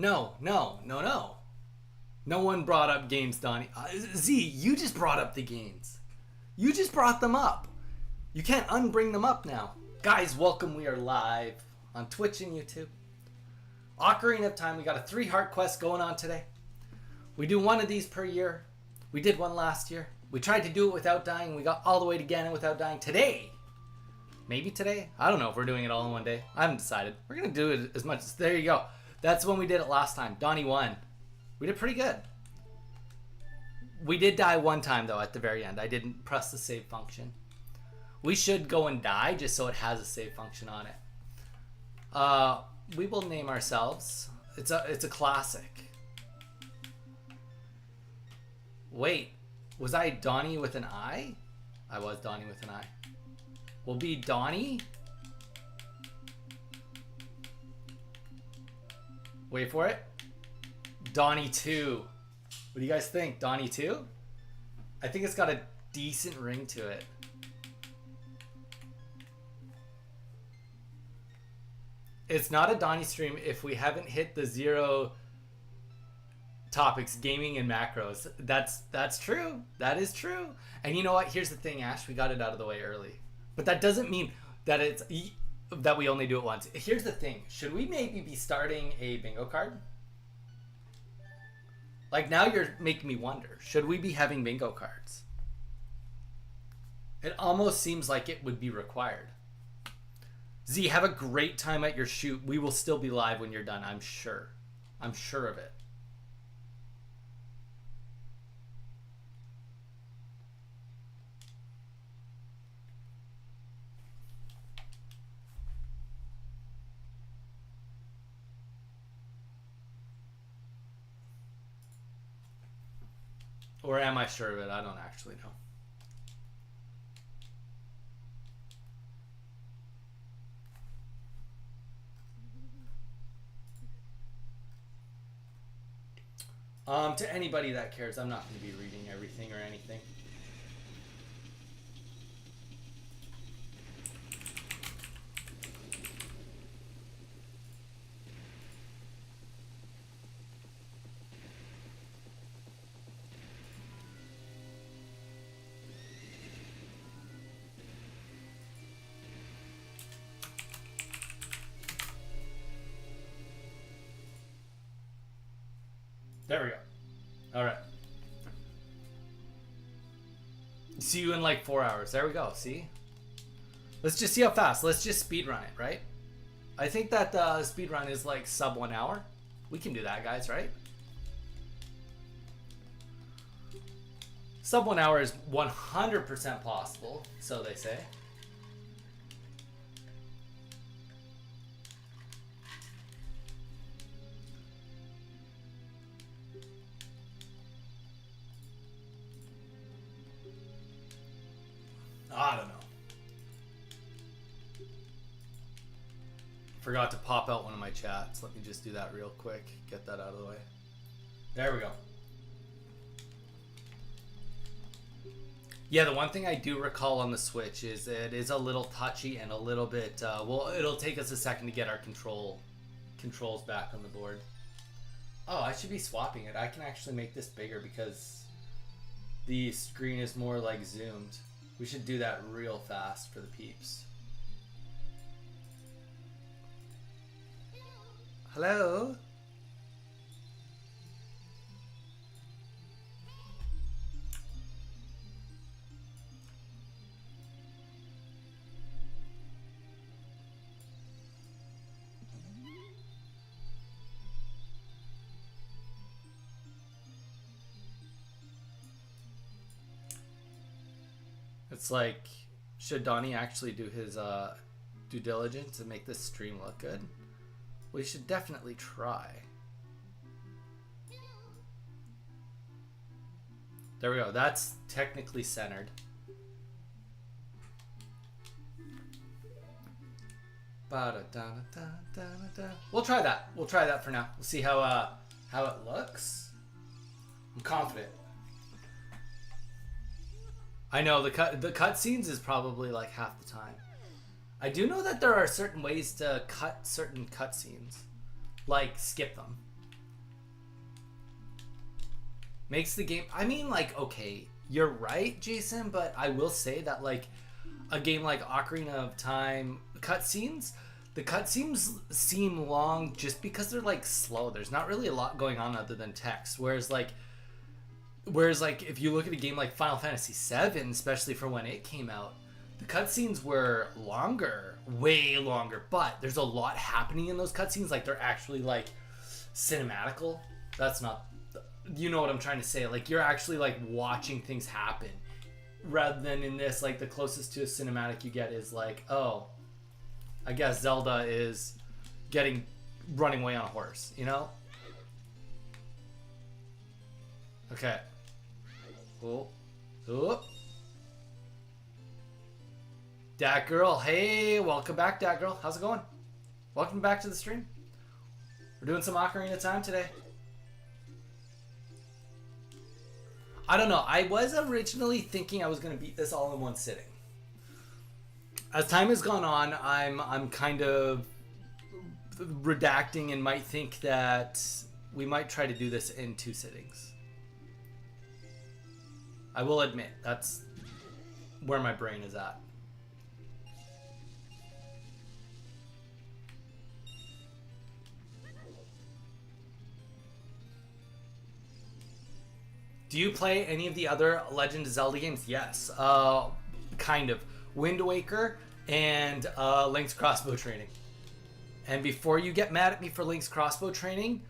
No, no, no, no. No one brought up games, Donnie. Z, you just brought up the games. You just brought them up. You can't unbring them up now. Guys, welcome. We are live on Twitch and YouTube. Ocarina of Time. We got a 3 heart quest going on today. We do one of these per year. We did one last year. We tried to do it without dying. We got all the way to Ganon without dying. Today, maybe today. I don't know if we're doing it all in one day. I haven't decided. We're going to do it as much as... There you go. That's when we did it last time. Donnie won. We did pretty good. We did die one time, though, at the very end. I didn't press the save function. We should go and die just so it has a save function on it. We will name ourselves. It's a classic. Wait, was I Donnie with an I? I was Donnie with an I. We'll be Donnie. Wait for it. Donnie 2. What do you guys think? Donnie 2? I think it's got a decent ring to it. It's not a Donnie stream if we haven't hit the 0 topics, gaming and macros. That's true. That is true. And you know what? Here's the thing, Ash. We got it out of the way early. But that doesn't mean that that we only do it once. Here's the thing. Should we maybe be starting a bingo card? Like, now you're making me wonder. Should we be having bingo cards? It almost seems like it would be required. Z, have a great time at your shoot. We will still be live when you're done, I'm sure. I'm sure of it. Or am I sure of it? I don't actually know. To anybody that cares, I'm not going to be reading everything or anything. There we go. All right. See you in like 4 hours. There we go. See? Let's just see how fast. Let's just speed run it, right? I think that the speed run is like sub 1 hour. We can do that, guys, right? Sub 1 hour is 100% possible, so they say. I don't know. Forgot to pop out one of my chats. Let me just do that real quick. Get that out of the way. There we go. Yeah, the one thing I do recall on the Switch is it is a little touchy and a little bit... well, it'll take us a second to get our controls back on the board. Oh, I should be swapping it. I can actually make this bigger because the screen is more like zoomed. We should do that real fast for the peeps. Hello? It's like, should Donnie actually do his due diligence to make this stream look good? We should definitely try. There we go. That's technically centered. We'll try that. We'll try that for now. We'll see how it looks. I'm confident. I know the cutscenes is probably like half the time. I do know that there are certain ways to cut certain cutscenes, like skip them. Makes the game, I mean, like, okay, you're right, Jason, but I will say that, like, a game like Ocarina of Time cutscenes, the cutscenes seem long just because they're, like, slow. There's not really a lot going on other than text. Whereas if you look at a game like Final Fantasy VII, especially for when it came out, the cutscenes were longer, way longer, but there's a lot happening in those cutscenes. Like, they're actually, like, cinematical. That's not, you know what I'm trying to say. Like, you're actually, like, watching things happen. Rather than in this, like, the closest to a cinematic you get is, like, oh, I guess Zelda is running away on a horse, you know? Okay. Oh. Oh. Dat Girl, hey, welcome back, Dat Girl. How's it going? Welcome back to the stream. We're doing some Ocarina time today. I don't know. I was originally thinking I was going to beat this all in one sitting. As time has gone on, I'm kind of redacting and might think that we might try to do this in 2 sittings. I will admit, that's where my brain is at. Do you play any of the other Legend of Zelda games? Yes. Kind of. Wind Waker and Link's Crossbow Training. And before you get mad at me for Link's Crossbow Training,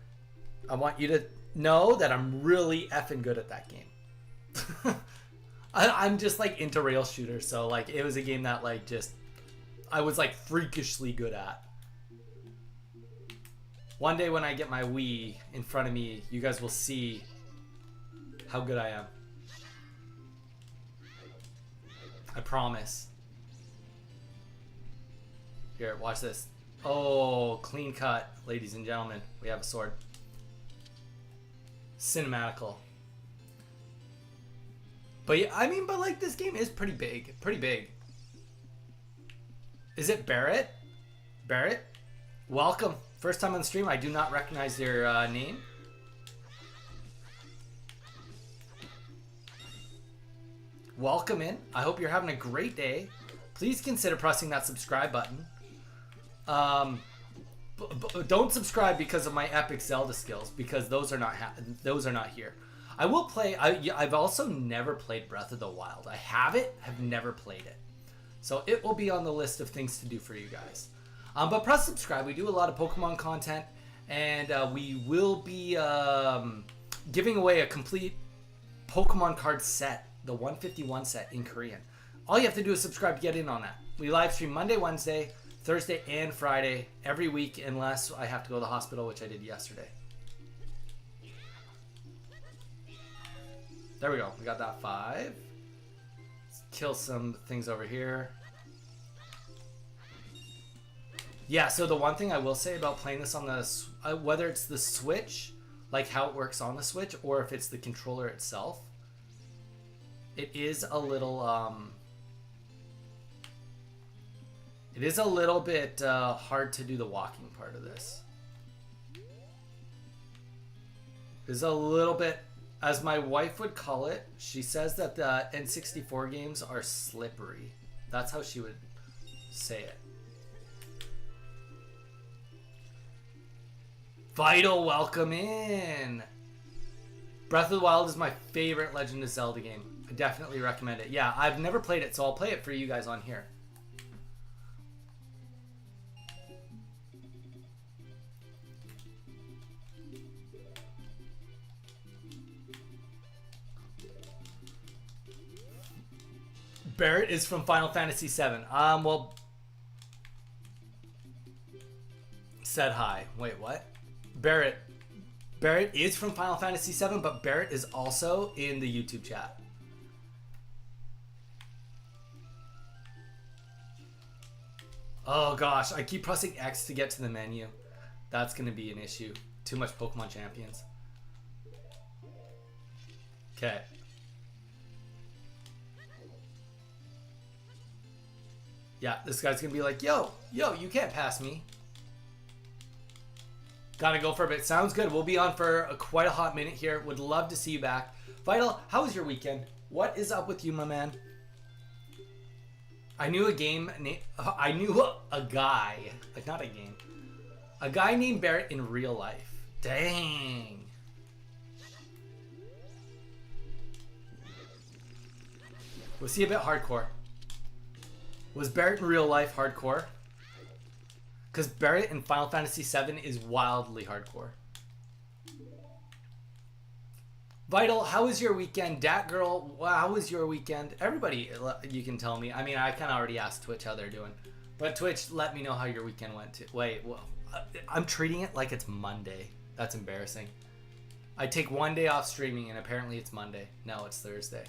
I want you to know that I'm really effing good at that game. I'm just like into rail shooters, so like it was a game that like just I was like freakishly good at. One day when I get my Wii in front of me, you guys will see how good I am. I promise. Here, watch this. Oh, clean cut, ladies and gentlemen. We have a sword. Cinematical. But yeah, I mean, but like this game is pretty big. Pretty big. Is it Barrett? Barrett? Welcome. First time on stream. I do not recognize your name. Welcome in. I hope you're having a great day. Please consider pressing that subscribe button. Don't subscribe because of my epic Zelda skills, because those are not here. I will play. I've also never played Breath of the Wild. I have it, have never played it, so it will be on the list of things to do for you guys. But press subscribe. We do a lot of Pokemon content, and we will be giving away a complete Pokemon card set, the 151 set in Korean. All you have to do is subscribe to get in on that. We live stream Monday, Wednesday, Thursday, and Friday every week, unless I have to go to the hospital, which I did yesterday. There we go. We got that 5. Let's kill some things over here. Yeah, so the one thing I will say about playing this on the, whether it's the Switch, like how it works on the Switch, or if it's the controller itself, it is a little, bit hard to do the walking part of this. It's a little bit, as my wife would call it, she says that the N64 games are slippery. That's how she would say it. Vital, welcome in. Breath of the Wild is my favorite Legend of Zelda game. I definitely recommend it. Yeah, I've never played it, so I'll play it for you guys on here. Barrett is from Final Fantasy VII. Well, said hi. Wait, what? Barrett is from Final Fantasy VII, but Barrett is also in the YouTube chat. Oh gosh, I keep pressing X to get to the menu. That's gonna be an issue. Too much Pokemon Champions. Okay. Yeah, this guy's gonna be like, yo, you can't pass me. Gotta go for a bit. Sounds good. We'll be on for quite a hot minute here. Would love to see you back. Vital, how was your weekend? What is up with you, my man? I knew a guy, like not a game, a guy named Barrett in real life. Dang. Was he a bit hardcore? Was Barrett in real life hardcore? Because Barrett in Final Fantasy VII is wildly hardcore. Vital, how was your weekend? Dat Girl, how was your weekend? Everybody, you can tell me. I mean, I kind of already asked Twitch how they're doing. But Twitch, let me know how your weekend went too. Wait, well, I'm treating it like it's Monday. That's embarrassing. I take one day off streaming and apparently it's Monday. No, it's Thursday.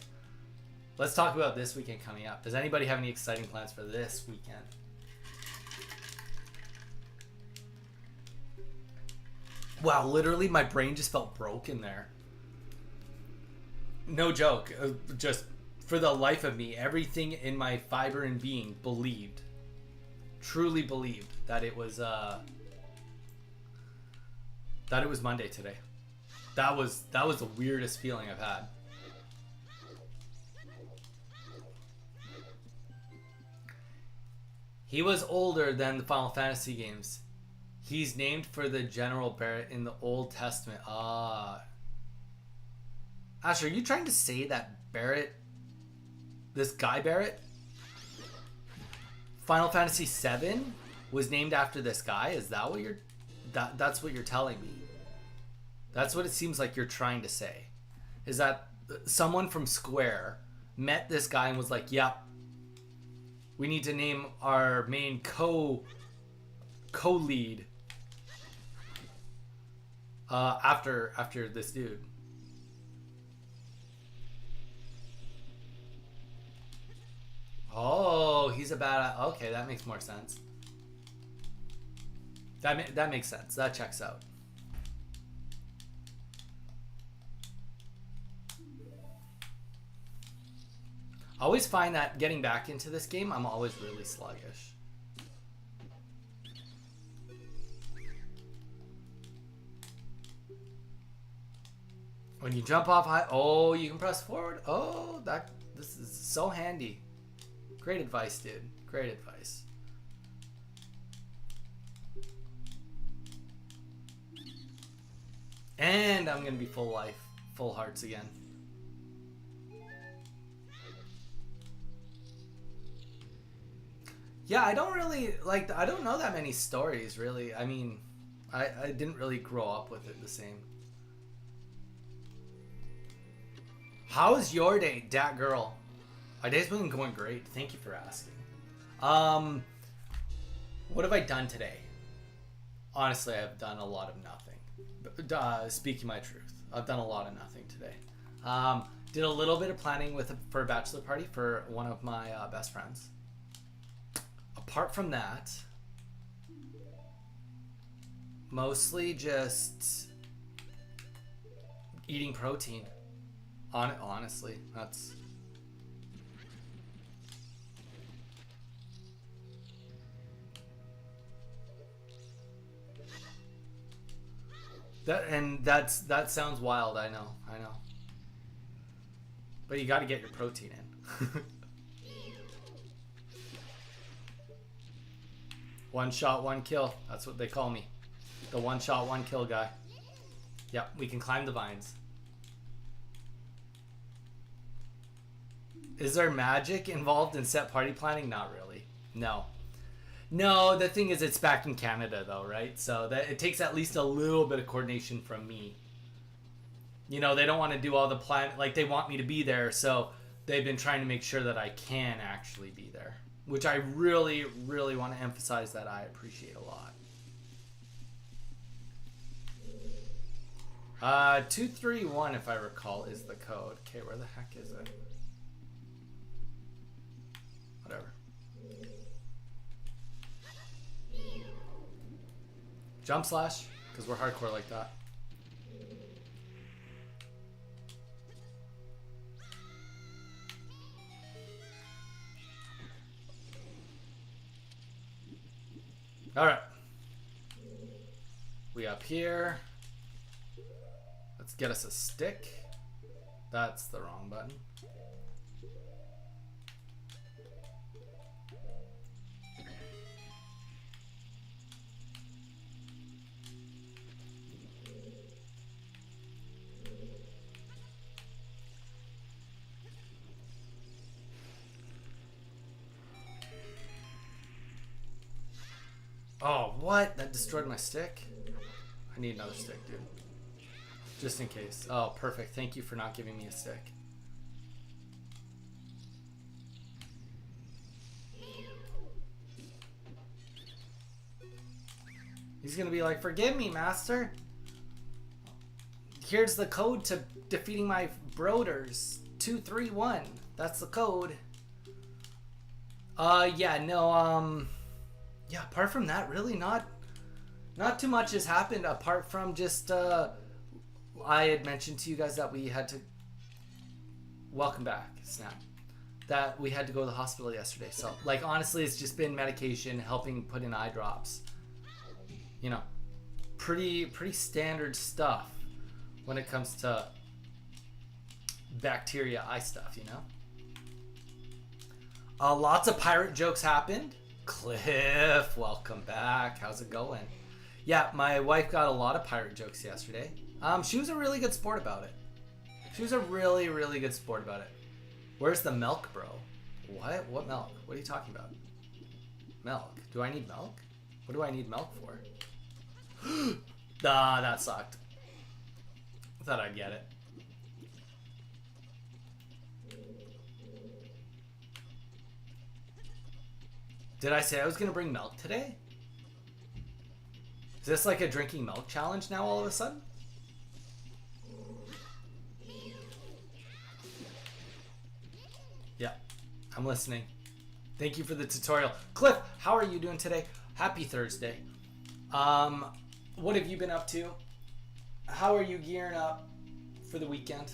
Let's talk about this weekend coming up. Does anybody have any exciting plans for this weekend? Wow, literally my brain just felt broken there. No joke. Just for the life of me, everything in my fiber and being believed, truly believed that it was Monday today. That was the weirdest feeling I've had. He was older than the Final Fantasy games. He's named for the General Barrett in the Old Testament. Ash, are you trying to say that Barrett, this guy Barrett, Final Fantasy VII was named after this guy? Is that what you're... That's what you're telling me. That's what it seems like you're trying to say. Is that someone from Square met this guy and was like, yep, we need to name our main co-lead after this dude. Oh, he's a bad... Okay, that makes more sense. That makes sense. That checks out. I always find that getting back into this game, I'm always really sluggish. When you jump off high... Oh, you can press forward. Oh, this is so handy. Great advice, dude. Great advice. And I'm going to be full life, full hearts again. Yeah, I don't really, like, I don't know that many stories, really. I mean, I didn't really grow up with it the same. How's your day, Dat Girl? My day's been going great. Thank you for asking. What have I done today? Honestly, I've done a lot of nothing. Speaking my truth, I've done a lot of nothing today. Did a little bit of planning for a bachelor party for one of my best friends. Apart from that, mostly just eating protein. Honestly, that's... That sounds wild, I know. But you gotta get your protein in. One shot, one kill. That's what they call me. The one shot, one kill guy. Yep, we can climb the vines. Is there magic involved in set party planning? Not really. No. No, the thing is it's back in Canada though, right? So that it takes at least a little bit of coordination from me. You know, they don't want to do all the plan, like they want me to be there, so they've been trying to make sure that I can actually be there, which I really, really want to emphasize that I appreciate a lot. 231, if I recall, is the code. Okay, where the heck is it? Whatever. Jump slash, because we're hardcore like that. All right. We up here. Let's get us a stick. That's the wrong button. Oh, what? That destroyed my stick? I need another stick, dude. Just in case. Oh, perfect. Thank you for not giving me a stick. He's gonna be like, forgive me, master. Here's the code to defeating my broders. 231. That's the code. Yeah, no, yeah, apart from that, really not too much has happened apart from just, I had mentioned to you guys that we had to, welcome back, Snap, that we had to go to the hospital yesterday. So, like, honestly, it's just been medication, helping put in eye drops. You know, pretty standard stuff when it comes to bacteria eye stuff, you know? Lots of pirate jokes happened. Cliff, welcome back. How's it going? Yeah, my wife got a lot of pirate jokes yesterday. She was a really good sport about it. She was a really, really good sport about it. Where's the milk, bro? What? What milk? What are you talking about? Milk? Do I need milk? What do I need milk for? Ah, that sucked. I thought I'd get it. Did I say I was gonna bring milk today? Is this like a drinking milk challenge now all of a sudden? Yeah, I'm listening. Thank you for the tutorial. Cliff, how are you doing today? Happy Thursday. What have you been up to? How are you gearing up for the weekend?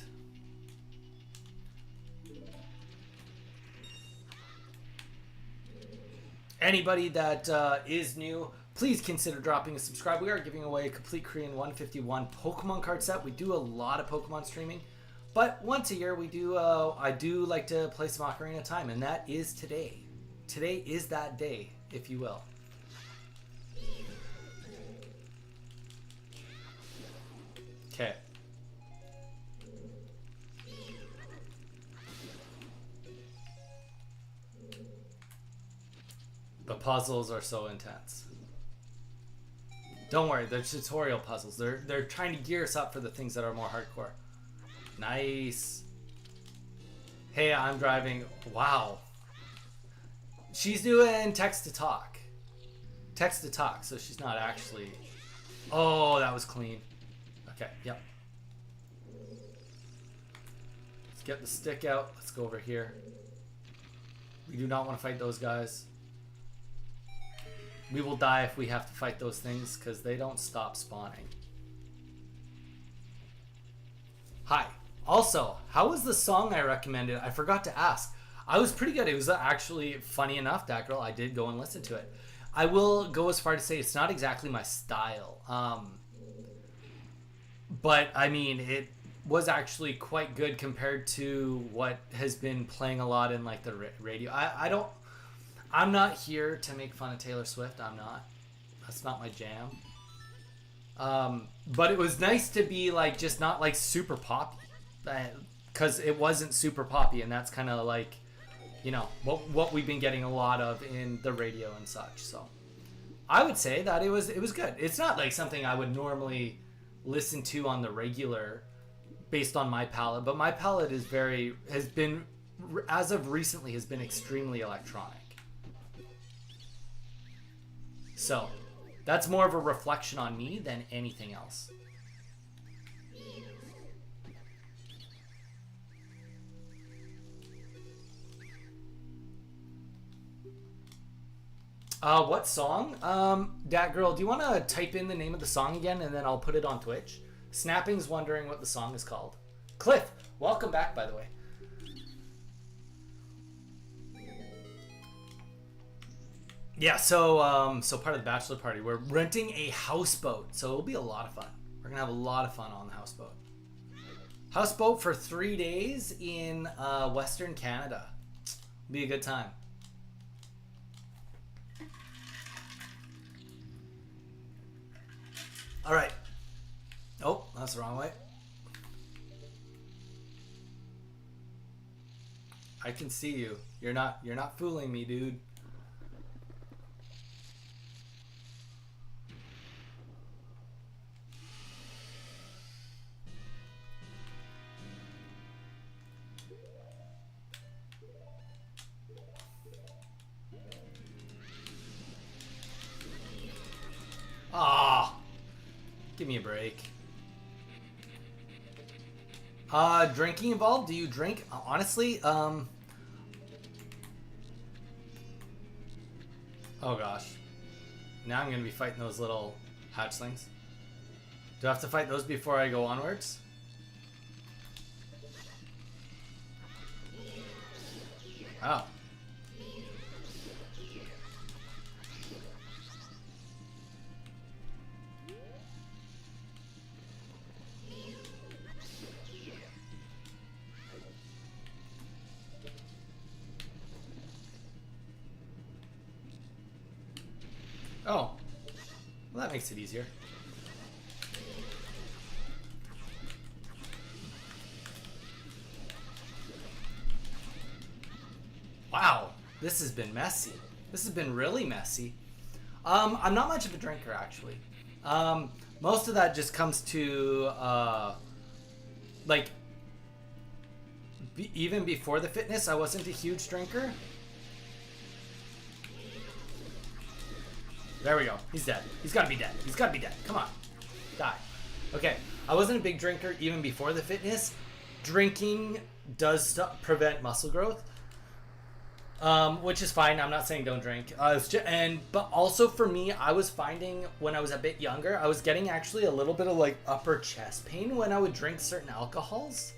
Anybody that is new, please consider dropping a subscribe. We are giving away a complete Korean 151 Pokemon card set. We do a lot of Pokemon streaming, but once a year we do. I do like to play some Ocarina of Time, and that is today. Today is that day, if you will. Okay. The puzzles are so intense. Don't worry, they're tutorial puzzles. They're trying to gear us up for the things that are more hardcore. Nice. Hey, I'm driving. Wow. She's doing text to talk. Text to talk, so she's not actually... Oh, that was clean. Okay, yep. Let's get the stick out. Let's go over here. We do not want to fight those guys. We will die if we have to fight those things because they don't stop spawning. Hi. Also, how was the song I recommended? I forgot to ask. I was pretty good. It was actually funny enough, that girl. I did go and listen to it. I will go as far to say it's not exactly my style. But, I mean, it was actually quite good compared to what has been playing a lot in, like, the radio. I'm not here to make fun of Taylor Swift. I'm not. That's not my jam. But it was nice to be like just not like super poppy, because it wasn't super poppy, and that's kind of like, you know, what we've been getting a lot of in the radio and such. So I would say that it was good. It's not like something I would normally listen to on the regular, based on my palette. But my palette has been as of recently has been extremely electronic. So, that's more of a reflection on me than anything else. What song? Dat girl, do you want to type in the name of the song again and then I'll put it on Twitch? Snapping's wondering what the song is called. Cliff, welcome back, by the way. Yeah, so part of the bachelor party, we're renting a houseboat, so it'll be a lot of fun. We're gonna have a lot of fun on the houseboat. Houseboat for 3 days in Western Canada. Be a good time. All right. Oh, that's the wrong way. I can see you. You're not fooling me, dude. Ah, give me a break. Drinking involved? Do you drink? Honestly, oh gosh. Now I'm gonna be fighting those little hatchlings. Do I have to fight those before I go onwards? Oh. Oh. Well, that makes it easier. Wow. This has been messy. This has been really messy. I'm not much of a drinker, actually. Most of that just comes to, like, even before the fitness, I wasn't a huge drinker. There we go. He's dead. He's got to be dead. He's got to be dead. Come on. Die. Okay. I wasn't a big drinker even before the fitness. Drinking does prevent muscle growth. Which is fine. I'm not saying don't drink. But also for me, I was finding when I was a bit younger, I was getting actually a little bit of like upper chest pain when I would drink certain alcohols.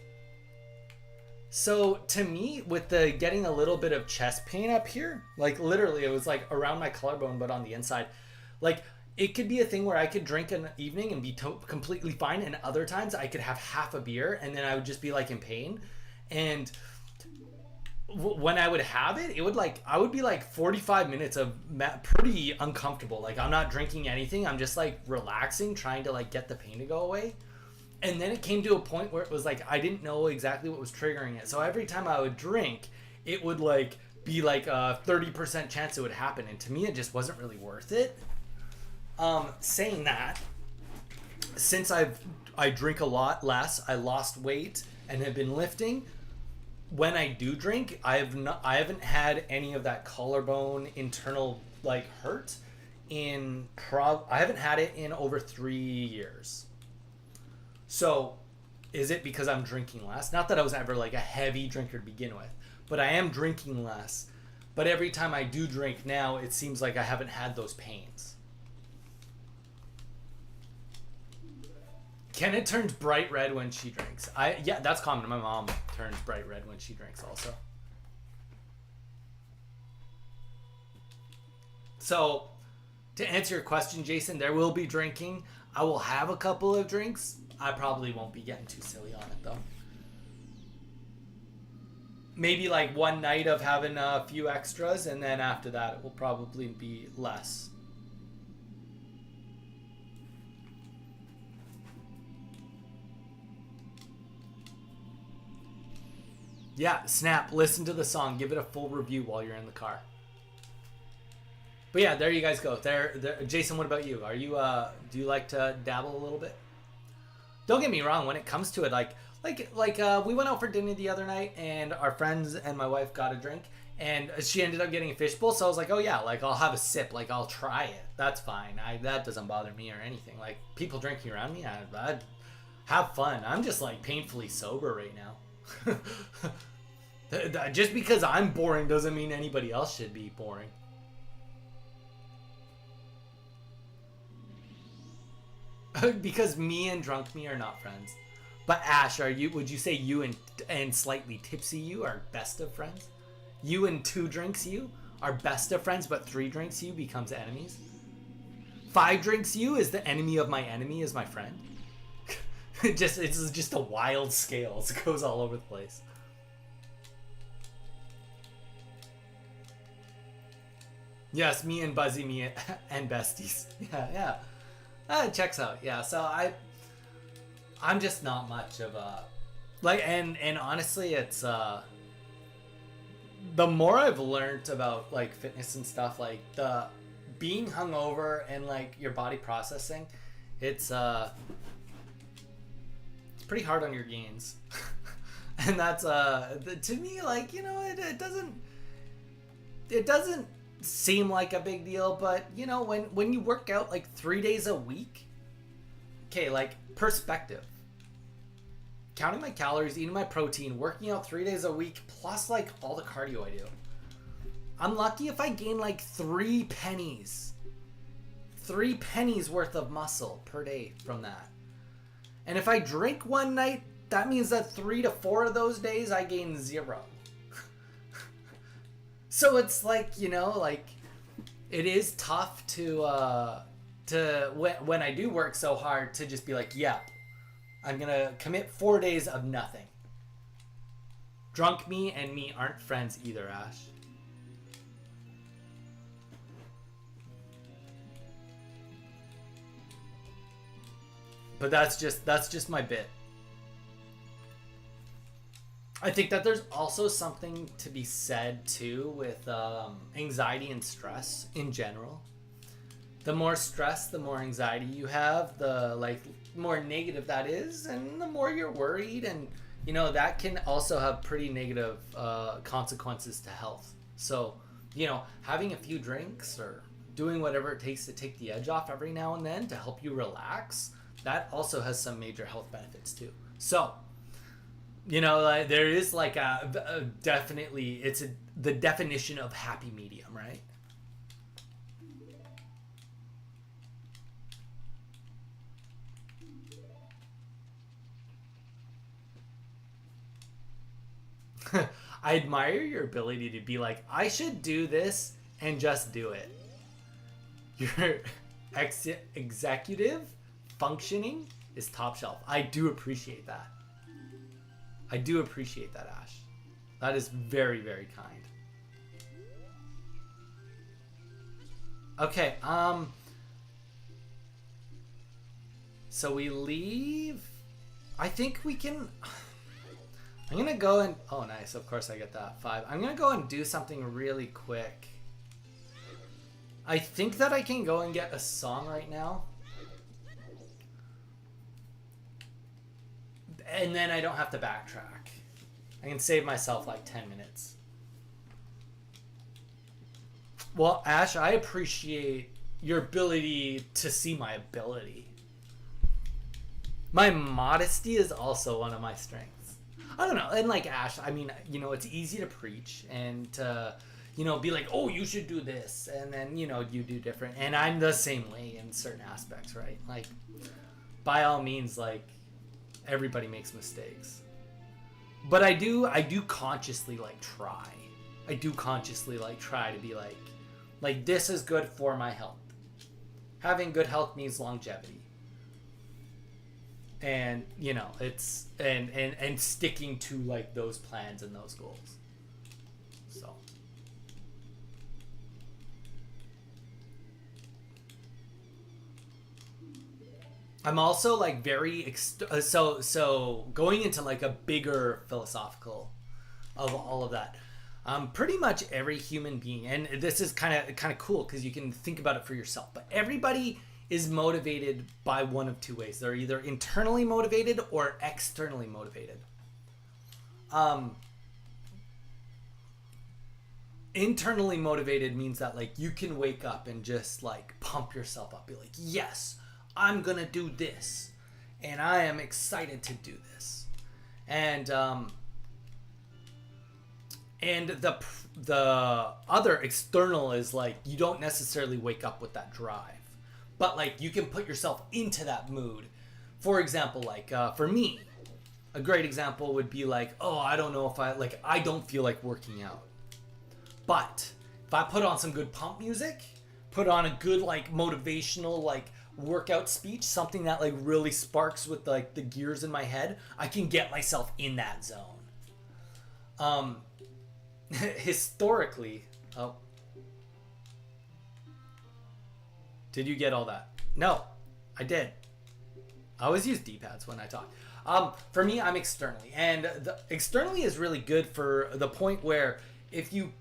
So to me, with the getting a little bit of chest pain up here, like literally it was like around my collarbone, but on the inside, like it could be a thing where I could drink an evening and be completely fine. And other times I could have half a beer and then I would just be like in pain. And when I would have it, it would like, I would be like 45 minutes of pretty uncomfortable. Like I'm not drinking anything. I'm just like relaxing, trying to like get the pain to go away. And then it came to a point where it was like I didn't know exactly what was triggering it. So every time I would drink, it would like be like a 30% chance it would happen. And to me, it just wasn't really worth it. Saying that, since I drink a lot less, I lost weight and have been lifting. When I do drink, I haven't had any of that collarbone internal like hurt I haven't had it in over 3 years. So, is it because I'm drinking less? Not that I was ever like a heavy drinker to begin with, but I am drinking less. But every time I do drink now, it seems like I haven't had those pains. Kenna turns bright red when she drinks. Yeah, that's common. My mom turns bright red when she drinks also. So, to answer your question, Jason, there will be drinking. I will have a couple of drinks. I probably won't be getting too silly on it, though. Maybe like one night of having a few extras, and then after that, it will probably be less. Yeah, Snap, listen to the song. Give it a full review while you're in the car. But yeah, there you guys go. There. Jason, what about you? Are you do you like to dabble a little bit? Don't get me wrong. When it comes to it, we went out for dinner the other night, and our friends and my wife got a drink, and she ended up getting a fishbowl. So I was like, oh yeah, like I'll have a sip, like I'll try it. That's fine. That doesn't bother me or anything. Like people drinking around me, I'd have fun. I'm just like painfully sober right now. Just because I'm boring doesn't mean anybody else should be boring. Because me and drunk me are not friends. But Ash, would you say you and slightly tipsy you are best of friends? You and two drinks you are best of friends, but 3 drinks you becomes enemies. 5 drinks you is the enemy of my enemy is my friend. It's just a wild scale. It goes all over the place. Yes, me and Buzzy, me and besties. Yeah. It checks out. Yeah, so I'm just not much of a like, and honestly, it's the more I've learned about like fitness and stuff, like the being hungover and like your body processing, it's pretty hard on your gains. And that's to me, like, you know, it doesn't seem like a big deal, but you know, when you work out like 3 days a week, okay, like perspective, counting my calories, eating my protein, working out 3 days a week, plus like all the cardio I do, I'm lucky if I gain like 3 pennies worth of muscle per day from that. And if I drink one night, that means that 3 to 4 of those days I gain 0. So it's like, you know, like it is tough to when I do work so hard to just be like, yeah, I'm gonna commit 4 days of nothing. Drunk me and me aren't friends either, Ash. But that's just my bit. I think that there's also something to be said too with anxiety and stress in general. The more stress, the more anxiety you have, the like more negative that is, and the more you're worried, and you know that can also have pretty negative consequences to health. So, you know, having a few drinks or doing whatever it takes to take the edge off every now and then to help you relax, that also has some major health benefits too. So, you know, like, there is like a definitely, it's the definition of happy medium, right? I admire your ability to be like, I should do this and just do it. Your executive functioning is top shelf. I do appreciate that. I do appreciate that, Ash. That is very, very kind. Okay, so we leave. I think we can. I'm gonna go and, oh nice, of course I get that 5. I'm gonna go and do something really quick. I think that I can go and get a song right now. And then I don't have to backtrack. I can save myself like 10 minutes. Well, Ash, I appreciate your ability to see my ability. My modesty is also one of my strengths. I don't know. And like Ash, I mean, you know, it's easy to preach and to, you know, be like, oh, you should do this. And then, you know, you do different. And I'm the same way in certain aspects, right? Like, by all means, like, everybody makes mistakes. But I do consciously, like, try. I do consciously, like, try to be like, this is good for my health. Having good health means longevity. And, you know, it's, and sticking to, like, those plans and those goals. So. I'm also, like, very, so going into, like, a bigger philosophical of all of that. Pretty much every human being, and this is kind of cool because you can think about it for yourself, but everybody is motivated by one of two ways. They're either internally motivated or externally motivated. Internally motivated means that, like, you can wake up and just, like, pump yourself up. Be like, yes, I'm gonna do this. And I am excited to do this. And the other external is, like, you don't necessarily wake up with that drive. But, like, you can put yourself into that mood. For example, like, for me, a great example would be like, oh, I don't know if I don't feel like working out. But if I put on some good pump music, put on a good like motivational like workout speech, something that like really sparks with like the gears in my head, I can get myself in that zone. Historically, oh, did you get all that? No, I did. I always use D-pads when I talk. For me, I'm externally, and externally is really good for the point where if you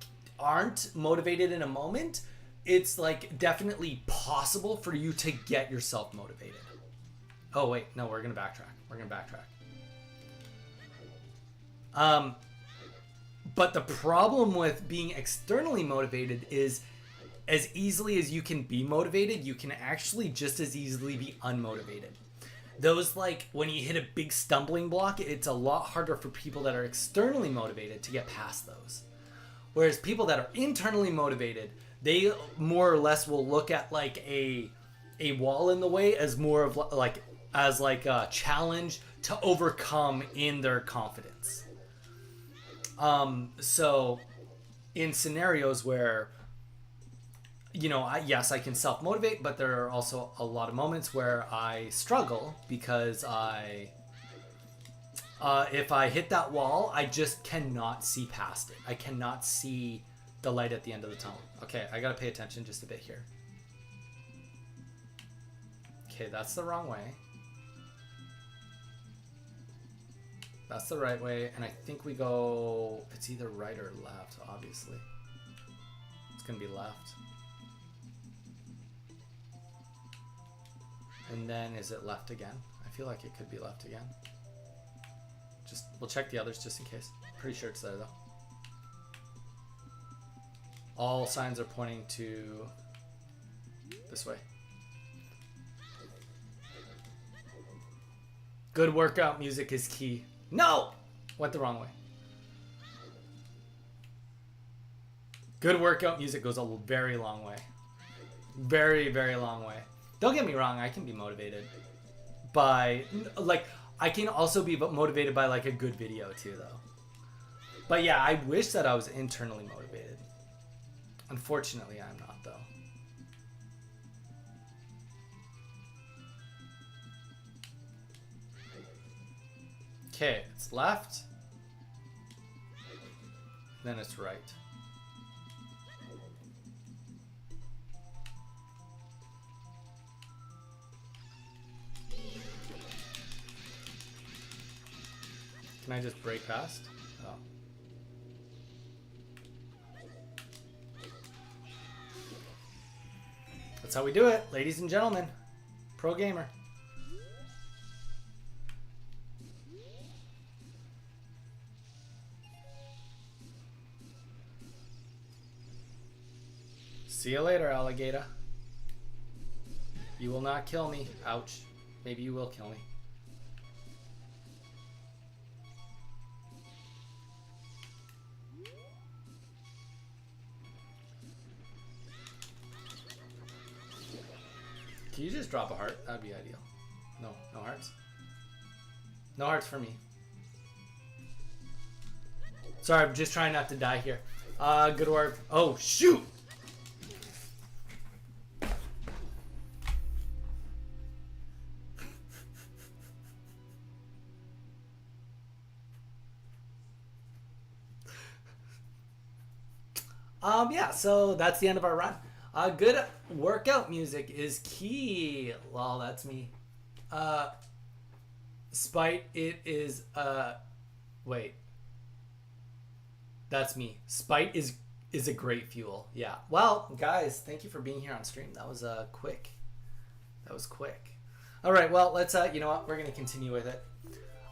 aren't motivated in a moment, it's like definitely possible for you to get yourself motivated. Oh wait, no, we're gonna backtrack. But the problem with being externally motivated is as easily as you can be motivated, you can actually just as easily be unmotivated. Those like when you hit a big stumbling block, it's a lot harder for people that are externally motivated to get past those. Whereas people that are internally motivated, they more or less will look at like a wall in the way as more of like as like a challenge to overcome in their confidence. So in scenarios where, you know, yes, I can self-motivate, but there are also a lot of moments where I struggle because if I hit that wall, I just cannot see past it. I cannot see the light at the end of the tunnel. Okay, I gotta pay attention just a bit here. Okay, that's the wrong way. That's the right way, and I think we go, it's either right or left, obviously. It's gonna be left. And then is it left again? I feel like it could be left again. We'll check the others just in case. Pretty sure it's there though. All signs are pointing to this way. Good workout music is key. No! Went the wrong way. Good workout music goes a very long way. Very, very long way. Don't get me wrong, I can be motivated by, like, I can also be motivated by, like, a good video, too, though. But, yeah, I wish that I was internally motivated. Unfortunately, I'm not, though. Okay, it's left. Then it's right. Can I just break past? Oh. That's how we do it, ladies and gentlemen. Pro gamer. See you later, alligator. You will not kill me. Ouch. Maybe you will kill me. Can you just drop a heart? That'd be ideal. No, no hearts. No hearts for me. Sorry, I'm just trying not to die here. Good work. Oh, shoot! Yeah, so that's the end of our run. Good workout music is key. Lol, that's me. Spite, it is, wait. That's me. Spite is a great fuel. Yeah. Well, guys, thank you for being here on stream. That was, quick. That was quick. All right, well, let's, you know what? We're going to continue with it.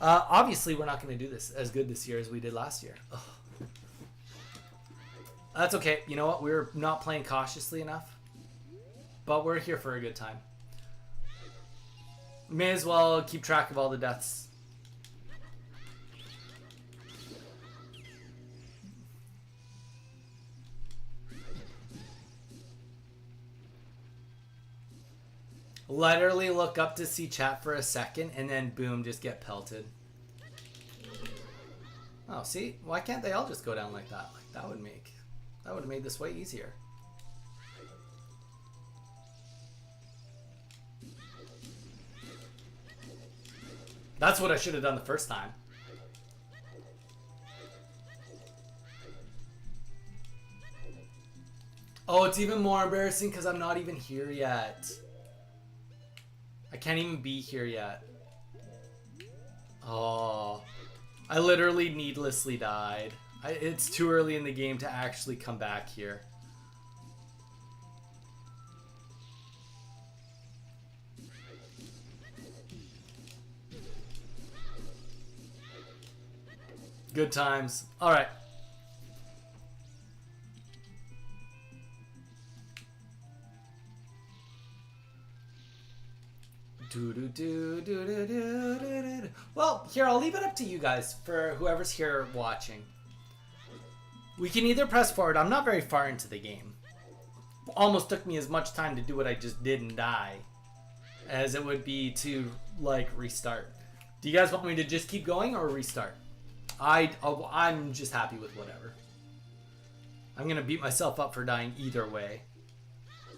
Obviously, we're not going to do this as good this year as we did last year. Ugh. That's okay. You know what? We're not playing cautiously enough. But we're here for a good time. May as well keep track of all the deaths. Literally look up to see chat for a second and then boom, just get pelted. Oh, see? Why can't they all just go down like that? Like that That would have made this way easier. That's what I should have done the first time. Oh, it's even more embarrassing because I'm not even here yet. I can't even be here yet. Oh, I literally needlessly died. It's too early in the game to actually come back here. Good times. All right. Well, here, I'll leave it up to you guys for whoever's here watching. We can either press forward. I'm not very far into the game. Almost took me as much time to do what I just did and die as it would be to, like, restart. Do you guys want me to just keep going or restart? I'm just happy with whatever. I'm going to beat myself up for dying either way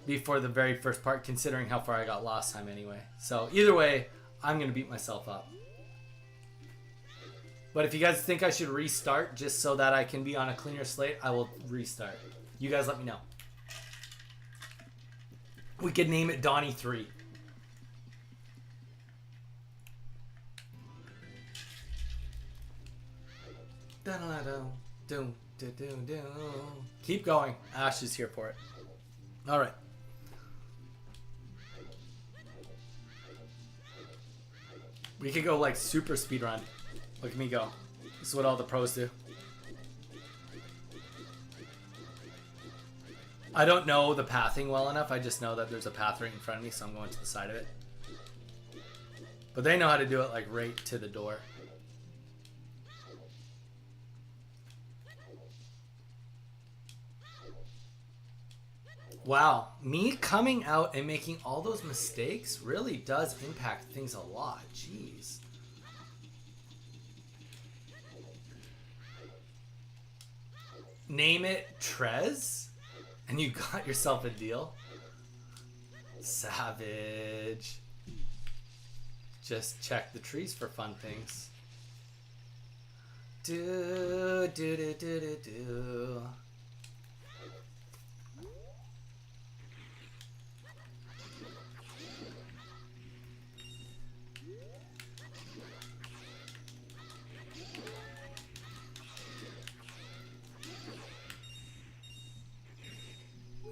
before the very first part, considering how far I got last time anyway. So either way, I'm going to beat myself up. But if you guys think I should restart just so that I can be on a cleaner slate, I will restart. You guys let me know. We could name it Donnie 3. Keep going. Ash is here for it. All right. We could go like super speed run. Look at me go. This is what all the pros do. I don't know the pathing well enough. I just know that there's a path right in front of me, so I'm going to the side of it. But they know how to do it like right to the door. Wow, me coming out and making all those mistakes really does impact things a lot. Jeez. Name it Trez, and you got yourself a deal. Savage. Just check the trees for fun things. Do.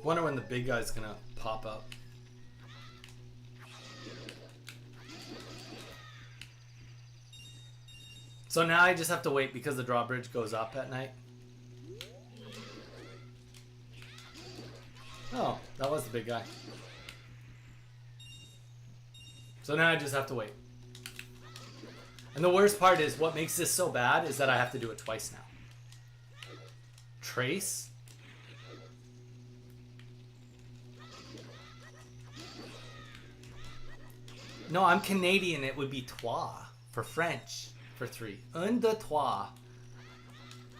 Wonder when the big guy's gonna pop up. So now I just have to wait because the drawbridge goes up at night. Oh, that was the big guy. So now I just have to wait. And the worst part is, what makes this so bad is that I have to do it twice now. Trace? No, I'm Canadian. It would be trois for French for 3. Un, deux, trois.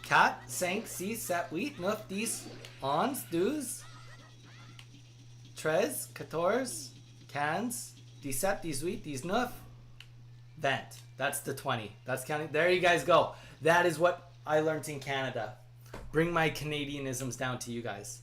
4, 5, 6, 7, 8, 9, 10, 11, 12, 13, 14, 15, 17, 18, 19, 20. That's the 20. That's counting. There you guys go. That is what I learned in Canada. Bring my Canadianisms down to you guys.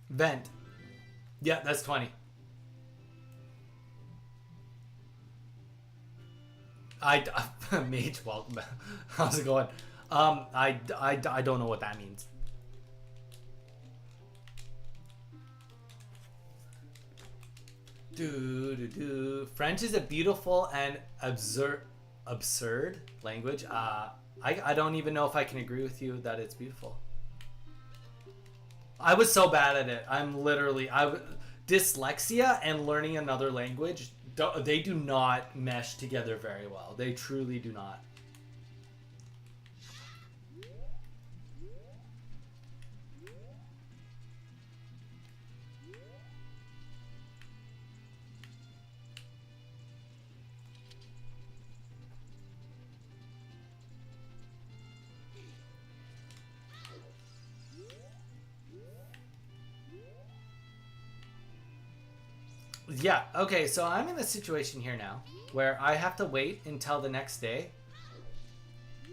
Vent. Yeah, that's 20. Mage, welcome back. How's it going? I don't know what that means. French is a beautiful and absurd language. I don't even know if I can agree with you that it's beautiful. I was so bad at it. Dyslexia and learning another language, they do not mesh together very well. They truly do not. Yeah, okay, so I'm in a situation here now where I have to wait until the next day.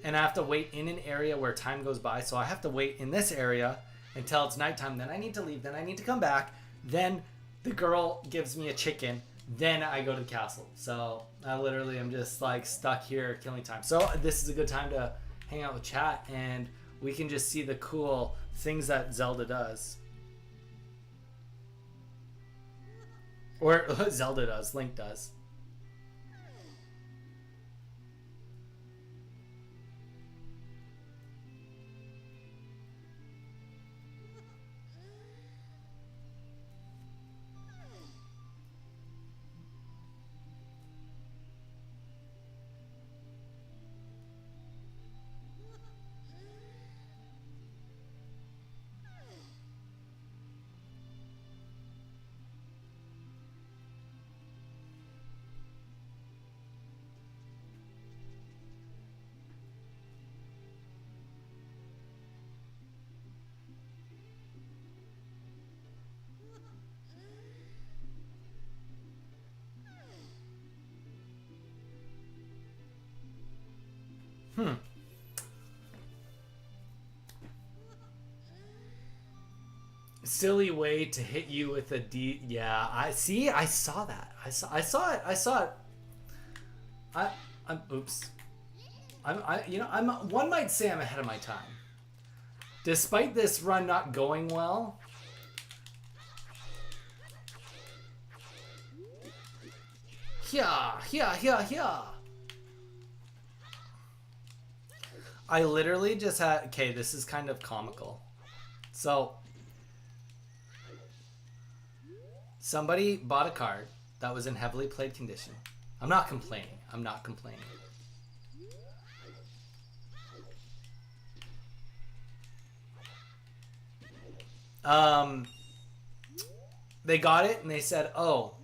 And I have to wait in an area where time goes by. So I have to wait in this area until it's nighttime. Then I need to leave. Then I need to come back. Then the girl gives me a chicken. Then I go to the castle. So I literally am just like stuck here killing time. So this is a good time to hang out with chat. And we can just see the cool things that Zelda does. Or Zelda does. Link does. Silly way to hit you with a D. Yeah, I see. I saw that. I saw it. I saw it. I'm. Oops. I'm. One might say I'm ahead of my time. Despite this run not going well. Yeah. I literally just had. Okay, this is kind of comical. So. Somebody bought a card that was in heavily played condition. I'm not complaining. They got it and they said, oh,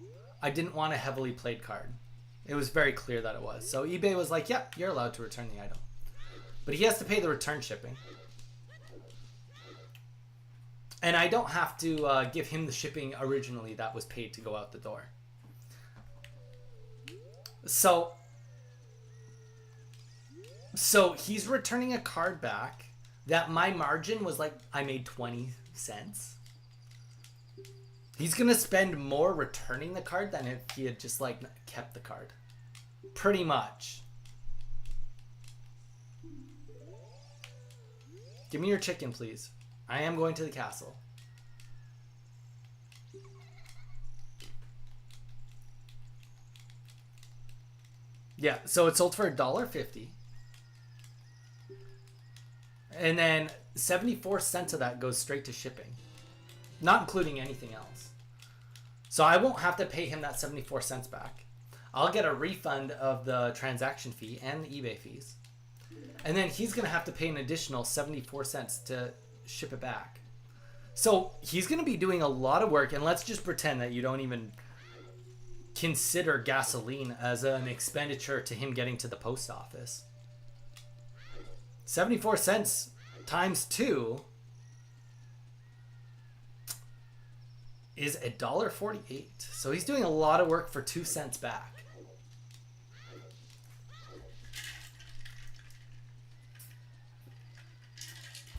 I didn't want a heavily played card. It was very clear that it was. So eBay was like, yep, you're allowed to return the item. But he has to pay the return shipping. And I don't have to give him the shipping originally that was paid to go out the door. So he's returning a card back that my margin was like, I made 20 cents. He's going to spend more returning the card than if he had just like kept the card. Pretty much. Give me your chicken, please. I am going to the castle. Yeah, so it sold for $1.50. And then 74 cents of that goes straight to shipping. Not including anything else. So I won't have to pay him that 74 cents back. I'll get a refund of the transaction fee and the eBay fees. And then he's going to have to pay an additional 74 cents to ship it back. So he's going to be doing a lot of work, and let's just pretend that you don't even consider gasoline as an expenditure to him getting to the post office. 74 cents times 2 is $1.48. So he's doing a lot of work for 2 cents back.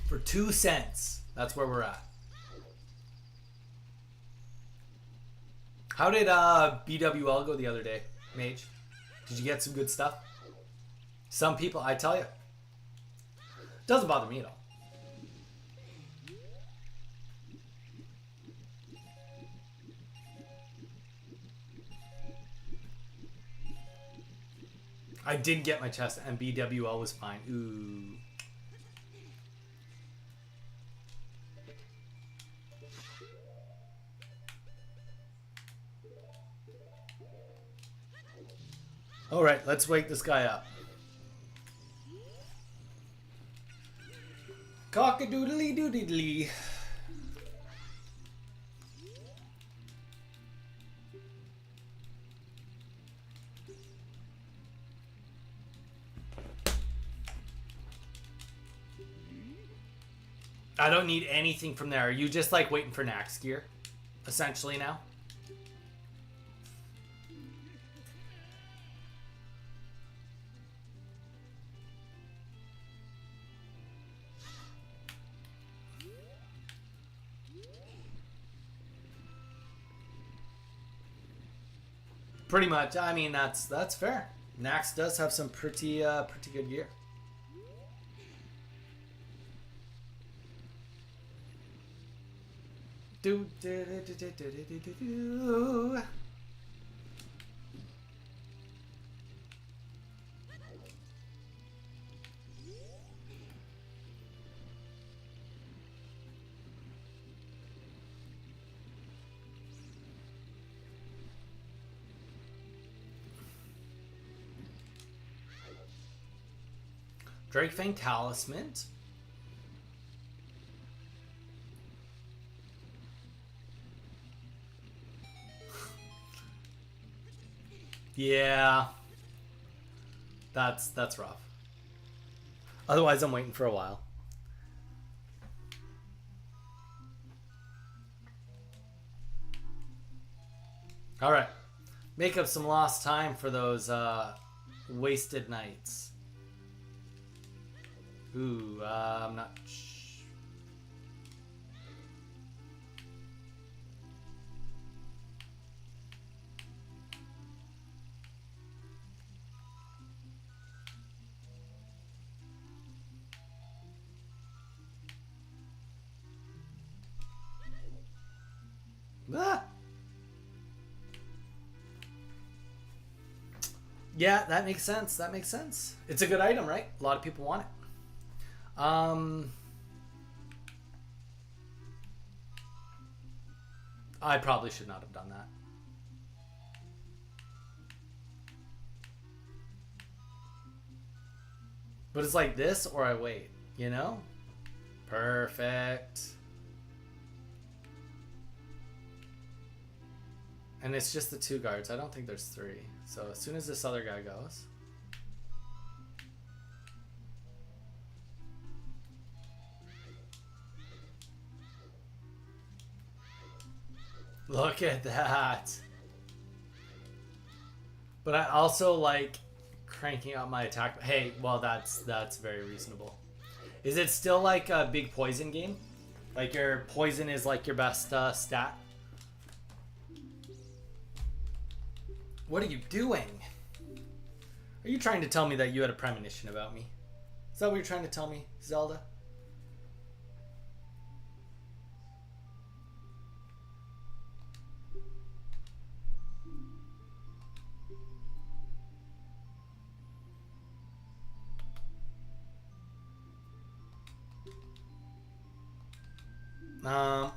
For 2 cents. That's where we're at. How did BWL go the other day, Mage? Did you get some good stuff? Some people, I tell you. Doesn't bother me at all. I did get my chest and BWL was fine. Ooh. All right, let's wake this guy up. Cock-a-doodly doodly. I don't need anything from there. Are you just like waiting for Nax gear? Essentially now? Pretty much. I mean, that's fair. Nax does have some pretty good gear. Do do do do do do do do do. Drake Fang Talisman. Yeah. That's rough. Otherwise, I'm waiting for a while. All right. Make up some lost time for those wasted nights. Ooh, I'm not. Ah! Yeah, that makes sense. That makes sense. It's a good item, right? A lot of people want it. I probably should not have done that. But it's like this or I wait, you know? Perfect. And it's just the 2 guards. I don't think there's 3. So as soon as this other guy goes. Look at that. But I also like cranking up my attack. Hey, well, that's very reasonable. Is it still like a big poison game? Like your poison is like your best stat? What are you doing? Are you trying to tell me that you had a premonition about me? Is that what you're trying to tell me, Zelda?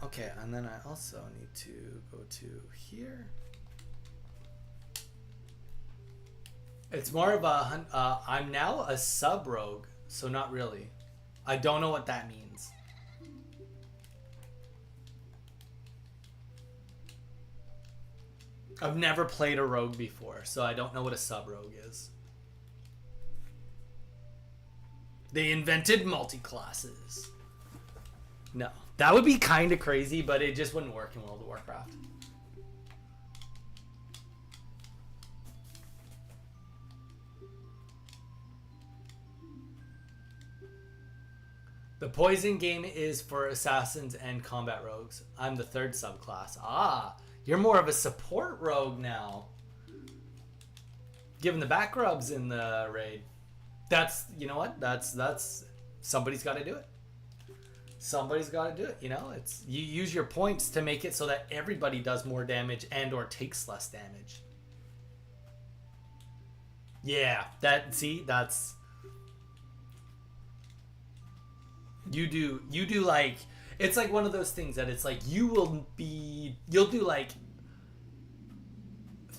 Okay, and then I also need to go to here. It's more of a, I'm now a sub-rogue, so not really. I don't know what that means. I've never played a rogue before, so I don't know what a sub-rogue is. They invented multi-classes. No. That would be kind of crazy, but it just wouldn't work in World of Warcraft. The poison game is for assassins and combat rogues. I'm the 3rd subclass. Ah, you're more of a support rogue now. Giving the back rubs in the raid. That's, you know what? That's somebody's got to do it. Somebody's got to do it, you know? It's you use your points to make it so that everybody does more damage and or takes less damage. Yeah, that's you do like it's like one of those things that it's like you'll do like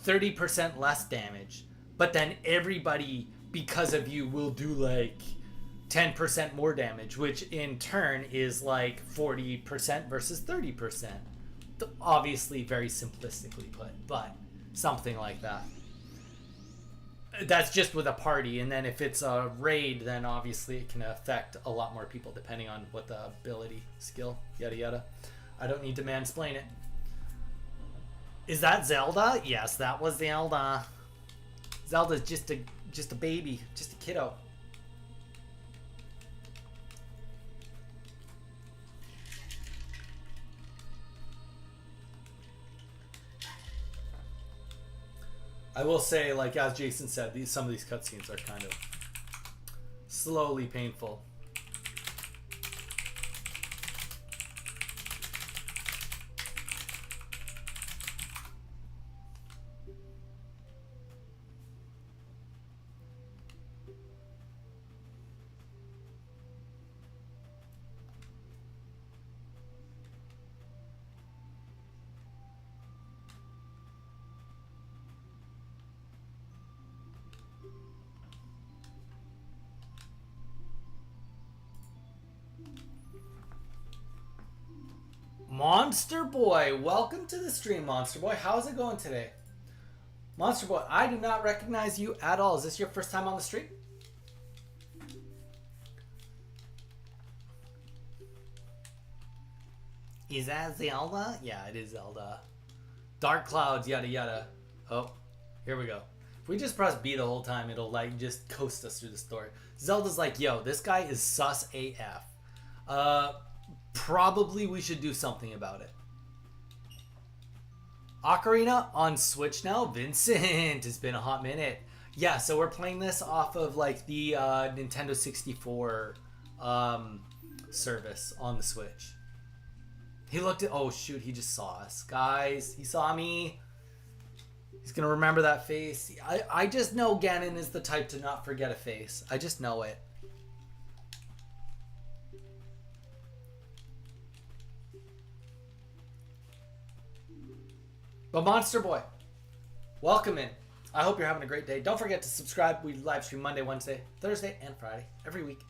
30% less damage, but then everybody because of you will do like 10% more damage, which in turn is like 40% versus 30%. Obviously very simplistically put, but something like that. That's just with a party, and then if it's a raid, then obviously it can affect a lot more people depending on what the ability, skill, yada yada. I don't need to mansplain it. Is that Zelda? Yes, that was Zelda. Zelda's just a baby, just a kiddo. I will say, like as Jason said, some of these cutscenes are kind of slowly painful. Monster Boy, welcome to the stream, Monster Boy. How's it going today? Monster Boy, I do not recognize you at all. Is this your first time on the stream? Is that Zelda? Yeah, it is Zelda. Dark clouds, yada yada. Oh, here we go. If we just press B the whole time, it'll like just coast us through the story. Zelda's like, yo, this guy is sus AF. Probably we should do something about it. Ocarina on Switch now? Vincent, it's been a hot minute. Yeah, so we're playing this off of like the Nintendo 64 service on the Switch. He looked at, oh shoot, he just saw us. Guys, he saw me. He's gonna remember that face. I just know Ganon is the type to not forget a face. I just know it. But Monster Boy, welcome in. I hope you're having a great day. Don't forget to subscribe. We live stream Monday, Wednesday, Thursday, and Friday every week.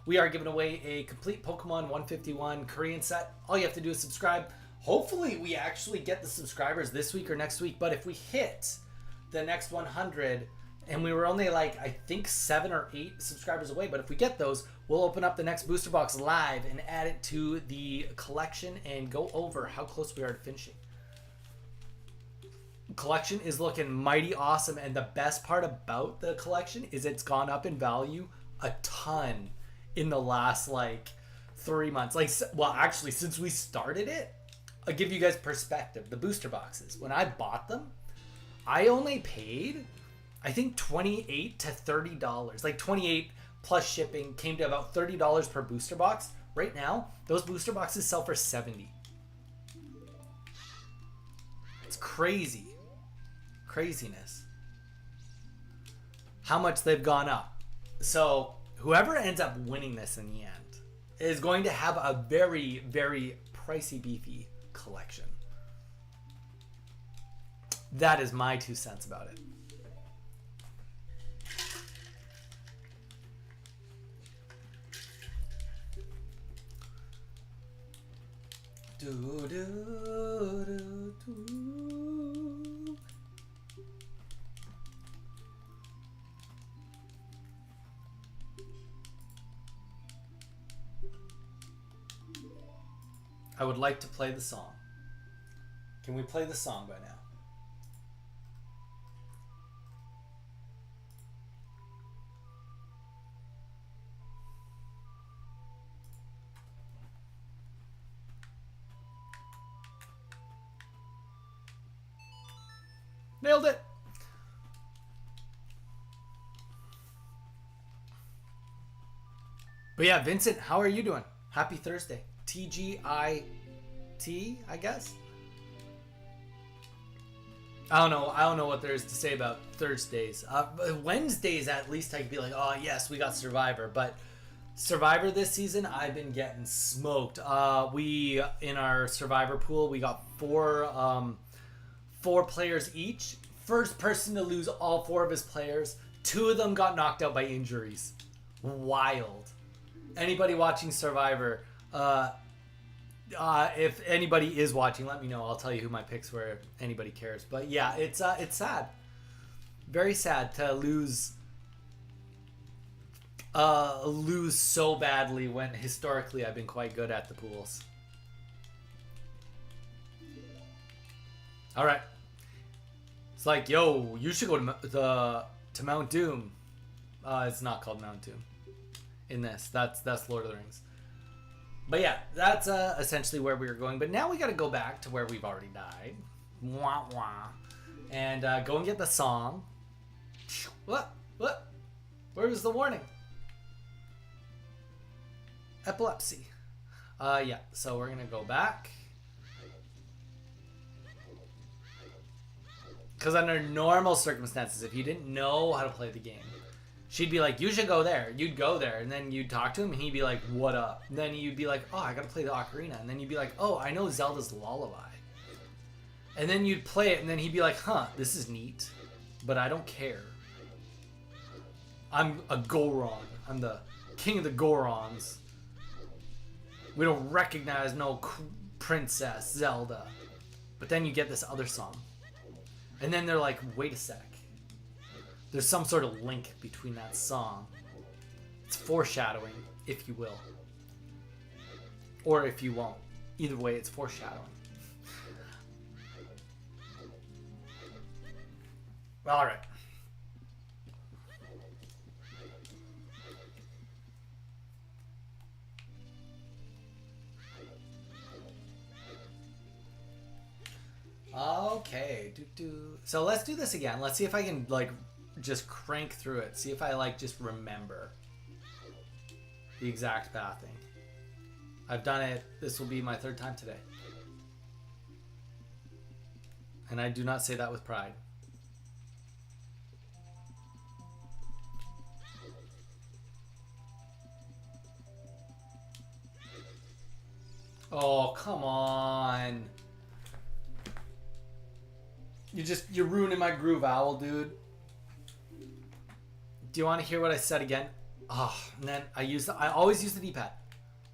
We are giving away a complete Pokemon 151 Korean set. All you have to do is subscribe. Hopefully we actually get the subscribers this week or next week. But if we hit the next 100, and we were only like, I think 7 or 8 subscribers away. But if we get those, we'll open up the next booster box live and add it to the collection and go over how close we are to finishing. Collection is looking mighty awesome, and the best part about the collection is it's gone up in value a ton in the last like 3 months. Like, well, actually, since we started it, I'll give you guys perspective. The booster boxes, when I bought them, I only paid, I think, $28 to $30. Like 28 plus shipping came to about $30 per booster box. Right now, those booster boxes sell for $70. It's crazy. Craziness. How much they've gone up. So whoever ends up winning this in the end is going to have a very, very pricey, beefy collection. That is my 2 cents about it. Do, do, do, do. I would like to play the song. Can we play the song by now? Nailed it! But yeah, Vincent, how are you doing? Happy Thursday. TGIT, I guess. I don't know what there is to say about Thursdays. Wednesdays, at least I could be like, oh yes, we got Survivor. But Survivor this season, I've been getting smoked. We in our Survivor pool, we got four players each. First person to lose all 4 of his players. 2 of them got knocked out by injuries. Wild. Anybody watching Survivor? If anybody is watching, let me know. I'll tell you who my picks were if anybody cares. But yeah, it's sad. Very sad to lose so badly when historically I've been quite good at the pools. All right. It's like, yo, you should go to Mount Doom. It's not called Mount Doom in this. That's Lord of the Rings. But yeah, that's essentially where we were going. But now we got to go back to where we've already died. Wah, wah. And go and get the song. What? Where was the warning? Epilepsy. Yeah, so we're gonna go back. Because under normal circumstances, if you didn't know how to play the game, she'd be like, you should go there. You'd go there, and then you'd talk to him, and he'd be like, what up? And then you'd be like, oh, I gotta play the Ocarina. And then you'd be like, oh, I know Zelda's Lullaby. And then you'd play it, and then he'd be like, huh, this is neat, but I don't care. I'm a Goron. I'm the king of the Gorons. We don't recognize no Princess Zelda. But then you get this other song. And then they're like, wait a sec. There's some sort of link between that song. It's foreshadowing, if you will. Or if you won't. Either way, it's foreshadowing. Alright. Okay. So let's do this again. Let's see if I can, like, just crank through it. See if I, like, just remember the exact pathing. I've done it. This will be my third time today. And I do not say that with pride. Oh, come on. You're ruining my groove, Owl, dude. Do you want to hear what I said again? Oh, and then I always use the D-pad.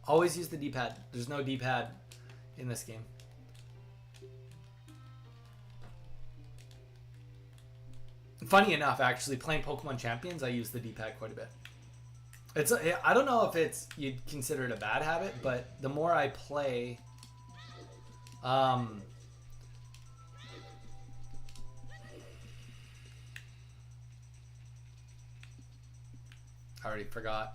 Always use the D-pad. There's no D-pad in this game. Funny enough, actually, playing Pokemon Champions, I use the D-pad quite a bit. I don't know if you'd consider it a bad habit, but the more I play, I already forgot.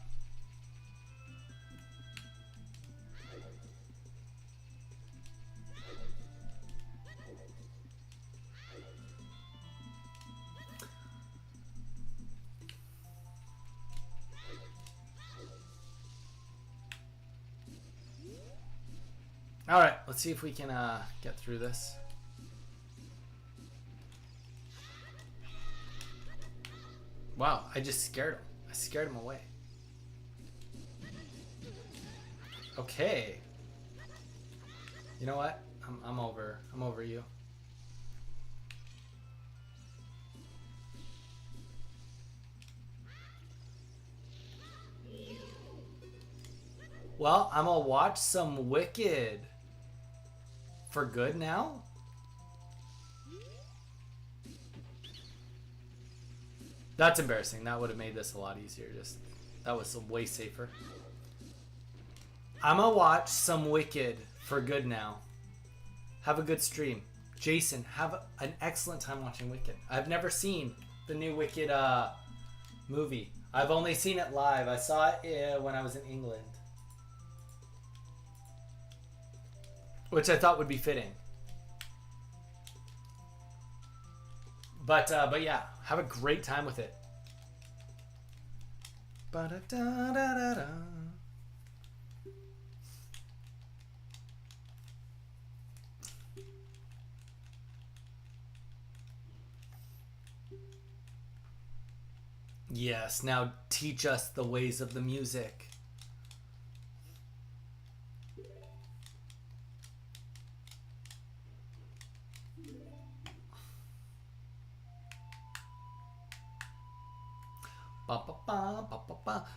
All right, let's see if we can get through this. Wow, I just scared him. I scared him away. Okay. You know what? I'm over you. Well, I'm gonna watch some Wicked. For good now? That's embarrassing. That would have made this a lot easier. That was way safer. I'm gonna watch some Wicked for good now. Have a good stream. Jason, have an excellent time watching Wicked. I've never seen the new Wicked movie. I've only seen it live. I saw it when I was in England. Which I thought would be fitting. But yeah, have a great time with it. Ba-da-da-da-da-da. Yes, now teach us the ways of the music.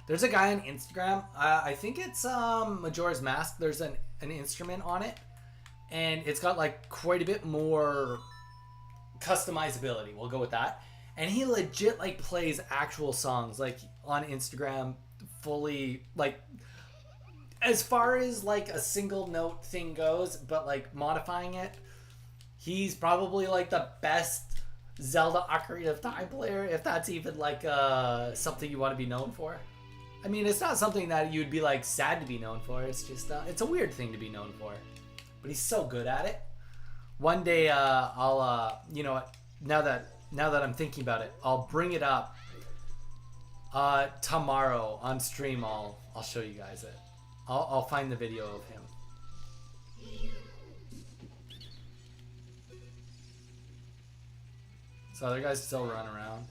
There's a guy on Instagram. I think it's Majora's Mask. There's an instrument on it, and it's got like quite a bit more customizability. We'll go with that. And he legit like plays actual songs like on Instagram, fully like as far as like a single note thing goes, but like modifying it. He's probably like the best Zelda Ocarina of Time player, if that's even like something you want to be known for. I mean, it's not something that you'd be like sad to be known for. It's just it's a weird thing to be known for. But he's so good at it. One day I'll you know what? now that I'm thinking about it, I'll bring it up tomorrow on stream. I'll show you guys it. I'll find the video of him. So other guys still run around.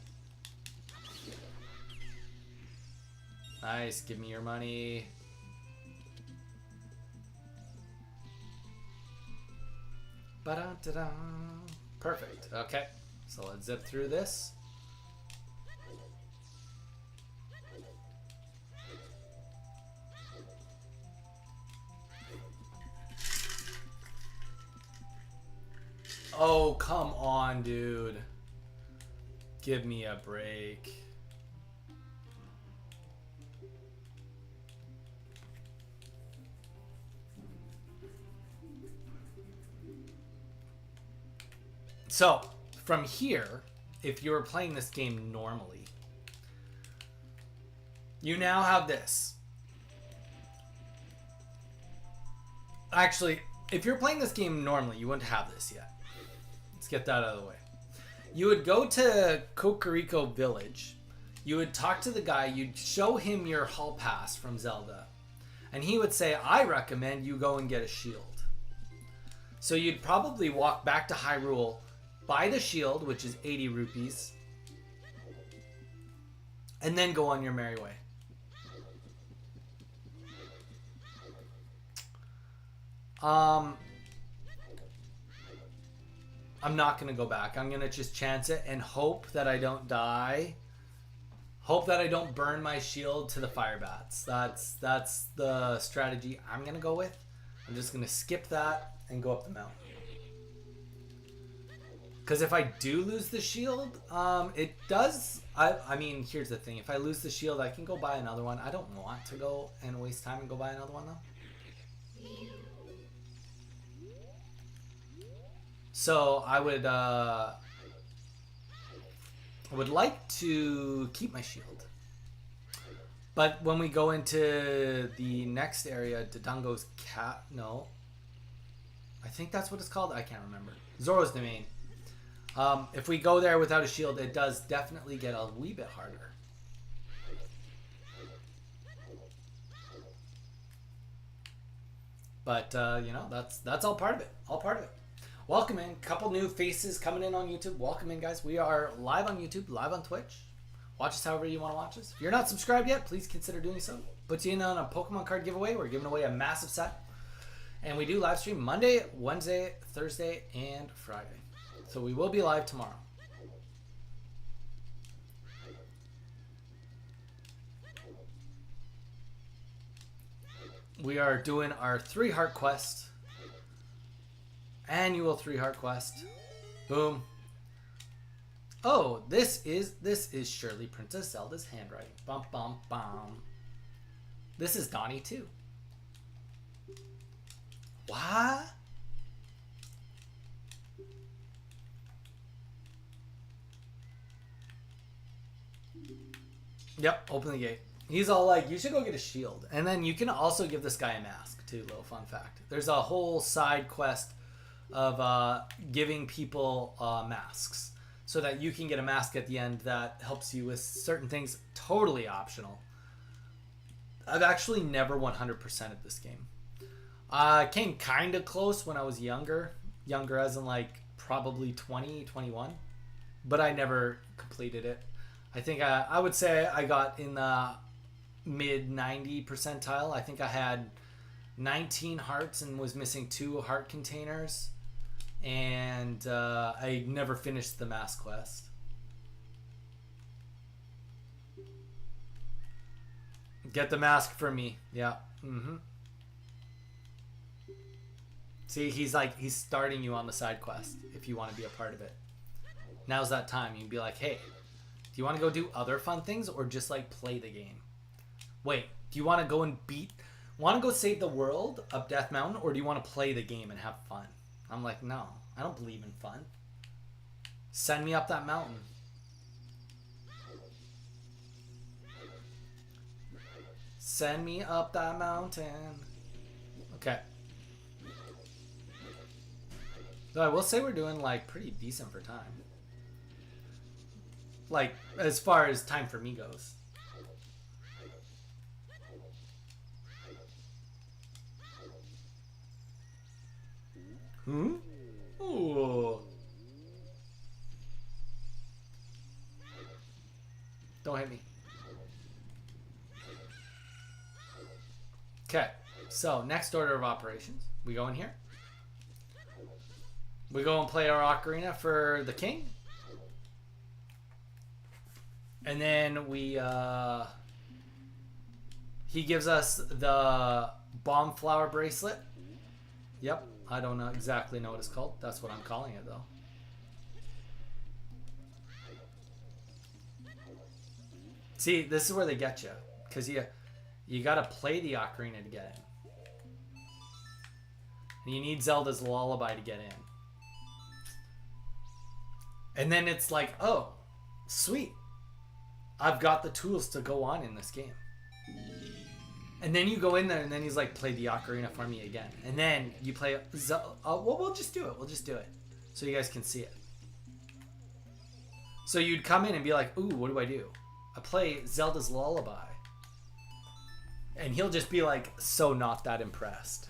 Nice, give me your money. Ba-da-da-da. Perfect. Okay, so let's zip through this. Oh, come on, dude. Give me a break. So, from here, if you were playing this game normally, you now have this. Actually, if you're playing this game normally, you wouldn't have this yet. Let's get that out of the way. You would go to Ocarina Village. You would talk to the guy. You'd show him your hall pass from Zelda. And he would say, I recommend you go and get a shield. So you'd probably walk back to Hyrule, buy the shield, which is 80 rupees, and then go on your merry way. I'm not going to go back. I'm going to just chance it and hope that I don't die. Hope that I don't burn my shield to the fire bats. That's the strategy I'm going to go with. I'm just going to skip that and go up the mountain. Because if I do lose the shield, it does... I mean, here's the thing. If I lose the shield, I can go buy another one. I don't want to go and waste time and go buy another one, though. So I would like to keep my shield. But when we go into the next area, Dodongo's cat... No. I think that's what it's called. I can't remember. Zoro's domain. If we go there without a shield, it does definitely get a wee bit harder. But, you know, that's all part of it. All part of it. Welcome in. Couple new faces coming in on YouTube. Welcome in, guys. We are live on YouTube, live on Twitch. Watch us however you want to watch us. If you're not subscribed yet, please consider doing so. Put you in on a Pokemon card giveaway. We're giving away a massive set. And we do live stream Monday, Wednesday, Thursday, and Friday. So we will be live tomorrow. We are doing our 3-heart quest. Annual 3-heart quest. Boom. Oh, this is surely Princess Zelda's handwriting. Bum bum bum. This is Donnie too. What? Yep, open the gate. He's all like, you should go get a shield. And then you can also give this guy a mask too, little fun fact. There's a whole side quest of giving people masks so that you can get a mask at the end that helps you with certain things. Totally optional. I've actually never 100%ed this game. I came kind of close when I was younger. Younger as in like probably 20, 21. But I never completed it. I think I would say I got in the mid 90 percentile. I think I had 19 hearts and was missing 2 heart containers. And I never finished the mask quest. Get the mask for me. Yeah. Mm-hmm. See, he's starting you on the side quest if you want to be a part of it. Now's that time. You can be like, hey, do you want to go do other fun things or just like play the game? Wait, do you want to go and want to go save the world up Death Mountain, or do you want to play the game and have fun? I'm like, no, I don't believe in fun. Send me up that mountain. Send me up that mountain. Okay. Though I will say we're doing like pretty decent for time. Like, as far as time for me goes. Hmm? Ooh. Don't hit me. Okay, so next order of operations. We go in here. We go and play our ocarina for the king. And then we, he gives us the bomb flower bracelet. Yep, I don't know exactly know what it's called. That's what I'm calling it, though. See, this is where they get you. Because you got to play the ocarina to get in. And you need Zelda's lullaby to get in. And then it's like, oh, sweet. I've got the tools to go on in this game. And then you go in there and then he's like, play the ocarina for me again. And then you play, well, we'll just do it. We'll just do it. So you guys can see it. So you'd come in and be like, ooh, what do I do? I play Zelda's lullaby. And he'll just be like, so not that impressed.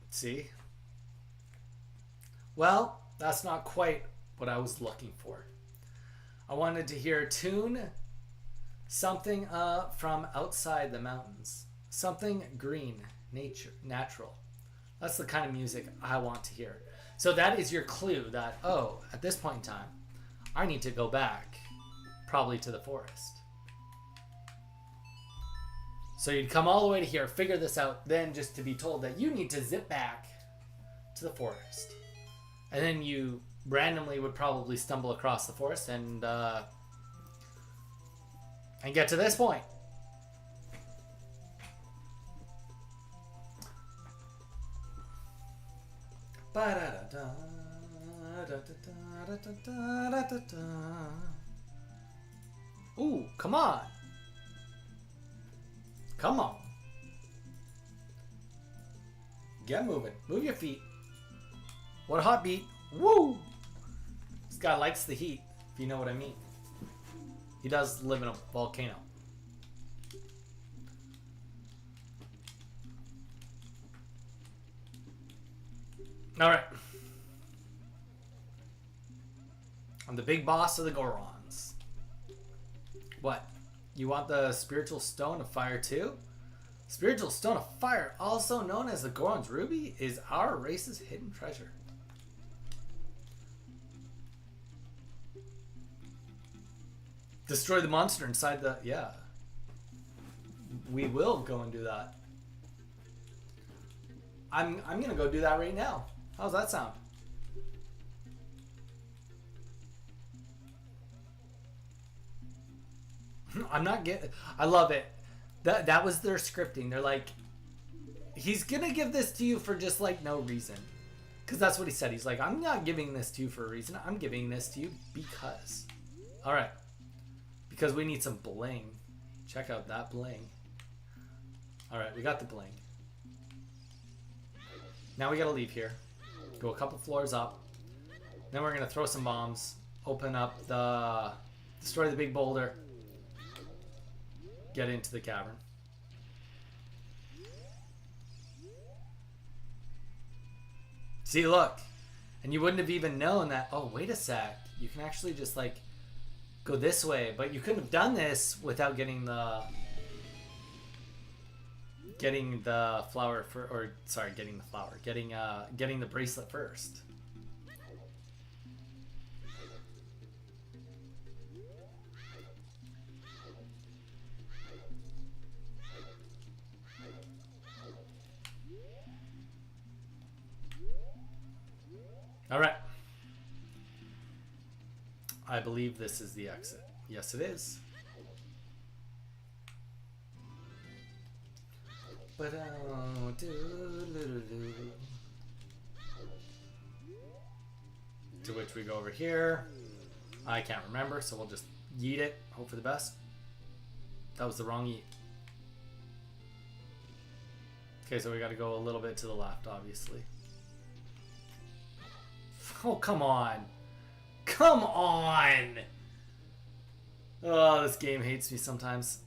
See? Well, that's not quite what I was looking for. I wanted to hear a tune, something from outside the mountains, something green, natural. That's the kind of music I want to hear. So that is your clue that, oh, at this point in time, I need to go back, probably to the forest. So you'd come all the way to here, figure this out, then just to be told that you need to zip back to the forest. And then you randomly would probably stumble across the forest and get to this point. Ooh, come on. Come on. Get moving. Move your feet. What a hot beat. Woo! This guy likes the heat, if you know what I mean. He does live in a volcano. Alright. I'm the big boss of the Gorons. What? You want the spiritual stone of fire too? Spiritual stone of fire, also known as the Goron's ruby, is our race's hidden treasure. Destroy the monster inside the... Yeah. We will go and do that. I'm gonna go do that right now. How's that sound? I'm not getting... I love it. That was their scripting. They're like, he's gonna give this to you for just like no reason. Because that's what he said. He's like, I'm not giving this to you for a reason. I'm giving this to you because. Alright. Because we need some bling. Check out that bling. Alright, we got the bling. Now we gotta leave here. Go a couple floors up. Then we're gonna throw some bombs. Open up the... Destroy the big boulder. Get into the cavern. See, look. And you wouldn't have even known that, oh, wait a sec. You can actually just, like, go this way. But you couldn't have done this without getting the... Getting the flower for... Or, sorry, getting the flower. Getting the bracelet first. Alright. I believe this is the exit. Yes, it is. To which we go over here. I can't remember, so we'll just yeet it. Hope for the best. That was the wrong yeet. Okay, so we got to go a little bit to the left, obviously. Oh, come on. Come on! Oh, this game hates me sometimes.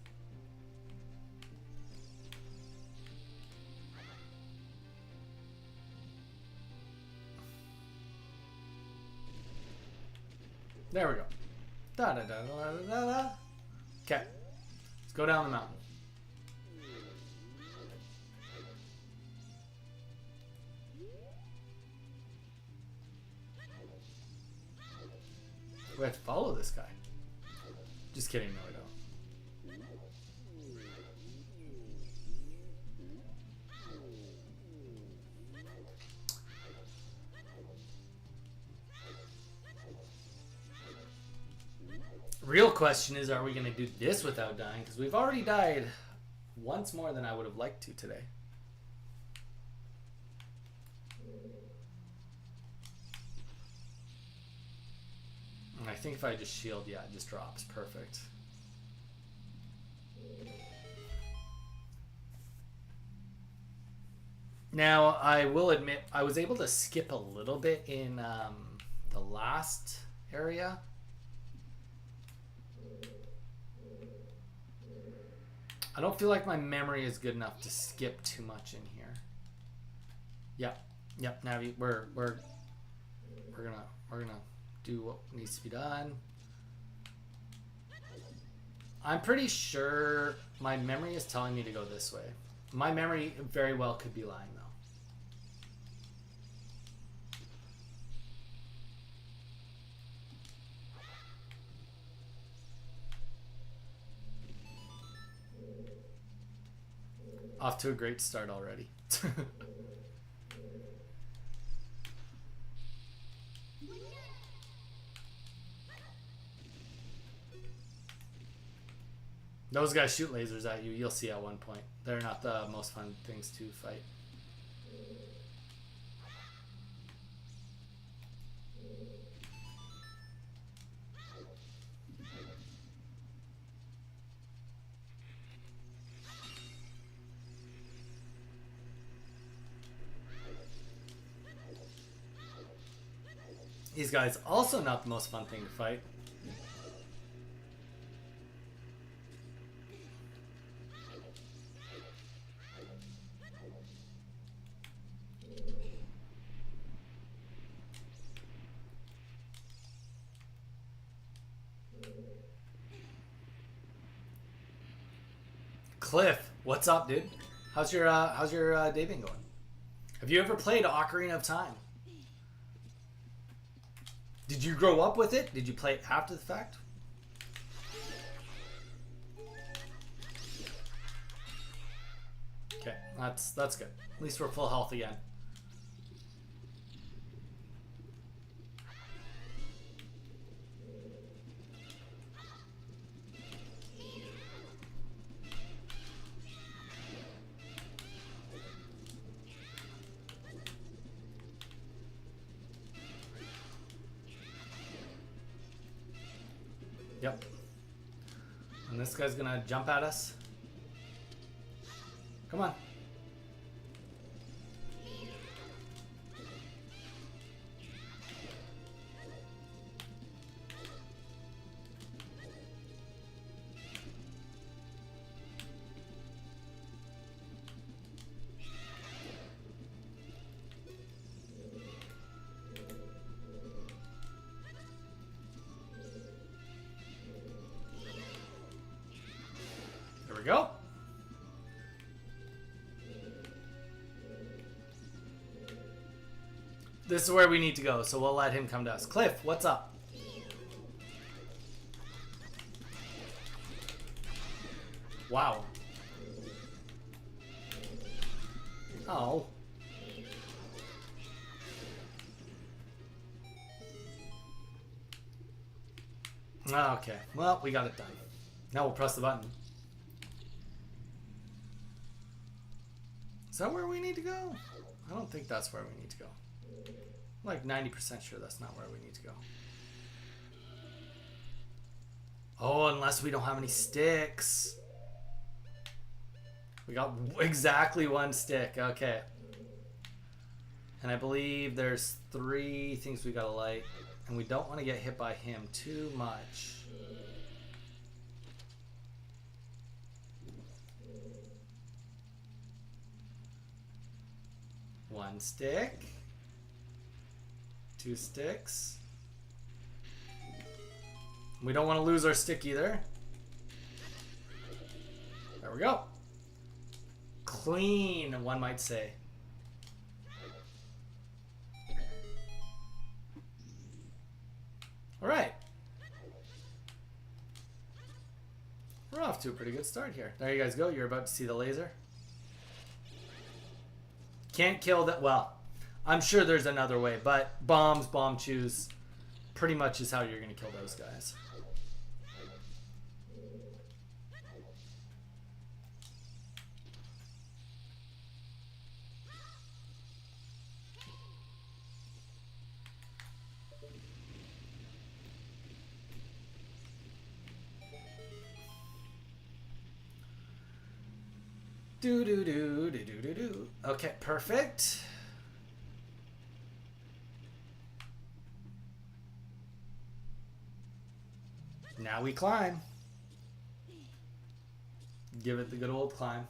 There we go. Da da da da da da da. Okay. Let's go down the mountain. We have to follow this guy. Just kidding, no, we don't. Real question is, are we going to do this without dying? Because we've already died once more than I would have liked to today. And I think if I just shield, yeah, it just drops. Perfect. Now, I will admit, I was able to skip a little bit in the last area. I don't feel like my memory is good enough to skip too much in here. Yep, Navi, we're gonna do what needs to be done. I'm pretty sure my memory is telling me to go this way. My memory very well could be lying though. Off to a great start already. Those guys shoot lasers at you, you'll see at one point. They're not the most fun things to fight. These guys also not the most fun thing to fight. Cliff, what's up, dude? How's your day been going? Have you ever played Ocarina of Time? Did you grow up with it? Did you play it after the fact? Okay, that's good. At least we're full health again. Yep. And this guy's gonna jump at us. Come on. There we go. This is where we need to go, so we'll let him come to us. Cliff, what's up? Wow. Oh. Okay, well, we got it done. Now we'll press the button. Is that where we need to go? I don't think that's where we need to go. I'm like 90% sure that's not where we need to go. Oh, unless we don't have any sticks. We got exactly one stick. Okay. And I believe there's 3 things we gotta light. And we don't want to get hit by him too much. One stick. 2 sticks. We don't want to lose our stick either. There we go. Clean, one might say. All right. We're off to a pretty good start here. There you guys go. You're about to see the laser. Can't kill that. Well, I'm sure there's another way, but bombs, bomb chews, pretty much is how you're going to kill those guys. Do do do do do do do. Okay, perfect. Now we climb. Give it the good old climb.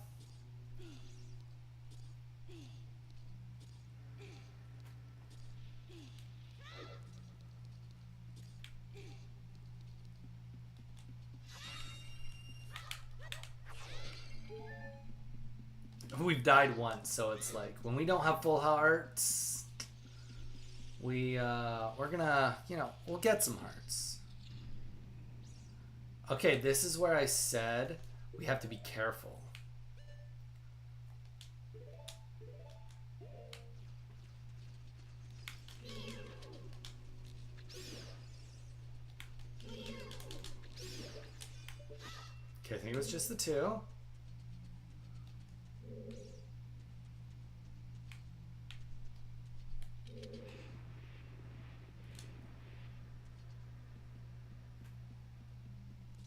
We've died once, so it's like when we don't have full hearts, we're gonna, we'll get some hearts. Okay, this is where I said we have to be careful. Okay, I think it was just the 2.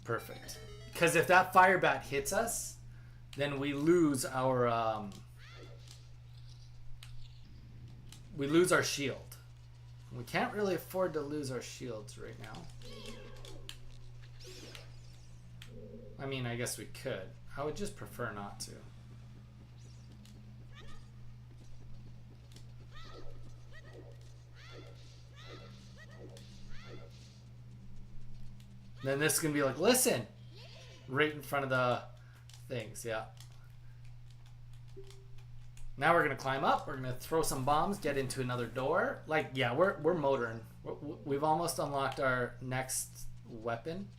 Perfect. Because if that fire bat hits us, then we lose our shield. We can't really afford to lose our shields right now. I mean, I guess we could. I would just prefer not to. Then this is going to be like, listen, right in front of the things, yeah. Now we're going to climb up. We're going to throw some bombs, get into another door. Like, yeah, we're motoring. We've almost unlocked our next weapon.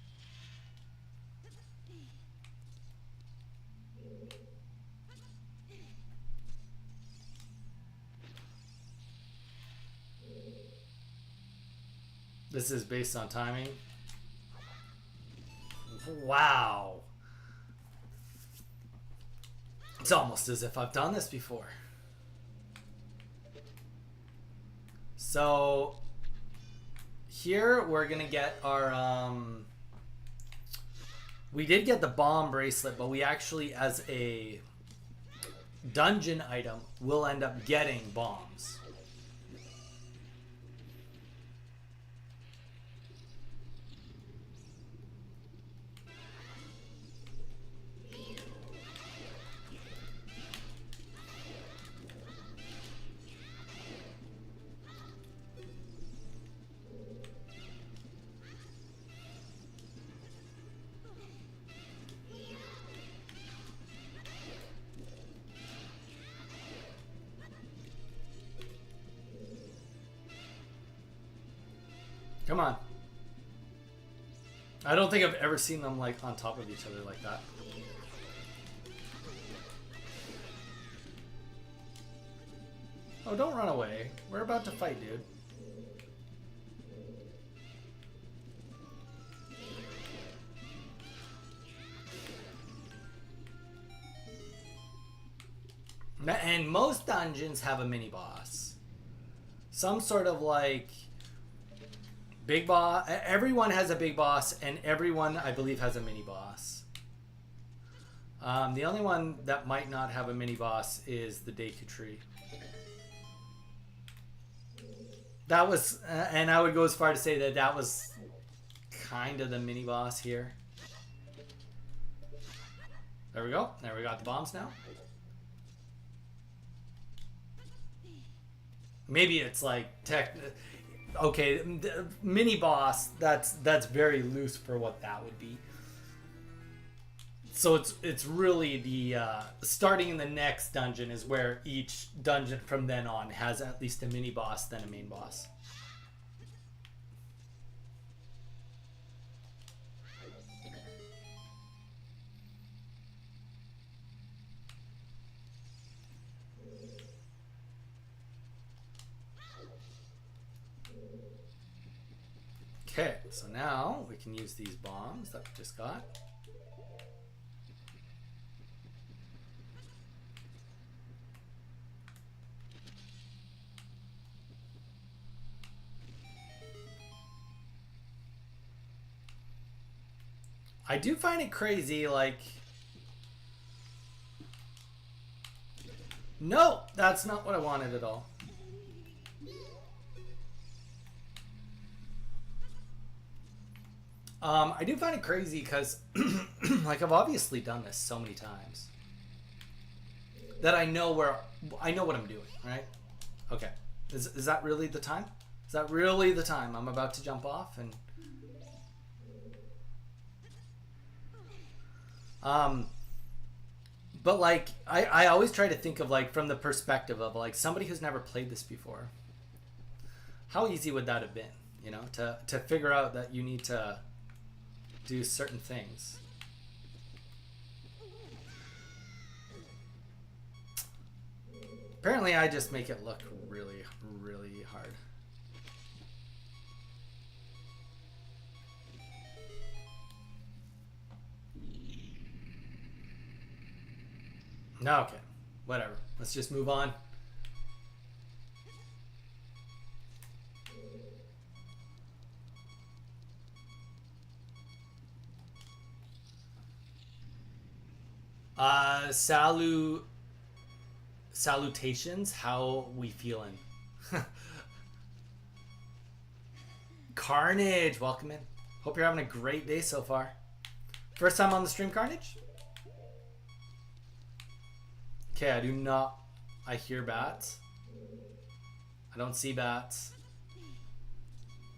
This is based on timing. Wow. It's almost as if I've done this before. So here we're gonna get our we did get the bomb bracelet, but we actually, as a dungeon item, will end up getting bombs. Come on. I don't think I've ever seen them like on top of each other like that. Oh, don't run away. We're about to fight, dude. And most dungeons have a mini boss. Some sort of like big boss. Everyone has a big boss, and everyone, I believe, has a mini boss. The only one that might not have a mini boss is the Deku Tree. That was, and I would go as far to say that that was kind of the mini boss here. There we go. There we got the bombs now. Maybe it's like okay, mini boss. That's very loose for what that would be. So it's really the starting in the next dungeon is where each dungeon from then on has at least a mini boss, then a main boss. Okay, so now we can use these bombs that we just got. I do find it crazy, like... No, that's not what I wanted at all. I do find it crazy because, like, I've obviously done this so many times that I know what I'm doing, right? Okay. Is that really the time? Is that really the time? I'm about to jump off and... But like I always try to think of like from the perspective of like somebody who's never played this before. How easy would that have been, you know, to figure out that you need to do certain things. Apparently I just make it look really, really hard. No, okay. Whatever. Let's just move on. Salutations. How we feeling? Carnage, welcome in. Hope you're having a great day so far. First time on the stream, Carnage? Okay, I do not... I hear bats. I don't see bats.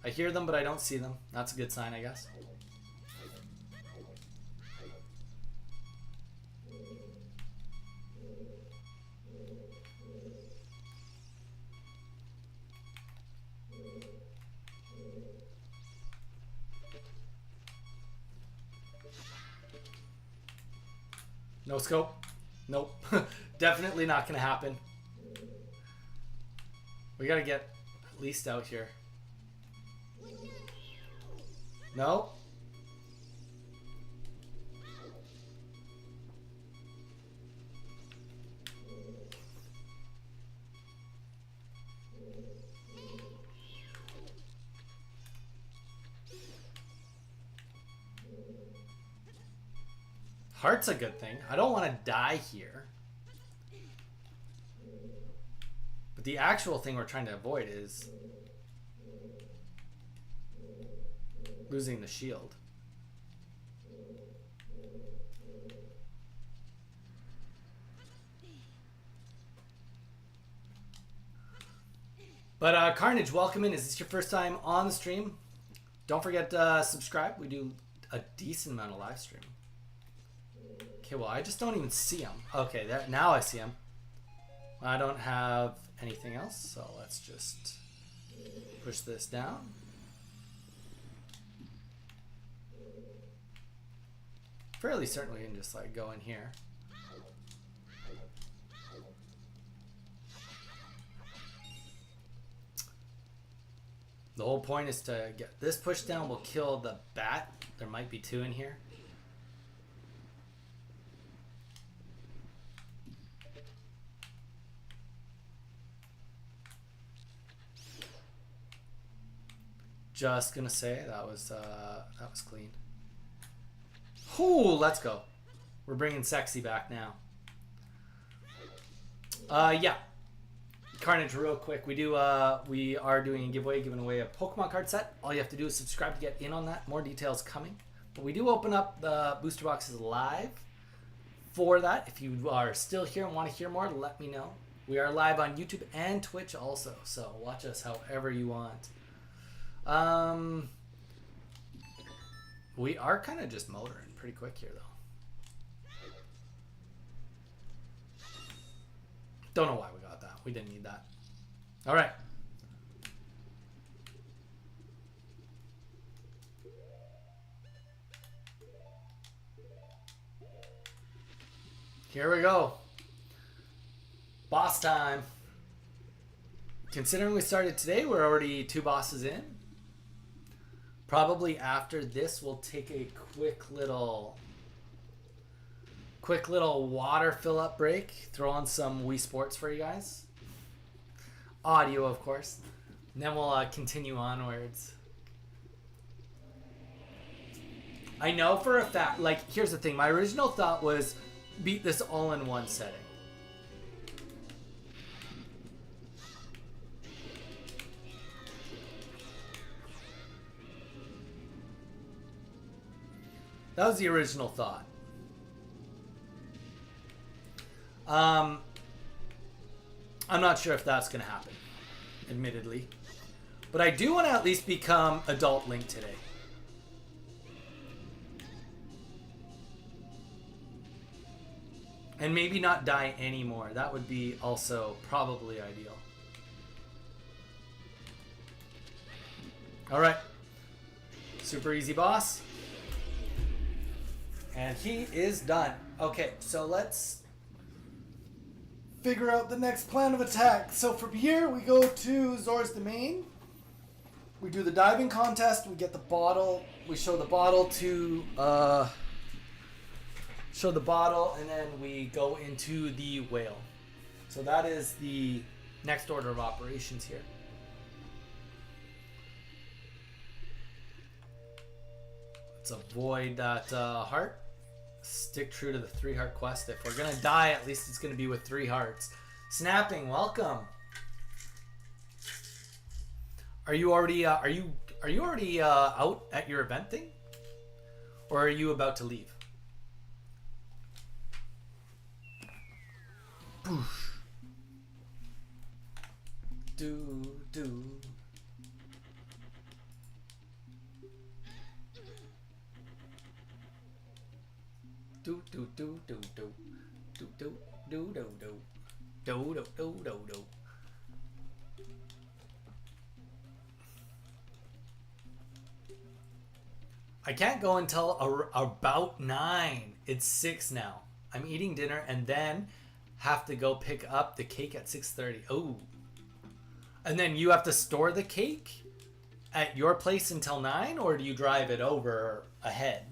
I hear them, but I don't see them. That's a good sign, I guess. No scope. Nope. Definitely not gonna happen. We gotta get at least out here. No. Heart's a good thing. I don't want to die here. But the actual thing we're trying to avoid is losing the shield. But Carnage, welcome in. Is this your first time on the stream? Don't forget to subscribe. We do a decent amount of live stream. Okay, well, I just don't even see him. Okay, there, now I see him. I don't have anything else, so let's just push this down. Fairly certain we can just like go in here. The whole point is to get this pushed down. We'll kill the bat. There might be two in here. Just gonna say that was clean. Ooh, let's go. We're bringing sexy back now. Yeah. Carnage, real quick. We are doing a giveaway, giving away a Pokemon card set. All you have to do is subscribe to get in on that. More details coming. But we do open up the booster boxes live for that. If you are still here and want to hear more, let me know. We are live on YouTube and Twitch also, so watch us however you want. We are kind of just motoring pretty quick here, though. Don't know why we got that. We didn't need that. All right. Here we go. Boss time. Considering we started today, we're already 2 bosses in. Probably after this, we'll take a quick little water fill up break. Throw on some Wii Sports for you guys. Audio, of course. And then we'll continue onwards. I know for a fact, like, here's the thing. My original thought was beat this all in one setting. That was the original thought. I'm not sure if that's going to happen, admittedly. But I do want to at least become Adult Link today. And maybe not die anymore. That would be also probably ideal. Alright. Super easy boss. And he is done. Okay, so let's figure out the next plan of attack. So from here, we go to Zora's Domain. We do the diving contest. We get the bottle. We show the bottle to... show the bottle, and then we go into the whale. So that is the next order of operations here. Let's avoid that heart. Stick true to the 3-heart quest. If we're gonna die, at least it's gonna be with 3 hearts. Snapping, welcome. Are you already out at your event thing, or are you about to leave? Boosh. Do. Do. I can't go until about 9. It's 6 now. I'm eating dinner and then have to go pick up the cake at 6:30. Oh. And then you have to store the cake at your place until 9, or do you drive it over ahead?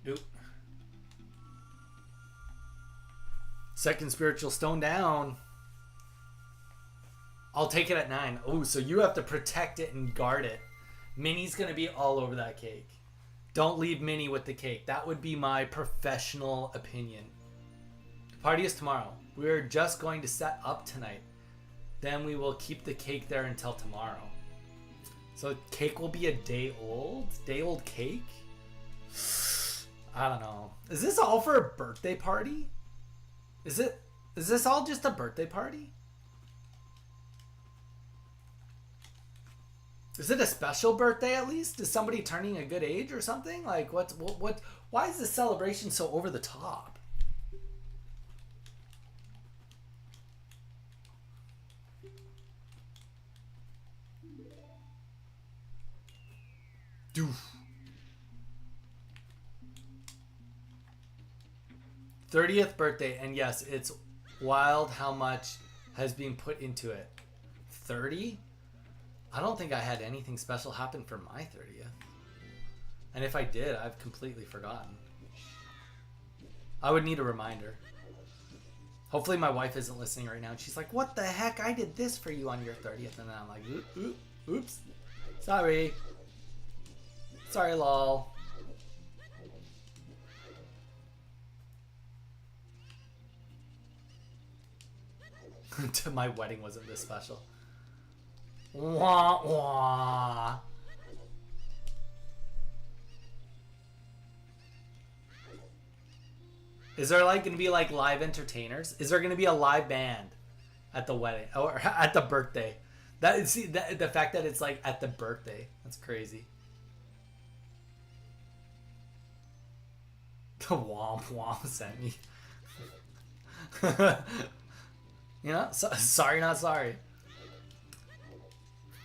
Do. Second spiritual stone down. I'll take it at 9. Oh, so you have to protect it and guard it. Minnie's gonna be all over that cake. Don't leave Minnie with the cake. That would be my professional opinion. Party is tomorrow. We're just going to set up tonight. Then we will keep the cake there until tomorrow. So cake will be a day old? Day old cake? I don't know. Is this all for a birthday party? Is this all just a birthday party? Is it a special birthday at least? Is somebody turning a good age or something? Like what why is this celebration so over the top? Doof. 30th birthday, and yes, it's wild how much has been put into it. 30? I don't think I had anything special happen for my 30th. And if I did, I've completely forgotten. I would need a reminder. Hopefully my wife isn't listening right now. She's like, what the heck? I did this for you on your 30th. And then I'm like, oops. Sorry. Sorry, lol. My wedding wasn't this special. Wah, wah. Is there like gonna be like live entertainers? Is there gonna be a live band at the wedding or at the birthday? The fact that it's like at the birthday, that's crazy. The womp womp sent me. You know, sorry, not sorry.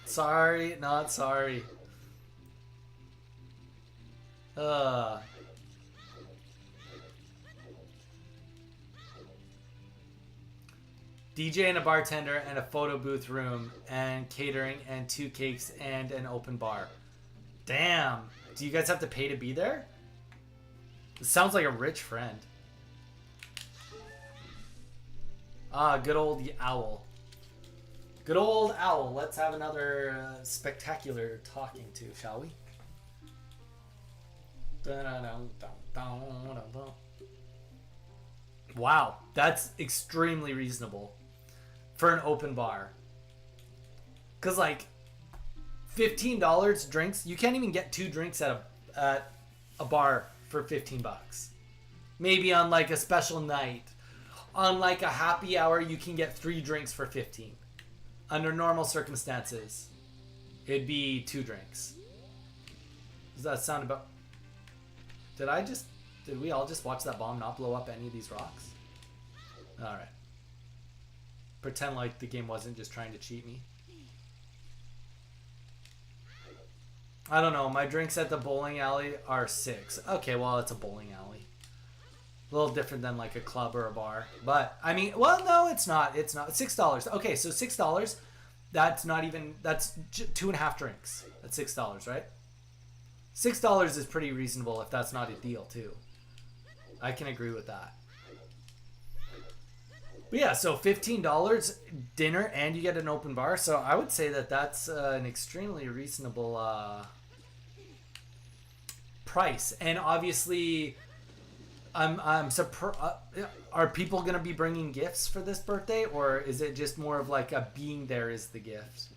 Sorry, not sorry. DJ and a bartender and a photo booth room and catering and 2 cakes and an open bar. Damn. Do you guys have to pay to be there? It sounds like a rich friend. Ah, good old owl. Good old owl. Let's have another spectacular talking to, shall we? Wow, that's extremely reasonable for an open bar. Cause like $15 drinks, you can't even get 2 drinks at a bar for 15 bucks. Maybe on like a special night, on like a happy hour, you can get 3 drinks for 15. Under normal circumstances, it'd be 2 drinks. Does that sound about? Did we all just watch that bomb not blow up any of these rocks? Alright. Pretend like the game wasn't just trying to cheat me. I don't know. My drinks at the bowling alley are $6. Okay, well, it's a bowling alley. A little different than like a club or a bar. But, I mean, well, no, it's not. It's not. $6. Okay, so $6, that's not even, that's 2.5 drinks. That's $6, right? $6 is pretty reasonable if that's not a deal, too. I can agree with that. But yeah, so $15 dinner and you get an open bar. So I would say that that's an extremely reasonable price. And obviously, I'm surprised. Are people gonna be bringing gifts for this birthday, or is it just more of like a being there is the gift?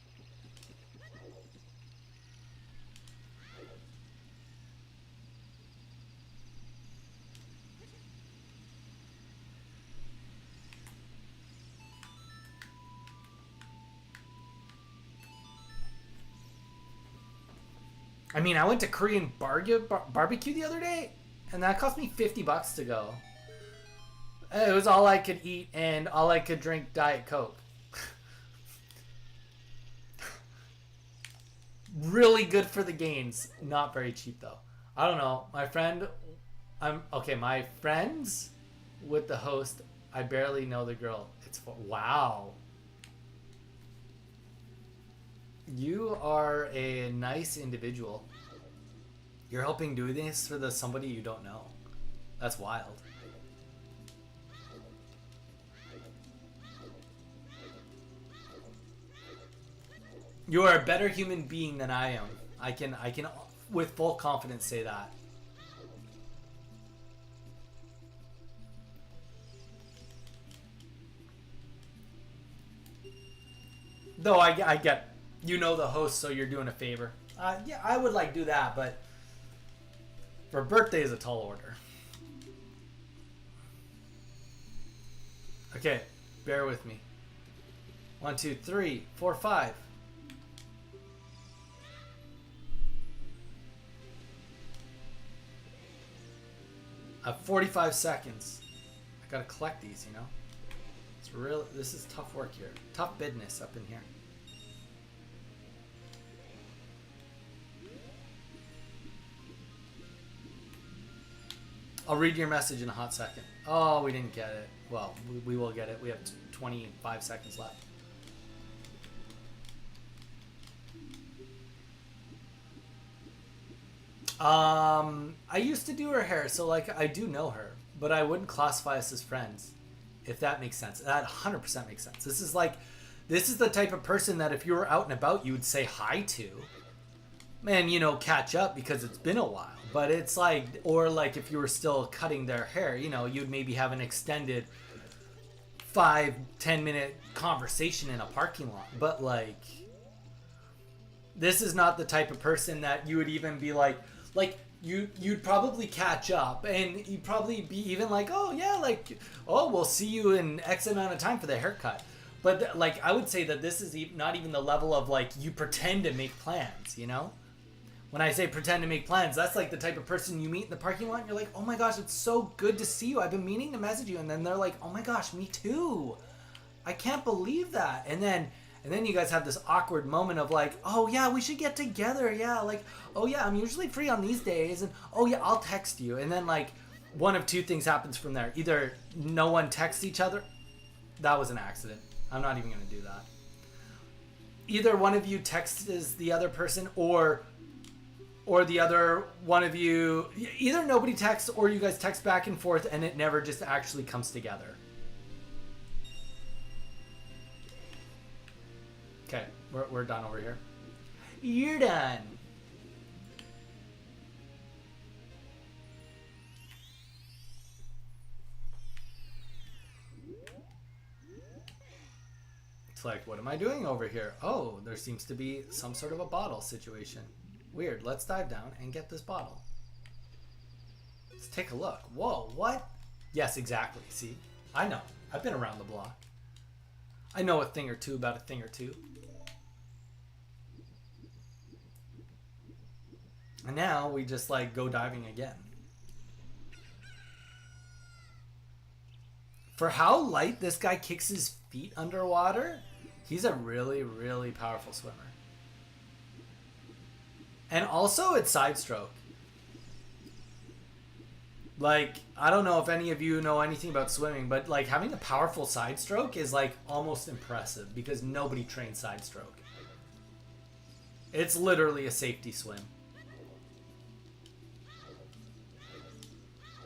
I mean, I went to Korean barbecue the other day, and that cost me $50 to go. It was all I could eat and all I could drink Diet Coke. Really good for the gains. Not very cheap, though. I don't know. My friends with the host, I barely know the girl. Wow. You are a nice individual. You're helping do this for somebody you don't know. That's wild. You are a better human being than I am. I can with full confidence say that. Though I get, you know the host, so you're doing a favor. Yeah, I would like do that, but for birthday is a tall order. Okay, bear with me. 1, 2, 3, 4, 5. I have 45 seconds. I gotta collect these, you know. It's real. This is tough work here. Tough business up in here. I'll read your message in a hot second. Oh, we didn't get it. Well, we will get it. We have 25 seconds left. I used to do her hair, so like I do know her, but I wouldn't classify us as friends. if that makes sense. That 100% makes sense. This is the type of person that if you were out and about, you would say hi to. And, you know, catch up because it's been a while. But it's like, or like if you were still cutting their hair, you know, you'd maybe have an extended 5-10 minute conversation in a parking lot. But like, this is not the type of person that you would even be like you'd probably catch up and you'd probably be even like, oh yeah, like, oh, we'll see you in X amount of time for the haircut. But like, I would say that this is not even the level of like you pretend to make plans, you know? When I say pretend to make plans, that's like the type of person you meet in the parking lot and you're like, oh my gosh, it's so good to see you. I've been meaning to message you. And then they're like, oh my gosh, me too. I can't believe that. And then you guys have this awkward moment of like, oh yeah, we should get together. Yeah, like, oh yeah, I'm usually free on these days. And oh yeah, I'll text you. And then like one of two things happens from there. Either no one texts each other. That was an accident. I'm not even going to do that. Either one of you texts the other person or the other one of you, either nobody texts or you guys text back and forth and it never just actually comes together. Okay, we're done over here. You're done. It's like, what am I doing over here? Oh, there seems to be some sort of a bottle situation. Weird. Let's dive down and get this bottle. Let's take a look. Whoa, what? Yes, exactly. See? I know. I've been around the block. I know a thing or two about a thing or two. And now we just like go diving again. For how light this guy kicks his feet underwater, he's a really, really powerful swimmer. And also it's side stroke. Like, I don't know if any of you know anything about swimming, but like having a powerful side stroke is like almost impressive because nobody trains side stroke. It's literally a safety swim.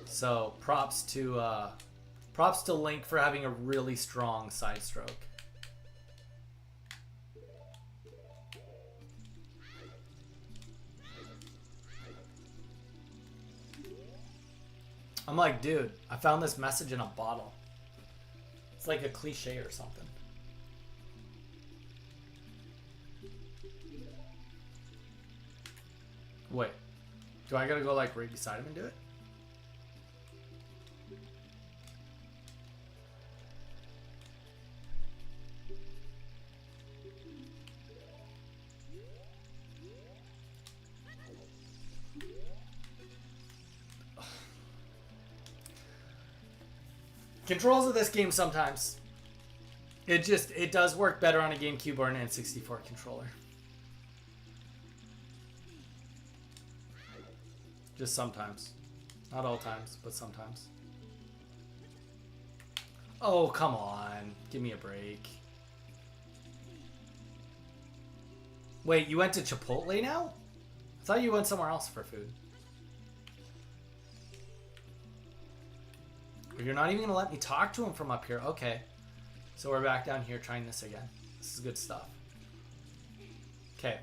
So props to Link for having a really strong side stroke. I'm like, dude, I found this message in a bottle. It's like a cliche or something. Wait, do I gotta go like right beside him and do it? Controls of this game sometimes. It does work better on a GameCube or an N64 controller. Just sometimes. Not all times, but sometimes. Oh, come on. Give me a break. Wait, you went to Chipotle now? I thought you went somewhere else for food. You're not even going to let me talk to him from up here. Okay. So we're back down here trying this again. This is good stuff. Okay.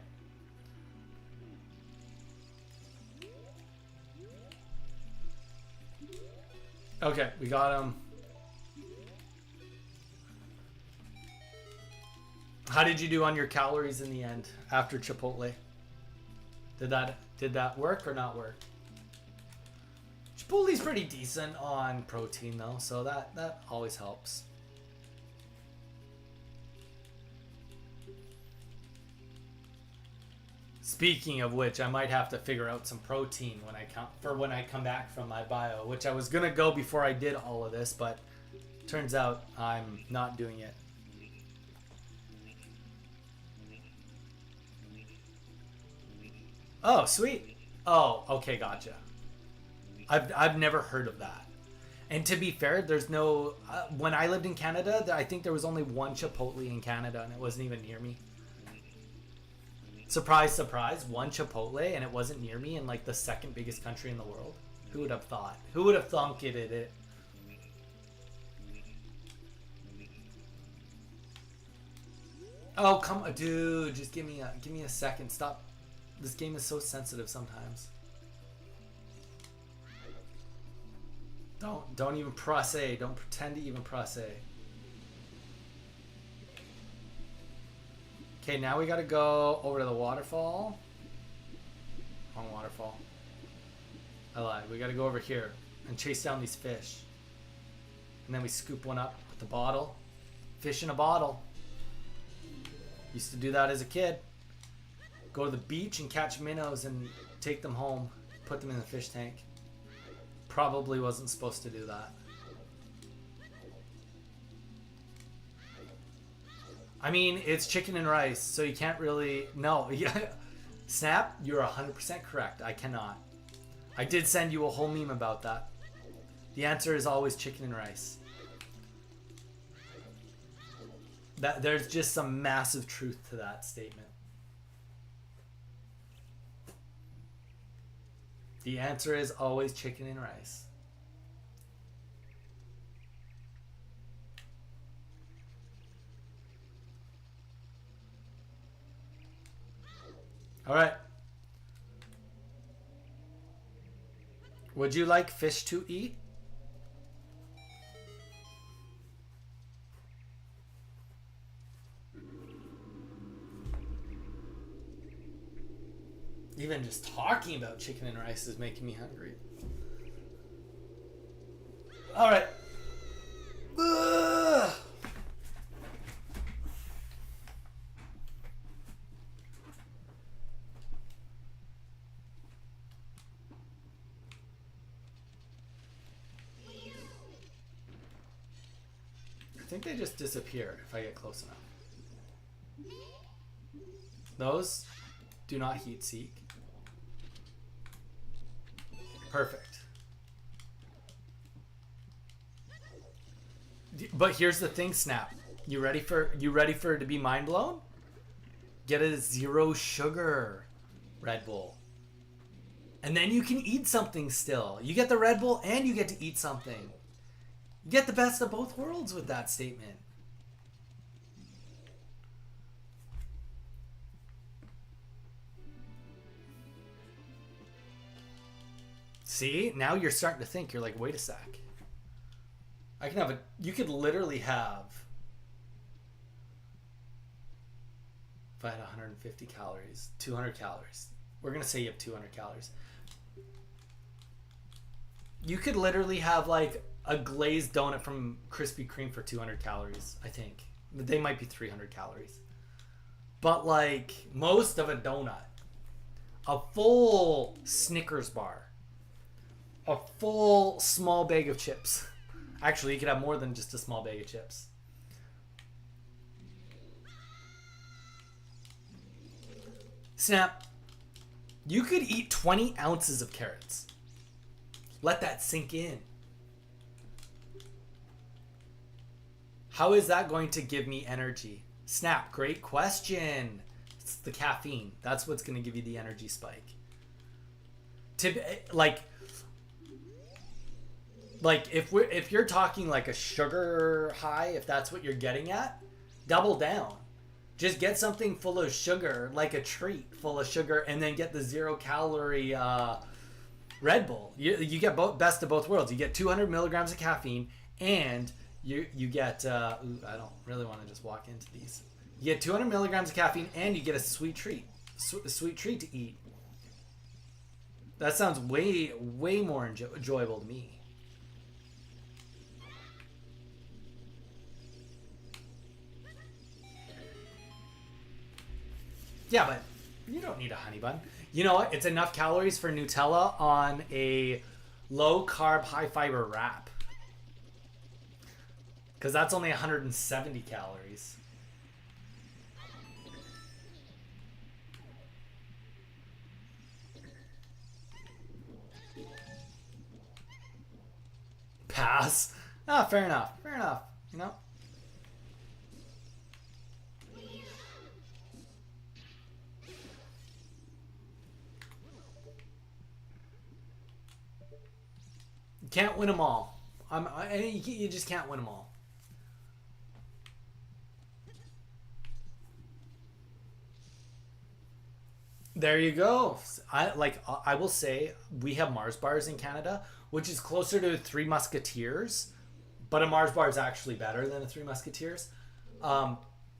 Okay, we got him. How did you do on your calories in the end after Chipotle? Did that work or not work? Chipotle's pretty decent on protein though, so that always helps. Speaking of which, I might have to figure out some protein when I come back from my bio, which I was gonna go before I did all of this, but turns out I'm not doing it. Oh, sweet. Oh, okay, gotcha. I've never heard of that. And to be fair, there's no... when I lived in Canada, I think there was only one Chipotle in Canada, and it wasn't even near me. Surprise, surprise, one Chipotle, and it wasn't near me in, like, the second biggest country in the world. Who would have thought? Who would have thunk it? Oh, come on, dude. Just give me a second. Stop. This game is so sensitive sometimes. Don't even press A. Don't pretend to even press A. Okay, now we gotta go over to the waterfall. Wrong waterfall. I lied. We gotta go over here and chase down these fish. And then we scoop one up with the bottle. Fish in a bottle. Used to do that as a kid. Go to the beach and catch minnows and take them home. Put them in the fish tank. Probably wasn't supposed to do that. I mean, it's chicken and rice, so you can't really... No, yeah. Snap, you're 100% correct. I cannot. I did send you a whole meme about that. The answer is always chicken and rice. There's just some massive truth to that statement. The answer is always chicken and rice. All right. Would you like fish to eat? Even just talking about chicken and rice is making me hungry. All right. Ugh. I think they just disappear if I get close enough. Those do not heat seek. Perfect. But here's the thing, Snap. You ready for it to be mind blown? Get a 0 sugar Red Bull. And then you can eat something still. You get the Red Bull and you get to eat something. You get the best of both worlds with that statement. See, now you're starting to think. You're like, wait a sec. You could literally have, if I had 150 calories, 200 calories. We're going to say you have 200 calories. You could literally have like a glazed donut from Krispy Kreme for 200 calories, I think. They might be 300 calories. But like most of a donut, a full Snickers bar, a full small bag of chips. Actually, you could have more than just a small bag of chips. Snap. You could eat 20 ounces of carrots. Let that sink in. How is that going to give me energy? Snap, great question. It's the caffeine. That's what's going to give you the energy spike. Like if you're talking like a sugar high, if that's what you're getting at, double down. Just get something full of sugar, like a treat full of sugar, and then get the 0 calorie Red Bull. You get best of both worlds. You get 200 milligrams of caffeine, and you get. I don't really want to just walk into these. You get 200 milligrams of caffeine, and you get a sweet treat. A sweet treat to eat. That sounds way more enjoyable to me. Yeah, but you don't need a honey bun. You know what? It's enough calories for Nutella on a low carb, high fiber wrap. Because that's only 170 calories. Pass. Ah, fair enough. Fair enough. You know? Can't win them all. You just can't win them all. There you go. I will say we have Mars bars in Canada, which is closer to Three Musketeers, but a Mars bar is actually better than a Three Musketeers. Um,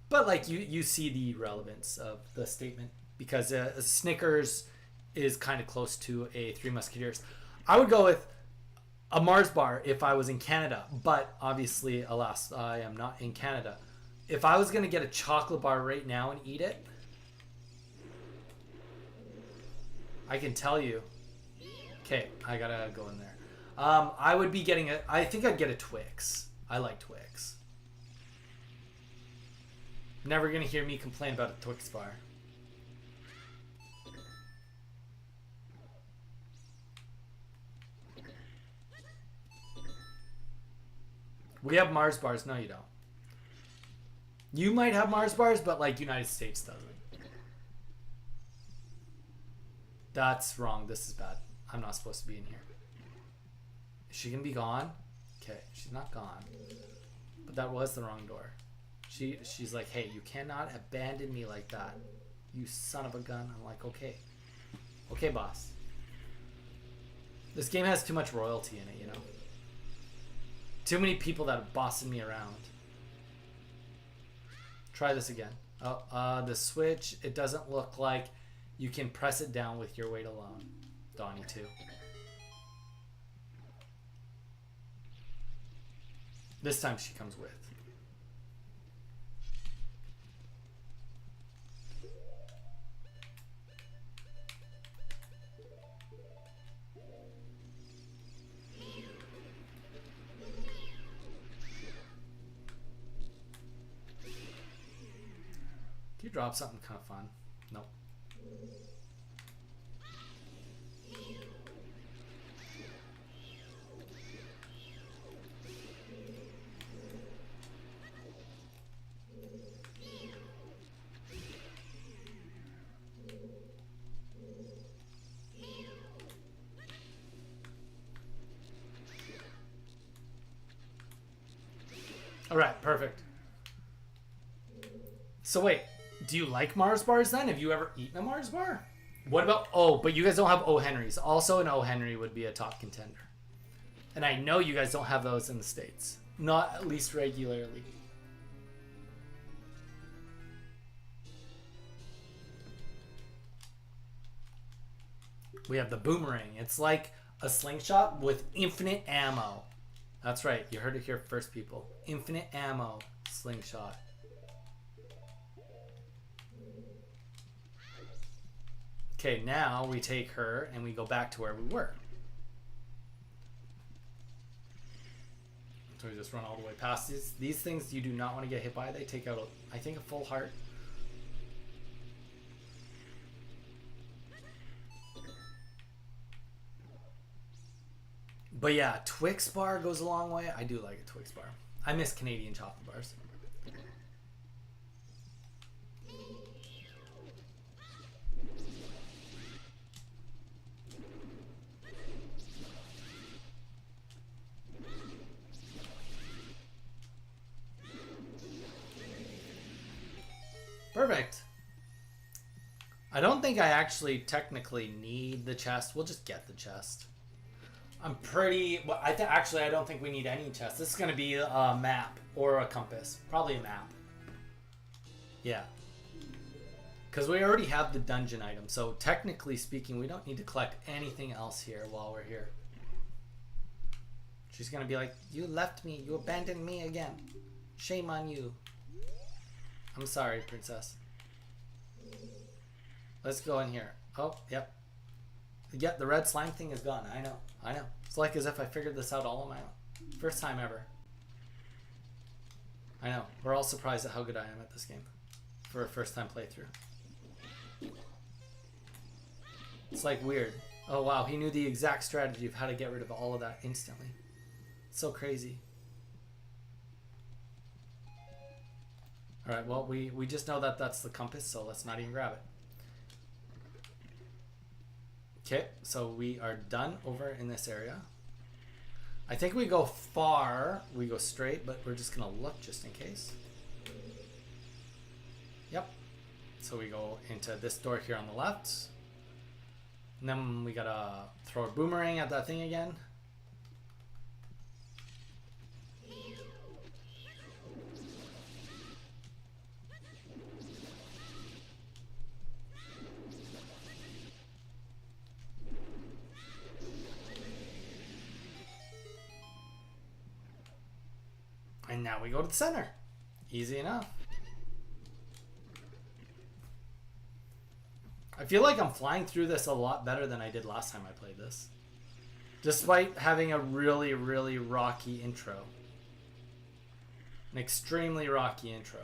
but like you see the relevance of the statement because a Snickers is kind of close to a Three Musketeers. I would go with a Mars bar if I was in Canada, but obviously, alas, I am not in Canada. If I was gonna get a chocolate bar right now and eat it, I can tell you. Okay, I gotta go in there. I would be getting a. I think I'd get a Twix. I like Twix. Never gonna hear me complain about a Twix bar. We have Mars bars. No, you don't. You might have Mars bars, but like United States doesn't. That's wrong. This is bad. I'm not supposed to be in here. Is she gonna be gone? Okay, she's not gone. But that was the wrong door. She's like, hey, you cannot abandon me like that. You son of a gun. I'm like, okay. Okay, boss. This game has too much royalty in it, you know? Too many people that are bossing me around. Try this again. Oh, the switch, it doesn't look like you can press it down with your weight alone. Donnie too. This time she comes with. Can you drop something kind of fun? Nope. All right, perfect. So wait, do you like Mars bars then? Have you ever eaten a Mars bar? What about, oh, but you guys don't have O. Henry's. Also an O. Henry would be a top contender. And I know you guys don't have those in the States. Not at least regularly. We have the boomerang. It's like a slingshot with infinite ammo. That's right. You heard it here first, people. Infinite ammo slingshot. Okay, now we take her and we go back to where we were. So we just run all the way past these. These things you do not want to get hit by. They take out, I think, a full heart. But yeah, Twix bar goes a long way. I do like a Twix bar. I miss Canadian chocolate bars. Perfect. I don't think I actually technically need the chest. We'll just get the chest. I'm pretty... Well, actually, I don't think we need any chest. This is going to be a map or a compass. Probably a map. Yeah. Because we already have the dungeon item. So technically speaking, we don't need to collect anything else here while we're here. She's going to be like, you left me. You abandoned me again. Shame on you. I'm sorry, princess. Let's go in here. Oh, yep. Yep, the red slime thing is gone. I know. I know. It's like as if I figured this out all on my own. First time ever. I know. We're all surprised at how good I am at this game. For a first time playthrough. It's like weird. Oh wow, he knew the exact strategy of how to get rid of all of that instantly. It's so crazy. Alright, well, we just know that that's the compass, so let's not even grab it. Okay, so we are done over in this area. I think we go far. We go straight, but we're just going to look just in case. Yep. So we go into this door here on the left. And then we gotta throw a boomerang at that thing again. And now we go to the center. Easy enough. I feel like I'm flying through this a lot better than I did last time I played this. Despite having a really, really rocky intro. An extremely rocky intro.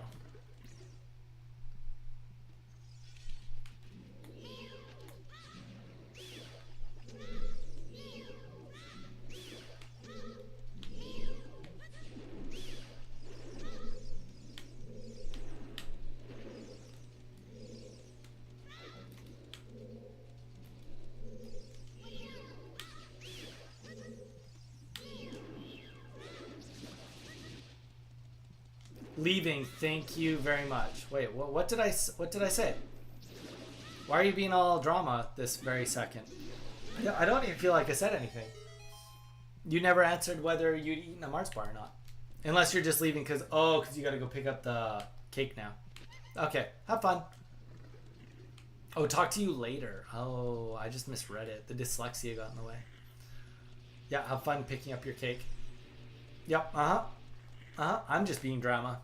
Leaving, thank you very much. Wait, what did I say? Why are you being all drama this very second? I don't even feel like I said anything. You never answered whether you'd eaten a Mars bar or not. Unless you're just leaving because you gotta go pick up the cake now. Okay, have fun. Oh, talk to you later. Oh, I just misread it. The dyslexia got in the way. Yeah, have fun picking up your cake. Yep, I'm just being drama.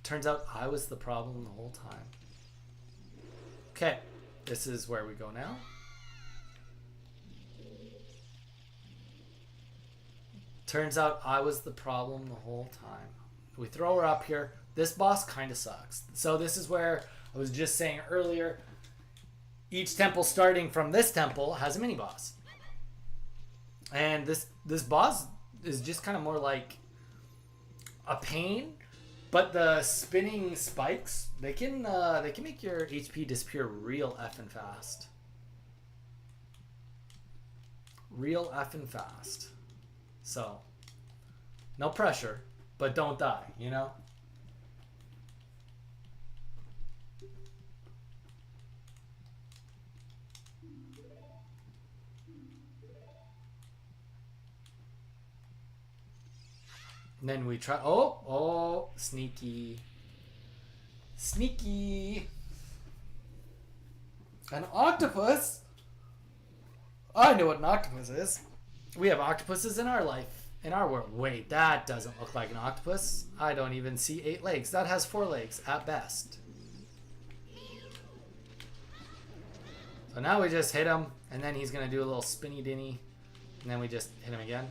Turns out I was the problem the whole time. Okay, this is where we go now. Turns out I was the problem the whole time. We throw her up here. This boss kind of sucks. So this is where I was just saying earlier, each temple starting from this temple has a mini boss. And this boss is just kind of more like a pain, but the spinning spikes, they can make your HP disappear real effing fast. Real effing fast. So, no pressure, but don't die, you know? And then we try. Oh, sneaky. Sneaky. An octopus? I know what an octopus is. We have octopuses in our life, in our world. Wait, that doesn't look like an octopus. I don't even see 8 legs. That has 4 legs at best. So now we just hit him, and then he's going to do a little spinny dinny, and then we just hit him again.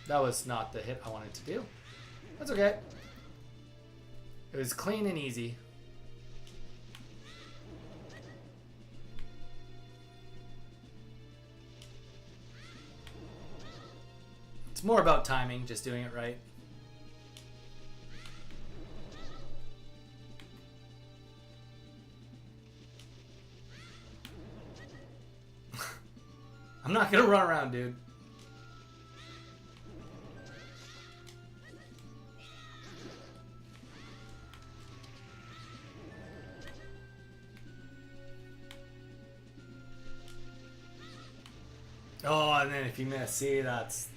That was not the hit I wanted to do. That's okay. It was clean and easy. It's more about timing, just doing it right. I'm not gonna run around, dude. Oh, and then if you miss, see, that's...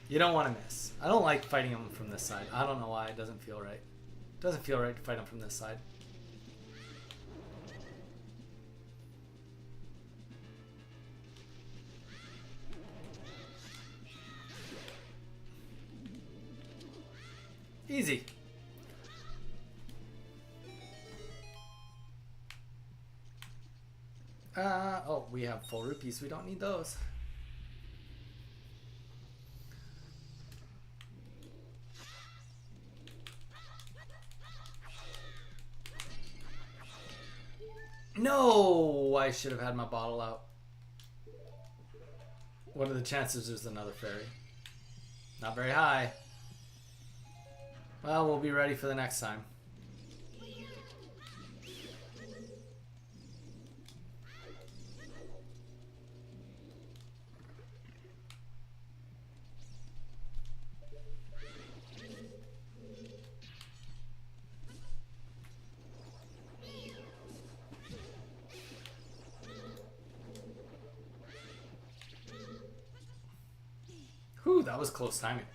You don't want to miss. I don't like fighting him from this side. I don't know why. It doesn't feel right. It doesn't feel right to fight him from this side. Easy. Oh, we have full rupees. We don't need those. No, I should have had my bottle out. What are the chances there's another fairy? Not very high. Well, we'll be ready for the next time. that was close timing.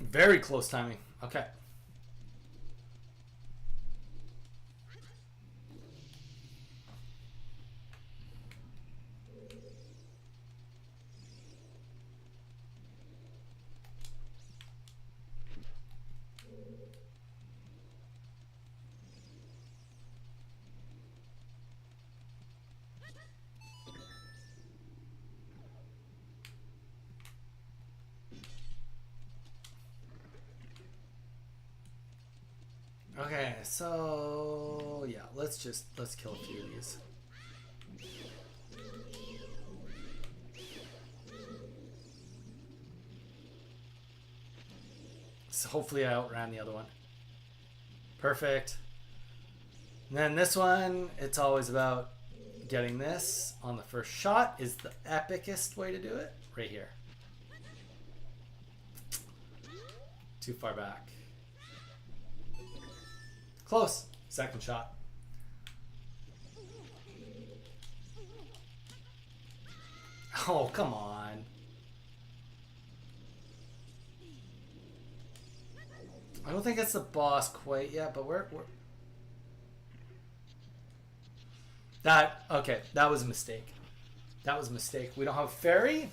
Very close timing. Okay. Okay, so yeah, let's kill a few of these. So hopefully I outran the other one. Perfect. And then this one, it's always about getting this on the first shot is the epicest way to do it. Right here. Too far back. Close. Second shot. Oh, come on. I don't think it's the boss quite yet, but we're... Okay, that was a mistake. That was a mistake. We don't have fairy.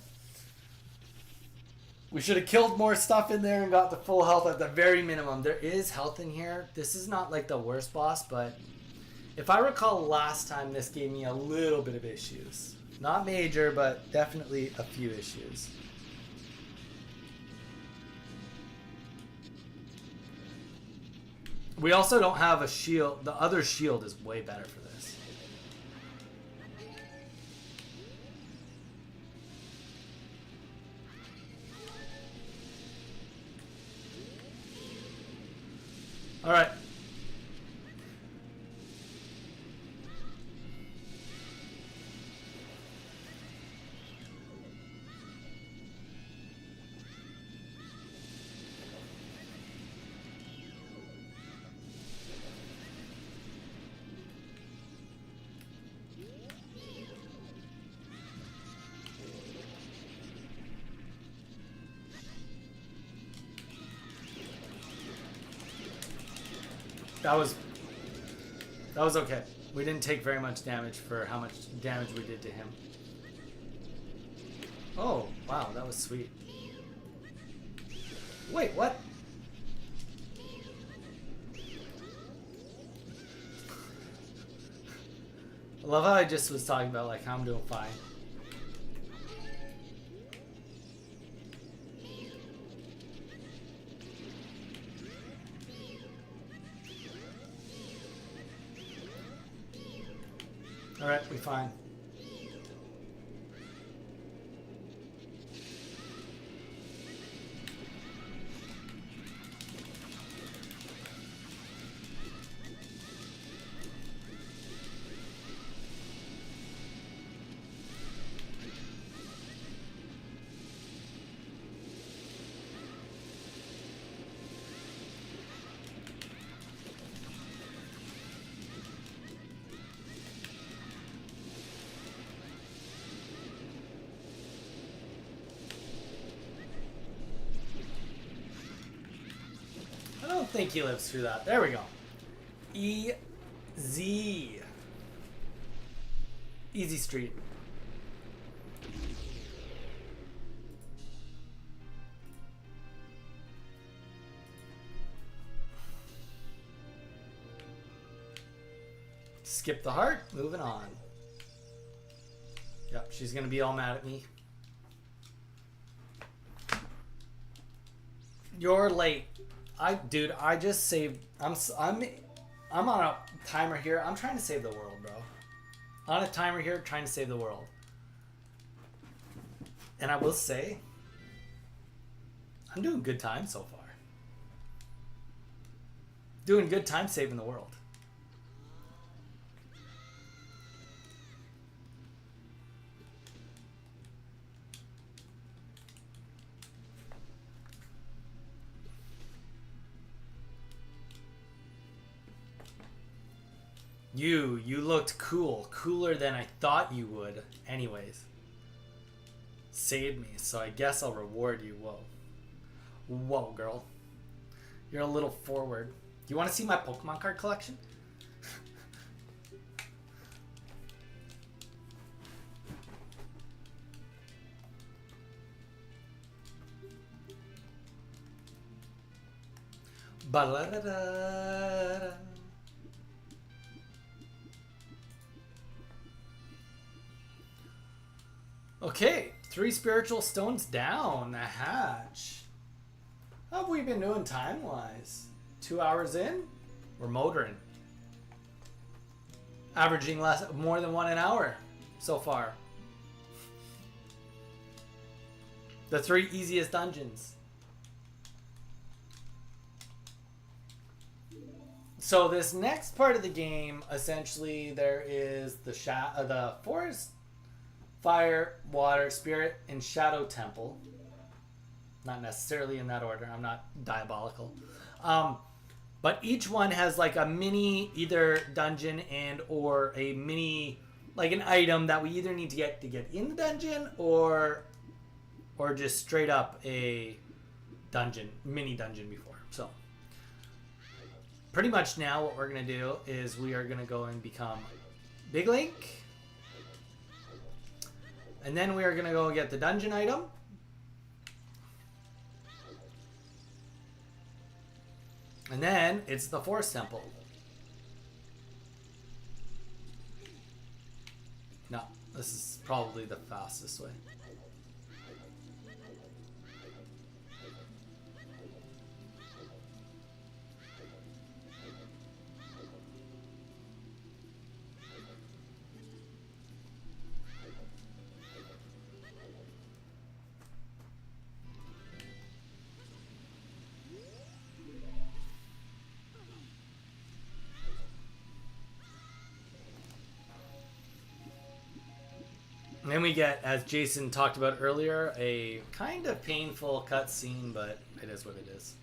We should have killed more stuff in there and got the full health at the very minimum. There is health in here. This is not like the worst boss, but if I recall last time, this gave me a little bit of issues. Not major, but definitely a few issues. We also don't have a shield. The other shield is way better for this. All right. That was okay. We didn't take very much damage for how much damage we did to him. Oh, wow, that was sweet. Wait, what? I love how I just was talking about like how I'm doing fine. Alright, we fine. I don't think he lives through that. There we go. Easy. Easy street. Skip the heart. Moving on. Yep, she's gonna be all mad at me. You're late. Dude, I just saved. I'm on a timer here. I'm trying to save the world, bro. On a timer here, trying to save the world. And I will say, I'm doing good time so far. Doing good time saving the world. You looked cool. Cooler than I thought you would. Anyways. saved me, so I guess I'll reward you. Whoa. Whoa, girl. You're a little forward. Do you want to see my Pokemon card collection? Ba-la-da-da-da. Okay, 3 spiritual stones down. A hatch. How have we been doing time-wise? 2 hours in? We're motoring. Averaging more than 1 an hour so far. The 3 easiest dungeons. So this next part of the game, essentially, there is the forest, fire, water, spirit, and shadow temple. Not necessarily in that order. I'm not diabolical. But each one has like a mini either dungeon and or a mini, like an item that we either need to get in the dungeon or just straight up a dungeon, mini dungeon before. So pretty much now what we're going to do is we are going to go and become Big Link. And then we are going to go get the dungeon item. And then it's the Forest Temple. No, this is probably the fastest way. And then we get, as Jason talked about earlier, a kind of painful cutscene, but it is what it is.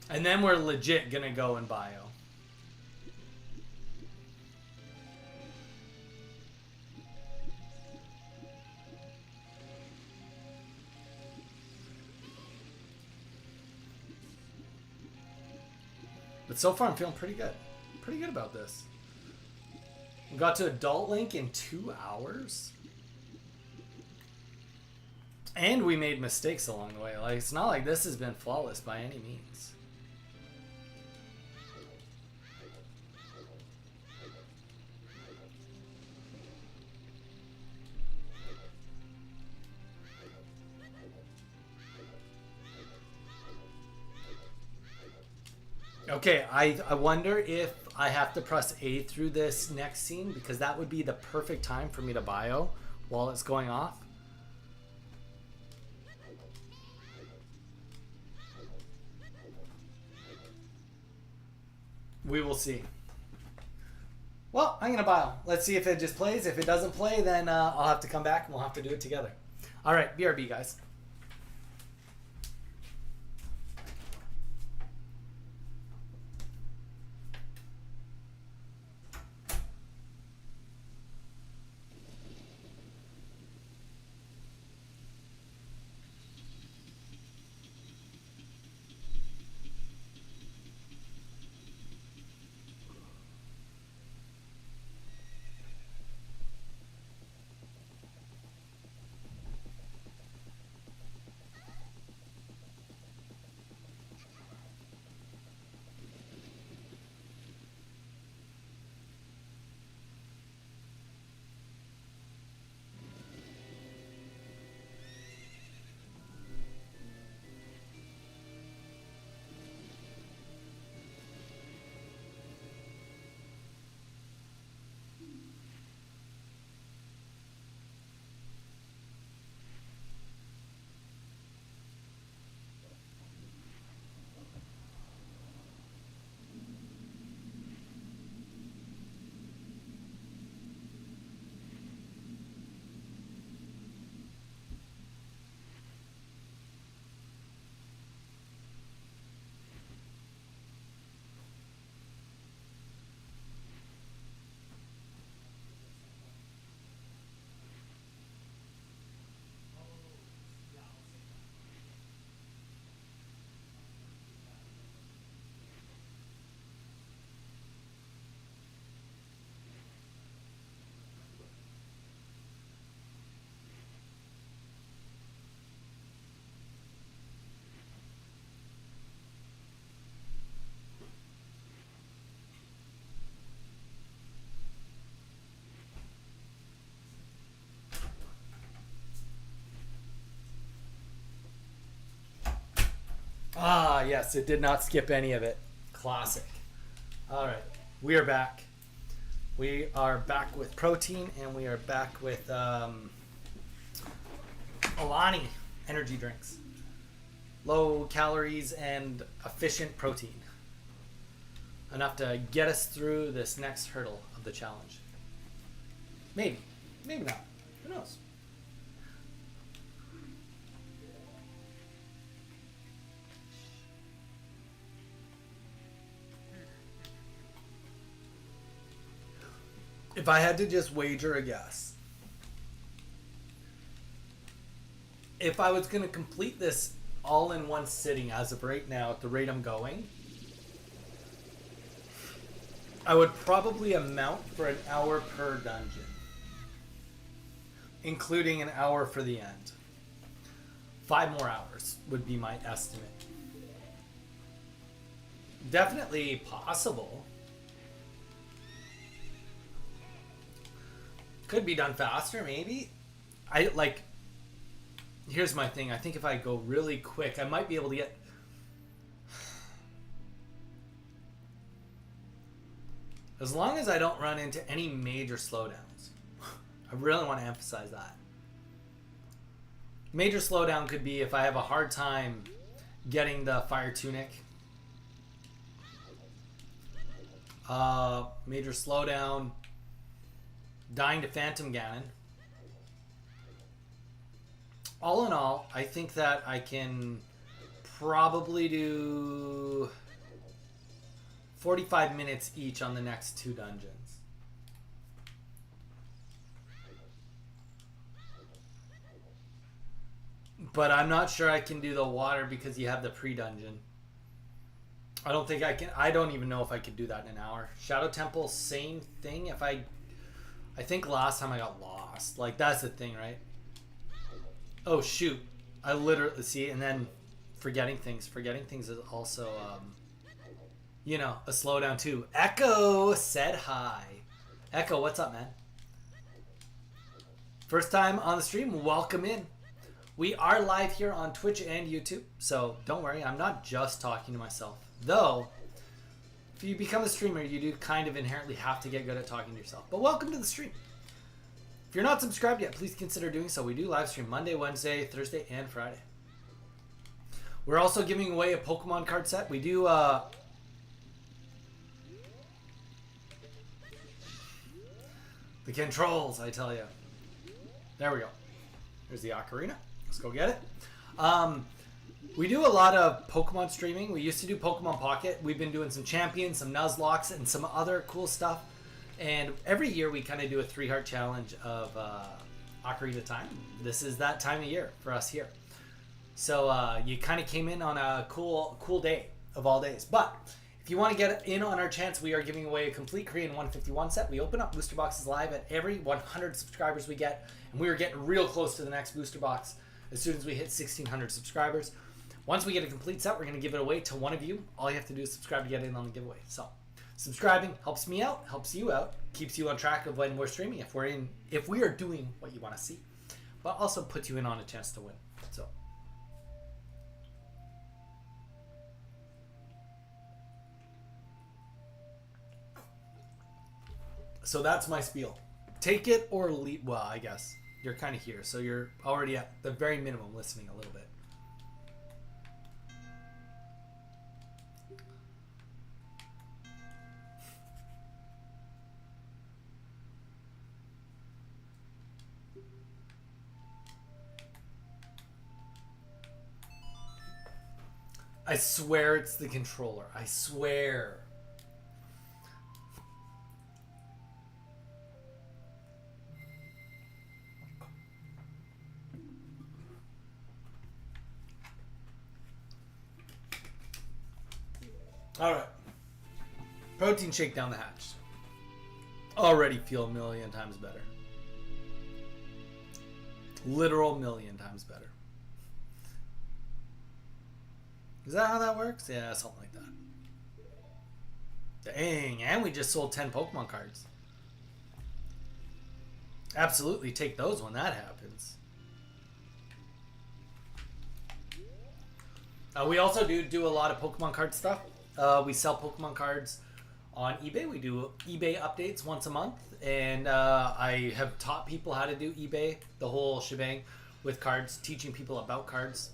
And then we're legit gonna go in bio. But so far I'm feeling pretty good. Pretty good about this. We got to Adult Link in 2 hours. And we made mistakes along the way. Like, it's not like this has been flawless by any means. Okay, I wonder if I have to press A through this next scene, because that would be the perfect time for me to bio while it's going off. We will see. Well, I'm going to bio. Let's see if it just plays. If it doesn't play, then I'll have to come back and we'll have to do it together. All right, BRB, guys. Ah, yes, it did not skip any of it. Classic. All right, we are back. We are back with protein, and we are back with Alani energy drinks. Low calories and efficient protein. Enough to get us through this next hurdle of the challenge. Maybe. Maybe not. Who knows? If I had to just wager a guess, if I was going to complete this all in one sitting as of right now at the rate I'm going, I would probably amount for an hour per dungeon, including an hour for the end. 5 more hours would be my estimate. Definitely possible. Could be done faster, maybe. Here's my thing. I think if I go really quick, I might be able to get... As long as I don't run into any major slowdowns. I really want to emphasize that. Major slowdown could be if I have a hard time getting the fire tunic. Major slowdown, dying to phantom ganon. All in all, I think that I can probably do 45 minutes each on the next 2 dungeons. But I'm not sure I can do the water because you have the pre-dungeon. I don't think I can. I don't even know if I could do that in an hour. Shadow Temple, same thing. I think last time I got lost. Like, that's the thing, right? Oh, shoot. I literally, see, and then forgetting things. Forgetting things is also, you know, a slowdown too. Echo said hi. Echo, what's up, man? First time on the stream, welcome in. We are live here on Twitch and YouTube, so don't worry, I'm not just talking to myself. Though, if you become a streamer, you do kind of inherently have to get good at talking to yourself. But welcome to the stream. If you're not subscribed yet, please consider doing so. We do live stream Monday, Wednesday, Thursday, and Friday. We're also giving away a Pokemon card set. We do, the controls, I tell you. There we go. There's the Ocarina. Let's go get it. We do a lot of Pokemon streaming. We used to do Pokemon Pocket. We've been doing some Champions, some Nuzlocks, and some other cool stuff. And every year we kind of do a 3-heart challenge of Ocarina time. This is that time of year for us here. So you kind of came in on a cool day of all days. But if you want to get in on our chance, we are giving away a complete Korean 151 set. We open up booster boxes live at every 100 subscribers we get. And we are getting real close to the next booster box as soon as we hit 1,600 subscribers. Once we get a complete set, we're going to give it away to one of you. All you have to do is subscribe to get in on the giveaway. So subscribing helps me out, helps you out, keeps you on track of when we're streaming, if we are doing what you want to see, but also puts you in on a chance to win. So that's my spiel. Take it or leave. Well, I guess you're kind of here, so you're already at the very minimum listening a little bit. I swear it's the controller. I swear. All right. Protein shake down the hatch. Already feel a million times better. Literal million times better. Is that how that works? Yeah, something like that. Dang, and we just sold 10 Pokemon cards. Absolutely take those when that happens. We also do a lot of Pokemon card stuff. We sell Pokemon cards on eBay. We do eBay updates once a month, and I have taught people how to do eBay, the whole shebang with cards, teaching people about cards.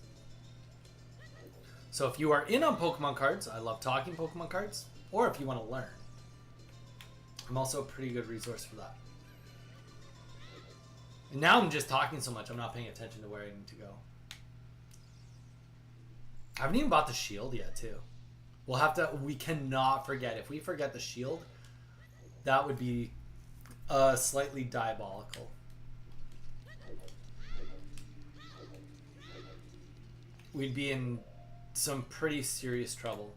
So if you are in on Pokemon cards, I love talking Pokemon cards, or if you want to learn, I'm also a pretty good resource for that. And now I'm just talking so much, I'm not paying attention to where I need to go. I haven't even bought the shield yet, too. We'll have to, we cannot forget. If we forget the shield, that would be slightly diabolical. We'd be in some pretty serious trouble.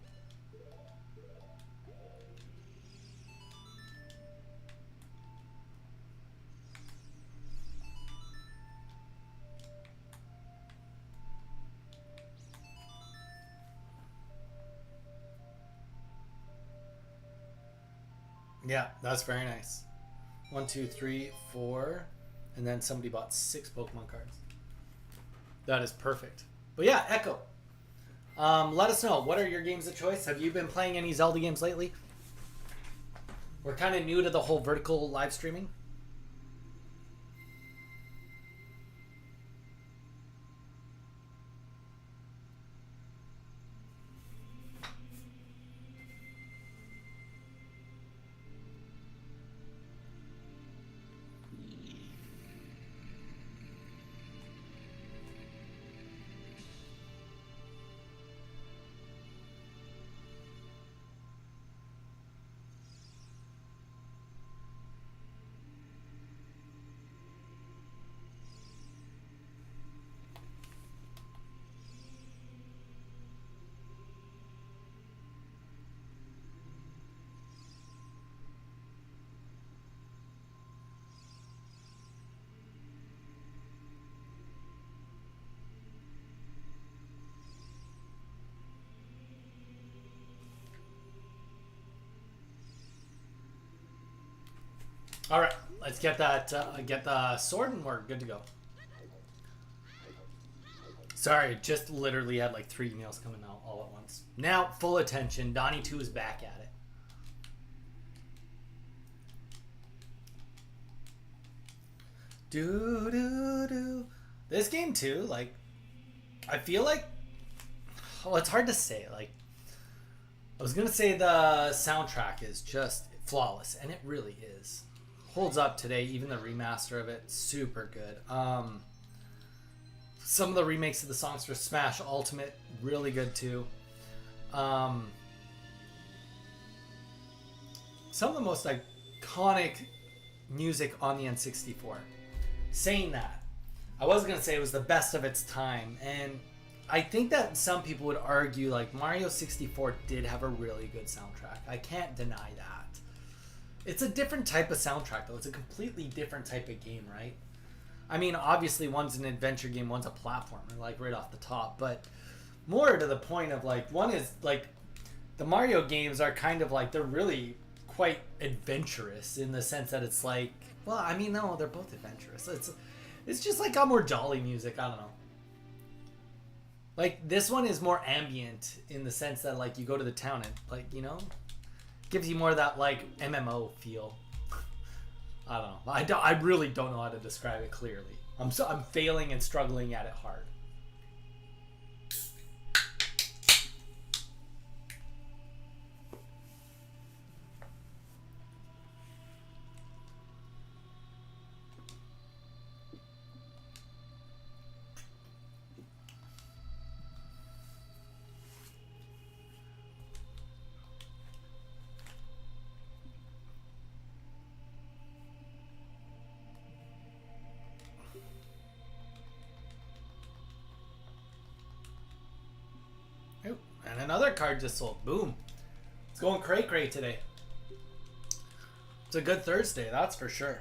Yeah, that's very nice. 1, 2, 3, 4, and then somebody bought 6 Pokemon cards. That is perfect. But yeah, Echo. Let us know, what are your games of choice? Have you been playing any Zelda games lately? We're kind of new to the whole vertical live streaming. All right, let's get that. Get the sword, and we're good to go. Sorry, just literally had like 3 emails coming out all at once. Now, full attention. Donnie 2 is back at it. Do do do. This game too, like, I feel like, well, it's hard to say. Like, I was gonna say the soundtrack is just flawless, and it really is. Holds up today, even the remaster of it, super good. Some of the remakes of the songs for Smash Ultimate, really good too. Some of the most iconic music on the N64. Saying that, I was gonna say it was the best of its time, and I think that some people would argue like Mario 64 did have a really good soundtrack. I can't deny that. It's a different type of soundtrack, though. It's a completely different type of game, right? I mean, obviously, one's an adventure game, one's a platformer, like, right off the top. But more to the point of, like, one is, like, the Mario games are kind of, like, they're really quite adventurous in the sense that it's, like, well, I mean, no, they're both adventurous. It's just, like, got more jolly music. I don't know. Like, this one is more ambient in the sense that, like, you go to the town and, like, you know... gives you more of that like MMO feel. I don't know. I really don't know how to describe it clearly. I'm failing and struggling at it hard. And another card just sold. Boom. It's going cray-cray today. It's a good Thursday, that's for sure.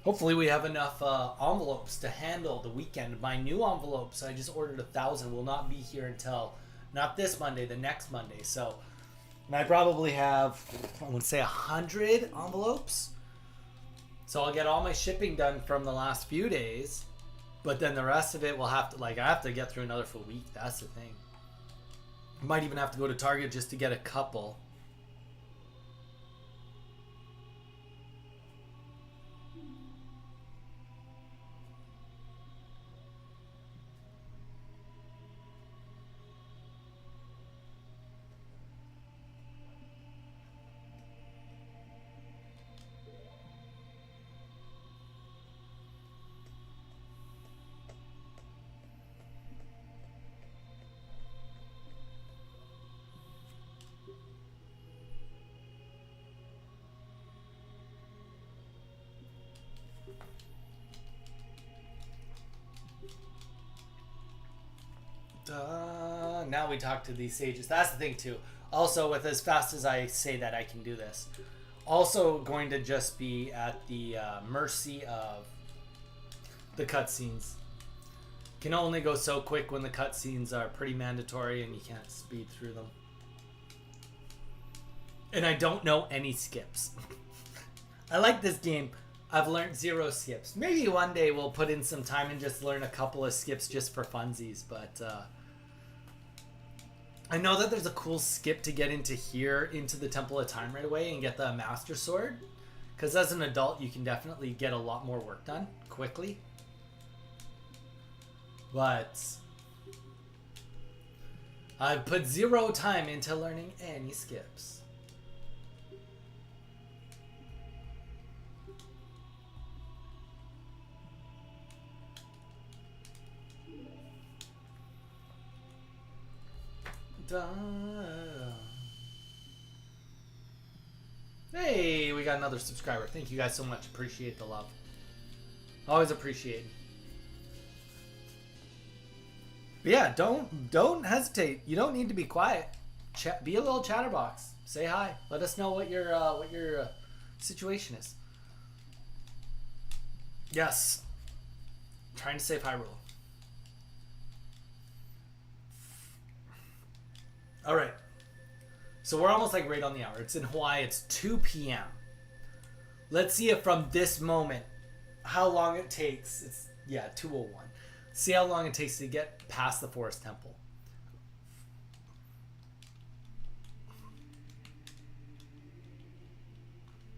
Hopefully we have enough envelopes to handle the weekend. My new envelopes, I just ordered 1,000, will not be here until not this Monday, the next Monday. So, and I probably have, I would say 100 envelopes. So I'll get all my shipping done from the last few days. But then the rest of it will have to, like, I have to get through another full week. That's the thing. Might even have to go to Target just to get a couple. Now we talk to these sages. That's the thing too. Also, with as fast as I say that, I can do this. Also going to just be at the mercy of the cutscenes. Can only go so quick when the cutscenes are pretty mandatory and you can't speed through them. And I don't know any skips. I like this game. I've learned 0 skips. Maybe one day we'll put in some time and just learn a couple of skips just for funsies, but I know that there's a cool skip to get into here, into the Temple of Time right away and get the Master Sword. Because as an adult, you can definitely get a lot more work done quickly. But I've put 0 time into learning any skips. Hey, we got another subscriber. Thank you guys so much. Appreciate the love. Always appreciate. But yeah, don't hesitate. You don't need to be quiet. Be a little chatterbox. Say hi. Let us know what your situation is. Yes. Trying to save Hyrule. All right. So we're almost like right on the hour. It's in Hawaii. It's 2 p.m. Let's see if from this moment, how long it takes. It's, yeah, 2:01. See how long it takes to get past the Forest Temple.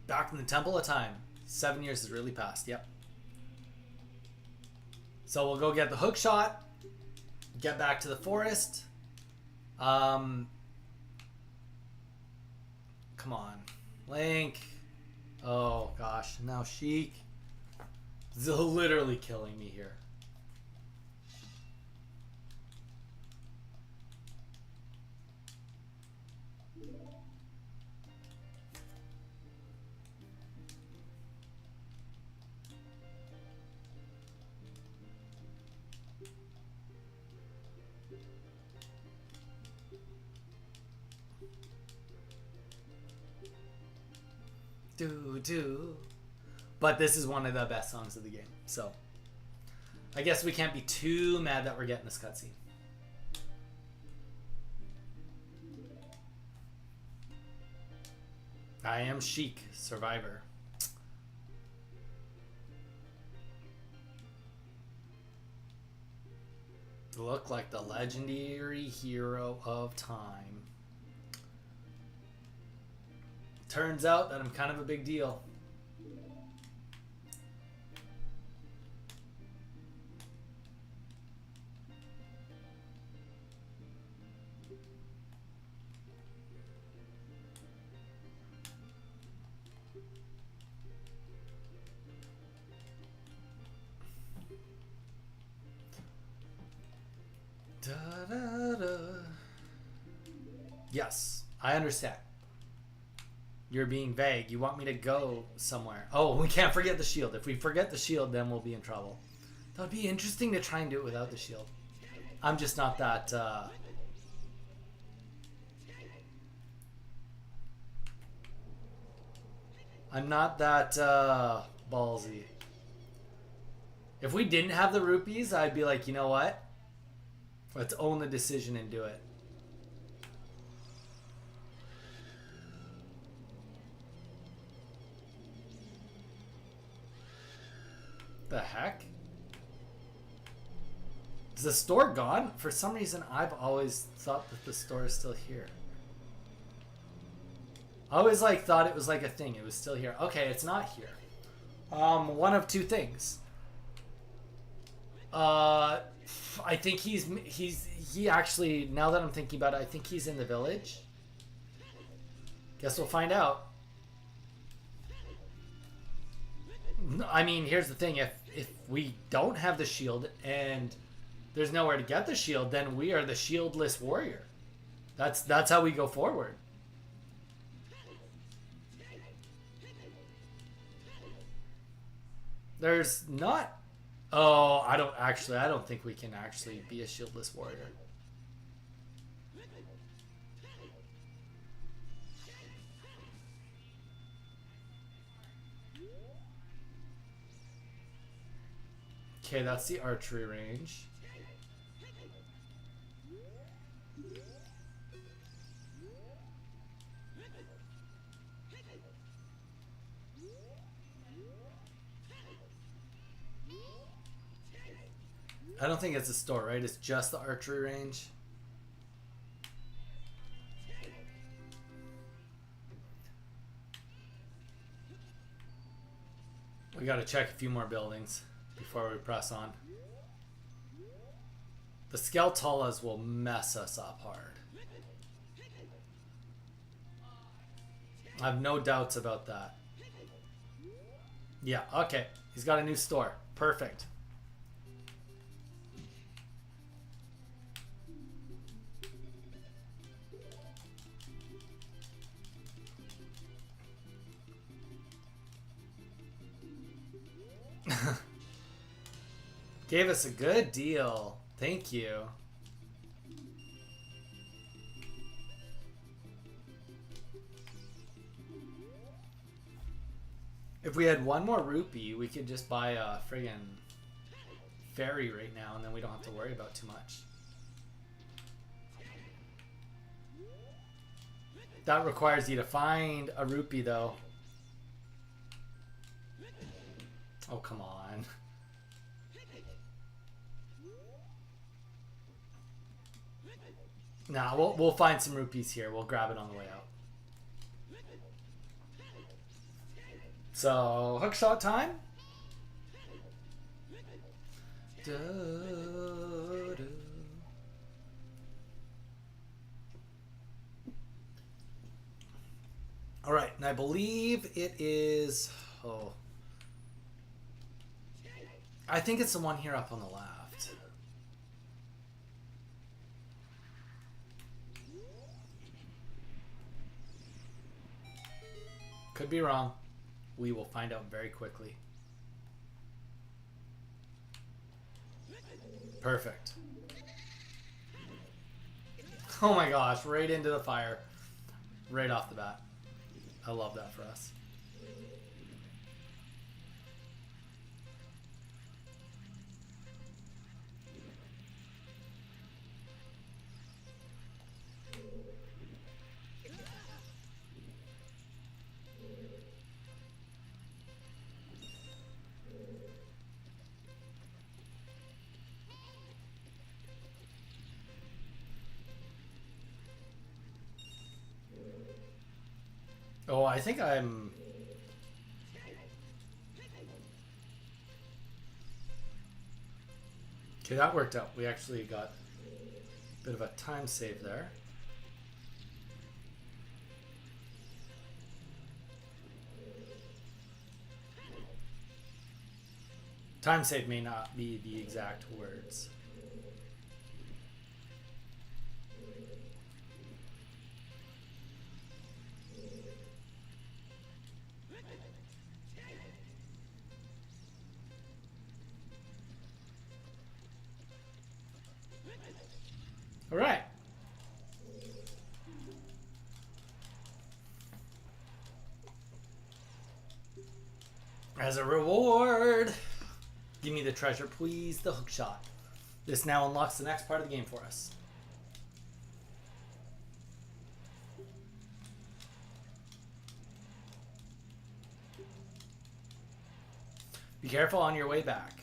Back in the Temple of Time. 7 years has really passed. Yep. So we'll go get the hook shot. Get back to the forest. Come on. Link. Oh, gosh. Now Sheik. Is literally killing me here. Do. But this is one of the best songs of the game. So I guess we can't be too mad that we're getting this cutscene. I am Sheik, survivor. Look like the legendary hero of time. Turns out that I'm kind of a big deal. Da, da, da. Yes, I understand. You're being vague. You want me to go somewhere. Oh, we can't forget the shield. If we forget the shield, then we'll be in trouble. That would be interesting to try and do it without the shield. I'm just not that... I'm not that ballsy. If we didn't have the rupees, I'd be like, you know what? Let's own the decision and do it. The heck? Is the store gone? For some reason, I've always thought that the store is still here. I always like thought it was like a thing. It was still here. Okay, it's not here. One of two things. I think he actually, now that I'm thinking about it, I think he's in the village. Guess we'll find out. I mean, here's the thing. If we don't have the shield and there's nowhere to get the shield, then we are the shieldless warrior. That's how we go forward. There's not... Oh, I don't think we can actually be a shieldless warrior. Okay, that's the archery range. I don't think it's a store, right? It's just the archery range. We gotta check a few more buildings before we press on. The Skeltalas will mess us up hard. I have no doubts about that. Yeah, okay. He's got a new store. Perfect. Gave us a good deal. Thank you. If we had one more rupee, we could just buy a friggin' ferry right now, and then we don't have to worry about too much. That requires you to find a rupee, though. Oh, come on. Nah, we'll find some rupees here. We'll grab it on the way out. So, hookshot time? Alright, and I believe it is... Oh. I think it's the one here up on the left. Could be wrong. We will find out very quickly. Perfect. Oh my gosh, right into the fire. Right off the bat. I love that for us. Oh, I think I'm... Okay, that worked out. We actually got a bit of a time save there. Time save may not be the exact words. All right. As a reward, give me the treasure, please, the hookshot. This now unlocks the next part of the game for us. Be careful on your way back.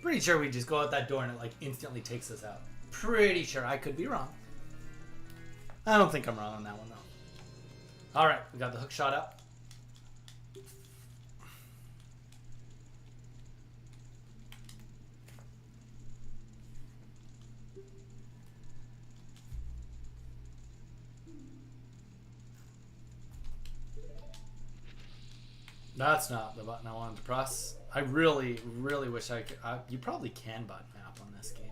Pretty sure we just go out that door and it like instantly takes us out. Pretty sure. I could be wrong. I don't think I'm wrong on that one though. Alright, we got the hook shot up. That's not the button I wanted to press. I really, really wish I could. You probably can button map on this game.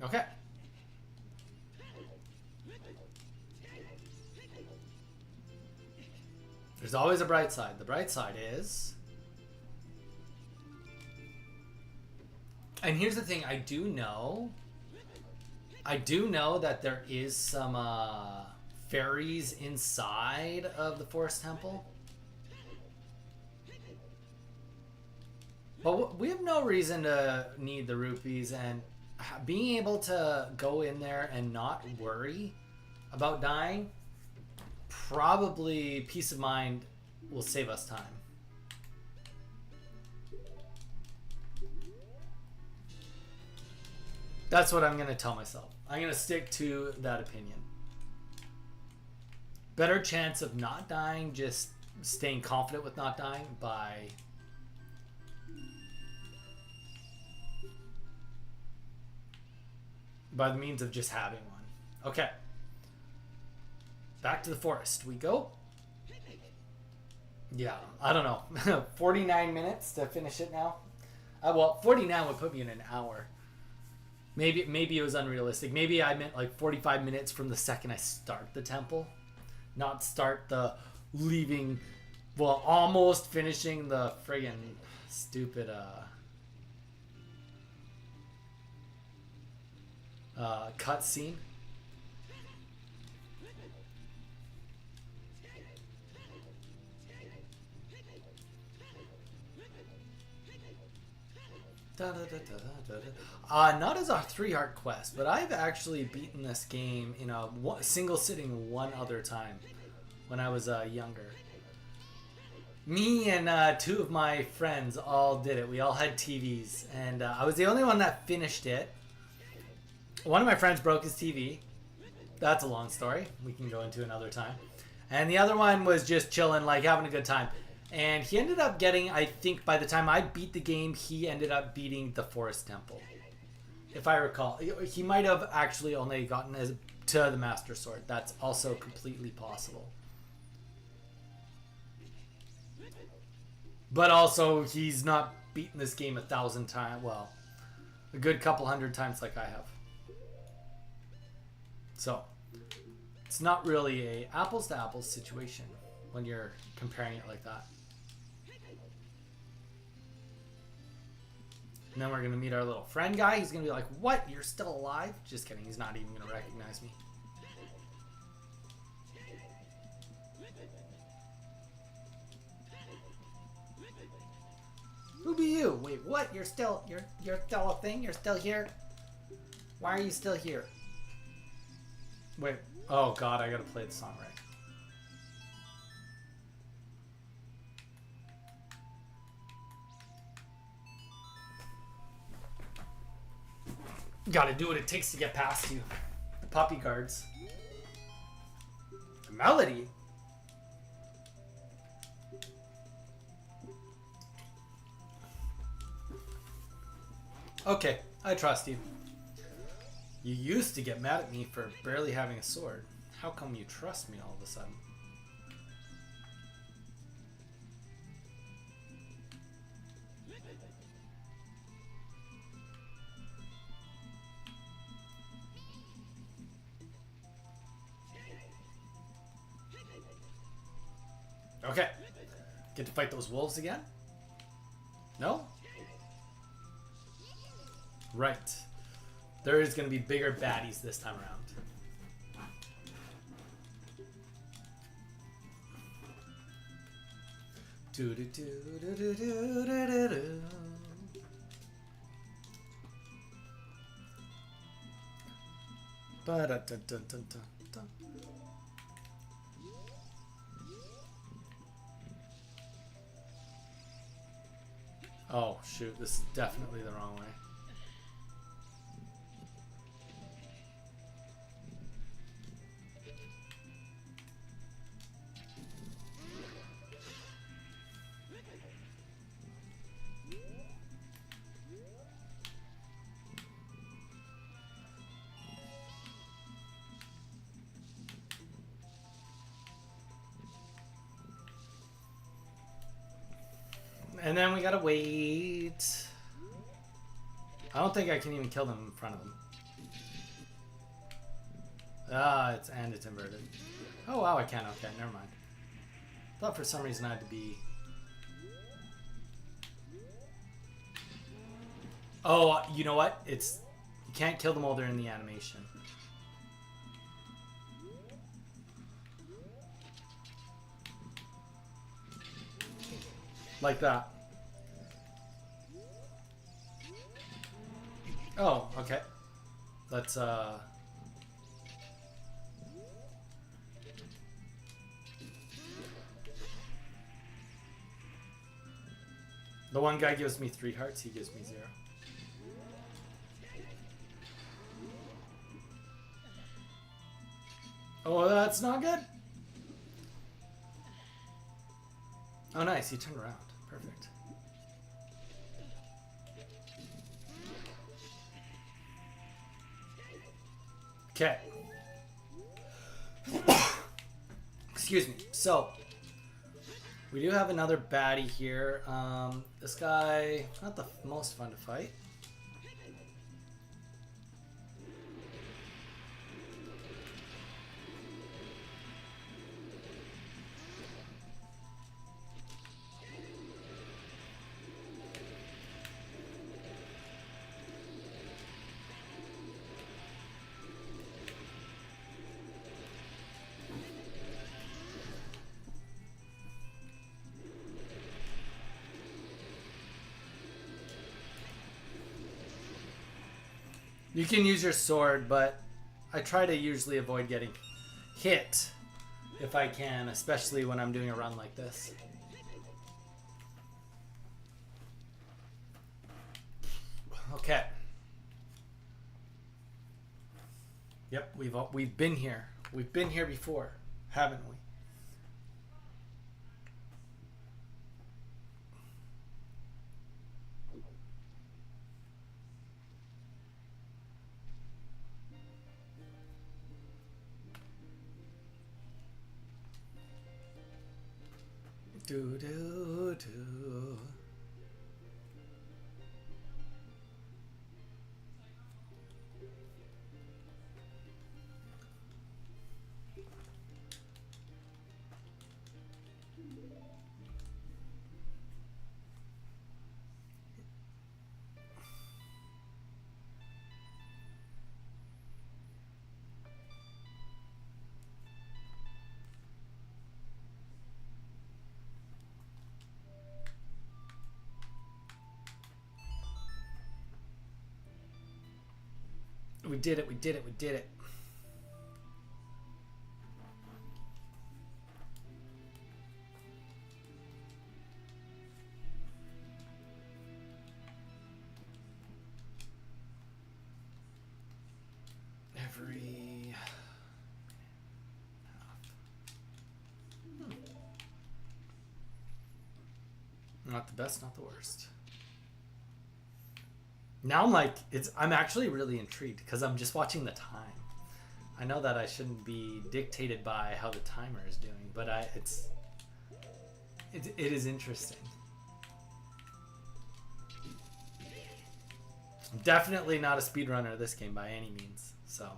Okay. There's always a bright side. The bright side is... And here's the thing, I do know that there is some fairies inside of the Forest Temple. But we have no reason to need the rupees, and being able to go in there and not worry about dying, probably peace of mind will save us time. That's what I'm going to tell myself. I'm going to stick to that opinion. Better chance of not dying, just staying confident with not dying by the means of just having one. Okay. Back to the forest we go. Yeah, I don't know. 49 minutes to finish it now. Well, 49 would put me in an hour. Maybe it was unrealistic. Maybe I meant like 45 minutes from the second I start the temple. Not start the leaving, well, almost finishing the friggin' stupid cutscene. Not as a 3-heart quest, but I've actually beaten this game in a single sitting one other time when I was younger. Me and 2 of my friends all did it. We all had TVs, and I was the only one that finished it. One of my friends broke his TV. That's a long story. We can go into another time. And the other one was just chilling, like having a good time. And he ended up getting, I think by the time I beat the game, he ended up beating the Forest Temple. If I recall. He might have actually only gotten to the Master Sword. That's also completely possible. But also, he's not beaten this game 1,000 times. Well, a good couple hundred times like I have. So, it's not really a apples to apples situation when you're comparing it like that. And then we're going to meet our little friend guy. He's going to be like, what? You're still alive? Just kidding. He's not even going to recognize me. Who be you? Wait, what? You're still a thing? You're still here? Why are you still here? Wait. Oh, God. I got to play the song right. Gotta do what it takes to get past you. The puppy guards. The melody? Okay, I trust you. You used to get mad at me for barely having a sword. How come you trust me all of a sudden? Okay. Get to fight those wolves again? No? Right. There is going to be bigger baddies this time around. Do do do do do do do do. Ba da dun dun dun dun dun. Oh shoot! This is definitely the wrong way. And then we gotta wait. I don't think I can even kill them in front of them. Ah, it's inverted. Oh wow, I can. Okay, never mind. Thought for some reason I had to be. Oh, you know what? It's you can't kill them while they're in the animation. Like that. Oh, okay. Let's the one guy gives me 3 hearts, he gives me 0. Oh, that's not good. Oh, nice. He turned around. Perfect. Okay. Excuse me. So, we do have another baddie here. This guy, not the most fun to fight. You can use your sword, but I try to usually avoid getting hit if I can, especially when I'm doing a run like this. Okay. Yep, we've been here. We've been here before, haven't we? Do do do. We did it, we did it, we did it. Every Not the best, not the worst. Now I'm like, I'm actually really intrigued because I'm just watching the time. I know that I shouldn't be dictated by how the timer is doing, but it is interesting. I'm definitely not a speedrunner of this game by any means, so.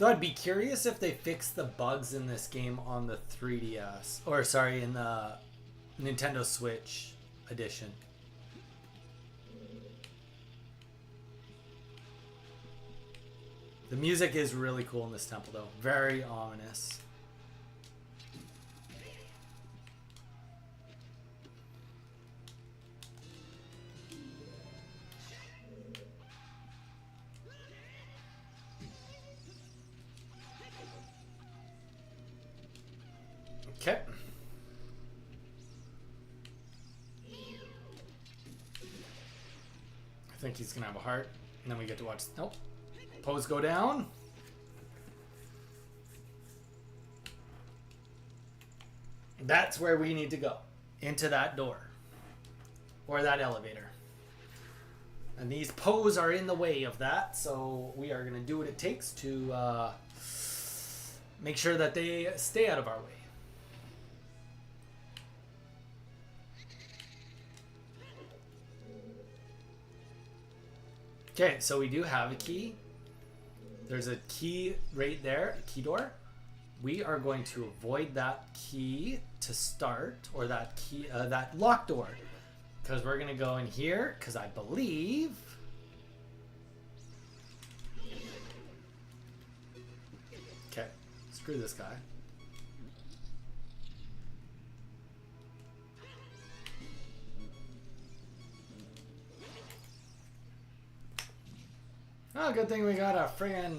Though I'd be curious if they fix the bugs in this game on the 3DS. Or, sorry, in the Nintendo Switch edition. The music is really cool in this temple, though. Very ominous. Okay. I think he's gonna have a heart, and then we get to watch. Nope. Pose go down. That's where we need to go. Into that door. Or that elevator. And these Poes are in the way of that, so we are going to do what it takes to make sure that they stay out of our way. Okay, so we do have a key. There's a key right there, a key door. We are going to avoid that key to start, or that key, that lock door, because we're gonna go in here. Because I believe okay, screw this guy. Oh, good thing we got a friggin'...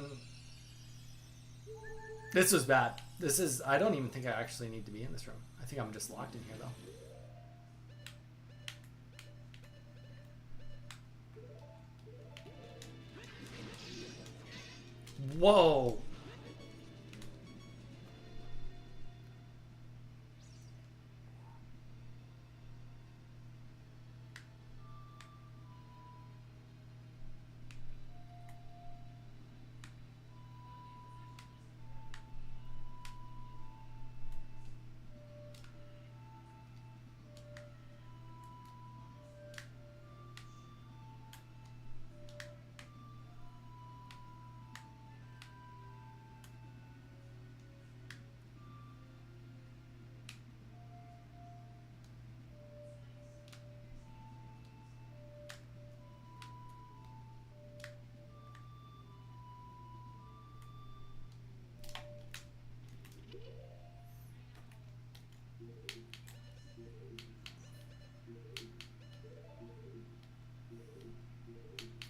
This was bad. This is... I don't even think I actually need to be in this room. I think I'm just locked in here, though. Whoa!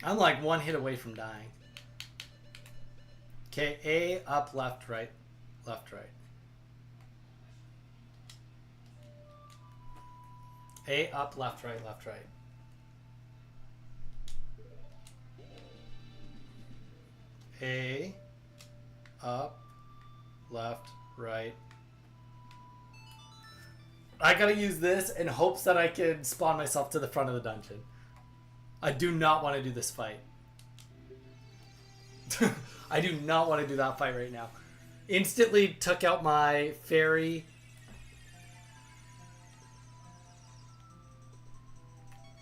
I'm like one hit away from dying. Okay, A, up, left, right. Left, right. A, up, left, right, left, right. A, up, left, right. I gotta use this in hopes that I can spawn myself to the front of the dungeon. I do not want to do this fight. I do not want to do that fight right now. Instantly took out my fairy.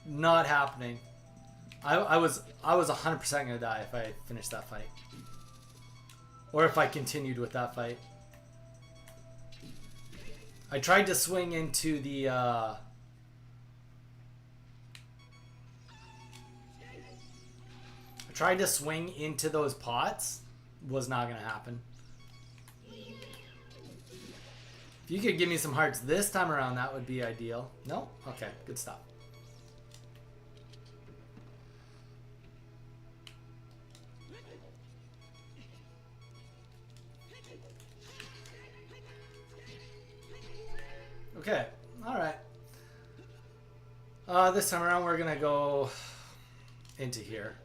Not happening. I was 100% gonna die if I finished that fight. Or if I continued with that fight. I tried to swing into the I tried to swing into those pots. Was not gonna happen. If you could give me some hearts this time around, that would be ideal. No? Okay, good stuff. Okay, alright. This time around we're gonna go into here.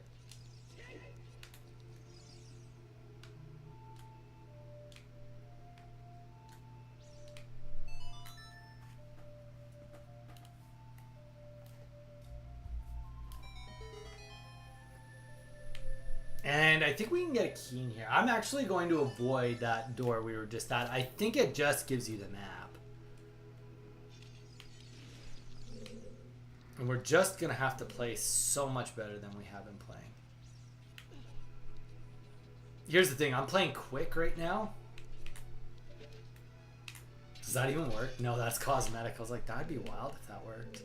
And I think we can get a key in here. I'm actually going to avoid that door we were just at. I think it just gives you the map. And we're just going to have to play so much better than we have been playing. Here's the thing. I'm playing quick right now. Does that even work? No, that's cosmetic. I was like, that'd be wild if that worked.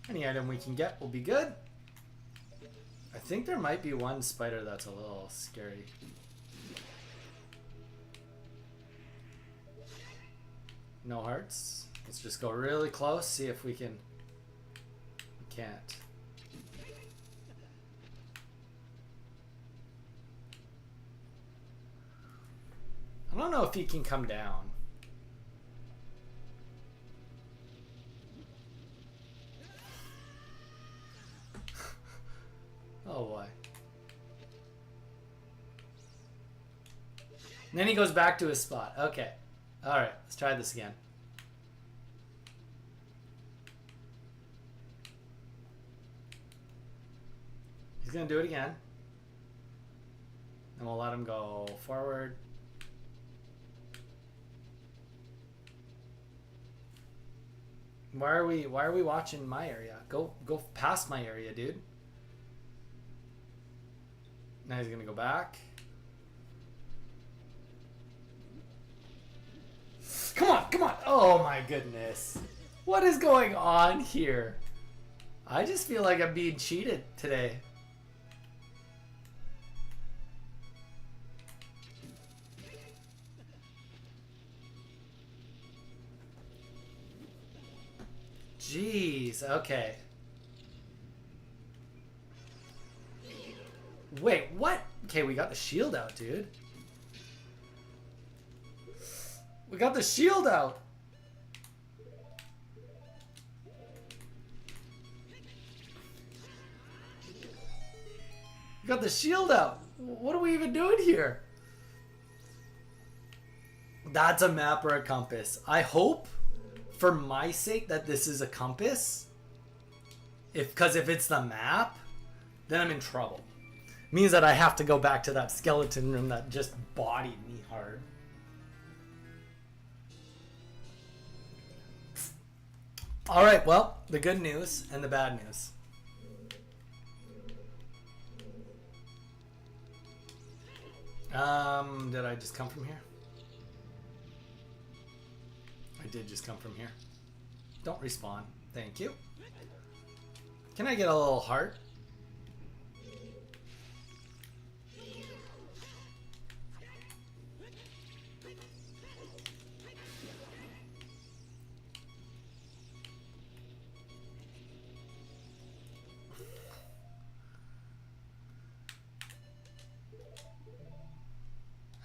Any item we can get will be good. I think there might be one spider that's a little scary. No hearts. Let's just go really close, see if we can... We can't. I don't know if he can come down. Oh boy. And then he goes back to his spot. Okay. Alright, let's try this again. He's gonna do it again. And we'll let him go forward. Why are we watching my area? Go past my area, dude. Now he's gonna go back. Come on, come on. Oh my goodness. What is going on here? I just feel like I'm being cheated today. Jeez, okay. Wait, what? Okay, we got the shield out, dude. We got the shield out. We got the shield out. What are we even doing here? That's a map or a compass. I hope, for my sake, that this is a compass. Because if it's the map, then I'm in trouble. Means that I have to go back to that skeleton room that just bodied me hard. Alright, well, the good news and the bad news. Did I just come from here? I did just come from here. Don't respawn. Thank you. Can I get a little heart?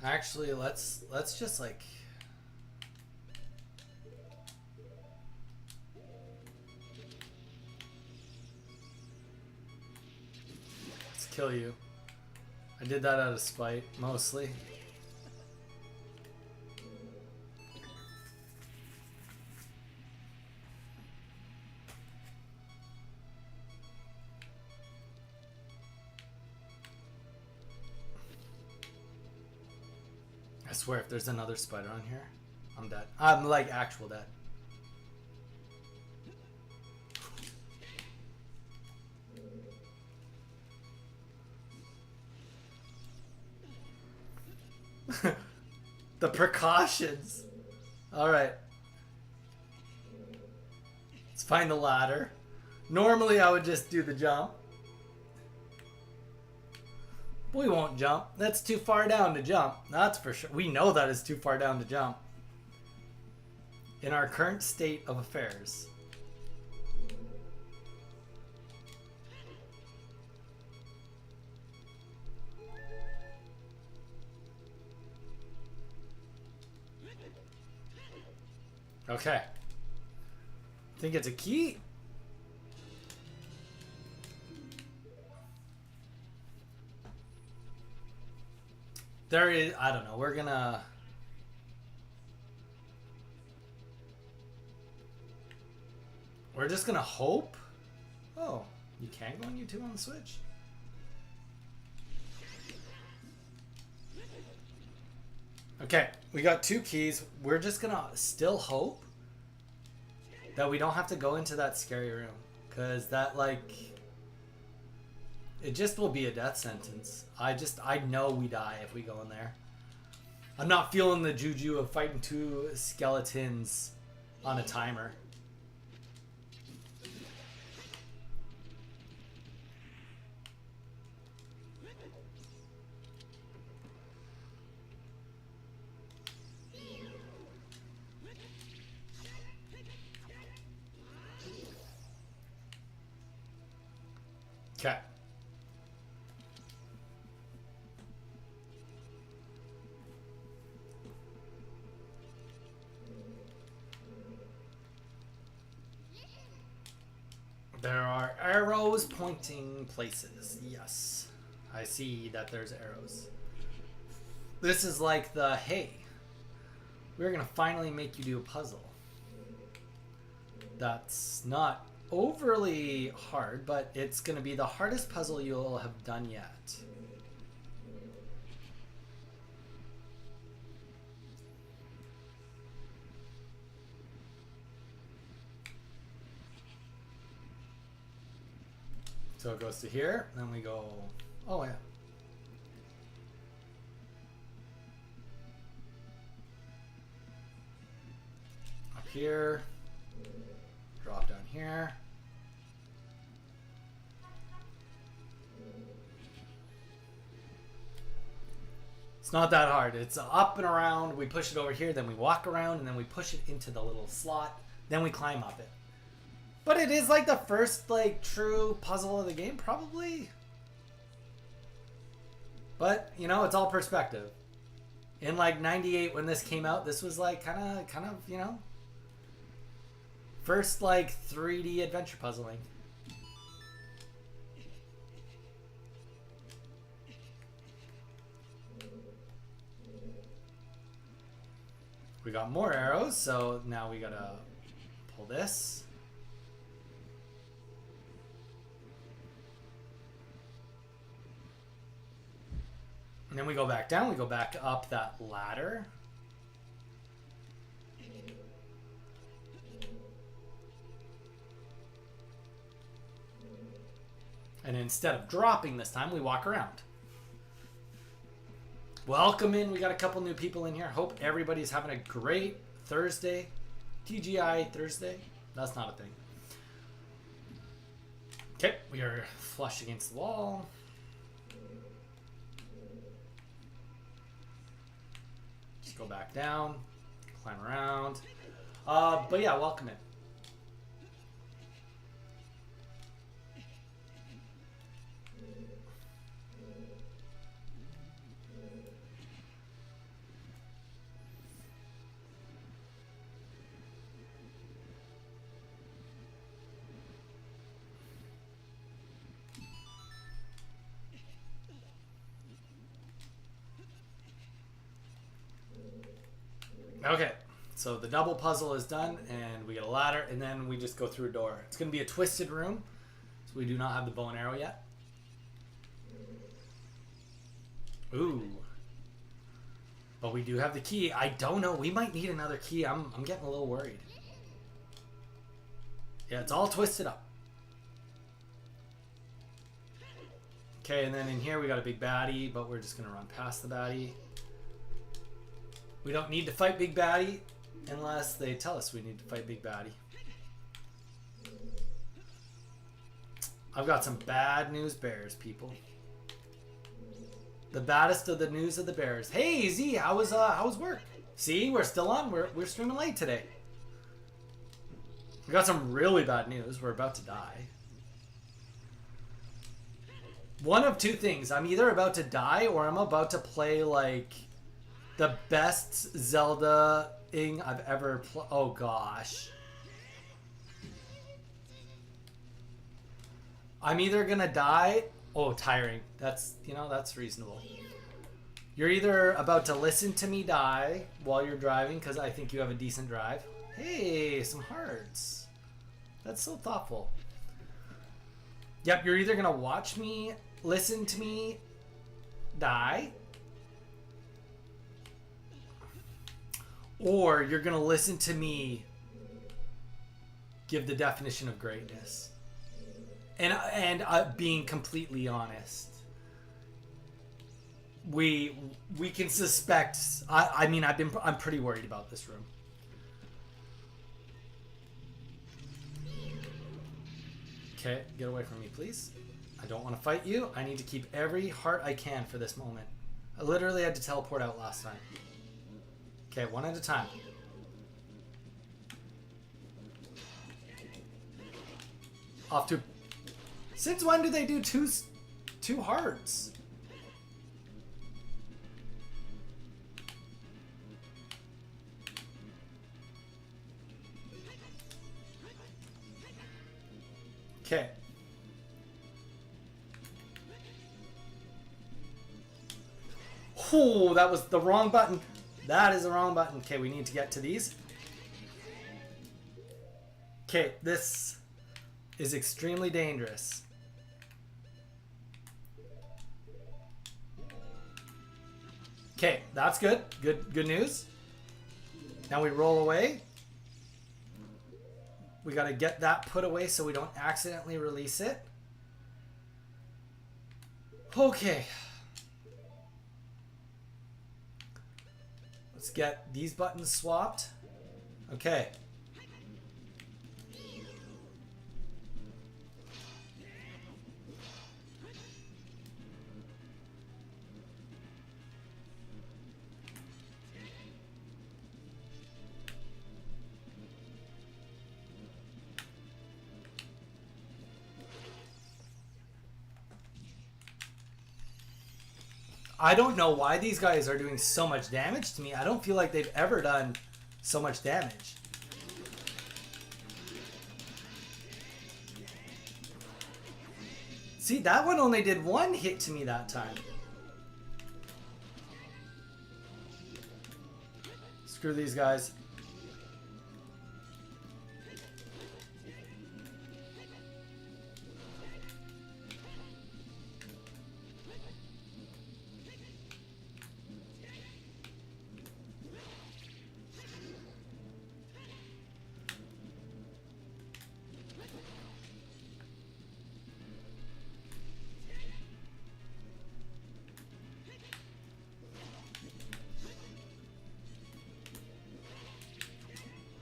Actually, let's just like let's kill you. I did that out of spite, mostly. I swear if there's another spider on here, I'm dead. I'm like actual dead. The precautions. Alright. Let's find the ladder. Normally I would just do the jump. We won't jump. That's too far down to jump. That's for sure. We know that is too far down to jump. In our current state of affairs. Okay. I think it's a key. There is, I don't know, we're just gonna hope. Oh, you can go on YouTube on the Switch. Okay, we got 2 keys. We're just gonna still hope that we don't have to go into that scary room. Because that, like... It just will be a death sentence. I know we die if we go in there. I'm not feeling the juju of fighting 2 skeletons on a timer. Okay. There are arrows pointing places. Yes. I see that there's arrows. This is like the, hey, we're going to finally make you do a puzzle. That's not overly hard, but it's going to be the hardest puzzle you'll have done yet. So it goes to here, then we go, oh yeah. Up here, drop down here. It's not that hard. It's up and around, we push it over here, then we walk around, and then we push it into the little slot, then we climb up it. But it is like the first like true puzzle of the game, probably. But you know, it's all perspective. In like '98 when this came out, this was like kind of you know, first like 3D adventure puzzling. We got more arrows, so now we gotta pull this. And then we go back down, we go back up that ladder. And instead of dropping this time, we walk around. Welcome in, we got a couple new people in here. Hope everybody's having a great Thursday. TGI Thursday. That's not a thing. Okay, we are flush against the wall. Go back down, climb around. But yeah, welcome in. Okay, so the double puzzle is done, and we get a ladder, and then we just go through a door. It's going to be a twisted room, so we do not have the bow and arrow yet. Ooh. But we do have the key. I don't know. We might need another key. I'm getting a little worried. Yeah, it's all twisted up. Okay, and then in here we got a big baddie, but we're just going to run past the baddie. We don't need to fight Big Baddie unless they tell us we need to fight Big Baddie. I've got some bad news bears, people. The baddest of the news of the bears. Hey Z, how was work? See, we're still on. We're streaming late today. We got some really bad news. We're about to die. One of two things. I'm either about to die or I'm about to play like the best Zelda-ing I've ever played. Oh gosh. I'm either gonna die. Oh, tiring. That's, you know, that's reasonable. You're either about to listen to me die while you're driving because I think you have a decent drive. Hey, some hearts. That's so thoughtful. Yep, you're either gonna watch me, listen to me die, or you're gonna listen to me give the definition of greatness, and being completely honest. We can suspect. I mean, I'm pretty worried about this room. Okay, get away from me, please. I don't want to fight you. I need to keep every heart I can for this moment. I literally had to teleport out last time. Okay, one at a time. Off to... Since when do they do two hearts? Okay. Oh, that was the wrong button. That is the wrong button. Okay, we need to get to these. Okay, this is extremely dangerous. Okay, that's good. Good news. Now we roll away. We got to get that put away so we don't accidentally release it. Okay. Let's get these buttons swapped. Okay. I don't know why these guys are doing so much damage to me. I don't feel like they've ever done so much damage. See, that one only did one hit to me that time. Screw these guys.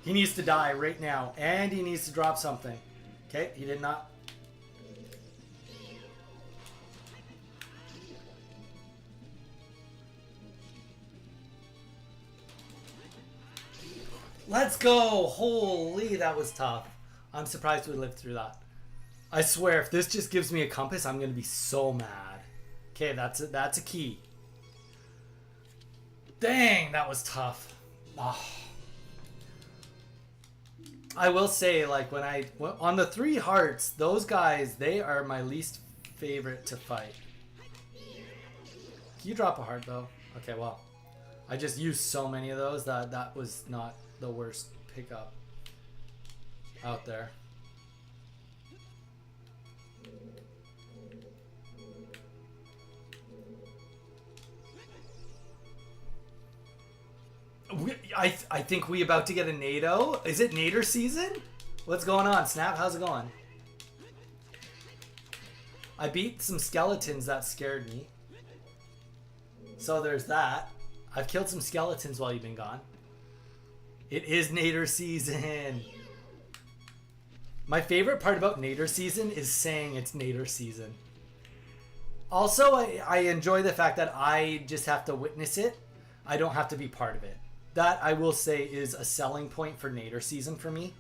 He needs to die right now, and he needs to drop something. Okay, he did not. Let's go! Holy, that was tough. I'm surprised we lived through that. I swear, if this just gives me a compass, I'm going to be so mad. Okay, that's a key. Dang, that was tough. Oh. I will say, like, on the 3 hearts, those guys, they are my least favorite to fight. Can you drop a heart, though? Okay, well, I just used so many of those that was not the worst pickup out there. I think we about to get a NATO. Is it Nader season? What's going on, Snap? How's it going? I beat some skeletons that scared me. So there's that. I've killed some skeletons while you've been gone. It is Nader season. My favorite part about Nader season is saying it's Nader season. Also, I enjoy the fact that I just have to witness it. I don't have to be part of it. That, I will say, is a selling point for Nader season for me.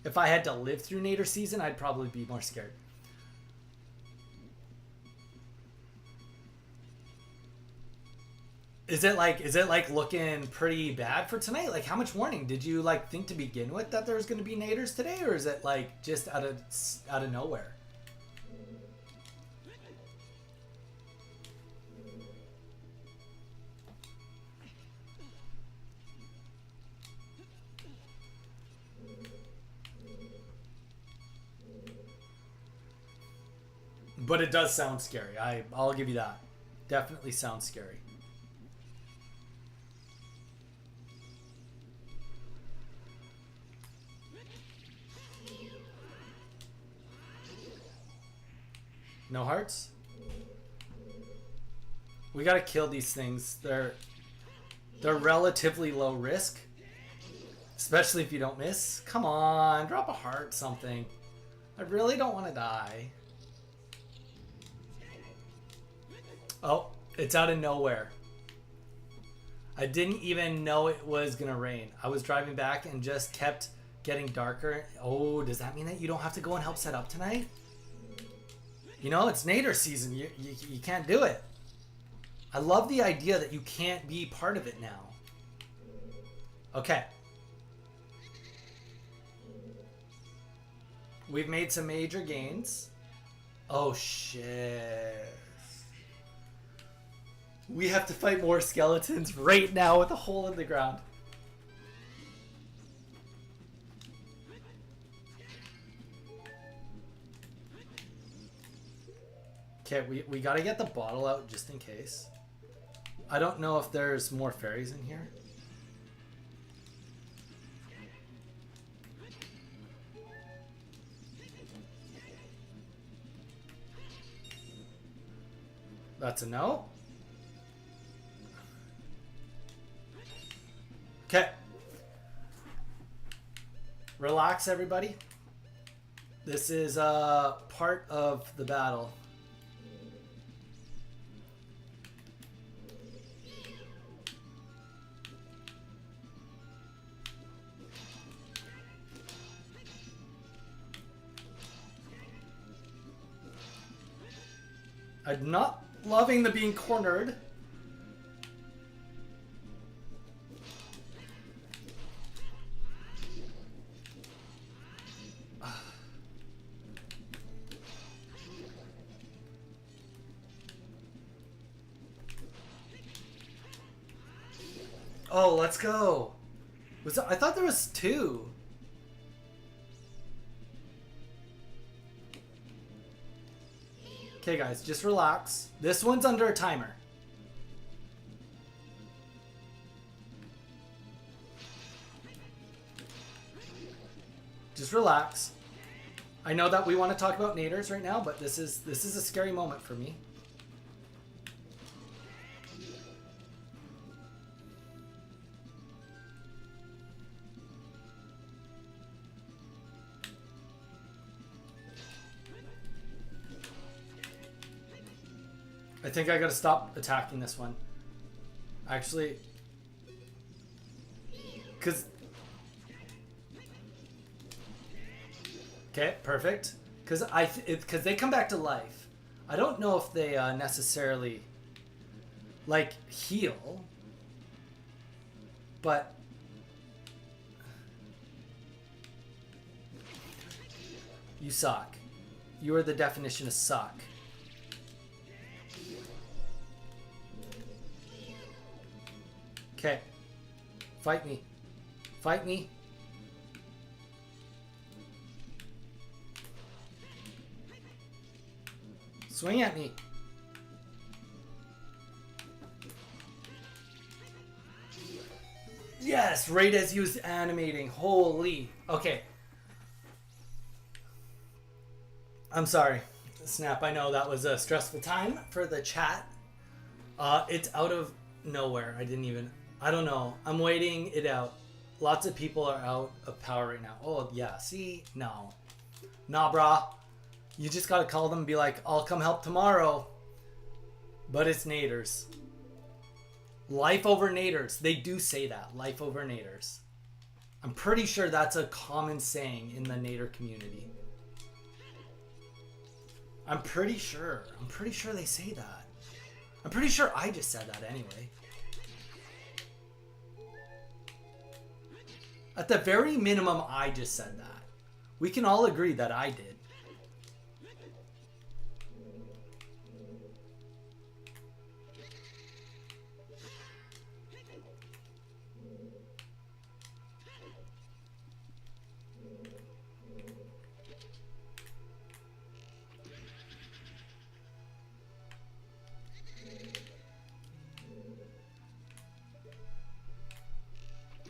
If I had to live through Nader season, I'd probably be more scared. Is it like looking pretty bad for tonight? Like, how much warning did you like think to begin with that there was going to be Naders today, or is it like just out of nowhere? But it does sound scary. I'll give you that. Definitely sounds scary. No hearts? We gotta kill these things. They're relatively low risk. Especially if you don't miss. Come on, drop a heart, something. I really don't want to die. Oh, it's out of nowhere. I didn't even know it was gonna rain. I was driving back and just kept getting darker. Oh, does that mean that you don't have to go and help set up tonight? You know, it's Nader season. You can't do it. I love the idea that you can't be part of it now. Okay. We've made some major gains. Oh, shit. We have to fight more skeletons right now with a hole in the ground. Okay, we gotta get the bottle out just in case. I don't know if there's more fairies in here. That's a no. Okay. Relax, everybody. This is part of the battle. I'm not loving the being cornered. Oh, let's go. I thought there was two. Okay, guys, just relax. This one's under a timer. Just relax. I know that we want to talk about naders right now, but this is a scary moment for me. I think I gotta stop attacking this one. Actually, cause okay, perfect. Cause cause they come back to life. I don't know if they necessarily like heal, but you suck. You are the definition of suck. Okay. Fight me. Fight me. Swing at me. Yes, right as he was animating. Holy. Okay. I'm sorry. Snap, I know that was a stressful time for the chat. It's out of nowhere. I don't know. I'm waiting it out. Lots of people are out of power right now. Oh, yeah. See? No. Nah, brah. You just gotta call them and be like, I'll come help tomorrow. But it's naders. Life over naders. They do say that. Life over naders. I'm pretty sure that's a common saying in the nader community. I'm pretty sure they say that. I'm pretty sure I just said that anyway. At the very minimum, I just said that. We can all agree that I did.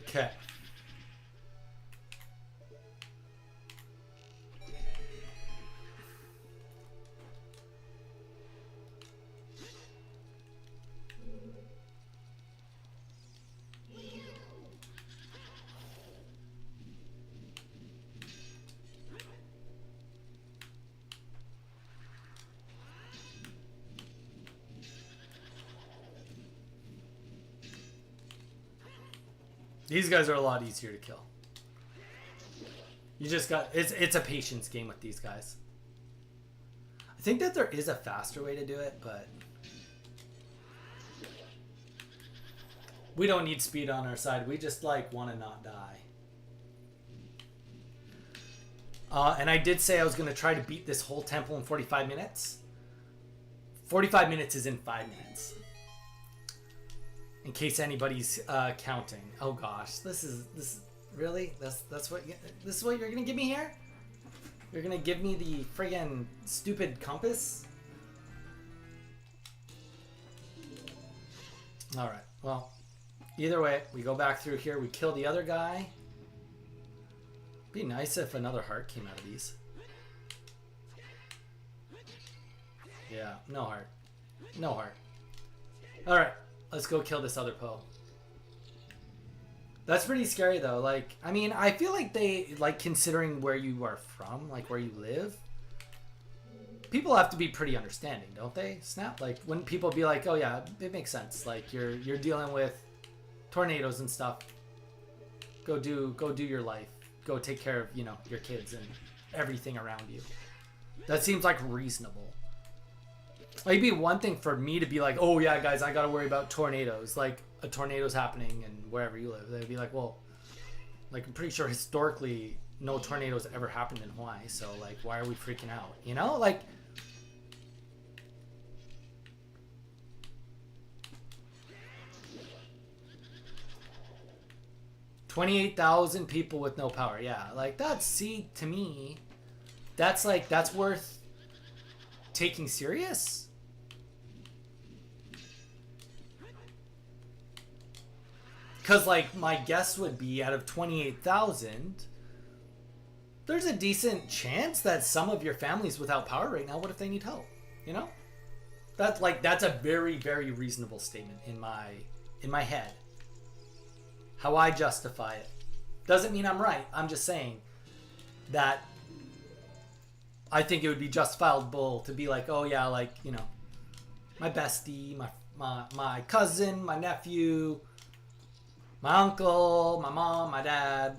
Okay. These guys are a lot easier to kill. You just got... It's a patience game with these guys. I think that there is a faster way to do it, but... we don't need speed on our side. We just, like, want to not die. And I did say I was going to try to beat this whole temple in 45 minutes. 45 minutes is in 5 minutes. In case anybody's counting. Oh gosh, this is really this is what you're gonna give me here? You're gonna give me the friggin' stupid compass? All right. Well, either way, we go back through here. We kill the other guy. Be nice if another heart came out of these. Yeah, no heart. No heart. All right. Let's go kill this other Poe. That's pretty scary though. Like, I mean, I feel like they, like, considering where you are from, like where you live, people have to be pretty understanding, don't they? Snap. Like when people be like, "Oh yeah, it makes sense. Like you're dealing with tornadoes and stuff. Go do your life. Go take care of, you know, your kids and everything around you." That seems like reasonable. Like, it'd be one thing for me to be like, "Oh yeah, guys, I gotta worry about tornadoes." Like a tornado's happening and wherever you live, they'd be like, "Well, like I'm pretty sure historically no tornadoes ever happened in Hawaii, so like why are we freaking out?" You know, like. $28,000 people with no power. Yeah, like that's, see, to me, that's like, that's worth taking serious. Because, like, my guess would be out of 28,000, there's a decent chance that some of your family's without power right now. What if they need help? You know? That's like, that's a very, very reasonable statement in my head. How I justify it. Doesn't mean I'm right. I'm just saying that I think it would be justifiable to be like, "Oh yeah, like, you know, my bestie, my cousin, my nephew, my uncle, my mom, my dad,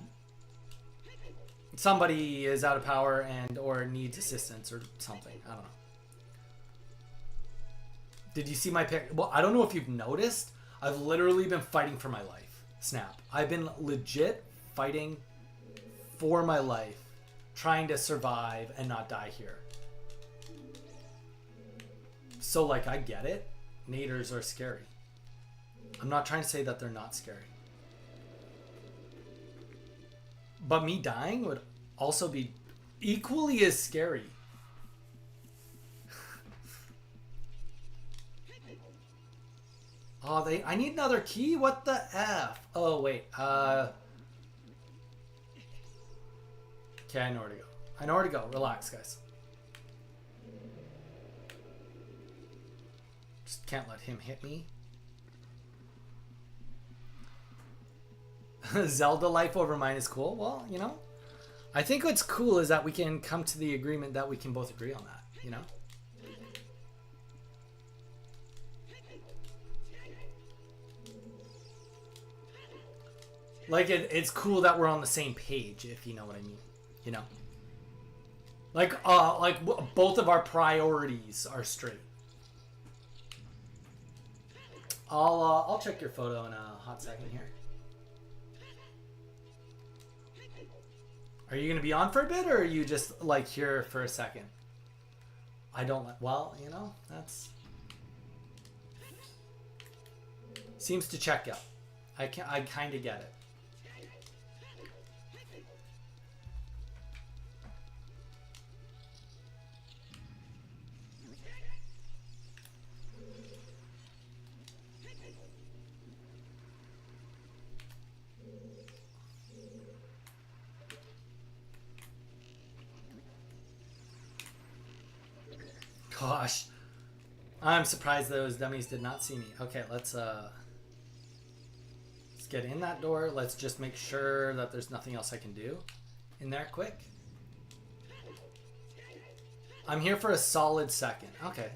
somebody is out of power and or needs assistance or something." I don't know. Did you see my pic? Well, I don't know if you've noticed. I've literally been fighting for my life. Snap. I've been legit fighting for my life, trying to survive and not die here. So, like, I get it. Naders are scary. I'm not trying to say that they're not scary. But me dying would also be equally as scary. Oh, I need another key? What the F? Oh, wait. Okay, I know where to go. I know where to go. Relax, guys. Just can't let him hit me. Zelda life over mine is cool. Well, you know, I think what's cool is that we can come to the agreement that we can both agree on that, you know? Like, it's cool that we're on the same page, if you know what I mean. You know? Like both of our priorities are straight. I'll check your photo in a hot second here. Are you going to be on for a bit, or are you just, like, here for a second? I don't... Well, you know, that's... Seems to check out. I kind of get it. Gosh, I'm surprised those dummies did not see me. Okay, let's get in that door. Let's just make sure that there's nothing else I can do in there quick. I'm here for a solid second. Okay.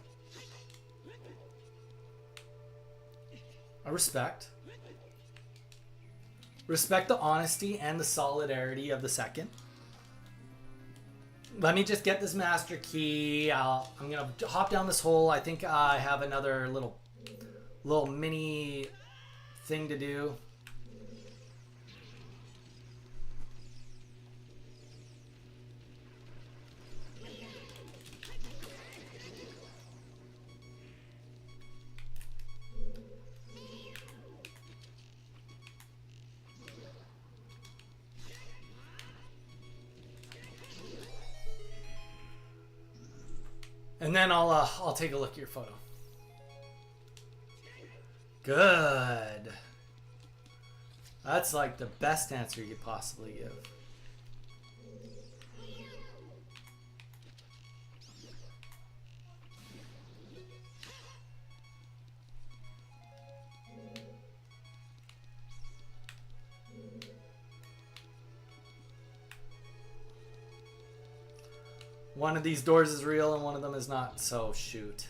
I respect. Respect the honesty and the solidarity of the second. Let me just get this master key. I'm gonna hop down this hole. I think I have another little mini thing to do. And then I'll take a look at your photo. Good. That's like the best answer you could possibly give. One of these doors is real and one of them is not, so shoot.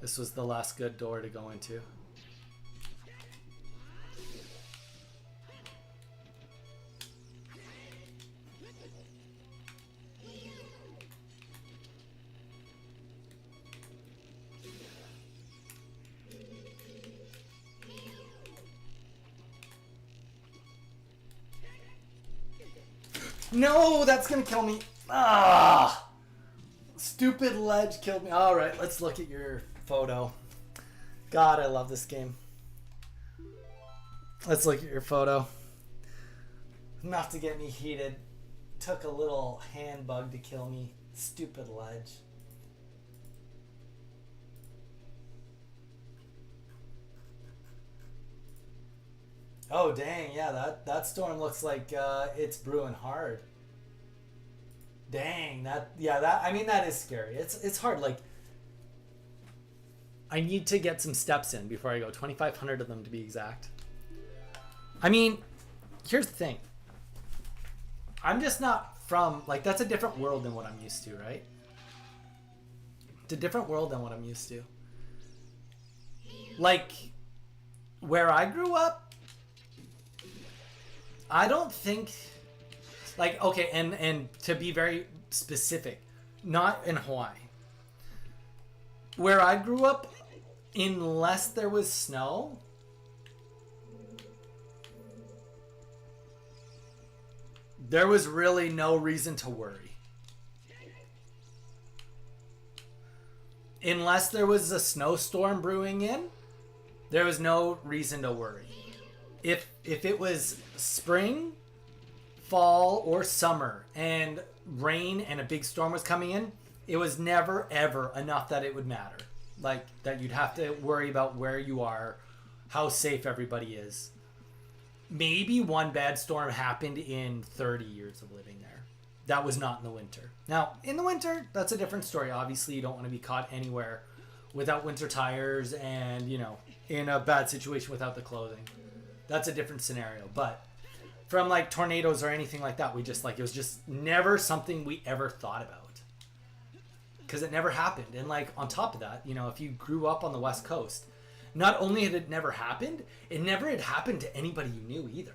This was the last good door to go into. No, that's gonna kill me. Ah! Stupid ledge killed me. Alright, let's look at your photo. God, I love this game. Let's look at your photo. Enough to get me heated. Took a little hand bug to kill me. Stupid ledge. Oh dang, yeah, that storm looks like it's brewing hard. Dang, that I mean that is scary. It's hard. Like, I need to get some steps in before I go. 2,500 of them to be exact. I mean, here's the thing. I'm just not from, like, that's a different world than what I'm used to, right? It's a different world than what I'm used to. Like, where I grew up, I don't think, like, okay, and to be very specific, not in Hawaii. Where I grew up, unless there was snow, there was really no reason to worry. Unless there was a snowstorm brewing in, there was no reason to worry. If it was spring, fall, or summer and rain and a big storm was coming in, it was never ever enough that it would matter. Like, that you'd have to worry about where you are, how safe everybody is. Maybe one bad storm happened in 30 years of living there. That was not in the winter. Now, in the winter, that's a different story. Obviously, you don't want to be caught anywhere without winter tires and, you know, in a bad situation without the clothing. That's a different scenario. But from, like, tornadoes or anything like that, we just, like, it was just never something we ever thought about. Because it never happened. And, like, on top of that, you know, if you grew up on the West Coast, not only had it never happened, it never had happened to anybody you knew either.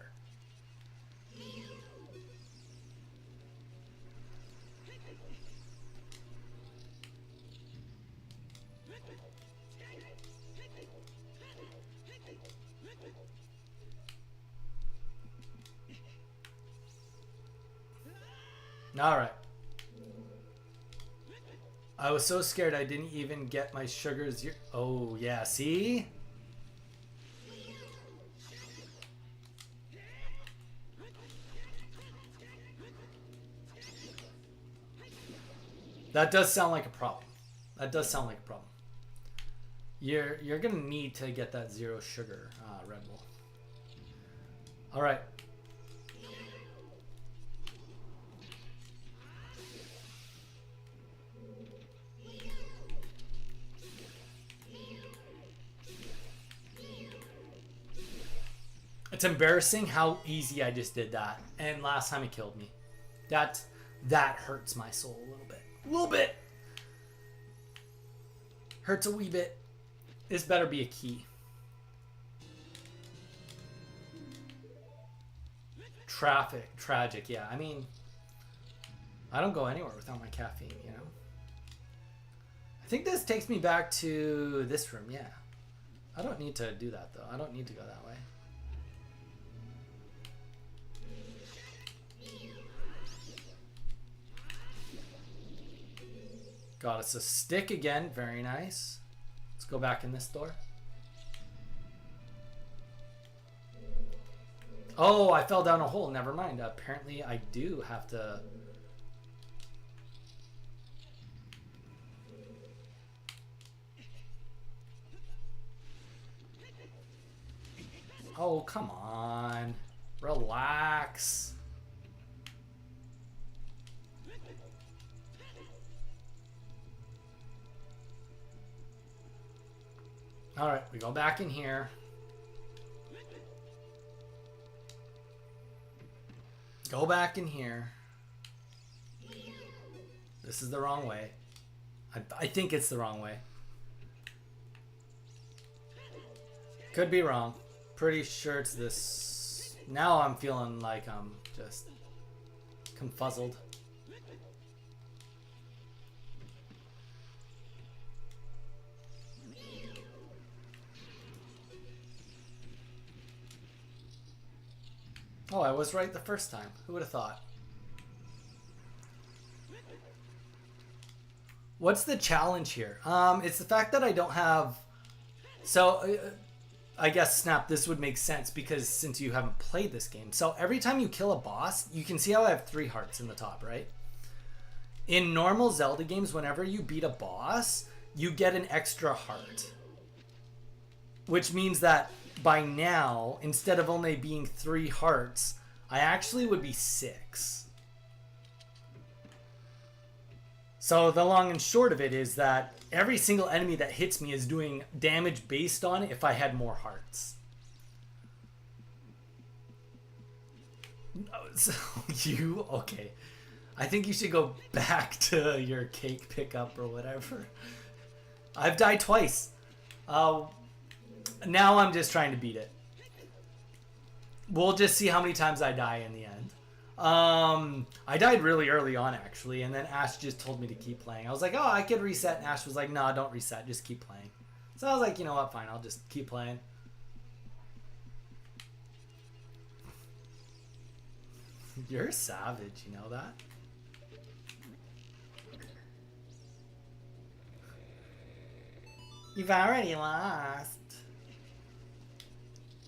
All right. I was so scared I didn't even get my sugars. Oh, yeah. See? That does sound like a problem. That does sound like a problem. You're going to need to get that zero sugar Red Bull. All right. It's embarrassing how easy I just did that. And last time it killed me. That hurts my soul a little bit. A little bit. Hurts a wee bit. This better be a key. Tragic, yeah. I mean, I don't go anywhere without my caffeine, you know? I think this takes me back to this room, yeah. I don't need to do that, though. I don't need to go that way. Got us a stick again. Very nice. Let's go back in this door. Oh, I fell down a hole. Never mind. Apparently, I do have to... Oh, come on. Relax. All right, we go back in here. Go back in here. This is the wrong way. I think it's the wrong way. Could be wrong. Pretty sure it's this. Now I'm feeling like I'm just confuzzled. Oh, I was right the first time. Who would have thought? What's the challenge here? It's the fact that I don't have... So, I guess, Snap, this would make sense because since you haven't played this game. So, every time you kill a boss, you can see how I have 3 hearts in the top, right? In normal Zelda games, whenever you beat a boss, you get an extra heart. Which means that by now, instead of only being 3 hearts, I actually would be 6. So the long and short of it is that every single enemy that hits me is doing damage based on if I had more hearts. So you, okay. I think you should go back to your cake pickup or whatever. I've died twice. Now I'm just trying to beat it. We'll just see how many times I die in the end. I died really early on, actually, and then Ash just told me to keep playing. I was like, oh, I could reset, and Ash was like, nah, don't reset, just keep playing. So I was like, you know what, fine, I'll just keep playing. You're a savage, you know that? You've already lost.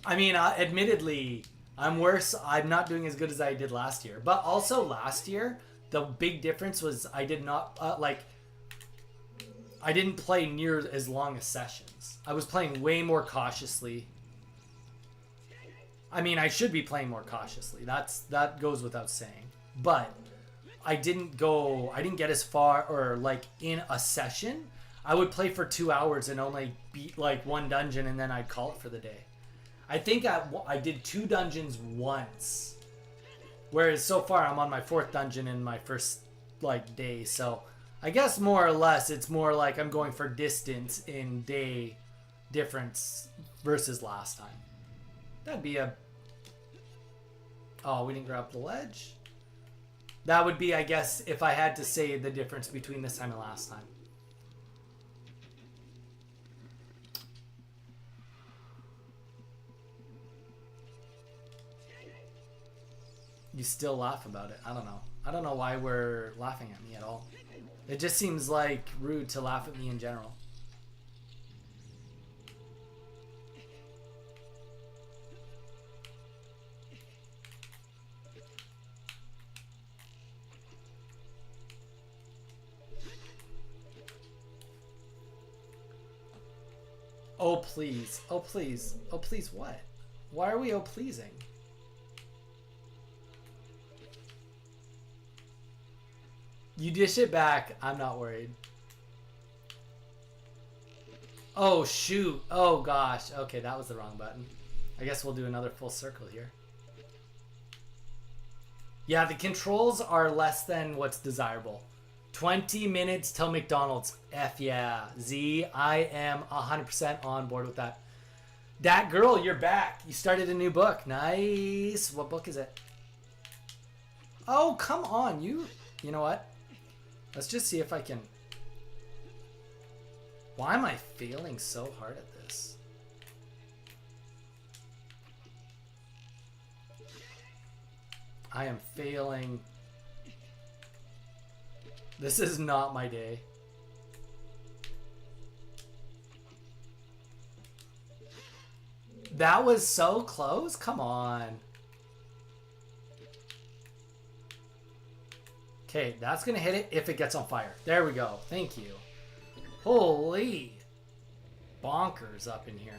I mean, admittedly, I'm worse. I'm not doing as good as I did last year. But also last year, the big difference was I did not, I didn't play near as long as sessions. I was playing way more cautiously. I mean, I should be playing more cautiously. That goes without saying. But I didn't get as far, or like in a session, I would play for 2 hours and only beat like 1 dungeon and then I'd call it for the day. I think I did 2 dungeons once. Whereas so far I'm on my 4th dungeon in my first like day. So I guess more or less it's more like I'm going for distance in day difference versus last time. That'd be a... Oh, we didn't grab the ledge? That would be, I guess, if I had to say the difference between this time and last time. You still laugh about it. I don't know. I don't know why we're laughing at me at all. It just seems like rude to laugh at me in general. Oh, please. Oh, please. Oh, please what? Why are we oh pleasing? You dish it back. I'm not worried. Oh, shoot. Oh, gosh. Okay, that was the wrong button. I guess we'll do another full circle here. Yeah, the controls are less than what's desirable. 20 minutes till McDonald's. F yeah. Z, I am 100% on board with that. That girl, you're back. You started a new book. Nice. What book is it? Oh, come on. You know what? Let's just see if I can... Why am I failing so hard at this? I am failing. This is not my day. That was so close? Come on. Okay, that's going to hit it if it gets on fire. There we go. Thank you. Holy bonkers up in here.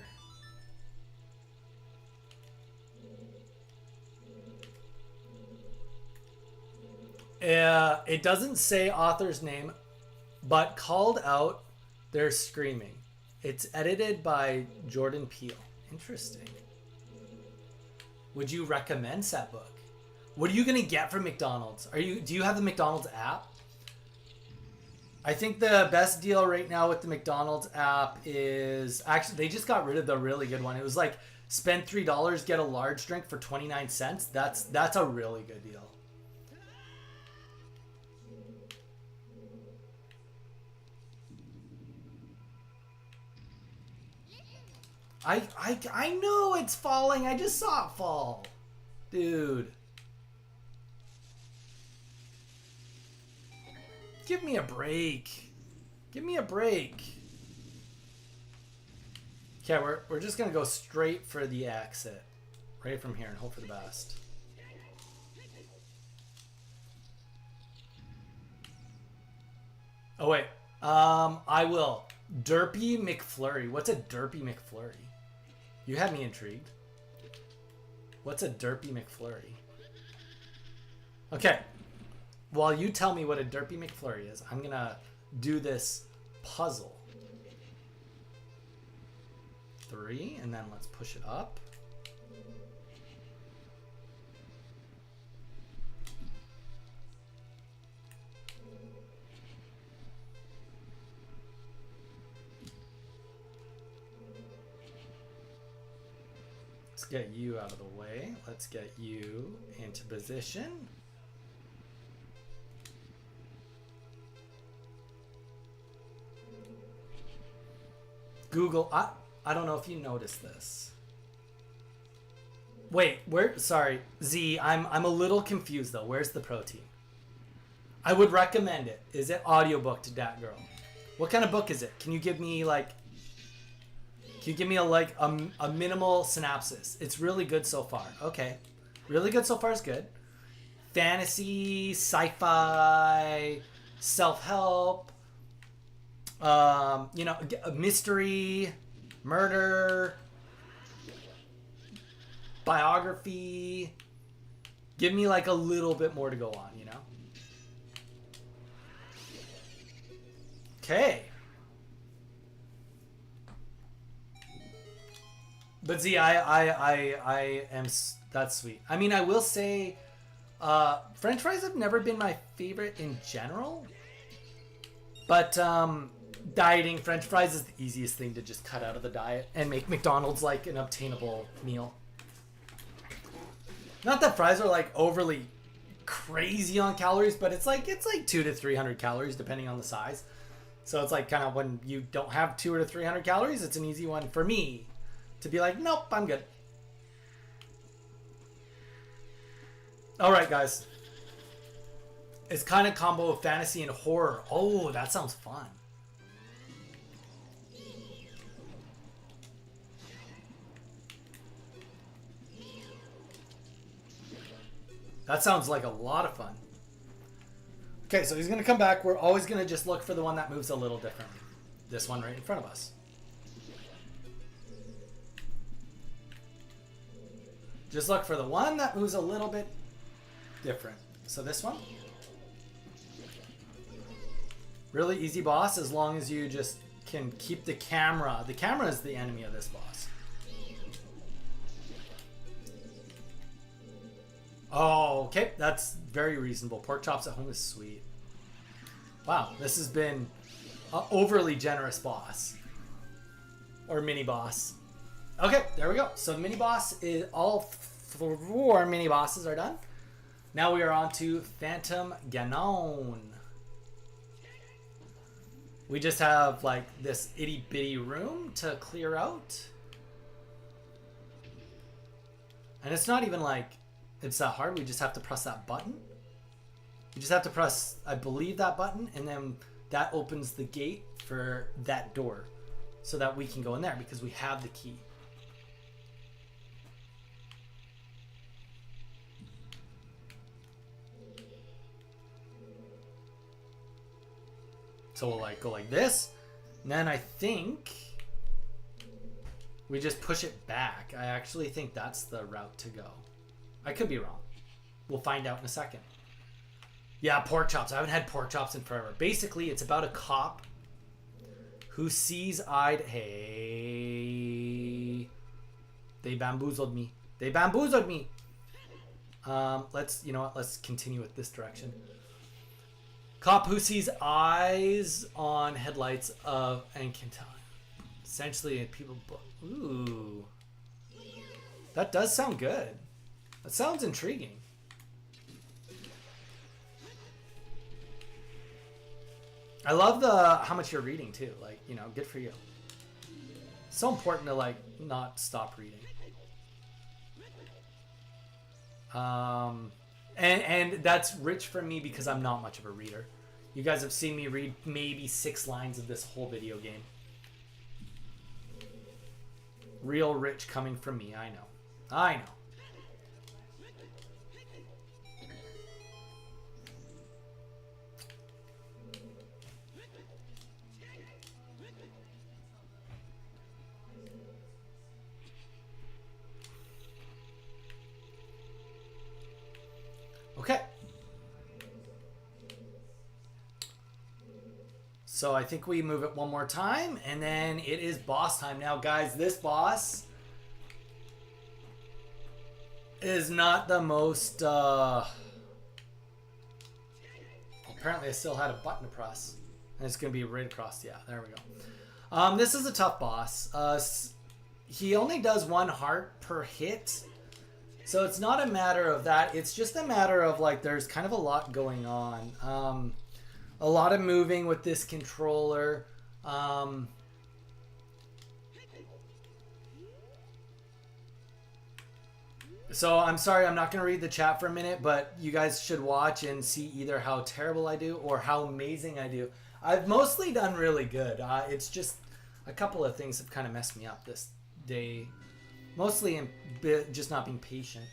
It doesn't say author's name, but called out, they're screaming. It's edited by Jordan Peele. Interesting. Would you recommend that book? What are you gonna get from McDonald's? Do you have the McDonald's app? I think the best deal right now with the McDonald's app is actually they just got rid of the really good one. It was like spend $3, get a large drink for 29 cents. That's a really good deal. I know it's falling. I just saw it fall. Dude. Give me a break. Give me a break. Okay, we're just going to go straight for the exit. Right from here and hope for the best. Oh, wait. I will. Derpy McFlurry. What's a Derpy McFlurry? You had me intrigued. What's a Derpy McFlurry? Okay. While you tell me what a Derpy McFlurry is, I'm going to do this puzzle. 3, and then let's push it up. Let's get you out of the way. Let's get you into position. Google, I don't know if you noticed this. Wait, sorry, Z, I'm a little confused though. Where's the protein? I would recommend it. Is it audiobook to Dat Girl? What kind of book is it? Can you give me a minimal synopsis? It's really good so far. Okay. Really good so far is good. Fantasy, sci-fi, self-help, mystery, murder, biography. Give me like a little bit more to go on, you know? Okay. But Z, I am, that's sweet. I mean, I will say, French fries have never been my favorite in general. But, dieting French fries is the easiest thing to just cut out of the diet and make McDonald's like an obtainable meal. Not that fries are like overly crazy on calories, but it's like 200 to 300 calories depending on the size. So it's like kind of when you don't have 200 to 300 calories, it's an easy one for me to be like, nope, I'm good. All right, guys. It's kind of combo of fantasy and horror. Oh, that sounds fun. That sounds like a lot of fun. Okay, so he's going to come back. We're always going to just look for the one that moves a little differently. This one right in front of us. Just look for the one that moves a little bit different. So this one. Really easy boss as long as you just can keep the camera. The camera is the enemy of this boss. Oh, okay. That's very reasonable. Pork chops at home is sweet. Wow, this has been an overly generous boss. Or mini boss. Okay, there we go. So the mini boss is all 4 mini bosses are done. Now we are on to Phantom Ganon. We just have like this itty bitty room to clear out. And it's not even like it's that hard. We just have to press that button. You just have to press, I believe, that button, and then that opens the gate for that door so that we can go in there because we have the key. So we'll like go like this, and then I think we just push it back. I actually think that's the route to go. I could be wrong. We'll find out in a second. Yeah, pork chops. I haven't had pork chops in forever. Basically, it's about a cop who sees eyed. Hey, they bamboozled me. They bamboozled me. You know what? Let's continue with this direction. Cop who sees eyes on headlights of and can tell. Essentially, people. Ooh, that does sound good. That sounds intriguing. I love how much you're reading too. Like, you know, good for you. So important to like not stop reading. And that's rich for me because I'm not much of a reader. You guys have seen me read maybe 6 lines of this whole video game. Real rich coming from me. I know. I know. Okay. So I think we move it one more time, and then it is boss time. Now, guys, this boss is not the most... Apparently I still had a button to press. And it's going to be right across. Yeah, there we go. This is a tough boss. He only does 1 heart per hit. So it's not a matter of that. It's just a matter of, like, there's kind of a lot going on. A lot of moving with this controller. So I'm sorry, I'm not going to read the chat for a minute, but you guys should watch and see either how terrible I do or how amazing I do. I've mostly done really good. It's just a couple of things have kind of messed me up this day. Mostly in just not being patient.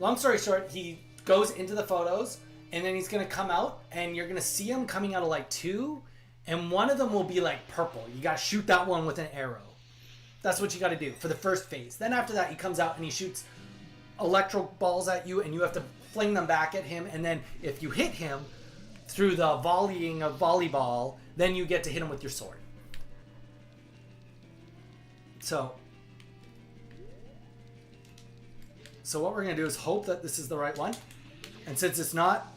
Long story short, he goes into the photos, and then he's going to come out, and you're going to see him coming out of like 2, and one of them will be like purple. You got to shoot that one with an arrow. That's what you got to do for the first phase. Then after that, he comes out and he shoots electro balls at you, and you have to fling them back at him. And then if you hit him through the volleying of volleyball, then you get to hit him with your sword. So what we're going to do is hope that this is the right one. And since it's not,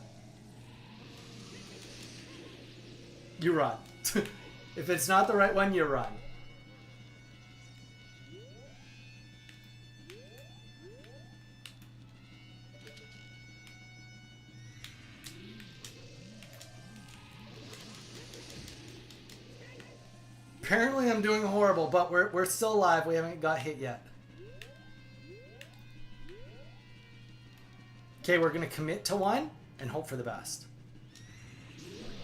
you run. If it's not the right one, you run. Apparently I'm doing horrible, but we're still alive. We haven't got hit yet. Okay, we're going to commit to one and hope for the best.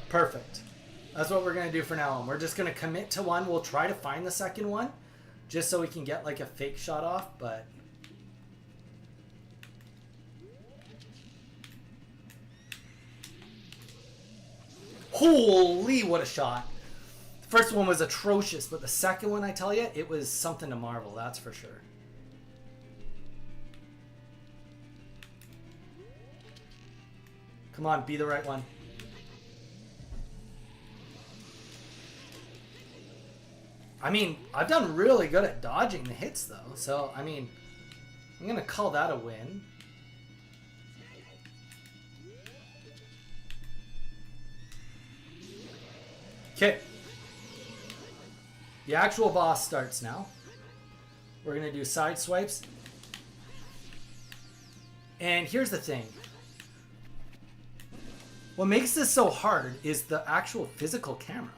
Perfect. That's what we're going to do for now on. We're just going to commit to one. We'll try to find the second one just so we can get like a fake shot off, but... Holy, what a shot. The first one was atrocious, but the second one, I tell you, it was something to marvel, that's for sure. Come on, be the right one. I mean, I've done really good at dodging the hits, though. So, I mean, I'm going to call that a win. Okay. The actual boss starts now. We're going to do side swipes. And here's the thing. What makes this so hard is the actual physical camera.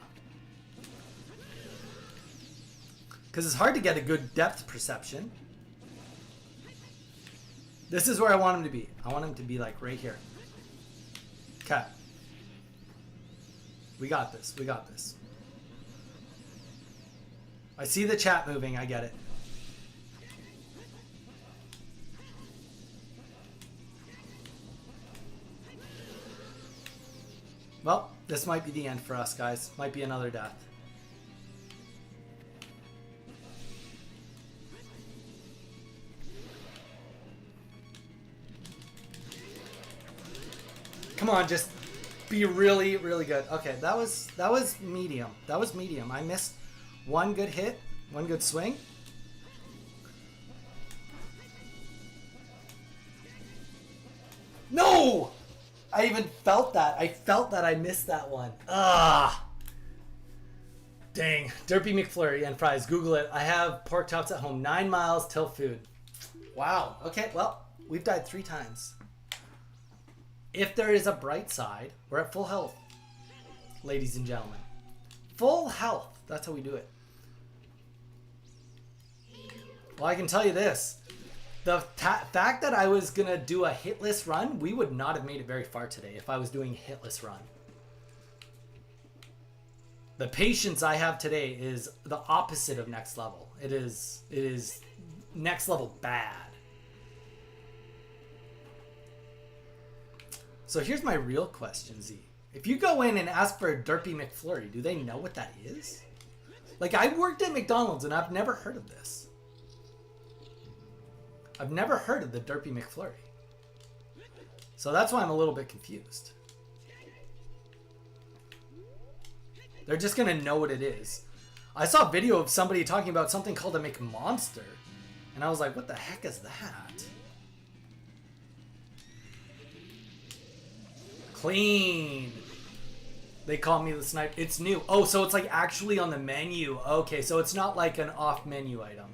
Because it's hard to get a good depth perception. This is where I want him to be. I want him to be like right here. Okay. We got this. We got this. I see the chat moving. I get it. Well, this might be the end for us, guys. Might be another death. Come on, just be really, really good. Okay, that was medium. That was medium. I missed one good hit, one good swing. No! I even felt that. I felt that I missed that one. Ah! Dang. Derpy McFlurry and fries. Google it. I have pork chops at home. 9 miles till food. Wow. Okay, well, we've died 3 times. If there is a bright side, we're at full health, ladies and gentlemen. Full health. That's how we do it. Well, I can tell you this. The fact that I was going to do a hitless run, we would not have made it very far today if I was doing a hitless run. The patience I have today is the opposite of next level. It is next level bad. So here's my real question, Z. If you go in and ask for a Derpy McFlurry, do they know what that is? Like, I worked at McDonald's and I've never heard of this. I've never heard of the Derpy McFlurry. So that's why I'm a little bit confused. They're just going to know what it is. I saw a video of somebody talking about something called a McMonster. And I was like, what the heck is that? Clean. They call me the sniper. It's new. Oh, so it's like actually on the menu. Okay, so it's not like an off menu item.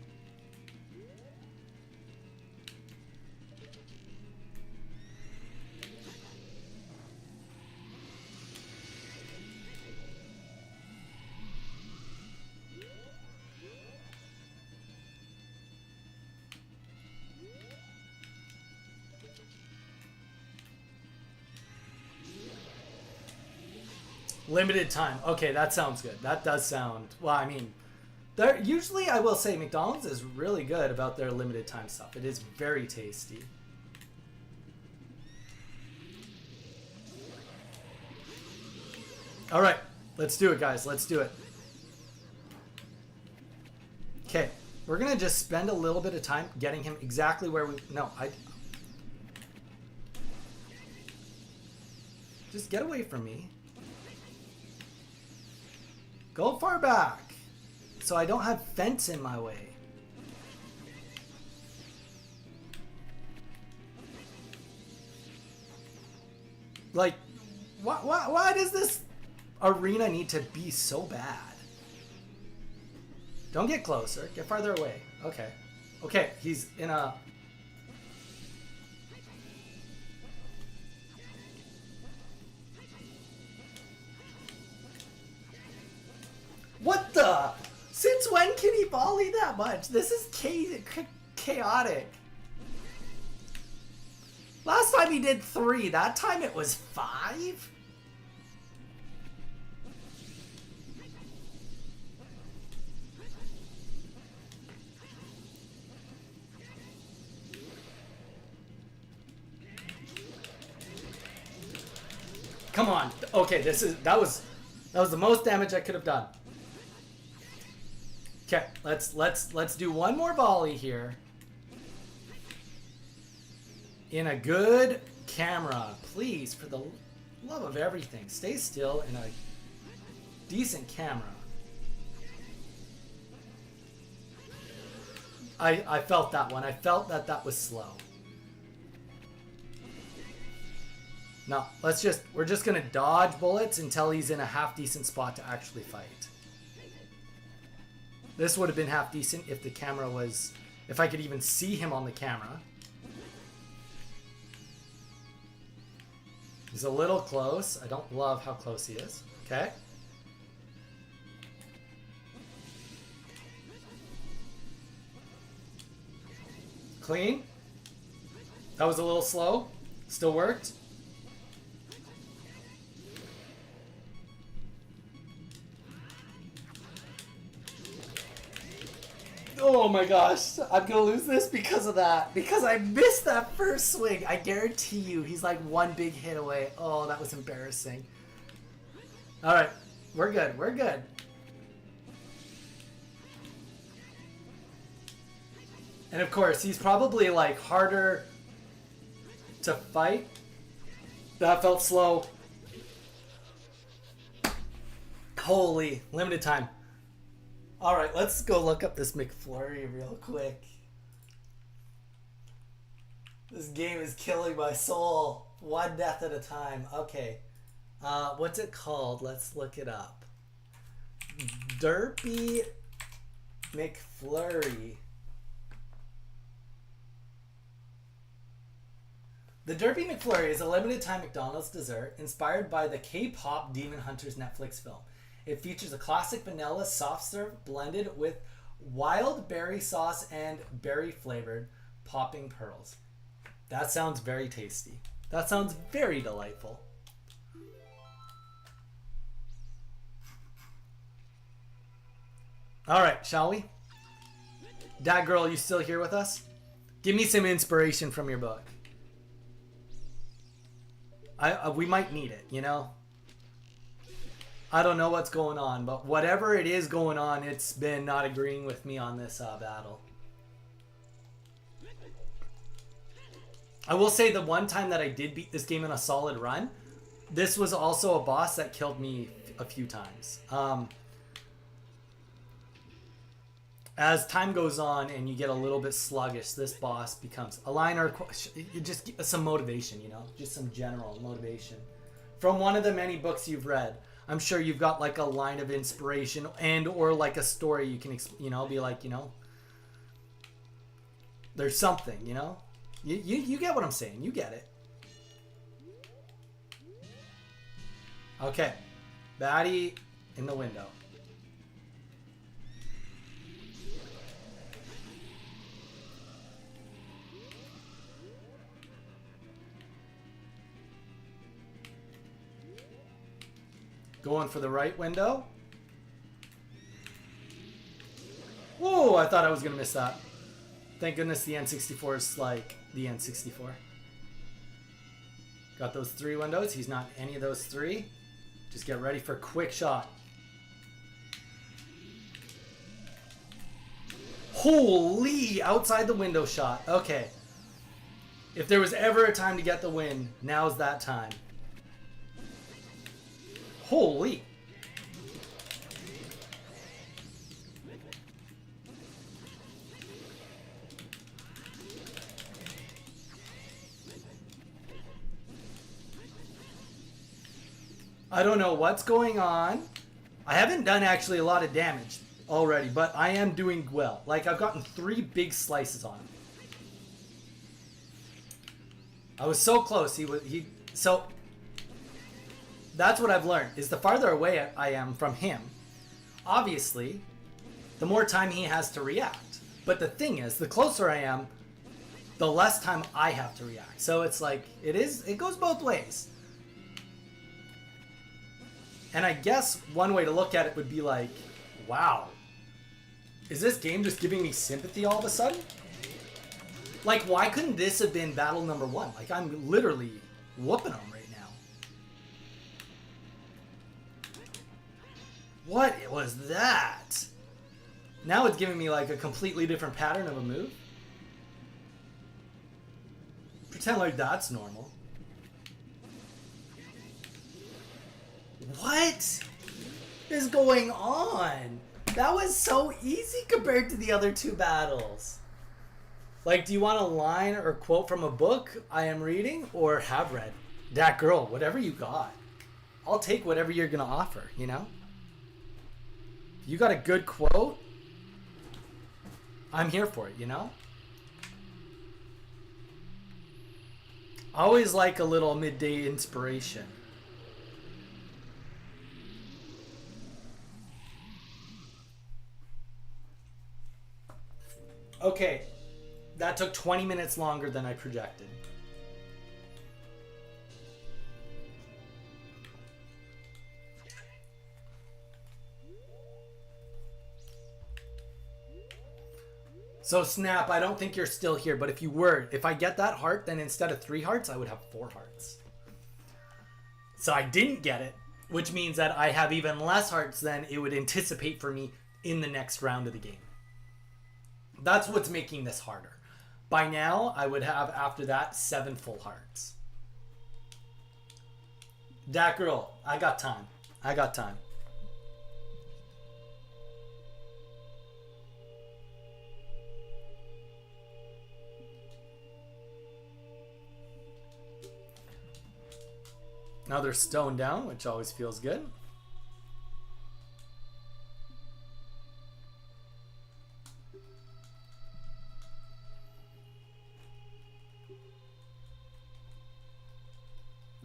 Limited time. Okay, that sounds good. That does sound... Well, I mean, usually I will say McDonald's is really good about their limited time stuff. It is very tasty. All right, let's do it, guys. Let's do it. Okay, we're going to just spend a little bit of time getting him exactly where we... No, Just get away from me. Go far back, so I don't have fence in my way. Like, why does this arena need to be so bad? Don't get closer. Get farther away. Okay. Okay, he's in a... What the? Since when can he volley that much? This is chaotic. Last time he did 3. That time it was 5? Come on. Okay, that was the most damage I could have done. Okay, let's do one more volley here. In a good camera. Please, for the love of everything, stay still in a decent camera. I felt that one. I felt that was slow. No, we're just gonna dodge bullets until he's in a half decent spot to actually fight. This would have been half decent if the camera was, if I could even see him on the camera. He's a little close. I don't love how close he is. Okay. Clean. That was a little slow. Still worked. Oh my gosh, I'm gonna lose this because of that. Because I missed that first swing. I guarantee you, he's like one big hit away. Oh, that was embarrassing. Alright, we're good, we're good. And of course, he's probably like harder to fight. That felt slow. Holy, limited time. All right, let's go look up this McFlurry real quick. This game is killing my soul. One death at a time. Okay. What's it called? Let's look it up. Derpy McFlurry. The Derpy McFlurry is a limited time McDonald's dessert inspired by the K-pop Demon Hunters Netflix film. It features a classic vanilla soft serve blended with wild berry sauce and berry flavored popping pearls. That sounds very tasty. That sounds very delightful. All right, shall we? Dad girl, you still here with us? Give me some inspiration from your book. We might need it, you know? I don't know what's going on, but whatever it is going on, it's been not agreeing with me on this battle. I will say the one time that I did beat this game in a solid run, this was also a boss that killed me a few times. As time goes on and you get a little bit sluggish, this boss becomes a line or just some motivation, you know, just some general motivation. From one of the many books you've read, I'm sure you've got like a line of inspiration and or like a story you can, you know, be like, you know, there's something, you know, you get what I'm saying. You get it. Okay. Baddie in the window. Going for the right window. Whoa, I thought I was going to miss that. Thank goodness the N64 is like the N64. Got those three windows. He's not any of those three. Just get ready for a quick shot. Holy, outside the window shot. Okay. If there was ever a time to get the win, now's that time. Holy. I don't know what's going on. I haven't done actually a lot of damage already, but I am doing well. Like, I've gotten 3 big slices on him. I was so close. So that's what I've learned, is the farther away I am from him, obviously, the more time he has to react. But the thing is, the closer I am, the less time I have to react. So it's like, it goes both ways. And I guess one way to look at it would be like, wow, is this game just giving me sympathy all of a sudden? Like, why couldn't this have been battle number 1? Like, I'm literally whooping him right now. What was that? Now it's giving me like a completely different pattern of a move. Pretend like that's normal. What is going on? That was so easy compared to the other 2 battles. Like, do you want a line or quote from a book I am reading or have read? That girl, whatever you got. I'll take whatever you're going to offer, you know? If you got a good quote, I'm here for it, you know? Always like a little midday inspiration. Okay, that took 20 minutes longer than I projected. So Snap, I don't think you're still here, but if you were, if I get that heart, then instead of 3 hearts, I would have 4 hearts. So I didn't get it, which means that I have even less hearts than it would anticipate for me in the next round of the game. That's what's making this harder. By now, I would have, after that, 7 full hearts. Dat girl, I got time. I got time. Now they're stoned down, which always feels good.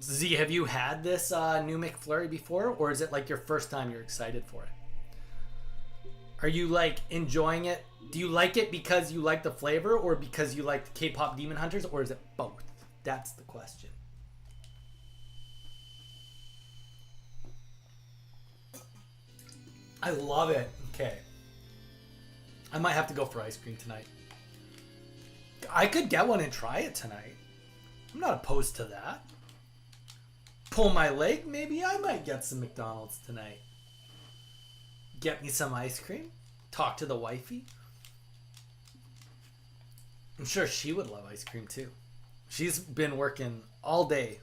Z, have you had this new McFlurry before, or is it like your first time you're excited for it? Are you like enjoying it? Do you like it because you like the flavor, or because you like the K-pop Demon Hunters, or is it both? That's the question. I love it. Okay. I might have to go for ice cream tonight. I could get one and try it tonight. I'm not opposed to that. Pull my leg, maybe I might get some McDonald's tonight. Get me some ice cream. Talk to the wifey. I'm sure she would love ice cream too. She's been working all day.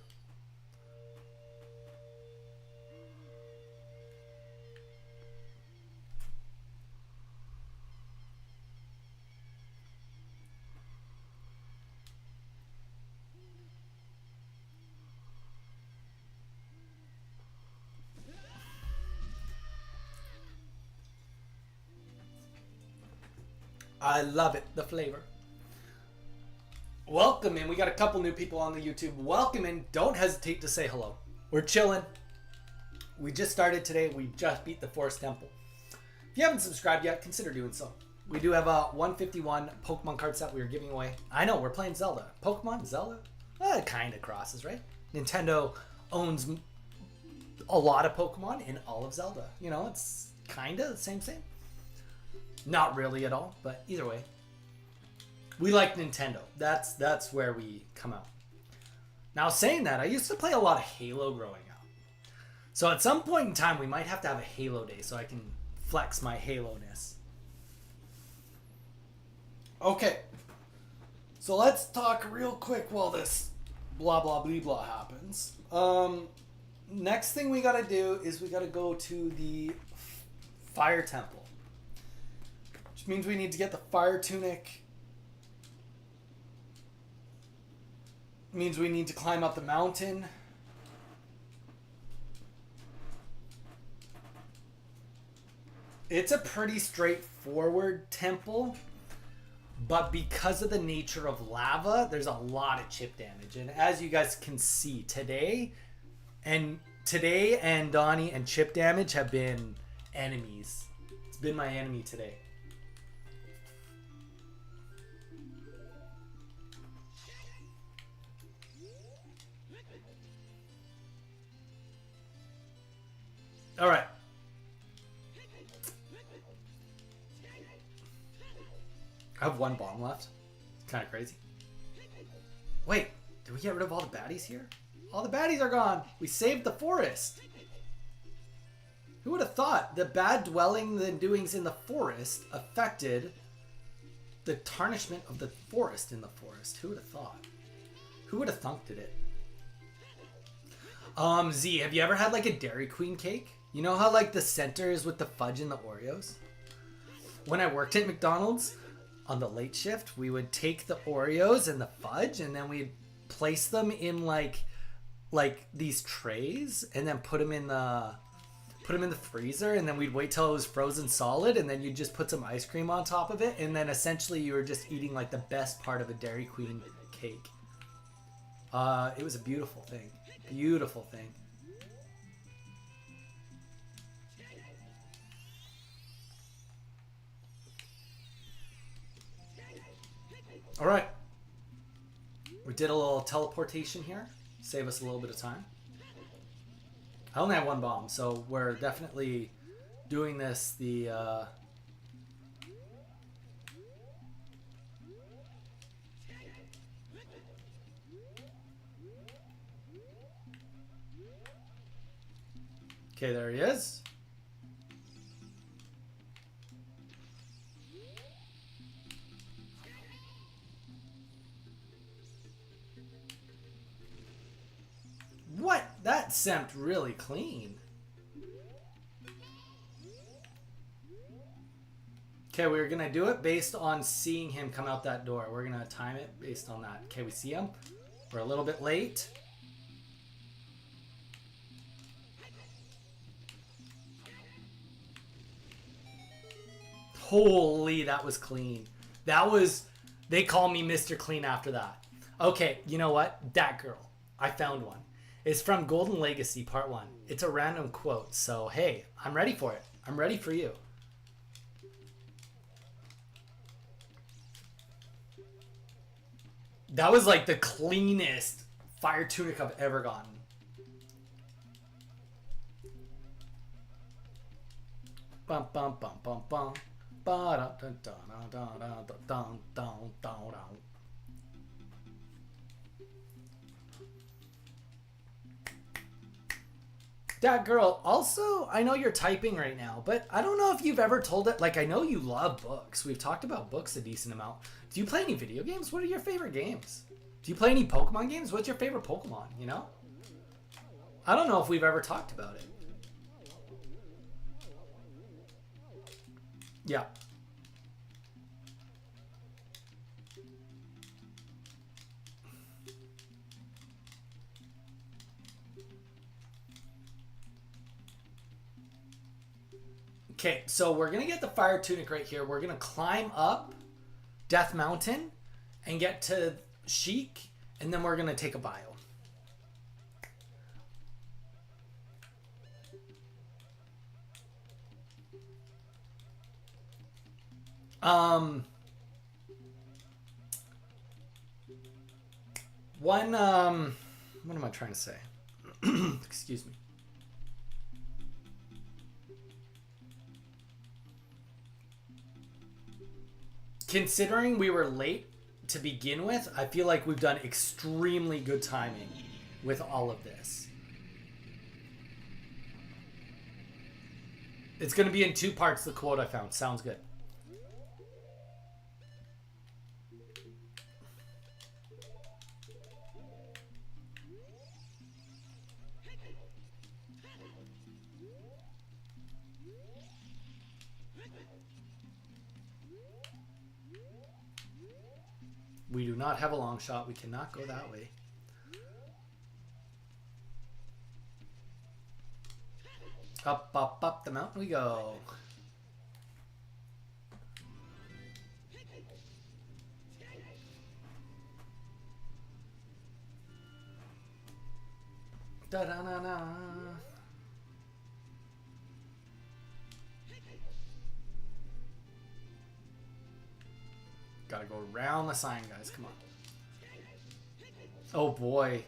I love it, the flavor. Welcome in. We got a couple new people on the YouTube. Welcome in. Don't hesitate to say hello. We're chilling. We just started today. We just beat the Forest Temple. If you haven't subscribed yet, consider doing so. We do have a 151 Pokemon card set we are giving away. I know, we're playing Zelda. Pokemon, Zelda? It kind of crosses, right? Nintendo owns a lot of Pokemon in all of Zelda. You know, it's kind of the same. Not really at all, but either way. We like Nintendo. That's where we come out. Now, saying that, I used to play a lot of Halo growing up. So at some point in time, we might have to have a Halo day so I can flex my Halo-ness. Okay. So let's talk real quick while this blah blah blah blah happens. Next thing we gotta do is we gotta go to the Fire Temple. Which means we need to get the Fire Tunic. Means we need to climb up the mountain. It's a pretty straightforward temple, but because of the nature of lava, there's a lot of chip damage. And as you guys can see today, and Donnie and chip damage have been enemies. It's been my enemy today. All right. I have one bomb left. It's kind of crazy. Wait, did we get rid of all the baddies here? All the baddies are gone. We saved the forest. Who would have thought the bad dwellings and doings in the forest affected the tarnishment of the forest in the forest? Who would have thought? Who would have thunked at it? Z, have you ever had like a Dairy Queen cake? You know how like the center is with the fudge and the Oreos? When I worked at McDonald's on the late shift, we would take the Oreos and the fudge and then we'd place them in like these trays and then put them in the freezer, and then we'd wait till it was frozen solid, and then you'd just put some ice cream on top of it, and then essentially you were just eating like the best part of a Dairy Queen cake. It was a beautiful thing. Beautiful thing. All right. We did a little teleportation here. Save us a little bit of time. I only have one bomb, so we're definitely doing this the... Okay, there he is. What? That seemed really clean. Okay, we're gonna do it based on seeing him come out that door. We're gonna time it based on that. Okay, we see him. We're a little bit late. Holy, that was clean. That was... They call me Mr. Clean after that. Okay, you know what? That girl. I found one. It's from Golden Legacy Part 1. It's a random quote. So, hey, I'm ready for it. I'm ready for you. That was like the cleanest fire tunic I've ever gotten. Bum, bum, bum, bum, bum. That girl, also, I know you're typing right now, but I don't know if you've ever told it. Like, I know you love books. We've talked about books a decent amount. Do you play any video games? What are your favorite games? Do you play any Pokemon games? What's your favorite Pokemon, you know? I don't know if we've ever talked about it. Yeah. Okay, so we're going to get the fire tunic right here. We're going to climb up Death Mountain and get to Sheik, and then we're going to take a bio. What am I trying to say? Excuse me. Considering we were late to begin with, I feel like we've done extremely good timing with all of this. It's going to be in 2 parts, the quote I found. Sounds good. We do not have a long shot. We cannot go that way. Up, up, up the mountain we go. Da-da-na-na. Gotta go around the sign, guys. Come on. Oh, boy.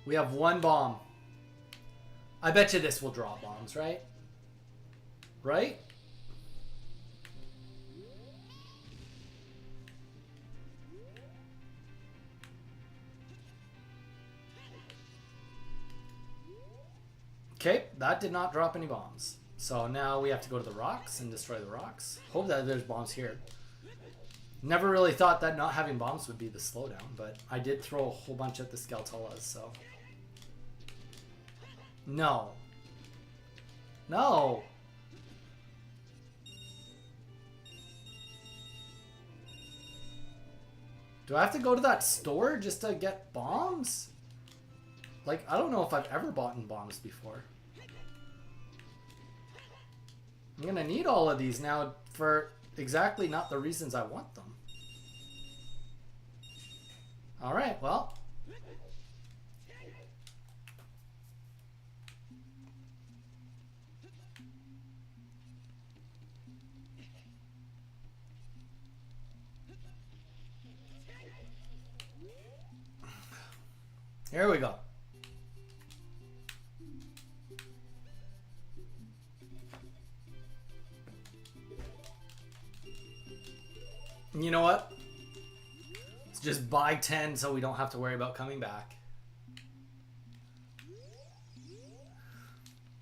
We have 1 bomb. I bet you this will draw bombs, right? Right? Okay, that did not drop any bombs. So now we have to go to the rocks and destroy the rocks. Hope that there's bombs here. Never really thought that not having bombs would be the slowdown, but I did throw a whole bunch at the Skeletolas, so... No. No! Do I have to go to that store just to get bombs? Like, I don't know if I've ever bought in bombs before. I'm gonna need all of these now for exactly not the reasons I want them. Alright, well. Here we go. You know what? Let's just buy 10 so we don't have to worry about coming back.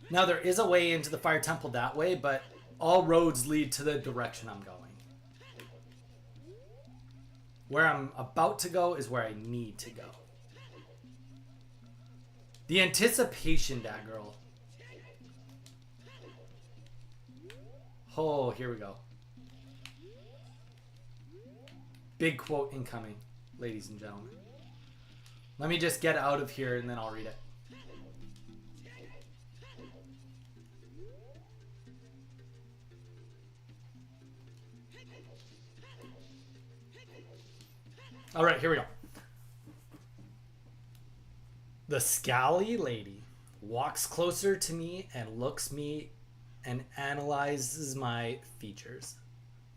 Now there is a way into the Fire Temple that way, but all roads lead to the direction I'm going. Where I'm about to go is where I need to go. The anticipation, that girl. Oh, here we go. Big quote incoming, ladies and gentlemen. Let me just get out of here and then I'll read it. All right, here we go. The scally lady walks closer to me and looks me and analyzes my features.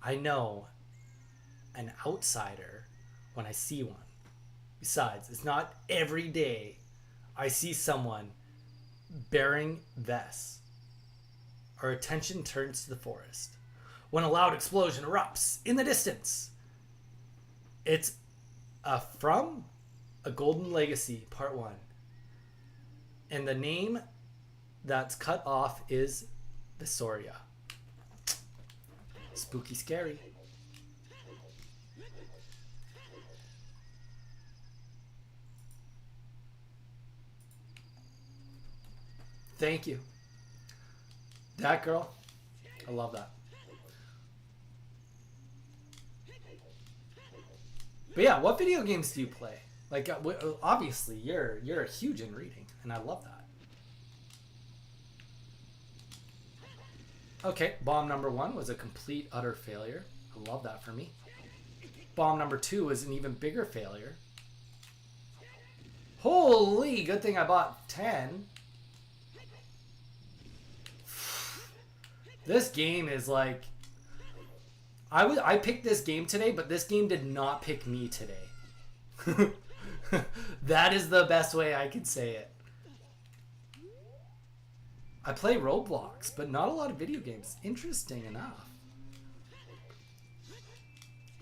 I know an outsider when I see one. Besides, it's not every day I see someone bearing vests. Our attention turns to the forest when a loud explosion erupts in the distance. It's from A Golden Legacy, Part 1. And the name that's cut off is Visoria. Spooky scary. Thank you. That girl. I love that. But yeah, what video games do you play? Like, obviously, you're huge in reading, and I love that. Okay, bomb number 1 was a complete, utter failure. I love that for me. Bomb number 2 was an even bigger failure. Holy, good thing I bought 10. This game is like... I picked this game today, but this game did not pick me today. That is the best way I could say it. I play Roblox, but not a lot of video games. Interesting enough.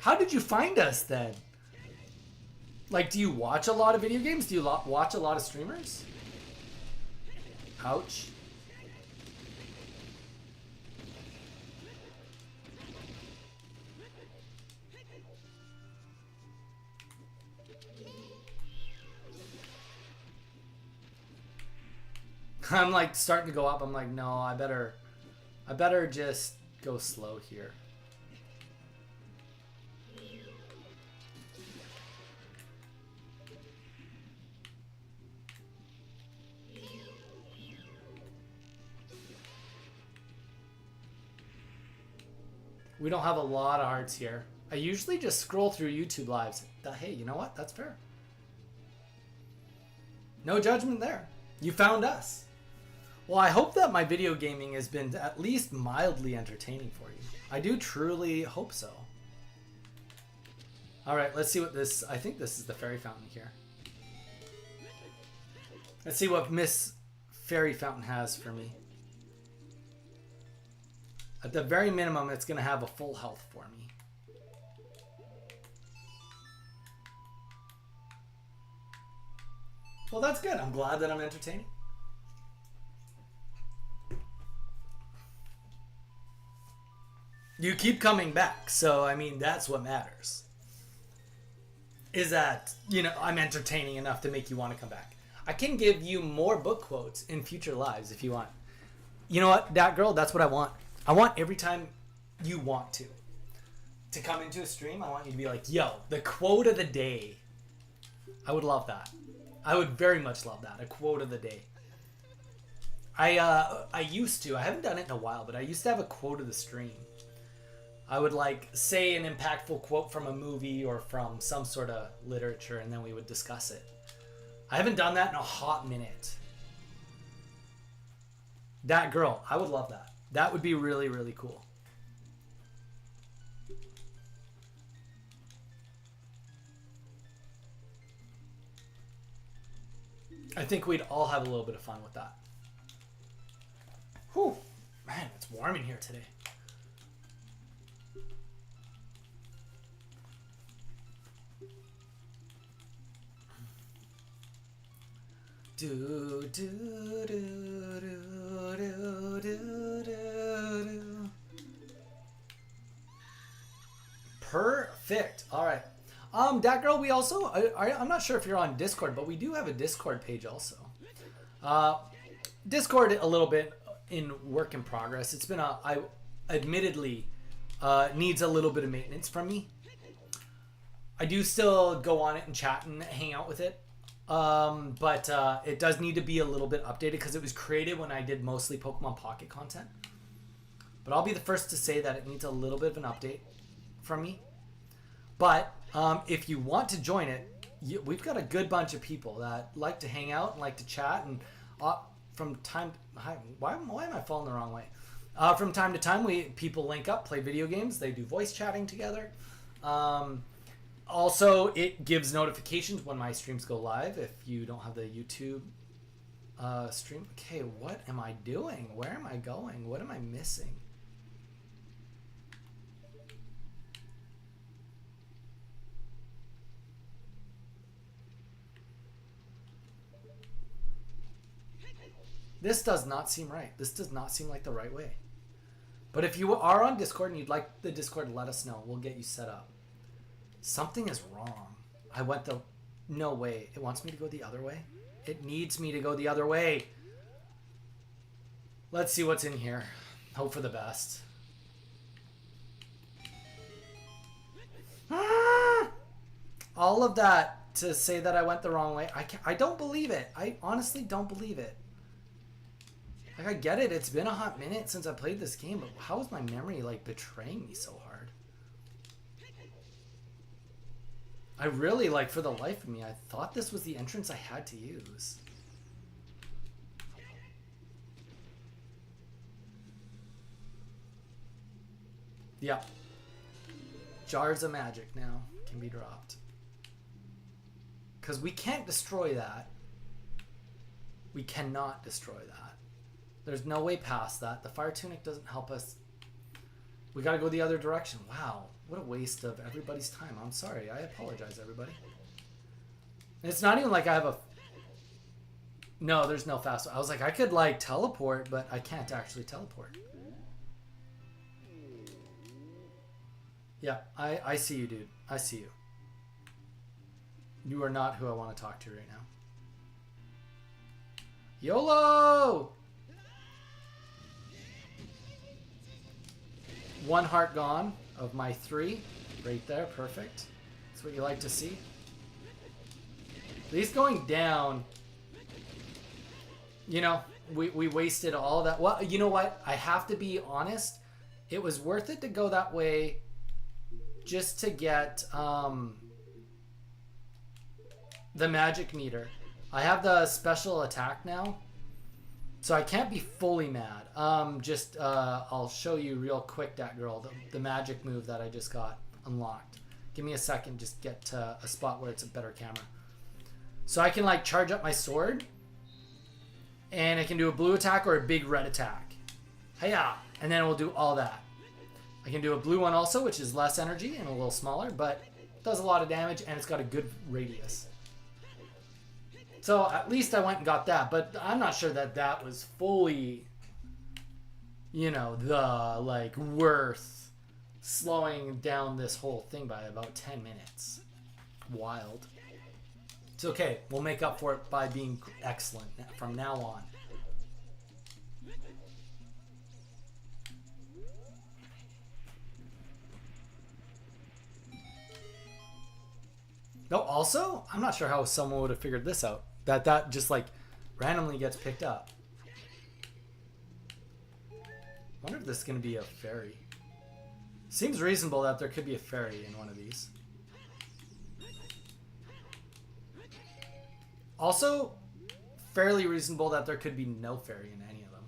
How did you find us then? Like, do you watch a lot of video games? Do you watch a lot of streamers? Ouch. I'm like starting to go up. I'm like, no, I better just go slow here. We don't have a lot of hearts here. I usually just scroll through YouTube lives. Hey, you know what? That's fair. No judgment there. You found us. Well, I hope that my video gaming has been at least mildly entertaining for you. I do truly hope so. All right, let's see what this... I think this is the fairy fountain here. Let's see what Miss Fairy Fountain has for me. At the very minimum, it's going to have a full health for me. Well, that's good. I'm glad that I'm entertaining. You keep coming back, so I mean that's what matters. Is that, you know, I'm entertaining enough to make you want to come back. I can give you more book quotes in future lives if you want. You know what, that girl, that's what I want. I want every time you want to come into a stream, I want you to be like, yo, the quote of the day. I would love that. I would very much love that, a quote of the day. I used to, I haven't done it in a while, but I used to have a quote of the stream. I would like say an impactful quote from a movie or from some sort of literature, and then we would discuss it. I haven't done that in a hot minute. That girl, I would love that. That would be really, really cool. I think we'd all have a little bit of fun with that. Whew. Man, it's warm in here today. Do, do, do, do, do, do, do. Perfect. All right. Dat girl, we also, I'm not sure if you're on Discord, but we do have a Discord page also. Discord, a little bit in work in progress. It's been I admittedly needs a little bit of maintenance from me. I do still go on it and chat and hang out with it. But it does need to be a little bit updated because it was created when I did mostly Pokemon Pocket content. But I'll be the first to say that it needs a little bit of an update from me. But if you want to join it, we've got a good bunch of people that like to hang out and like to chat. And from time, why am I falling the wrong way? From time to time, people link up, play video games. They do voice chatting together. Also, it gives notifications when my streams go live if you don't have the YouTube stream. Okay, what am I doing? Where am I going? What am I missing? This does not seem right. This does not seem like the right way. But if you are on Discord and you'd like the Discord, let us know. We'll get you set up. Something is wrong. I went the... No way. It wants me to go the other way? It needs me to go the other way. Let's see what's in here. Hope for the best. Ah! All of that to say that I went the wrong way. I don't believe it. I honestly don't believe it. Like, I get it. It's been a hot minute since I played this game, but how is my memory, like, betraying me so hard? I really, like, for the life of me, I thought this was the entrance I had to use. Yeah. Jars of magic now can be dropped. Because we can't destroy that. We cannot destroy that. There's no way past that. The fire tunic doesn't help us. We gotta go the other direction. Wow. What a waste of everybody's time. I'm sorry. I apologize, everybody. And it's not even like I have a... No, there's no fast... I was like, I could, like, teleport, but I can't actually teleport. Yeah, I see you, dude. I see you. You are not who I want to talk to right now. YOLO! 1 heart gone of my 3. Right there, perfect. That's what you like to see. These going down, you know, we wasted all that. Well, you know what? I have to be honest. It was worth it to go that way just to get the magic meter. I have the special attack now, so I can't be fully mad. I'll show you real quick that girl, the magic move that I just got unlocked. Give me a second, just get to a spot where it's a better camera. So I can like charge up my sword, and I can do a blue attack or a big red attack. Hiya! And then it will do all that. I can do a blue one also, which is less energy and a little smaller, but does a lot of damage, and it's got a good radius. So at least I went and got that, but I'm not sure that that was fully, you know, the, like, worth slowing down this whole thing by about 10 minutes. Wild. It's okay. We'll make up for it by being excellent from now on. No, also, I'm not sure how someone would have figured this out. That just, like, randomly gets picked up. I wonder if this is going to be a fairy. Seems reasonable that there could be a fairy in one of these. Also, fairly reasonable that there could be no fairy in any of them.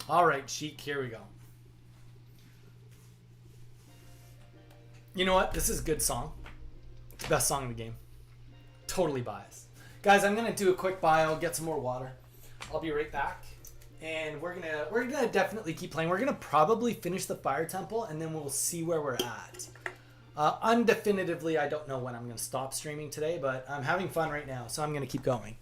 All right, Sheik, here we go. You know what? This is a good song. It's the best song in the game. Totally biased. Guys, I'm gonna do a quick bio, get some more water. I'll be right back. And we're gonna definitely keep playing. We're gonna probably finish the Fire Temple and then we'll see where we're at. Undefinitively, I don't know when I'm gonna stop streaming today, but I'm having fun right now, so I'm gonna keep going.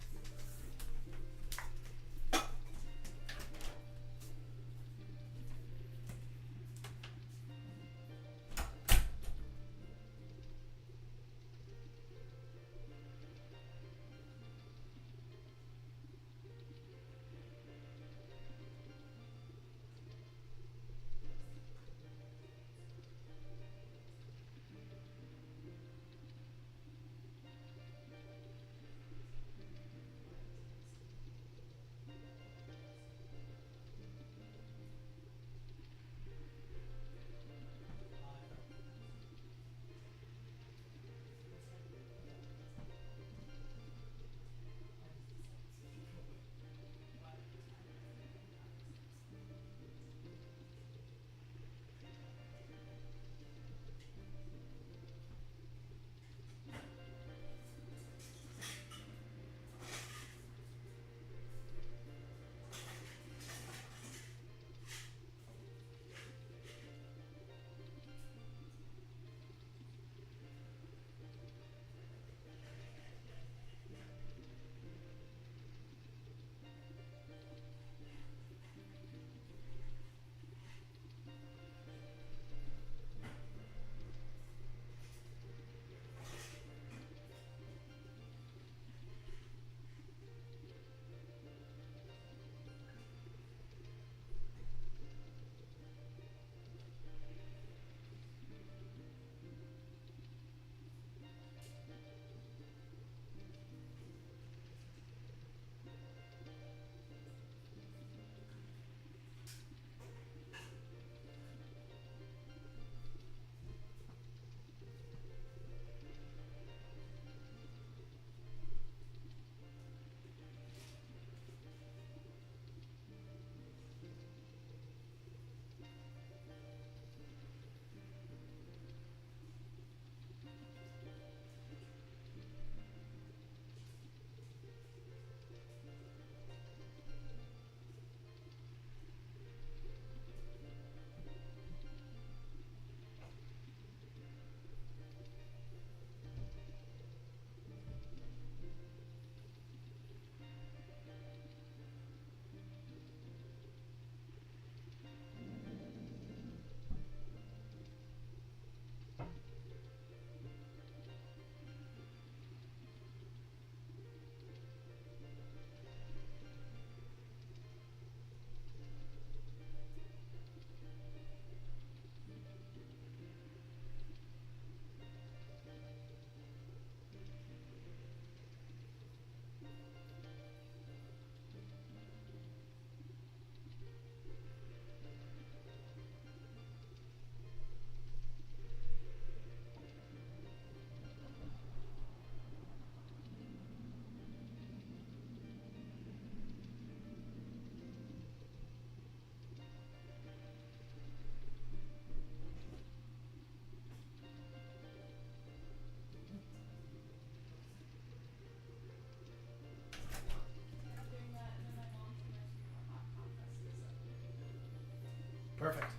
Perfect.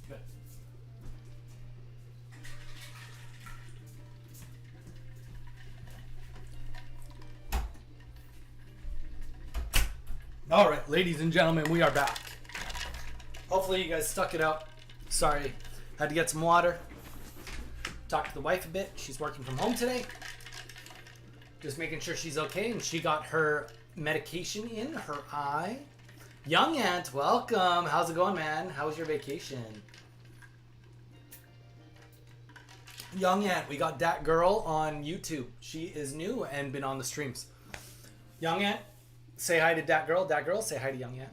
Good. All right, ladies and gentlemen, we are back. Hopefully you guys stuck it out. Sorry, had to get some water. Talk to the wife a bit. She's working from home today. Just making sure she's okay, and she got her medication in her eye. Young Ant, welcome. How's it going, man? How was your vacation? Young Ant, we got that girl on YouTube. She is new and been on the streams. Young Ant, say hi to that girl. That girl, say hi to Young Ant.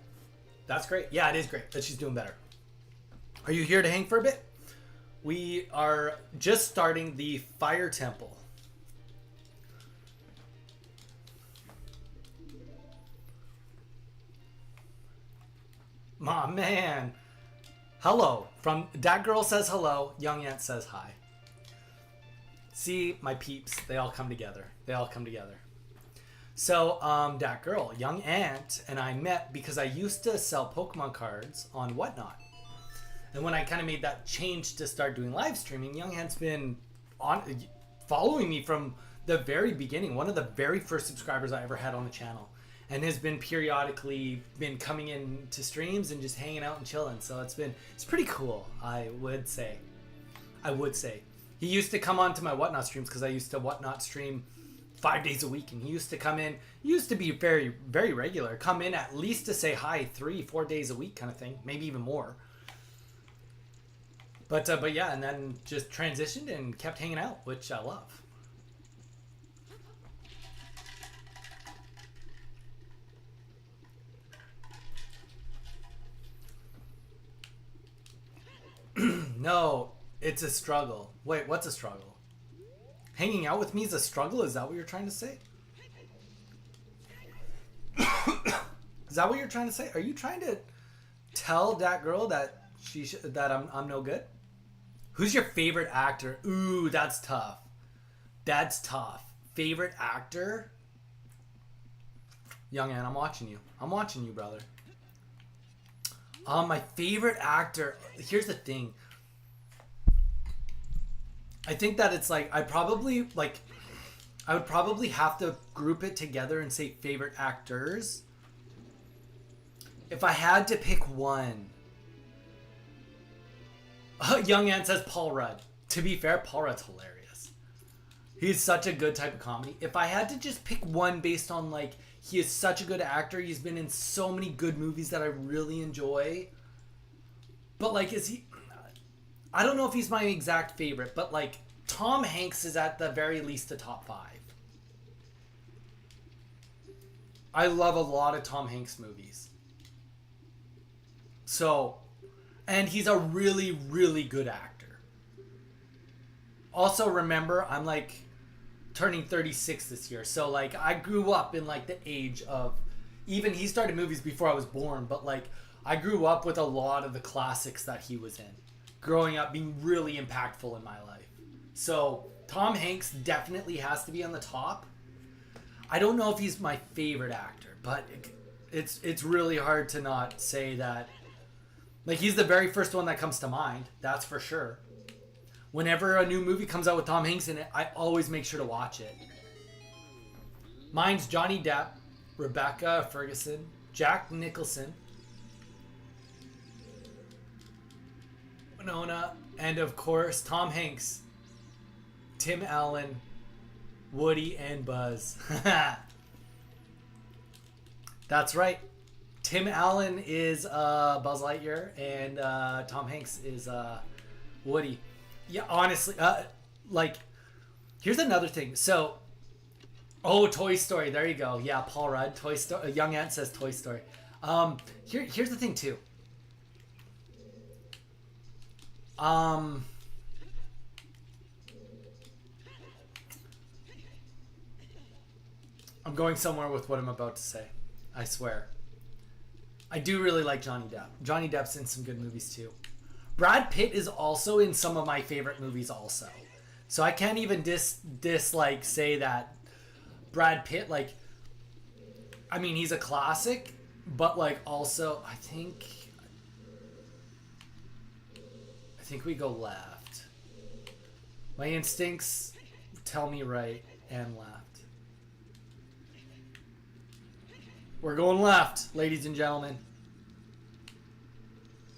That's great. Yeah, it is great that she's doing better. Are you here to hang for a bit? We are just starting the Fire Temple. My man. Hello. From that girl says hello. Young Ant says hi. See, my peeps, they all come together. They all come together. So, that girl, Young Ant, and I met because I used to sell Pokemon cards on Whatnot. And when I kind of made that change to start doing live streaming, Young Ant's been following me from the very beginning. One of the very first subscribers I ever had on the channel. And has been periodically coming in to streams and just hanging out and chilling. So it's pretty cool, I would say. He used to come on to my Whatnot streams because I used to Whatnot stream 5 days a week, and he used to come in. He used to be very, very regular. Come in at least to say hi 3-4 days a week, kind of thing, maybe even more. But yeah, and then just transitioned and kept hanging out, which I love. No, it's a struggle. Wait, what's a struggle? Hanging out with me is a struggle? Is that what you're trying to say? Is that what you're trying to say? Are you trying to tell that girl that I'm no good? Who's your favorite actor? Ooh, that's tough. That's tough. Favorite actor? Young Ann, I'm watching you. I'm watching you, brother. My favorite actor. Here's the thing. I think that it's like I would probably have to group it together and say favorite actors. If I had to pick one. Young Ant says Paul Rudd. To be fair, Paul Rudd's hilarious. He's such a good type of comedy. If I had to just pick one based on like he is such a good actor, he's been in so many good movies that I really enjoy. But like, is he? I don't know if he's my exact favorite, but like Tom Hanks is at the very least a top 5. I love a lot of Tom Hanks movies. So, and he's a really, really good actor. Also, remember, I'm like turning 36 this year. So like I grew up in like the age of, even he started movies before I was born, but like I grew up with a lot of the classics that he was in. Growing up being really impactful in my life. So Tom Hanks definitely has to be on the top. I don't know if he's my favorite actor, but it's really hard to not say that. Like he's the very first one that comes to mind, that's for sure. Whenever a new movie comes out with Tom Hanks in it, I always make sure to watch it. Mine's Johnny Depp, Rebecca Ferguson, Jack Nicholson, Winona, and of course Tom Hanks, Tim Allen, Woody, and Buzz. That's right. Tim Allen is Buzz Lightyear, and Tom Hanks is Woody. Yeah, honestly, like, here's another thing. So, Toy Story. There you go. Yeah, Paul Rudd. Toy Story. Young Ant says Toy Story. Here's the thing too. I'm going somewhere with what I'm about to say. I swear. I do really like Johnny Depp. Johnny Depp's in some good movies too. Brad Pitt is also in some of my favorite movies also. So I can't even like say that Brad Pitt, like, I mean, he's a classic, but like also I think we go left. My instincts tell me right and left. We're going left, ladies and gentlemen.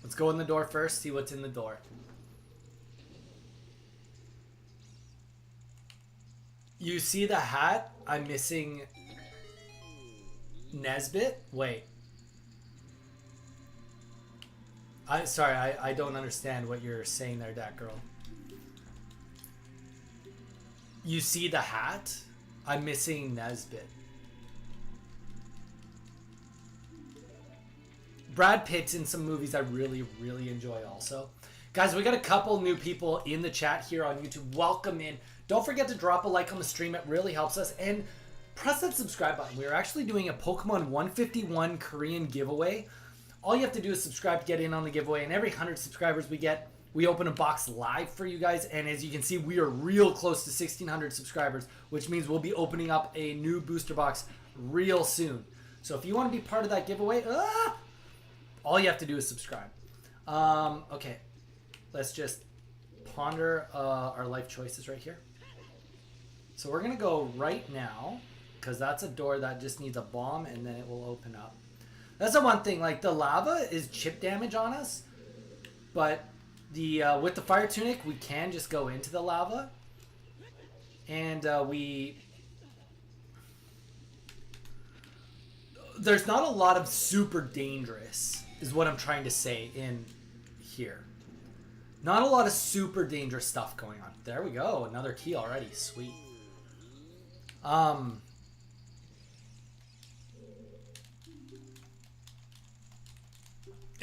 Let's go in the door first, see what's in the door. You see the hat? I'm missing Nesbit? Wait. Sorry, I don't understand what you're saying there, that girl. You see the hat? I'm missing Nesbit. Brad Pitt's in some movies I really, really enjoy also. Guys, we got a couple new people in the chat here on YouTube. Welcome in. Don't forget to drop a like on the stream. It really helps us. And press that subscribe button. We're actually doing a Pokemon 151 Korean giveaway All you have to do is subscribe to get in on the giveaway, and every 100 subscribers we get, we open a box live for you guys. And as you can see, we are real close to 1,600 subscribers, which means we'll be opening up a new booster box real soon. So if you want to be part of that giveaway, all you have to do is subscribe. Okay, let's just ponder our life choices right here. So we're going to go right now, because that's a door that just needs a bomb, and then it will open up. That's the one thing, like the lava is chip damage on us, but the with the fire tunic, we can just go into the lava, and there's not a lot of super dangerous, is what I'm trying to say in here. Not a lot of super dangerous stuff going on. There we go, another key already, sweet.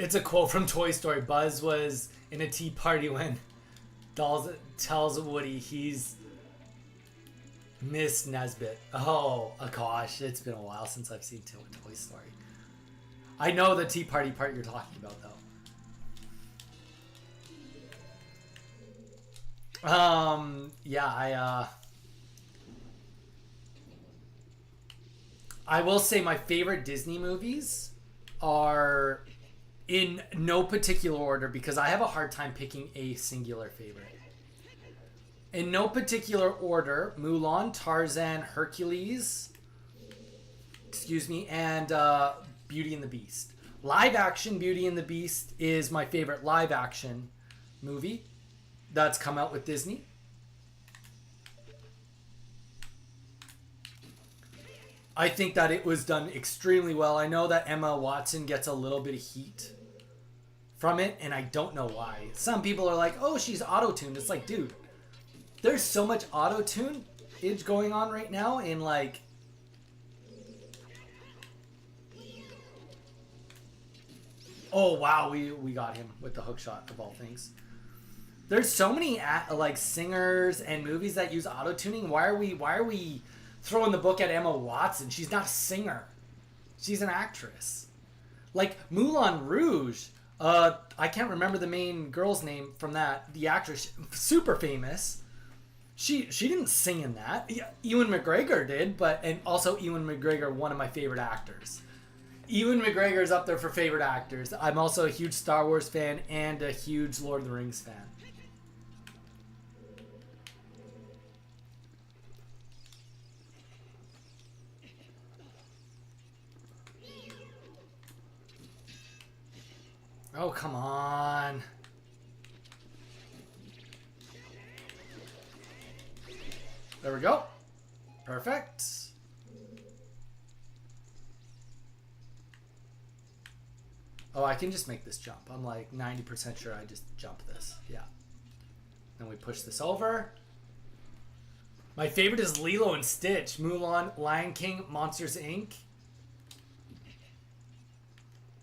It's a quote from Toy Story. Buzz was in a tea party when Dolls tells Woody he's Miss Nesbit. Oh gosh, it's been a while since I've seen Toy Story. I know the tea party part you're talking about, though. Yeah, I will say my favorite Disney movies are in no particular order, because I have a hard time picking a singular favorite. In no particular order: Mulan, Tarzan, Hercules, and Beauty and the Beast. Live action Beauty and the Beast is my favorite live action movie that's come out with Disney. I think that it was done extremely well. I know that Emma Watson gets a little bit of heat from it, and I don't know why. Some people are like, oh, she's auto-tuned. It's like, dude, there's so much auto-tune-age going on right now in, like... Oh, wow, we got him with the hook shot, of all things. There's so many, like, singers and movies that use auto-tuning. Why are we throwing the book at Emma Watson? She's not a singer. She's an actress. Like, Moulin Rouge... I can't remember the main girl's name from that. The actress, super famous. She didn't sing in that. Ewan McGregor did, and also Ewan McGregor, one of my favorite actors. Ewan McGregor is up there for favorite actors. I'm also a huge Star Wars fan and a huge Lord of the Rings fan. Oh, come on. There we go. Perfect. Oh, I can just make this jump. I'm like 90% sure I just jump this. Yeah. Then we push this over. My favorite is Lilo and Stitch, Mulan, Lion King, Monsters, Inc.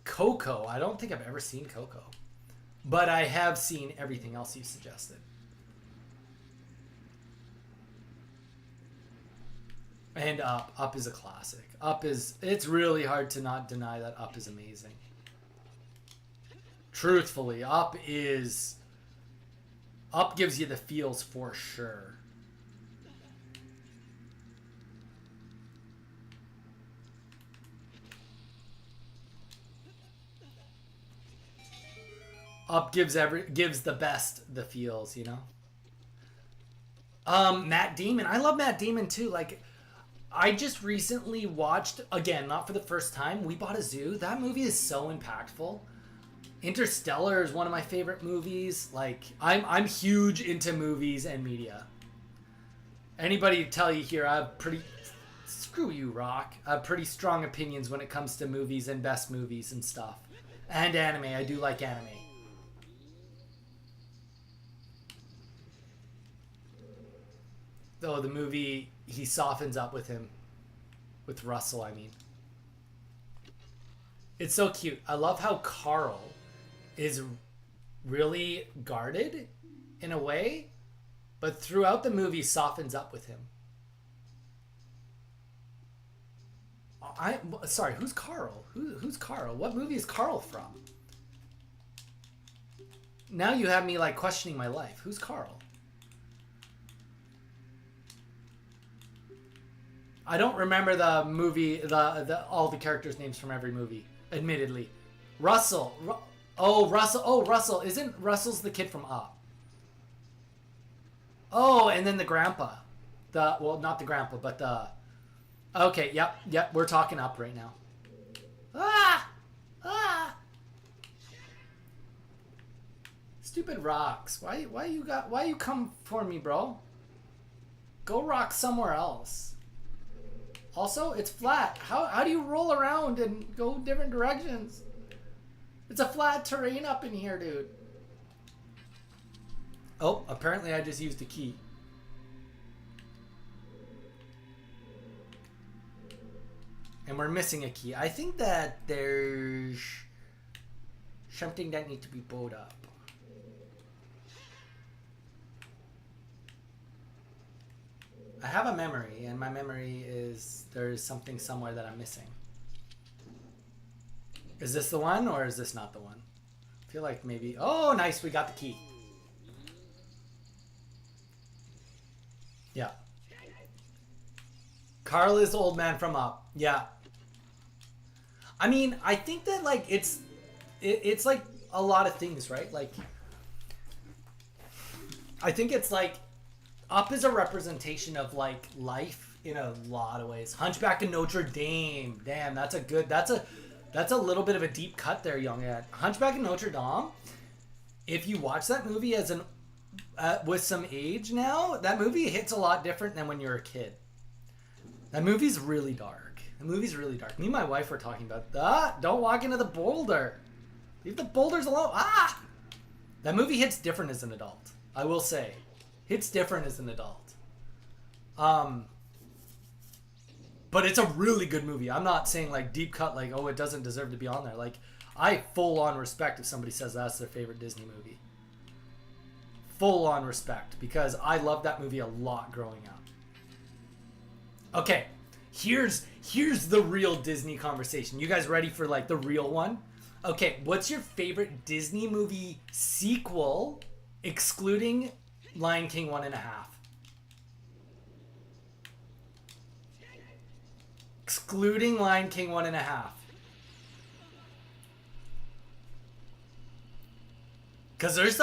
Coco. I don't think I've ever seen Coco. But I have seen everything else you suggested. And Up. Up is a classic. It's really hard to not deny that Up is amazing. Truthfully, Up gives you the feels for sure. Up gives the best the feels, you know. Matt Damon. I love Matt Damon too. Like, I just recently watched, again, not for the first time, We Bought a Zoo. That movie is so impactful. Interstellar is one of my favorite movies. Like, I'm huge into movies and media. Anybody tell you here, I have screw you, Rock. I have pretty strong opinions when it comes to movies and best movies and stuff. And anime. I do like anime. Though the movie, he softens up with him. With Russell, I mean. It's so cute. I love how Carl is really guarded in a way, but throughout the movie softens up with him. Sorry, who's Carl? Who's Carl? What movie is Carl from? Now you have me like questioning my life. Who's Carl? I don't remember the movie, all the characters' names from every movie. Admittedly, Russell. Russell. Oh, Russell. Isn't Russell's the kid from Up? Oh, and then the grandpa. Well, not the grandpa, but the. Okay, yep. We're talking Up right now. Ah! Stupid rocks. Why you come for me, bro? Go rock somewhere else. Also, it's flat. How do you roll around and go different directions? It's a flat terrain up in here, dude. Oh, apparently I just used a key. And we're missing a key. I think that there's something that needs to be pulled up. I have a memory, and my memory is there's something somewhere that I'm missing. Is this the one, or is this not the one? I feel like maybe... Oh, nice, we got the key. Yeah. Carl is the old man from Up. Yeah. I mean, I think that, like, it's like a lot of things, right? Like, I think it's like Up is a representation of like life in a lot of ways. Hunchback of Notre Dame. Damn, that's a little bit of a deep cut there, young Ed. Hunchback of Notre Dame. If you watch that movie as with some age now, that movie hits a lot different than when you're a kid. That movie's really dark. The movie's really dark. Me and my wife were talking about don't walk into the boulder. Leave the boulders alone. That movie hits different as an adult. I will say. Hits different as an adult. But it's a really good movie. I'm not saying like deep cut, like, oh, it doesn't deserve to be on there. Like, I full on respect if somebody says that's their favorite Disney movie. Full on respect, because I loved that movie a lot growing up. Okay, here's the real Disney conversation. You guys ready for like the real one? Okay, what's your favorite Disney movie sequel, excluding Lion King 1.5? Excluding Lion King 1.5. Because there's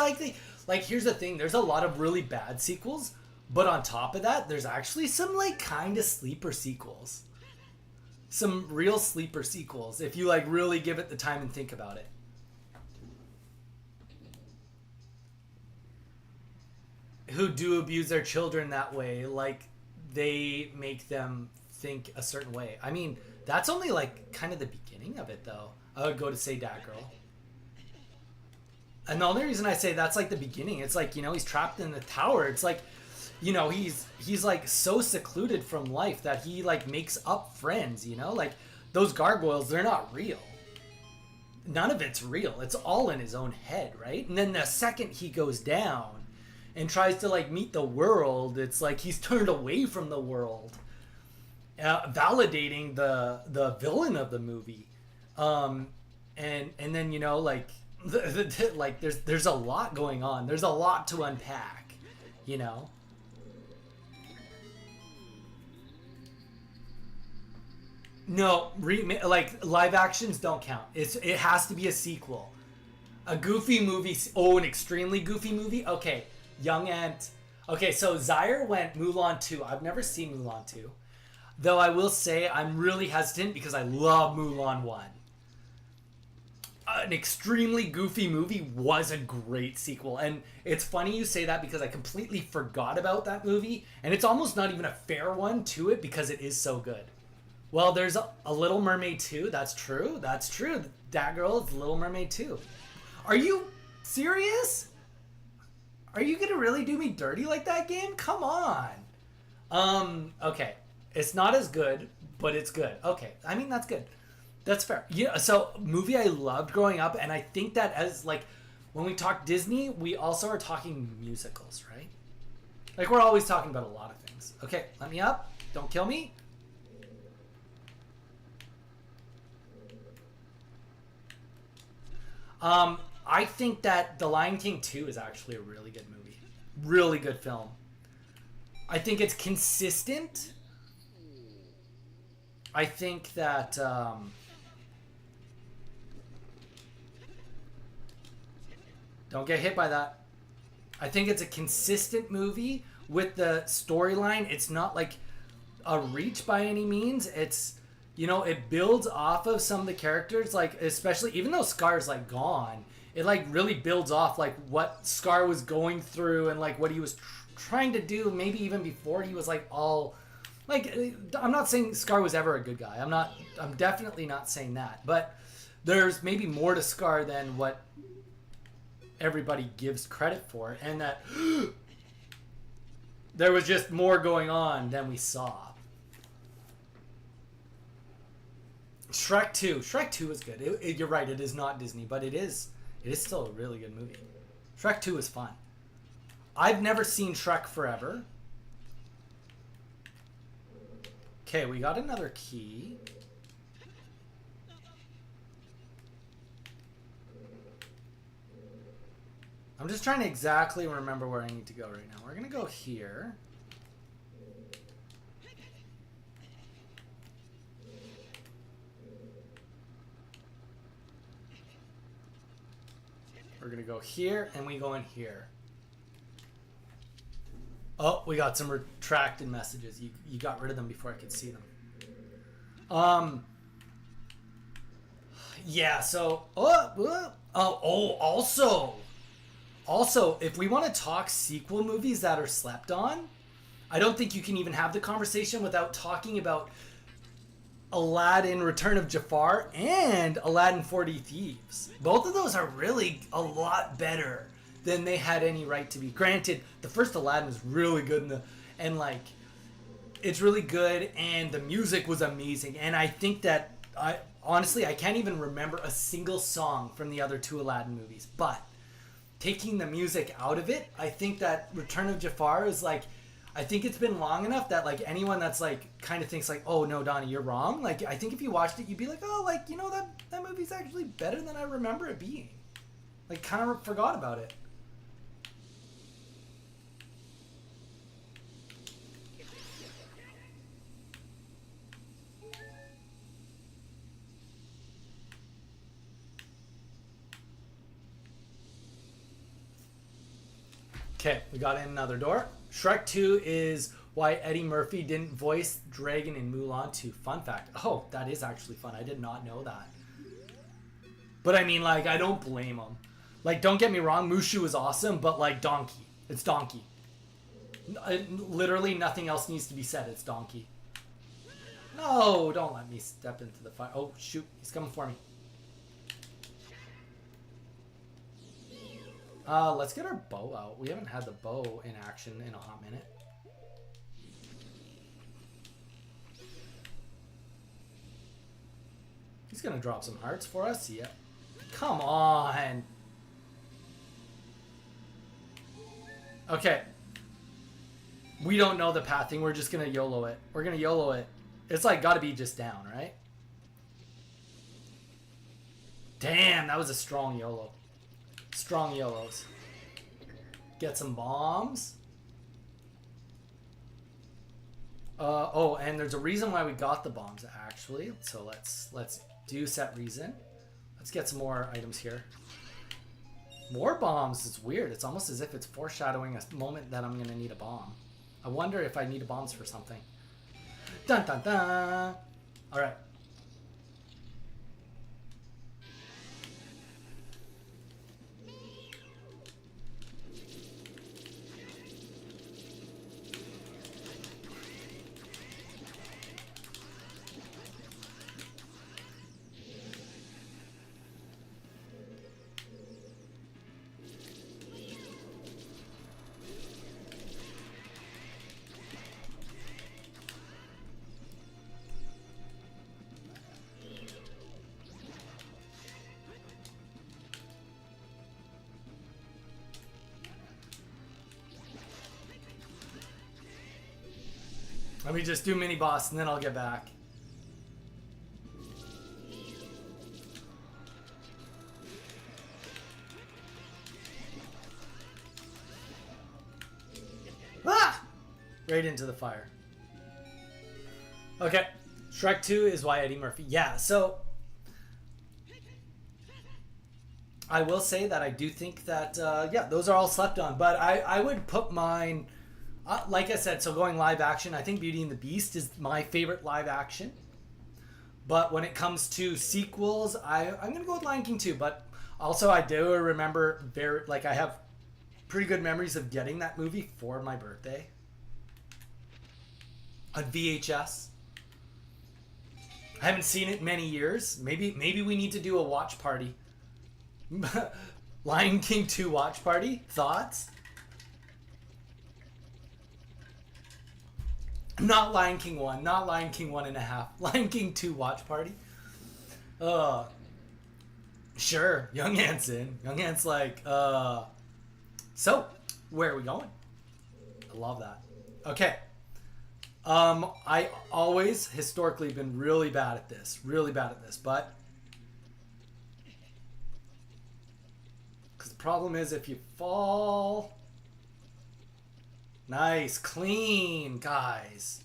like here's the thing, there's a lot of really bad sequels, but on top of that, there's actually some like kind of sleeper sequels. Some real sleeper sequels, if you like really give it the time and think about it. Who do abuse their children that way, like they make them think a certain way. I mean, that's only like kind of the beginning of it though. I would go to say that, girl. And the only reason I say that's like the beginning, it's like, you know, he's trapped in the tower. It's like, you know, he's like so secluded from life that he like makes up friends, you know? Like those gargoyles, they're not real. None of it's real. It's all in his own head, right? And then the second he goes down and tries to like meet the world, it's like he's turned away from the world. Validating the villain of the movie. And then, you know, like like there's a lot going on. There's a lot to unpack, you know. No, like live actions don't count. It has to be a sequel. A goofy movie. Oh, an extremely goofy movie. Okay, Young Ant. Okay, so Zaire went Mulan 2. I've never seen Mulan 2. Though I will say I'm really hesitant because I love Mulan 1. An extremely goofy movie was a great sequel. And it's funny you say that because I completely forgot about that movie. And it's almost not even a fair one to it because it is so good. Well, there's a Little Mermaid 2. That's true. That's true. That girl is Little Mermaid 2. Are you serious? Are you going to really do me dirty like that, game? Come on. Okay. It's not as good, but it's good. Okay. I mean, that's good. That's fair. Yeah. So, movie I loved growing up, and I think that as, like, when we talk Disney, we also are talking musicals, right? Like, we're always talking about a lot of things. Okay. Let me up. Don't kill me. I think that The Lion King 2 is actually a really good movie. Really good film. I think it's consistent. I think that don't get hit by that. I think it's a consistent movie with the storyline. It's not like a reach by any means. It's, you know, it builds off of some of the characters, like especially even though Scar's like gone, it like really builds off like what Scar was going through and like what he was trying to do, maybe even before he was like all like, I'm not saying Scar was ever a good guy. I'm definitely not saying that. But there's maybe more to Scar than what everybody gives credit for, and that there was just more going on than we saw. Shrek 2. Shrek 2 is good. You're right, it is not Disney, but it is still a really good movie. Shrek 2 is fun. I've never seen Shrek Forever. Okay, we got another key. I'm just trying to exactly remember where I need to go right now. We're going to go here. We're going to go here, and we go in here. Oh, we got some retracted messages. You got rid of them before I could see them. Yeah, so... Also, if we want to talk sequel movies that are slept on, I don't think you can even have the conversation without talking about Aladdin Return of Jafar and Aladdin 40 Thieves. Both of those are really a lot better than they had any right to be. Granted, the first Aladdin was really good and like it's really good, and the music was amazing, and I think that honestly I can't even remember a single song from the other two Aladdin movies, but taking the music out of it, I think that Return of Jafar is like, I think it's been long enough that like anyone that's like kind of thinks like, oh no, Donnie, you're wrong. Like I think if you watched it, you'd be like, oh, like, you know, that movie's actually better than I remember it being. Like kind of forgot about it. Okay, we got in another door. Shrek 2 is why Eddie Murphy didn't voice Dragon in Mulan 2. Fun fact. Oh, that is actually fun. I did not know that. But I mean, like, I don't blame him. Like, don't get me wrong, Mushu is awesome, but like, Donkey. It's Donkey. Literally nothing else needs to be said. It's Donkey. No, don't let me step into the fire. Oh, shoot. He's coming for me. Let's get our bow out. We haven't had the bow in action in a hot minute. He's gonna drop some hearts for us. Yeah. Come on. Okay. We don't know the pathing. We're just gonna YOLO it. We're gonna YOLO it. It's like gotta be just down, right? Damn, that was a strong YOLO. Strong YOLOs. Get some bombs. Oh, and there's a reason why we got the bombs actually. So let's do set reason. Let's get some more items here. More bombs. It's weird. It's almost as if it's foreshadowing a moment that I'm gonna need a bomb. I wonder if I need bombs for something. Dun dun dun. All right. Let me just do mini boss and then I'll get back. Right into the fire. Okay. Shrek 2 is why Eddie Murphy. Yeah, so I will say that I do think that, yeah, those are all slept on. But I would put mine, like I said, so going live action, I think Beauty and the Beast is my favorite live action. But when it comes to sequels, I'm going to go with Lion King 2. But also, I do remember, I have pretty good memories of getting that movie for my birthday on VHS. I haven't seen it in many years. Maybe we need to do a watch party. Lion King 2 watch party. Thoughts? Not Lion King 1. Not Lion King 1.5. Lion King 2 watch party. Sure. Young Ant's in. Young Ant's like, so, where are we going? I love that. Okay. I always historically been really bad at this, but because the problem is if you fall, nice, clean, guys.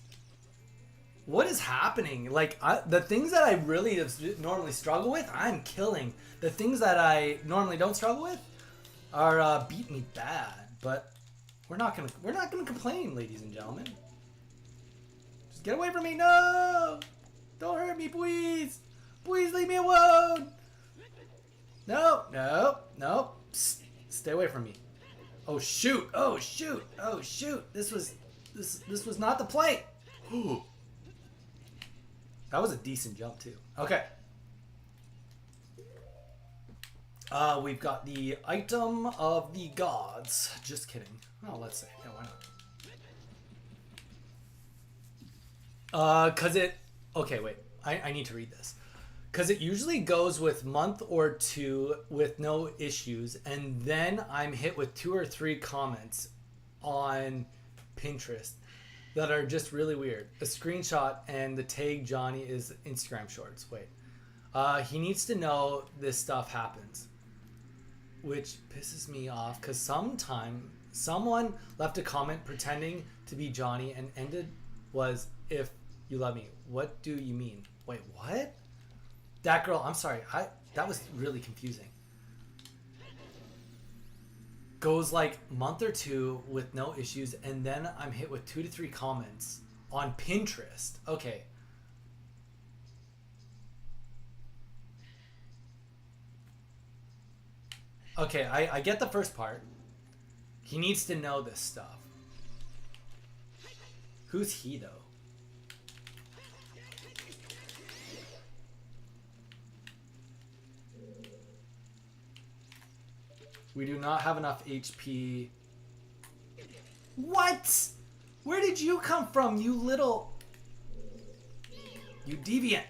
What is happening? Like the things that I really normally struggle with, I'm killing. The things that I normally don't struggle with are beating me bad. But we're not gonna complain, ladies and gentlemen. Get away from me! No! Don't hurt me, please! Please leave me alone! No! No! No! Psst. Stay away from me. Oh shoot! Oh shoot! Oh shoot! This was not the play. Ooh. That was a decent jump too. Okay. We've got the item of the gods. Just kidding. Oh, let's say. Yeah, why not? Okay, wait. I need to read this. Because it usually goes with month or two with no issues, and then I'm hit with 2 or 3 comments on Pinterest that are just really weird. A screenshot and the tag Johnny is Instagram shorts. Wait. He needs to know this stuff happens. Which pisses me off because someone left a comment pretending to be Johnny and ended was, if you love me. What do you mean? Wait, what? That girl, I'm sorry. That was really confusing. Goes like month or 2 with no issues, and then I'm hit with 2 to 3 comments on Pinterest. Okay. Okay, I get the first part. He needs to know this stuff. Who's he, though? We do not have enough HP. What? Where did you come from, you little... You deviant.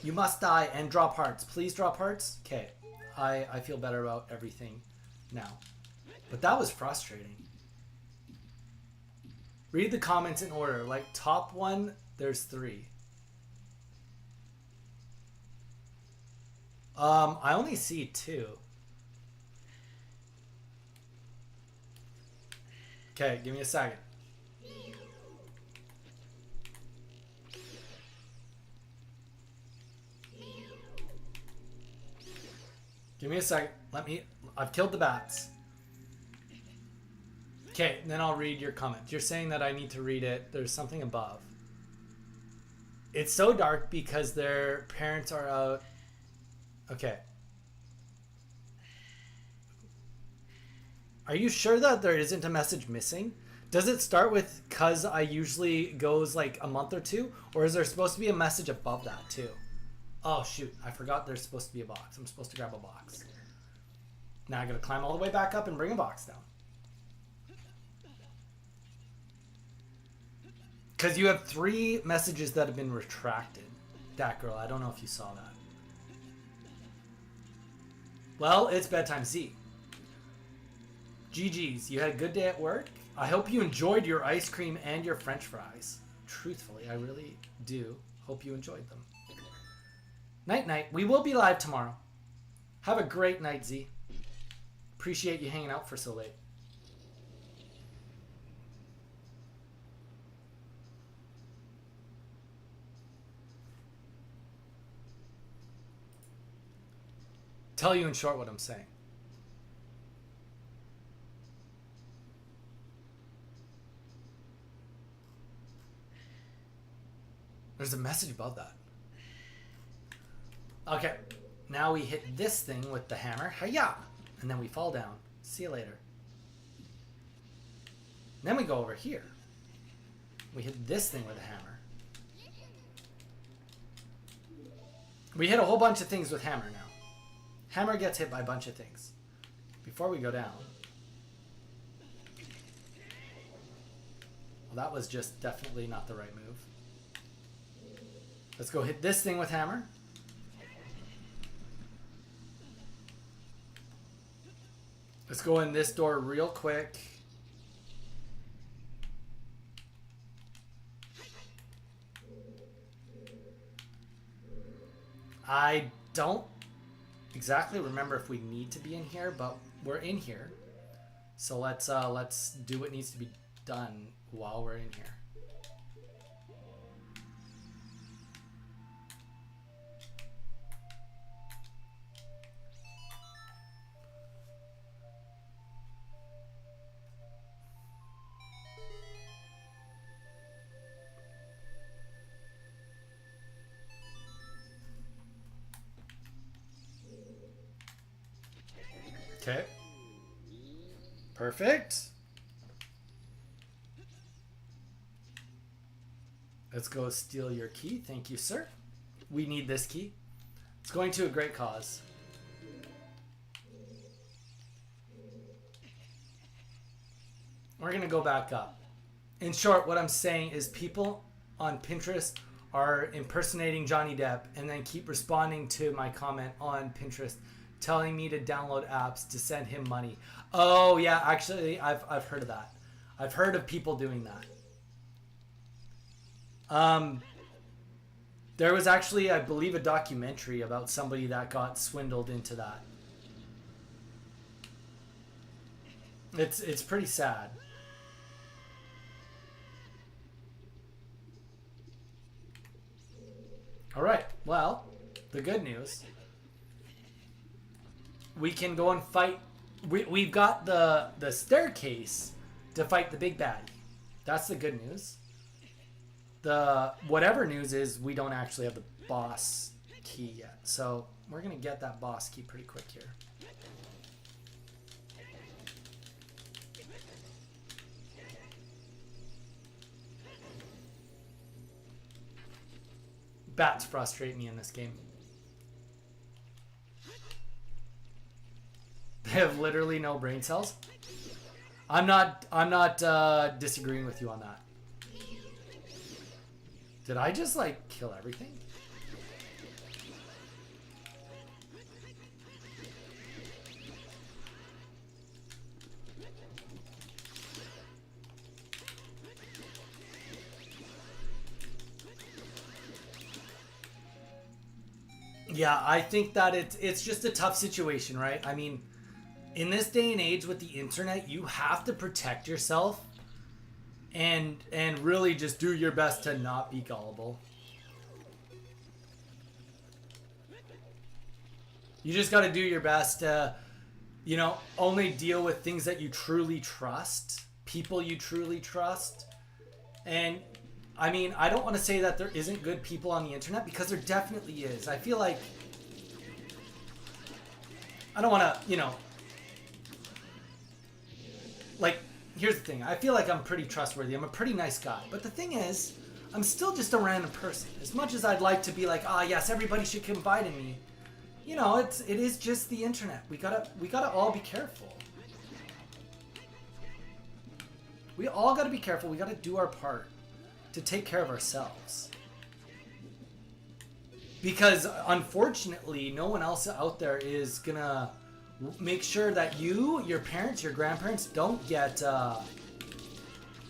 You must die and drop hearts. Please drop hearts. Okay. I feel better about everything now. But that was frustrating. Read the comments in order. Like, top one, there's 3. I only see 2. Okay, give me a second. Give me a second. I've killed the bats. Okay, then I'll read your comment. You're saying that I need to read it. There's something above. It's so dark because their parents are out. Okay. Are you sure that there isn't a message missing? Does it start with "cause I usually goes like a month or 2"? Or is there supposed to be a message above that too? Oh shoot, I forgot there's supposed to be a box. I'm supposed to grab a box. Now I gotta climb all the way back up and bring a box down. Because you have 3 messages that have been retracted. That girl, I don't know if you saw that. Well, it's bedtime, Z. GG's, you had a good day at work? I hope you enjoyed your ice cream and your french fries. Truthfully, I really do hope you enjoyed them. Night night. We will be live tomorrow. Have a great night, Z. Appreciate you hanging out for so late. tell you in short what I'm saying. There's a message above that. Okay. Now we hit this thing with the hammer. Hiya! And then we fall down. See you later. Then we go over here. We hit this thing with a hammer. We hit a whole bunch of things with hammer now. Hammer gets hit by a bunch of things. Before we go down. Well, that was just definitely not the right move. Let's go hit this thing with hammer. Let's go in this door real quick. I don't exactly remember if we need to be in here, but we're in here. So let's do what needs to be done while we're in here. Okay. Perfect. Let's go steal your key. Thank you, sir. We need this key. It's going to a great cause. We're going to go back up. In short, what I'm saying is people on Pinterest are impersonating Johnny Depp and then keep responding to my comment on Pinterest telling me to download apps to send him money. Oh yeah, actually I've heard of that. I've heard of people doing that. There was actually, I believe, a documentary about somebody that got swindled into that. It's pretty sad. All right. Well, the good news, we can go and fight. We've got the staircase to fight the big baddie. That's the good news. The whatever news is we don't actually have the boss key yet. So we're going to get that boss key pretty quick here. Bats frustrate me in this game. They have literally no brain cells. I'm not disagreeing with you on that. Did I just like kill everything? Yeah, I think that it's just a tough situation, right? I mean, in this day and age with the internet, you have to protect yourself and really just do your best to not be gullible. You just got to do your best to, you know, only deal with things that you truly trust, people you truly trust. And I mean, I don't want to say that there isn't good people on the internet, because there definitely is. I feel like I don't want to, you know, like, here's the thing. I feel like I'm pretty trustworthy. I'm a pretty nice guy. But the thing is, I'm still just a random person. As much as I'd like to be like, ah, yes, everybody should confide in me. You know, it is just the internet. We gotta all be careful. We all gotta be careful. We gotta do our part to take care of ourselves. Because unfortunately, no one else out there is gonna make sure that you, your parents, your grandparents don't get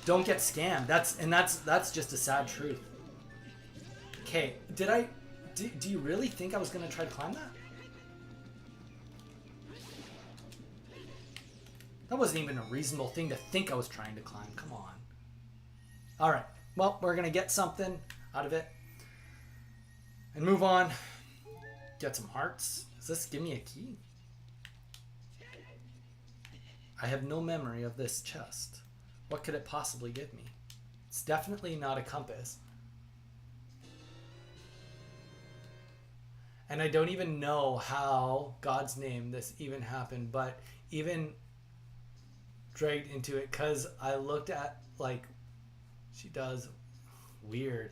scammed. That's just a sad truth. Okay, do you really think I was gonna try to climb that? That wasn't even a reasonable thing to think I was trying to climb. Come on. All right. Well, we're going to get something out of it and move on. Get some hearts. Does this give me a key? I have no memory of this chest. What could it possibly give me? It's definitely not a compass. And I don't even know how, God's name, this even happened, but even dragged into it because I looked at, like, she does. Weird.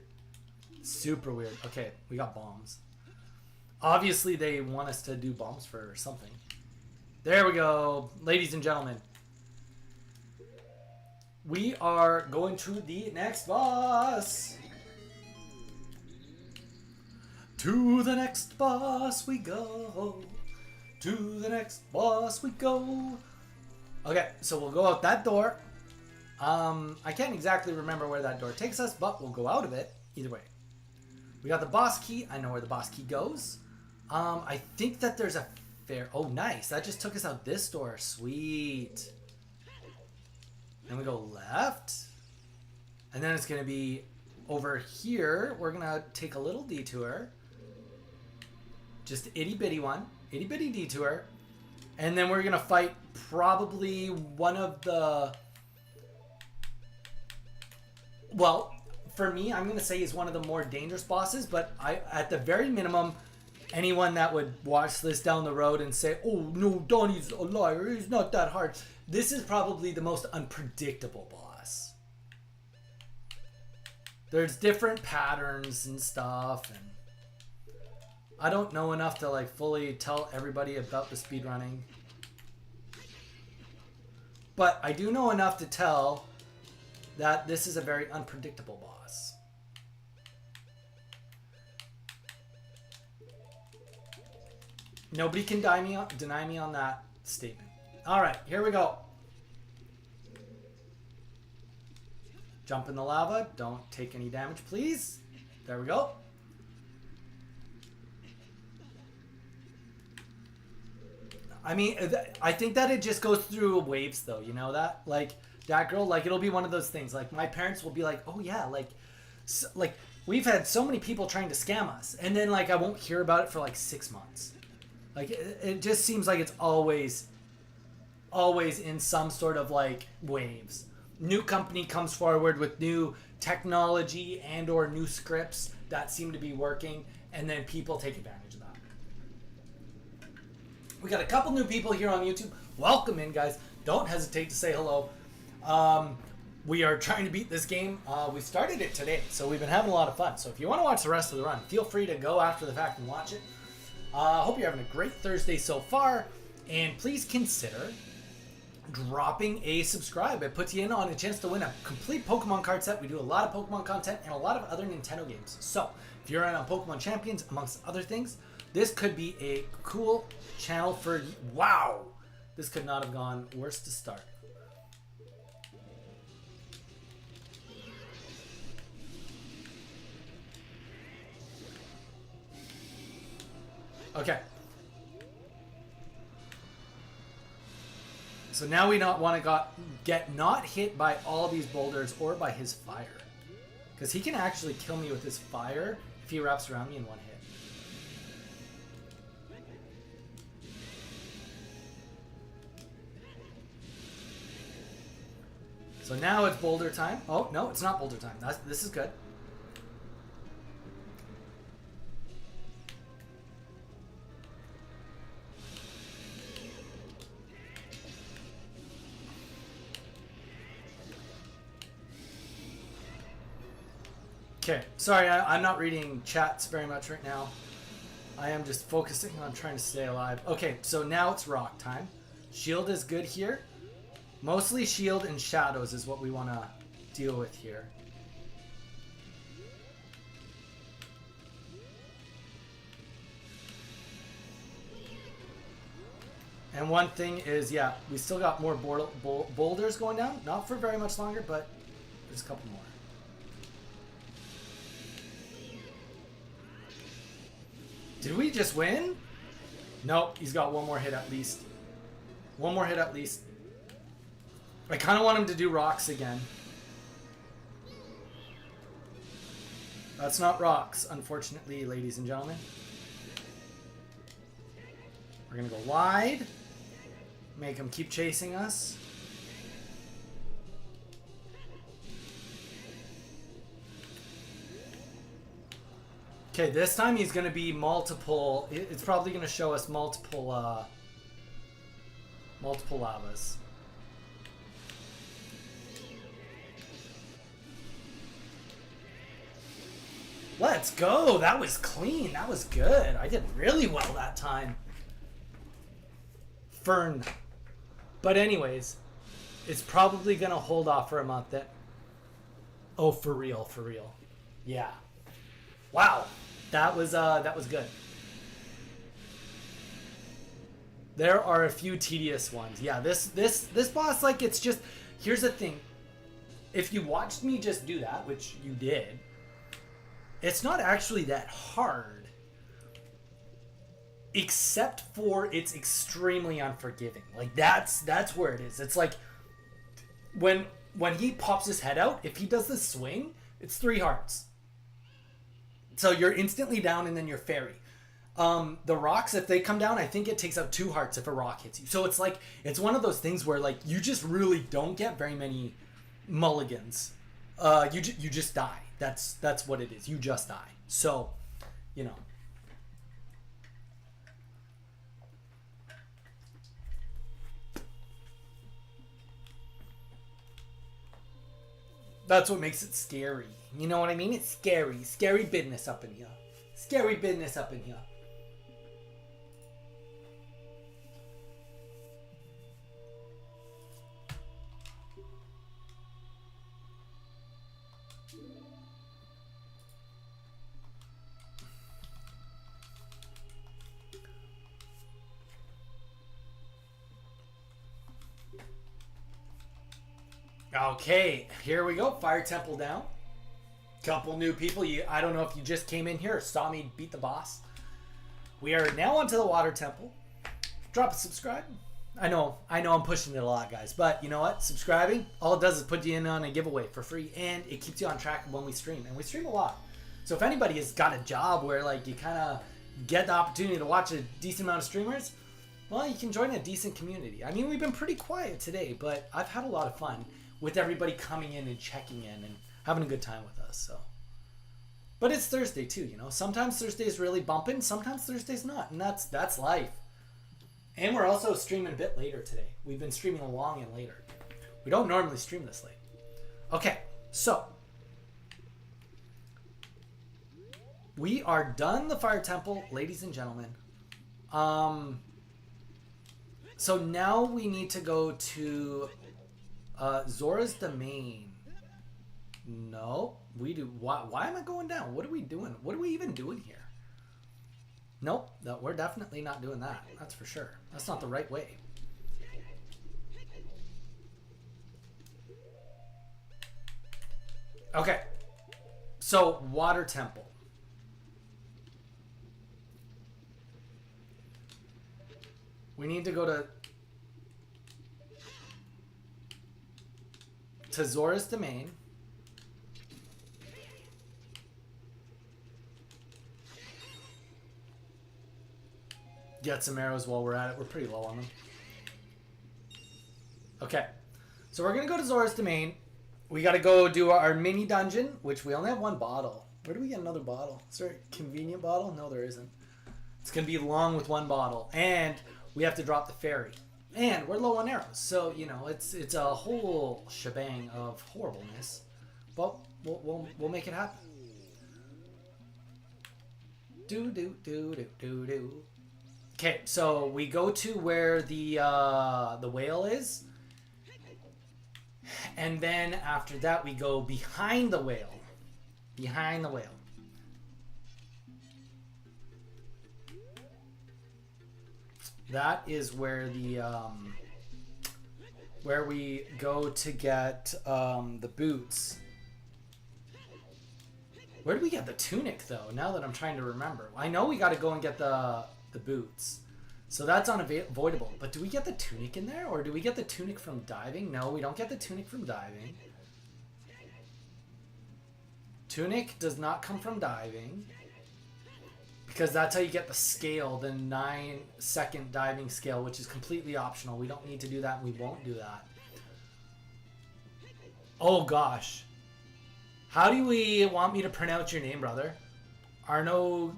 Super weird. Okay, we got bombs. Obviously, they want us to do bombs for something. There we go. Ladies and gentlemen. We are going to the next boss. To the next boss we go. To the next boss we go. Okay, so we'll go out that door. I can't exactly remember where that door takes us, but we'll go out of it either way. We got the boss key. I know where the boss key goes. I think that there's a fair... Oh, nice. That just took us out this door. Sweet. Then we go left. And then it's going to be over here. We're going to take a little detour. Just itty bitty one. Itty bitty detour. And then we're going to fight probably one of the... Well, for me, I'm going to say he's one of the more dangerous bosses, but at the very minimum, anyone that would watch this down the road and say, oh, no, Donnie's a liar, he's not that hard. This is probably the most unpredictable boss. There's different patterns and stuff, and I don't know enough to like fully tell everybody about the speedrunning. But I do know enough to tell that this is a very unpredictable boss. Nobody can deny me on that statement. Alright, here we go. Jump in the lava. Don't take any damage, please. There we go. I mean, I think that it just goes through waves, though. You know that? Like, that girl, like, it'll be one of those things. Like, my parents will be like, oh, yeah, like, we've had so many people trying to scam us. And then, like, I won't hear about it for, like, 6 months. Like, it just seems like it's always in some sort of, like, waves. New company comes forward with new technology and or new scripts that seem to be working. And then people take advantage of that. We got a couple new people here on YouTube. Welcome in, guys. Don't hesitate to say hello. We are trying to beat this game. We started it today, so we've been having a lot of fun. So if you want to watch the rest of the run, feel free to go after the fact and watch it. I hope you're having a great Thursday so far. And please consider dropping a subscribe. It puts you in on a chance to win a complete Pokemon card set. We do a lot of Pokemon content and a lot of other Nintendo games. So if you're in on Pokemon Champions, amongst other things, this could be a cool channel for you. Wow! This could not have gone worse to start. Okay. So now we not want to get not hit by all these boulders or by his fire. Because he can actually kill me with his fire if he wraps around me in one hit. So now it's boulder time. Oh, no, it's not boulder time. This is good. Okay, sorry, I'm not reading chats very much right now. I am just focusing on trying to stay alive. Okay, so now it's rock time. Shield is good here. Mostly shield and shadows is what we want to deal with here. And one thing is, yeah, we still got more boulders going down. Not for very much longer, but there's a couple more. Did we just win? Nope, he's got one more hit at least. One more hit at least. I kind of want him to do rocks again. That's not rocks, unfortunately, ladies and gentlemen. We're gonna go wide. Make him keep chasing us. Okay, this time he's gonna be multiple. It's probably gonna show us multiple lavas. Let's go. That was clean. That was good. I did really well that time. Fern. But anyways, it's probably gonna hold off for a month then. Oh, for real, for real. Yeah. Wow. That was good. There are a few tedious ones. Yeah, this boss, like, it's just, here's the thing. If you watched me just do that, which you did, it's not actually that hard. Except for it's extremely unforgiving. Like, that's where it is. It's like when he pops his head out, if he does the swing, it's 3 hearts. So you're instantly down and then you're fairy. The rocks, if they come down, I think it takes out 2 hearts if a rock hits you. So it's like, it's one of those things where, like, you just really don't get very many mulligans. You just die. That's what it is. You just die. So, you know. That's what makes it scary. You know what I mean? It's scary. Scary business up in here. Scary business up in here. Okay, here we go. Fire Temple down. Couple new people. I don't know if you just came in here or saw me beat the boss. We are now onto the Water Temple. Drop a subscribe. I know I'm pushing it a lot, guys, but you know what? Subscribing, all it does is put you in on a giveaway for free, and it keeps you on track when we stream, and we stream a lot. So if anybody has got a job where, like, you kind of get the opportunity to watch a decent amount of streamers, well, you can join a decent community. I mean, we've been pretty quiet today, but I've had a lot of fun with everybody coming in and checking in and having a good time with us. So, but it's Thursday too, you know. Sometimes Thursday's really bumping, sometimes Thursday's not, and that's life. And we're also streaming a bit later today. We've been streaming long and later. We don't normally stream this late. Okay, so we are done the Fire Temple, ladies and gentlemen. So now we need to go to Zora's Domain. No, we do. Why am I going down? What are we doing? What are we even doing here? Nope, no, we're definitely not doing that. That's for sure. That's not the right way. Okay, so Water Temple. We need to go to Zora's Domain. Get some arrows while we're at it. We're pretty low on them. Okay. So we're going to go to Zora's Domain. We got to go do our mini dungeon, which we only have 1 bottle. Where do we get another bottle? Is there a convenient bottle? No, there isn't. It's going to be long with 1 bottle. And we have to drop the fairy. And we're low on arrows. So, you know, it's a whole shebang of horribleness. But we'll make it happen. Do. Okay, so we go to where the whale is, and then after that we go behind the whale. Behind the whale. That is where where we go to get the boots. Where do we get the tunic though? Now that I'm trying to remember, I know we got to go and get the boots. So that's unavoidable. But do we get the tunic in there? Or do we get the tunic from diving? No, we don't get the tunic from diving. Tunic does not come from diving. Because that's how you get the scale, the 9-second diving scale, which is completely optional. We don't need to do that, and we won't do that. Oh, gosh. How do we want me to pronounce your name, brother? Arno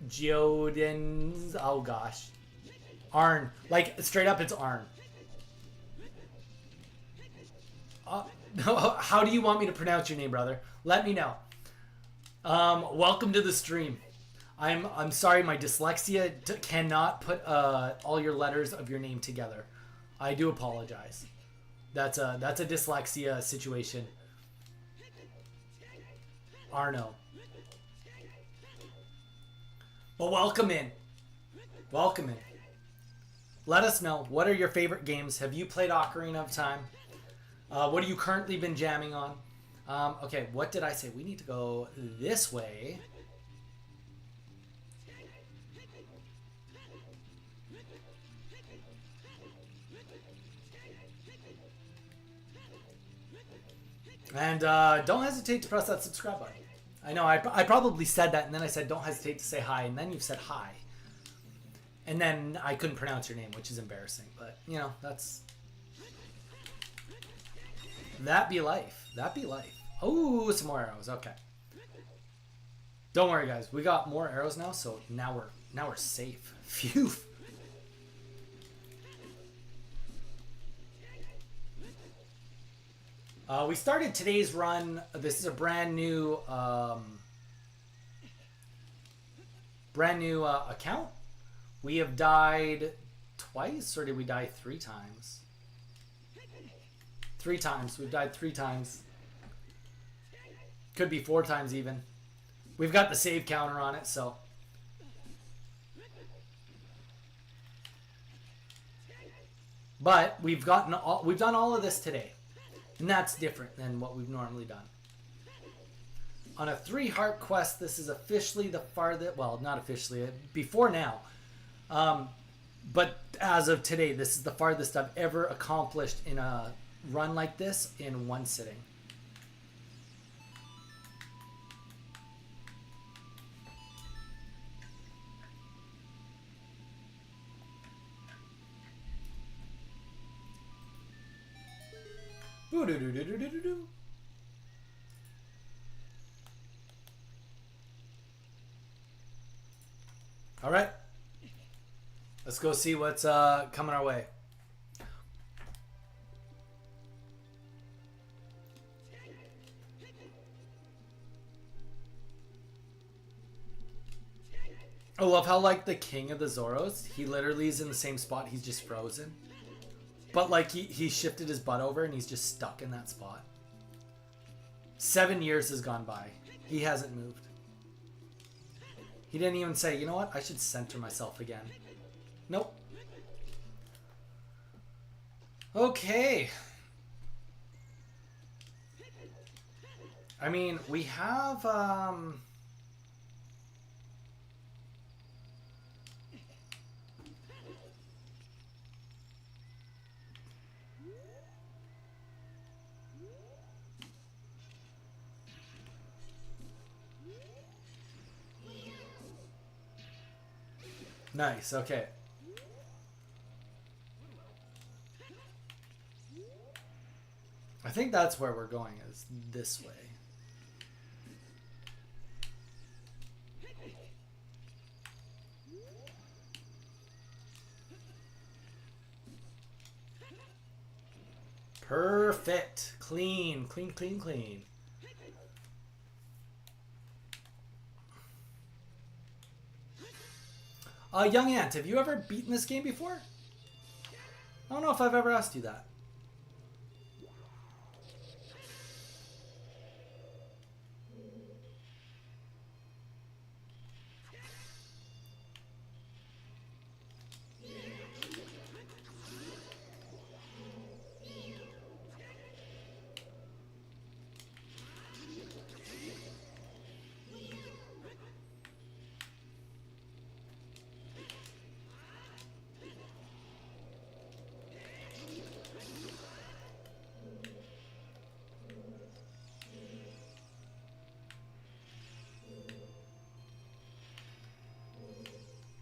Geodens. Oh, gosh. Arn. Like, straight up, it's Arn. How do you want me to pronounce your name, brother? Let me know. Welcome to the stream. I'm sorry, my dyslexia cannot put all your letters of your name together. I do apologize. That's a dyslexia situation. Arno. But welcome in. Welcome in. Let us know, what are your favorite games? Have you played Ocarina of Time? What have you currently been jamming on? Okay, what did I say? We need to go this way. And don't hesitate to press that subscribe button. I know, I probably said that, and then I said don't hesitate to say hi, and then you've said hi. And then I couldn't pronounce your name, which is embarrassing. But, you know, that be life. That be life. Oh, some more arrows. Okay. Don't worry, guys. We got more arrows now, so now we're safe. Phew. We started today's run. This is a brand new account. We have died twice, or did we die 3 times? 3 times. We've died 3 times. Could be 4 times even. We've got the save counter on it, so. But we've done all of this today. And that's different than what we've normally done. On a 3-heart quest, this is officially the farthest, well, not officially, before now. But as of today, this is the farthest I've ever accomplished in a run like this in one sitting. All right. Let's go see what's coming our way. I love how, like, the king of the Zoros, he literally is in the same spot. He's just frozen. But, like, he shifted his butt over and he's just stuck in that spot. 7 years has gone by. He hasn't moved. He didn't even say, you know what? I should center myself again. Nope. Okay. I mean, we have, nice, okay. I think that's where we're going, is this way. Perfect. Clean, clean, clean, clean. Young Ant, have you ever beaten this game before? I don't know if I've ever asked you that.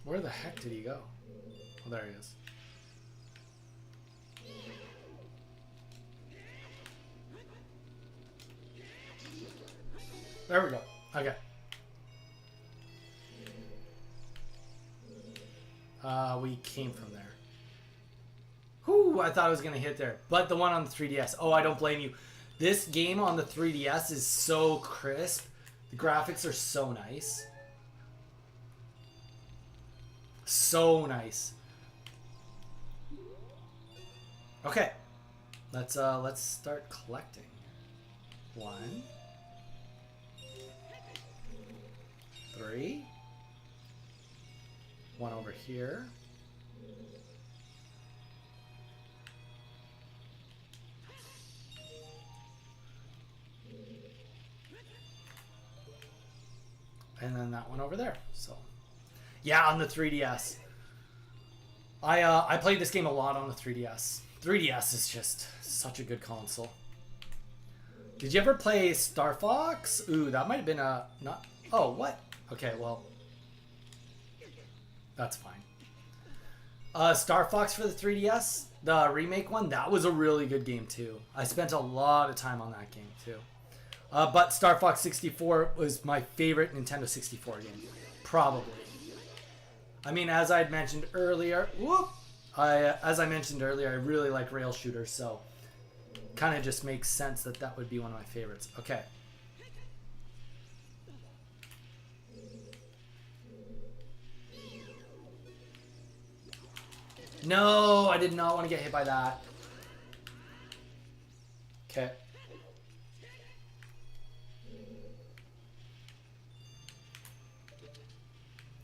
Where the heck did he go? Oh, there he is. There we go. Okay. We came from there. Whew, I thought I was going to hit there. But the one on the 3DS. Oh, I don't blame you. This game on the 3DS is so crisp. The graphics are so nice. So nice. Okay. Let's start collecting. 1, 3. 1 over here. And then that one over there. So, yeah, on the 3DS. I played this game a lot on the 3DS. 3DS is just such a good console. Did you ever play Star Fox? Ooh, that might have been a not. Oh, what? Okay, well, that's fine. Star Fox for the 3DS, the remake one, that was a really good game too. I spent a lot of time on that game too. But Star Fox 64 was my favorite Nintendo 64 game, probably. I mean, as I mentioned earlier, I really like rail shooters, so kind of just makes sense that that would be one of my favorites. Okay. No, I did not want to get hit by that. Okay.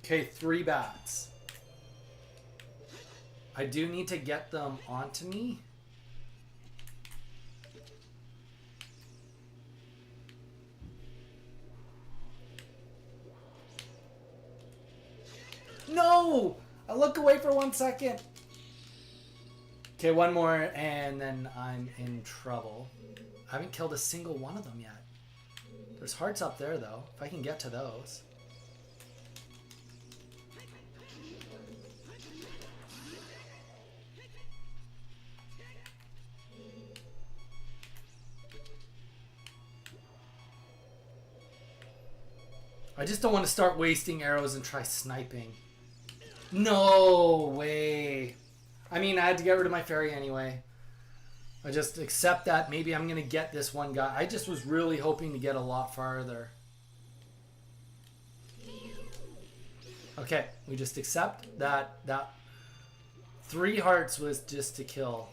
Okay, 3 bats. I do need to get them onto me. No! I look away for 1 second. Okay, 1 more and then I'm in trouble. I haven't killed a single one of them yet. There's hearts up there though, if I can get to those. I just don't want to start wasting arrows and try sniping. No way. I mean, I had to get rid of my fairy anyway. I just accept that maybe I'm going to get this one guy. I just was really hoping to get a lot farther. Okay, we just accept that 3 hearts was just to kill.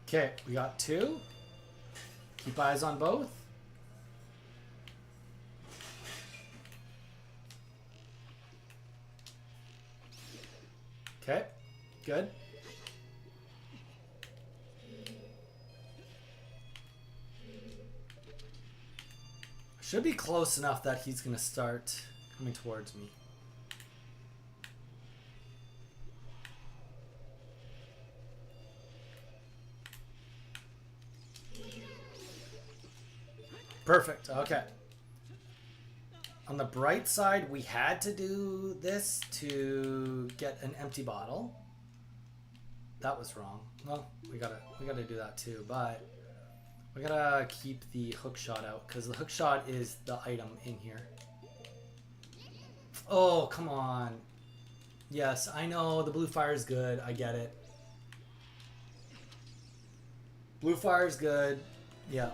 Okay, we got 2. Keep eyes on both. Okay, good. Should be close enough that he's going to start coming towards me. Perfect. Okay. On the bright side, we had to do this to get an empty bottle. That was wrong. Well, we gotta do that too, but we gotta keep the hook shot out because the hook shot is the item in here. Oh, come on. Yes, I know the blue fire is good. I get it. Blue fire is good. Yeah.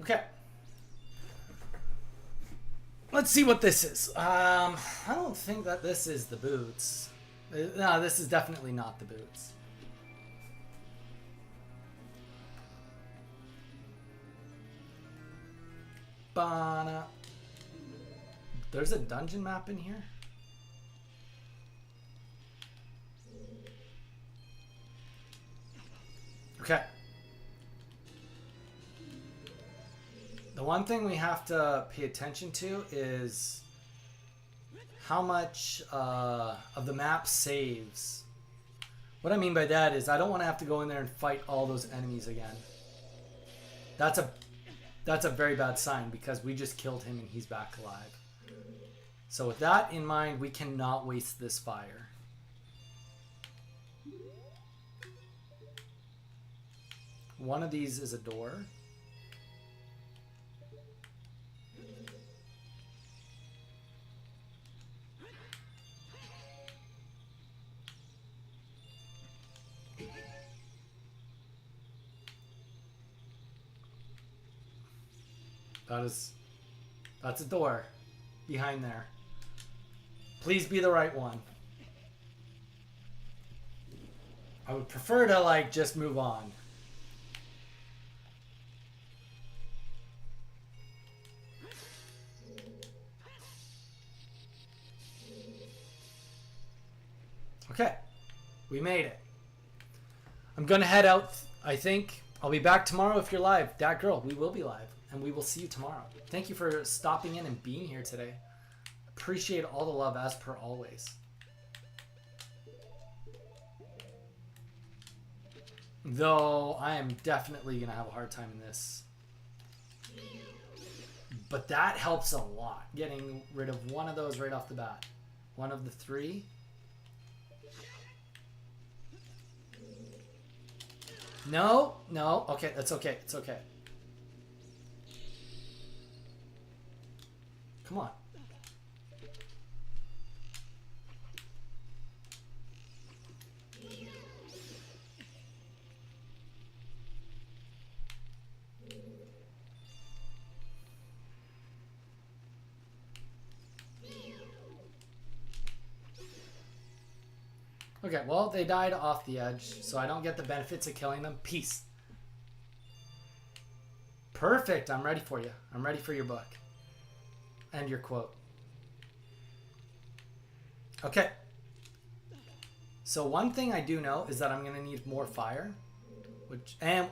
Okay. Let's see what this is. I don't think that this is the boots. No, this is definitely not the boots. Bana. There's a dungeon map in here? Okay. The one thing we have to pay attention to is how much of the map saves. What I mean by that is I don't want to have to go in there and fight all those enemies again. That's a very bad sign because we just killed him and he's back alive. So with that in mind, we cannot waste this fire. One of these is a door. That's a door behind there. Please be the right one. I would prefer to like just move on. Okay, we made it. I'm gonna head out. I think I'll be back tomorrow if you're live. Dat girl, we will be live. And we will see you tomorrow. Thank you for stopping in and being here today. Appreciate all the love as per always. Though I am definitely going to have a hard time in this. But that helps a lot. Getting rid of one of those right off the bat. One of the three. No, no. Okay, that's okay. It's okay. Come on. Okay, well, they died off the edge, so I don't get the benefits of killing them. Peace. Perfect. I'm ready for you. I'm ready for your book. And your quote. Okay. So one thing I do know is that I'm going to need more fire.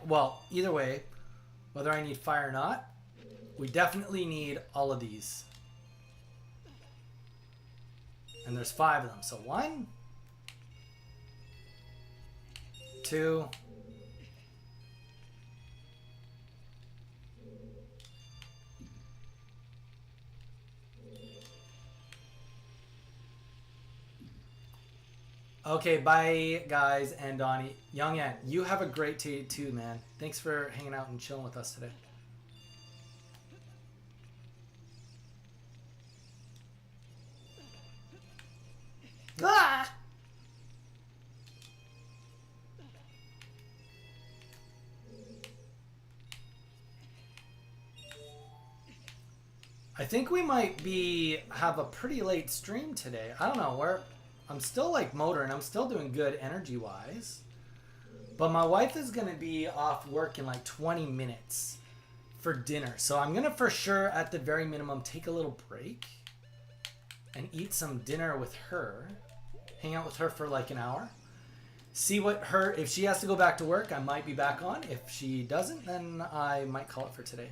Well, either way, whether I need fire or not, we definitely need all of these. And there's 5 of them. So 1, 2, okay, bye guys and Donnie. Young Ant, you have a great day too, man. Thanks for hanging out and chilling with us today. Ah! I think we might have a pretty late stream today. I don't know, I'm still like motoring. I'm still doing good energy wise. But my wife is going to be off work in like 20 minutes for dinner. So I'm going to for sure at the very minimum take a little break and eat some dinner with her. Hang out with her for like an hour. See if she has to go back to work, I might be back on. If she doesn't, then I might call it for today.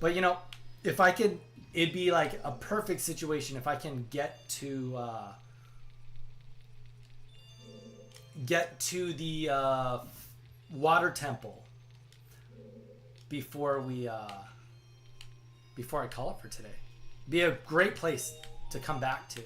But you know, if I could, it'd be like a perfect situation if I can get to the water temple before I call it for today. Be a great place to come back to.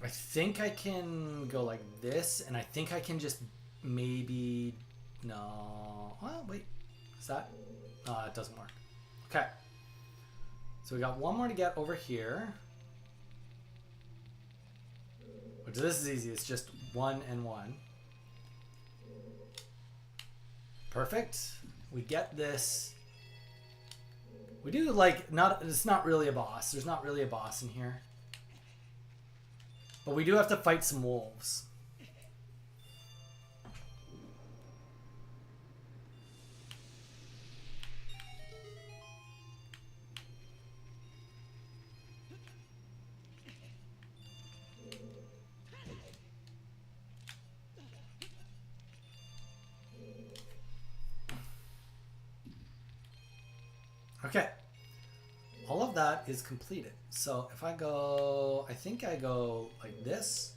I think I can go like this, and I think I can just maybe... No. Well, wait. Is that... it doesn't work. Okay. So we got one more to get over here. Which this is easy. It's just 1 and 1. Perfect. We get this. We do like... It's not really a boss. There's not really a boss in here. But we do have to fight some wolves. Okay. All of that is completed. So if I go, I think I go like this,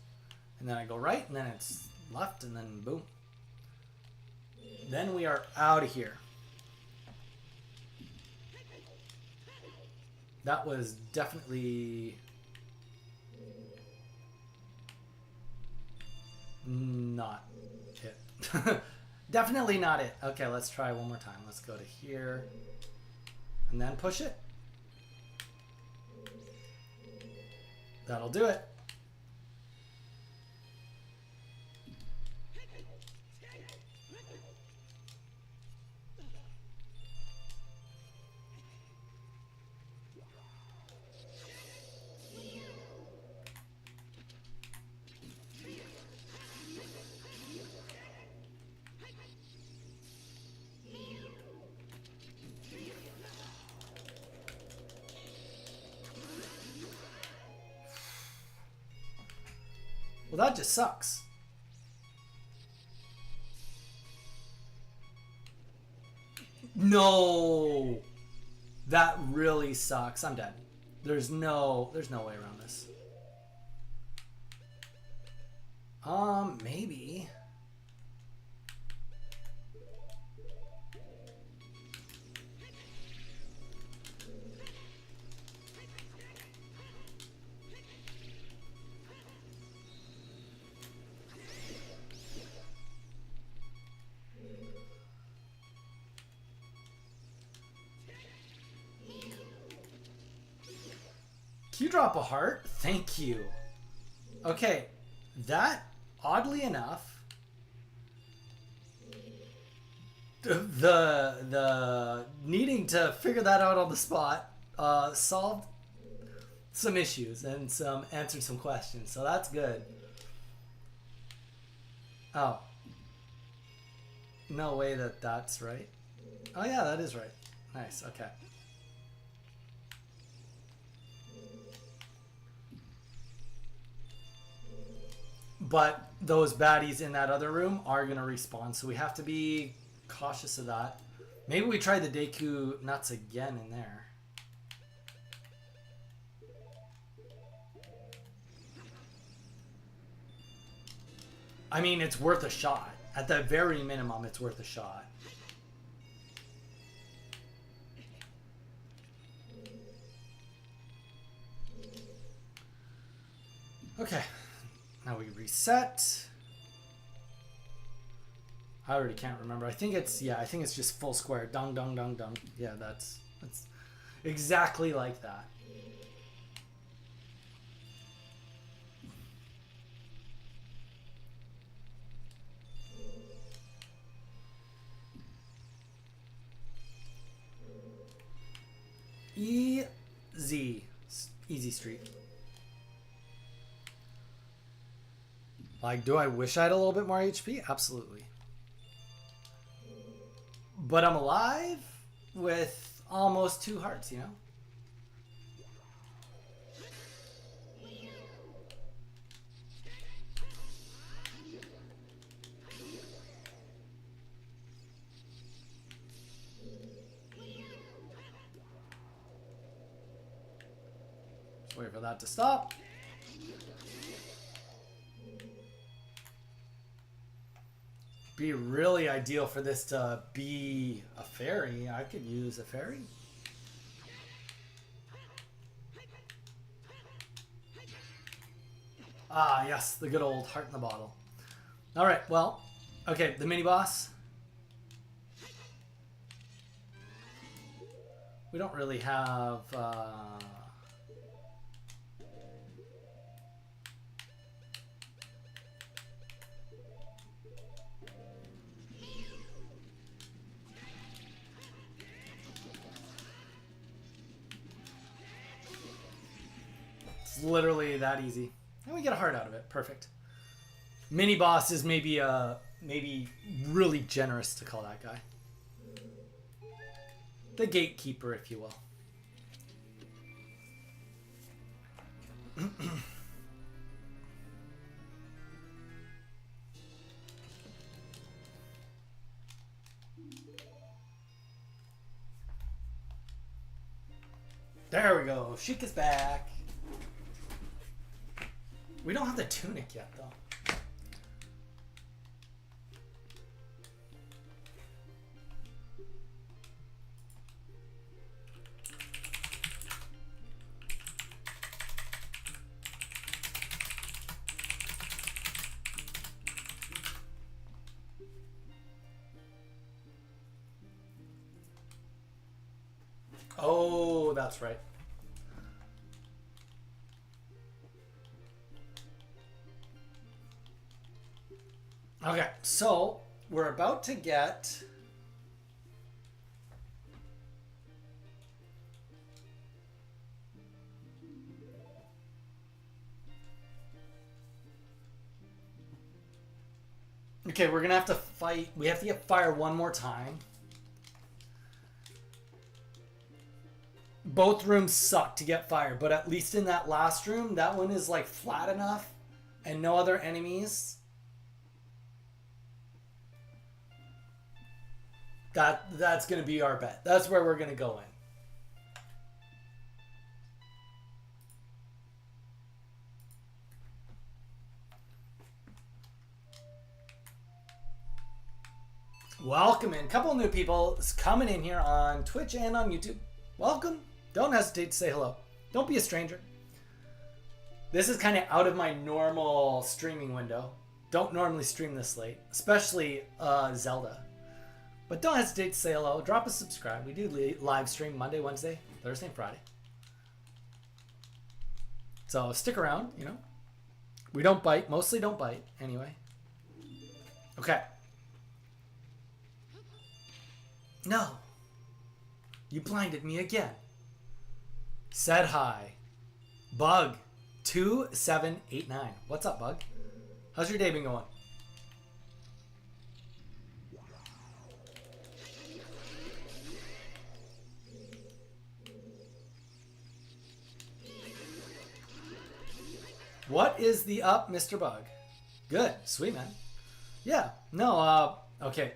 and then I go right, and then it's left, and then boom. Then we are out of here. That was definitely not it. Definitely not it. Okay, let's try one more time. Let's go to here, and then push it. That'll do it. Well, that just sucks. No. That really sucks. I'm dead. There's no way around this. Maybe. Can you drop a heart? Thank you. Okay, that, oddly enough, the needing to figure that out on the spot solved some issues and answered some questions, so that's good. Oh. No way that's right. Oh yeah, that is right. Nice, okay. But those baddies in that other room are going to respawn, so we have to be cautious of that. Maybe we try the Deku nuts again in there. I mean, it's worth a shot. At the very minimum, it's worth a shot. Okay. Now we reset. I already can't remember. I think it's, yeah, I think it's just full square. Dung, dung, dung, dung. Yeah, that's exactly like that. Easy. Easy street. Like, do I wish I had a little bit more HP? Absolutely. But I'm alive with almost 2 hearts, you know? Just wait for that to stop. Be really ideal for this to be a fairy. I could use a fairy. Ah, yes, the good old heart in the bottle. All right, well, okay, the mini boss. We don't really have literally that easy. Oh we get a heart out of it. Perfect. Mini boss is maybe really generous to call that guy. The gatekeeper, if you will. There we go. Sheik is back. We don't have the tunic yet, though. Oh, that's right. Okay, so we're about to get... Okay, we're gonna have to fight. We have to get fire one more time. Both rooms suck to get fire, but at least in that last room, that one is like flat enough and no other enemies. That's gonna be our bet. That's where we're gonna go in. Welcome in. Couple new people coming in here on Twitch and on YouTube. Welcome. Don't hesitate to say hello. Don't be a stranger. This is kind of out of my normal streaming window. Don't normally stream this late, especially Zelda. But don't hesitate to say hello. Drop a subscribe. We do live stream Monday, Wednesday, Thursday, and Friday. So stick around, you know. We don't bite. Mostly don't bite, anyway. Okay. No. You blinded me again. Said hi. Bug 2789. What's up, Bug? How's your day been going? What is the up, Mr. Bug? Good. Sweet, man. Yeah. No, okay.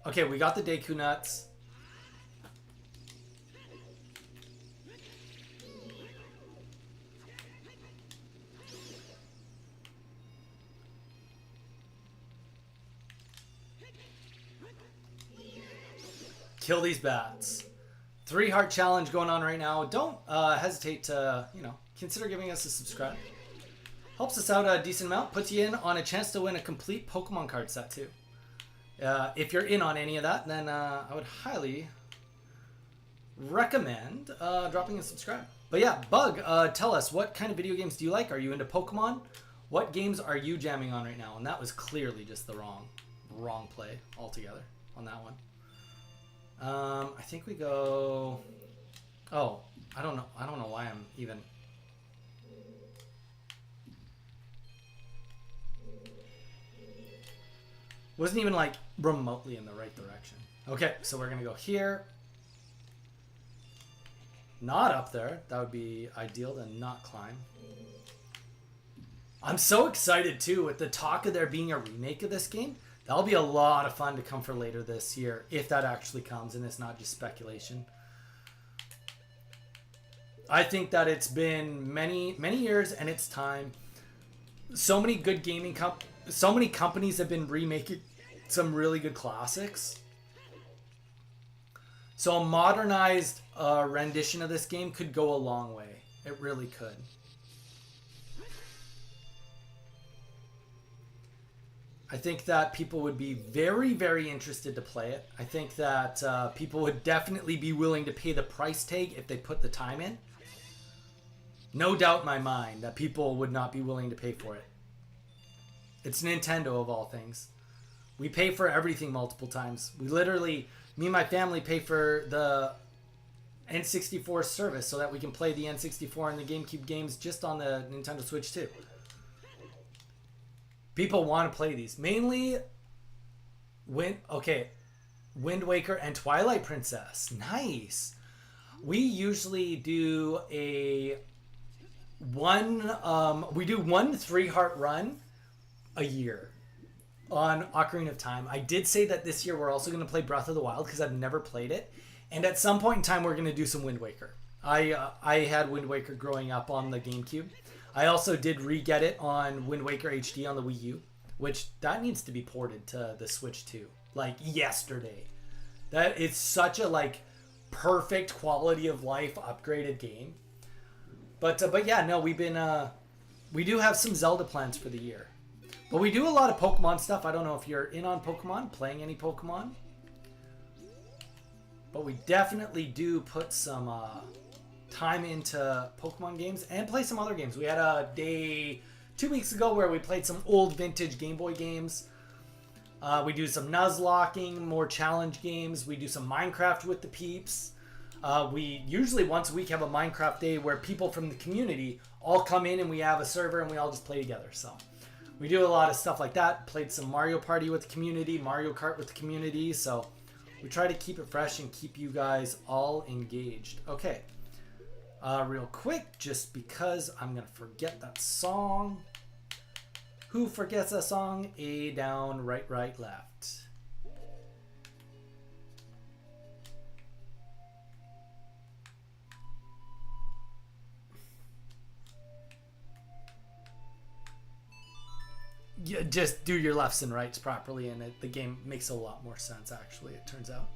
Okay, we got the Deku nuts. Kill these bats. 3-heart challenge going on right now. Don't hesitate to, you know, consider giving us a subscribe. Helps us out a decent amount. Puts you in on a chance to win a complete Pokemon card set too. If you're in on any of that, then I would highly recommend dropping a subscribe. But yeah, Bug, tell us, what kind of video games do you like? Are you into Pokemon? What games are you jamming on right now? And that was clearly just the wrong play altogether on that one. I think we go... Oh, I don't know why I'm even... Wasn't even like remotely in the right direction. Okay, so we're gonna go here. Not up there. That would be ideal to not climb. I'm so excited too with the talk of there being a remake of this game. That'll be a lot of fun to come for later this year, if that actually comes and it's not just speculation. I think that it's been many years and it's time. So many good gaming so many companies have been remaking some really good classics. So a modernized rendition of this game could go a long way. It really could. I think that people would be very interested to play it. I think that people would definitely be willing to pay the price tag if they put the time in. No doubt in my mind that people would not be willing to pay for it. It's Nintendo of all things. We pay for everything multiple times. We literally, me and my family pay for N64 service so that we can play the N64 and the GameCube games just on the Nintendo Switch too. People want to play these. Mainly Wind Waker and Twilight Princess. Nice. We usually do one 3-heart run a year on Ocarina of Time. I did say that this year we're also going to play Breath of the Wild because I've never played it. And at some point in time, we're going to do some Wind Waker. I had Wind Waker growing up on the GameCube. I also did re-get it on Wind Waker HD on the Wii U, which that needs to be ported to the Switch too. Like yesterday. That it's such a like perfect quality of life upgraded game. But yeah, no, we do have some Zelda plans for the year. But we do a lot of Pokemon stuff. I don't know if you're in on Pokemon, playing any Pokemon. But we definitely do put some time into Pokemon games and play some other games. We had a day 2 weeks ago where we played some old vintage Game Boy games. We do some Nuzlocking, more challenge games. We do some Minecraft with the peeps. We usually once a week have a Minecraft day where people from the community all come in and we have a server and we all just play together. So we do a lot of stuff like that. Played some Mario Party with the community, Mario Kart with the community. So we try to keep it fresh and keep you guys all engaged. Okay. Real quick, just because I'm going to forget that song. Who forgets that song? A down, right, right, left. You just do your lefts and rights properly and the game makes a lot more sense, actually, it turns out.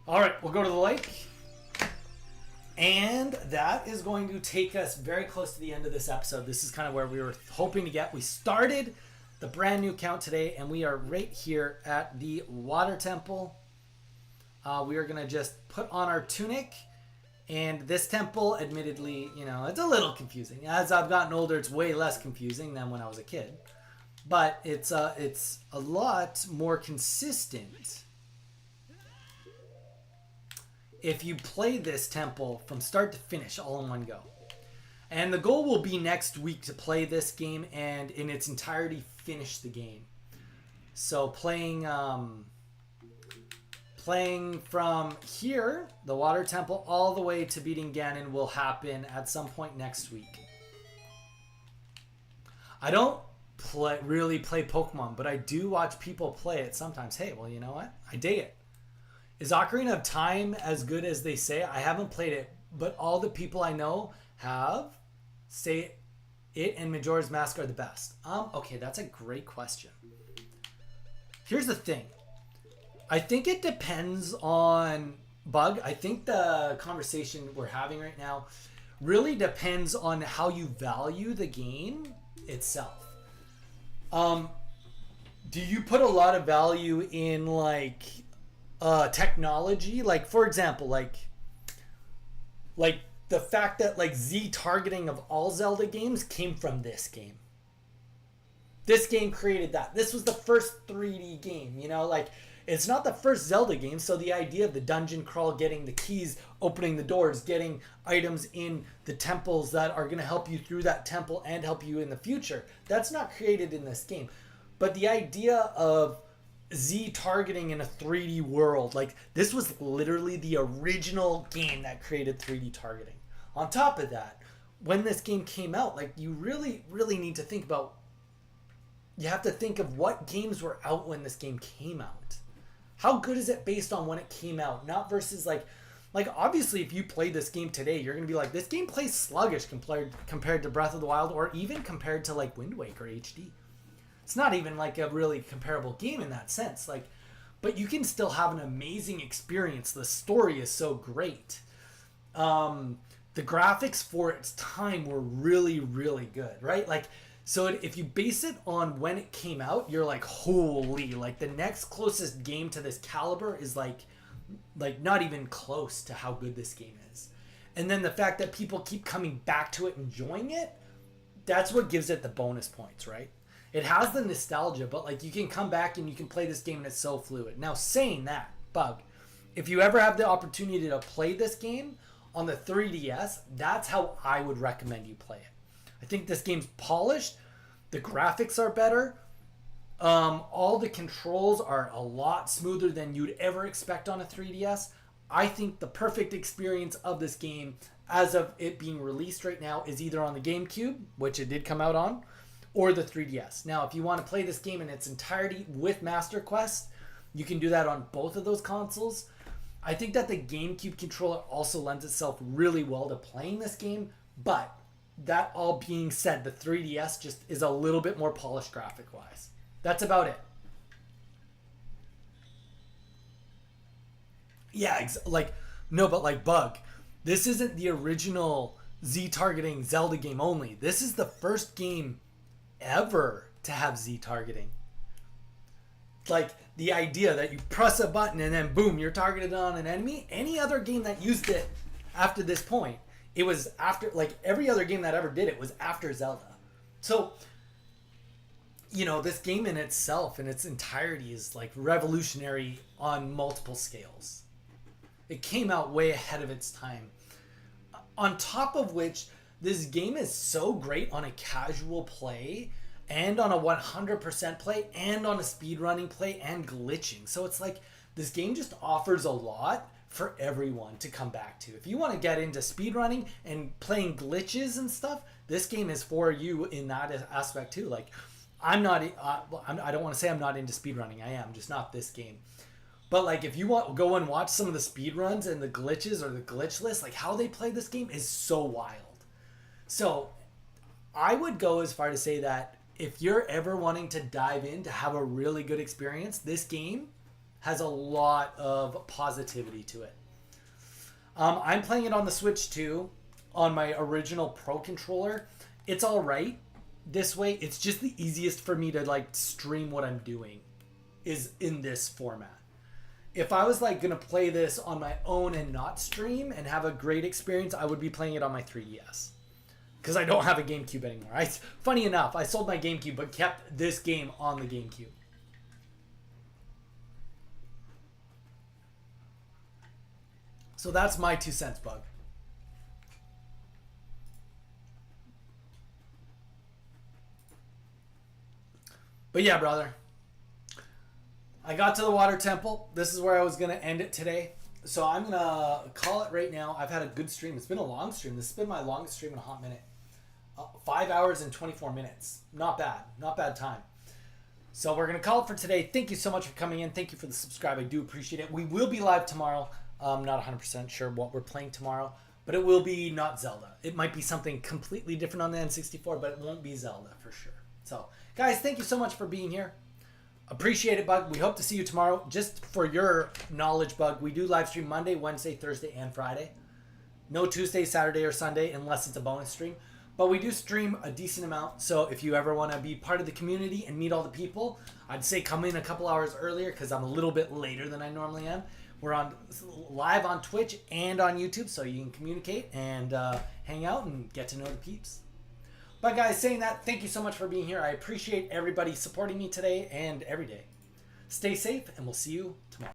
Alright, we'll go to the lake. And that is going to take us very close to the end of this episode. This is kind of where we were hoping to get. We started the brand new count today, and we are right here at the water temple. We are going to just put on our tunic. And this temple, admittedly, you know, it's a little confusing. As I've gotten older, it's way less confusing than when I was a kid. But it's a lot more consistent if you play this temple from start to finish all in one go. And the goal will be next week to play this game and in its entirety finish the game. So playing from here, the water temple, all the way to beating Ganon will happen at some point next week. I don't really play Pokemon, but I do watch people play it sometimes. Hey, well, you know what? I dig it. Is Ocarina of Time as good as they say? I haven't played it, but all the people I know say it and Majora's Mask are the best. Okay, that's a great question. Here's the thing. I think it depends on Bug. I think the conversation we're having right now really depends on how you value the game itself. Do you put a lot of value in like technology? Like, for example, like the fact that like Z targeting of all Zelda games came from this game. This game created that. This was the first 3D game, you know, like it's not the first Zelda game, so the idea of the dungeon crawl, getting the keys, opening the doors, getting items in the temples that are going to help you through that temple and help you in the future, that's not created in this game. But the idea of Z targeting in a 3D world, like this was literally the original game that created 3D targeting. On top of that, when this game came out, like you really, really need to think about, you have to think of what games were out when this game came out. How good is it based on when it came out? Not versus like obviously if you play this game today, you're going to be like, this game plays sluggish compared to Breath of the Wild or even compared to like Wind Waker HD. It's not even like a really comparable game in that sense. Like, but you can still have an amazing experience. The story is so great. The graphics for its time were really, really good, right? Like, so if you base it on when it came out, you're like, holy, like the next closest game to this caliber is like not even close to how good this game is. And then the fact that people keep coming back to it, enjoying it, that's what gives it the bonus points, right? It has the nostalgia, but like you can come back and you can play this game and it's so fluid. Now saying that, Bug, If you ever have the opportunity to play this game on the 3DS, that's how I would recommend you play it. I think this game's polished. The graphics are better. All the controls are a lot smoother than you'd ever expect on a 3DS. I think the perfect experience of this game, as of it being released right now, is either on the GameCube, which it did come out on, or the 3DS. Now, if you want to play this game in its entirety with Master Quest, you can do that on both of those consoles. I think that the GameCube controller also lends itself really well to playing this game, but that all being said, the 3DS just is a little bit more polished graphic-wise. That's about it. Yeah, but Bug, this isn't the original Z-targeting Zelda game only. This is the first game ever to have Z-targeting. Like, the idea that you press a button and then boom, you're targeted on an enemy. Any other game that used it after this point, it was after, like, every other game that ever did it was after Zelda. So, you know, this game in itself, in its entirety, is like revolutionary on multiple scales. It came out way ahead of its time. On top of which, this game is so great on a casual play and on a 100% play and on a speedrunning play and glitching. So it's like this game just offers a lot for everyone to come back to. If you want to get into speedrunning and playing glitches and stuff, this game is for you in that aspect too. Like, I don't want to say I'm not into speedrunning. I am, just not this game. But like, if you want go and watch some of the speedruns and the glitches or the glitch list, like how they play this game is so wild. So I would go as far to say that if you're ever wanting to dive in to have a really good experience, this game has a lot of positivity to it. I'm playing it on the Switch too, on my original Pro controller. It's all right this way. It's just the easiest for me to like stream what I'm doing is in this format. If I was like gonna play this on my own and not stream and have a great experience, I would be playing it on my 3DS. Because I don't have a GameCube anymore. Funny enough, I sold my GameCube but kept this game on the GameCube. So that's my 2 cents, Bug. But yeah, brother. I got to the water temple. This is where I was going to end it today. So I'm going to call it right now. I've had a good stream. It's been a long stream. This has been my longest stream in a hot minute. 5 hours and 24 minutes. Not bad. Not bad time. So we're going to call it for today. Thank you so much for coming in. Thank you for the subscribe. I do appreciate it. We will be live tomorrow. I'm not 100% sure what we're playing tomorrow. But it will be not Zelda. It might be something completely different on the N64, but it won't be Zelda for sure. So, guys, thank you so much for being here. Appreciate it, Bug. We hope to see you tomorrow. Just for your knowledge, Bug, we do live stream Monday, Wednesday, Thursday, and Friday. No Tuesday, Saturday, or Sunday unless it's a bonus stream. But we do stream a decent amount. So if you ever want to be part of the community and meet all the people, I'd say come in a couple hours earlier because I'm a little bit later than I normally am. We're on live on Twitch and on YouTube, so you can communicate and hang out and get to know the peeps. But guys, saying that, thank you so much for being here. I appreciate everybody supporting me today and every day. Stay safe, and we'll see you tomorrow.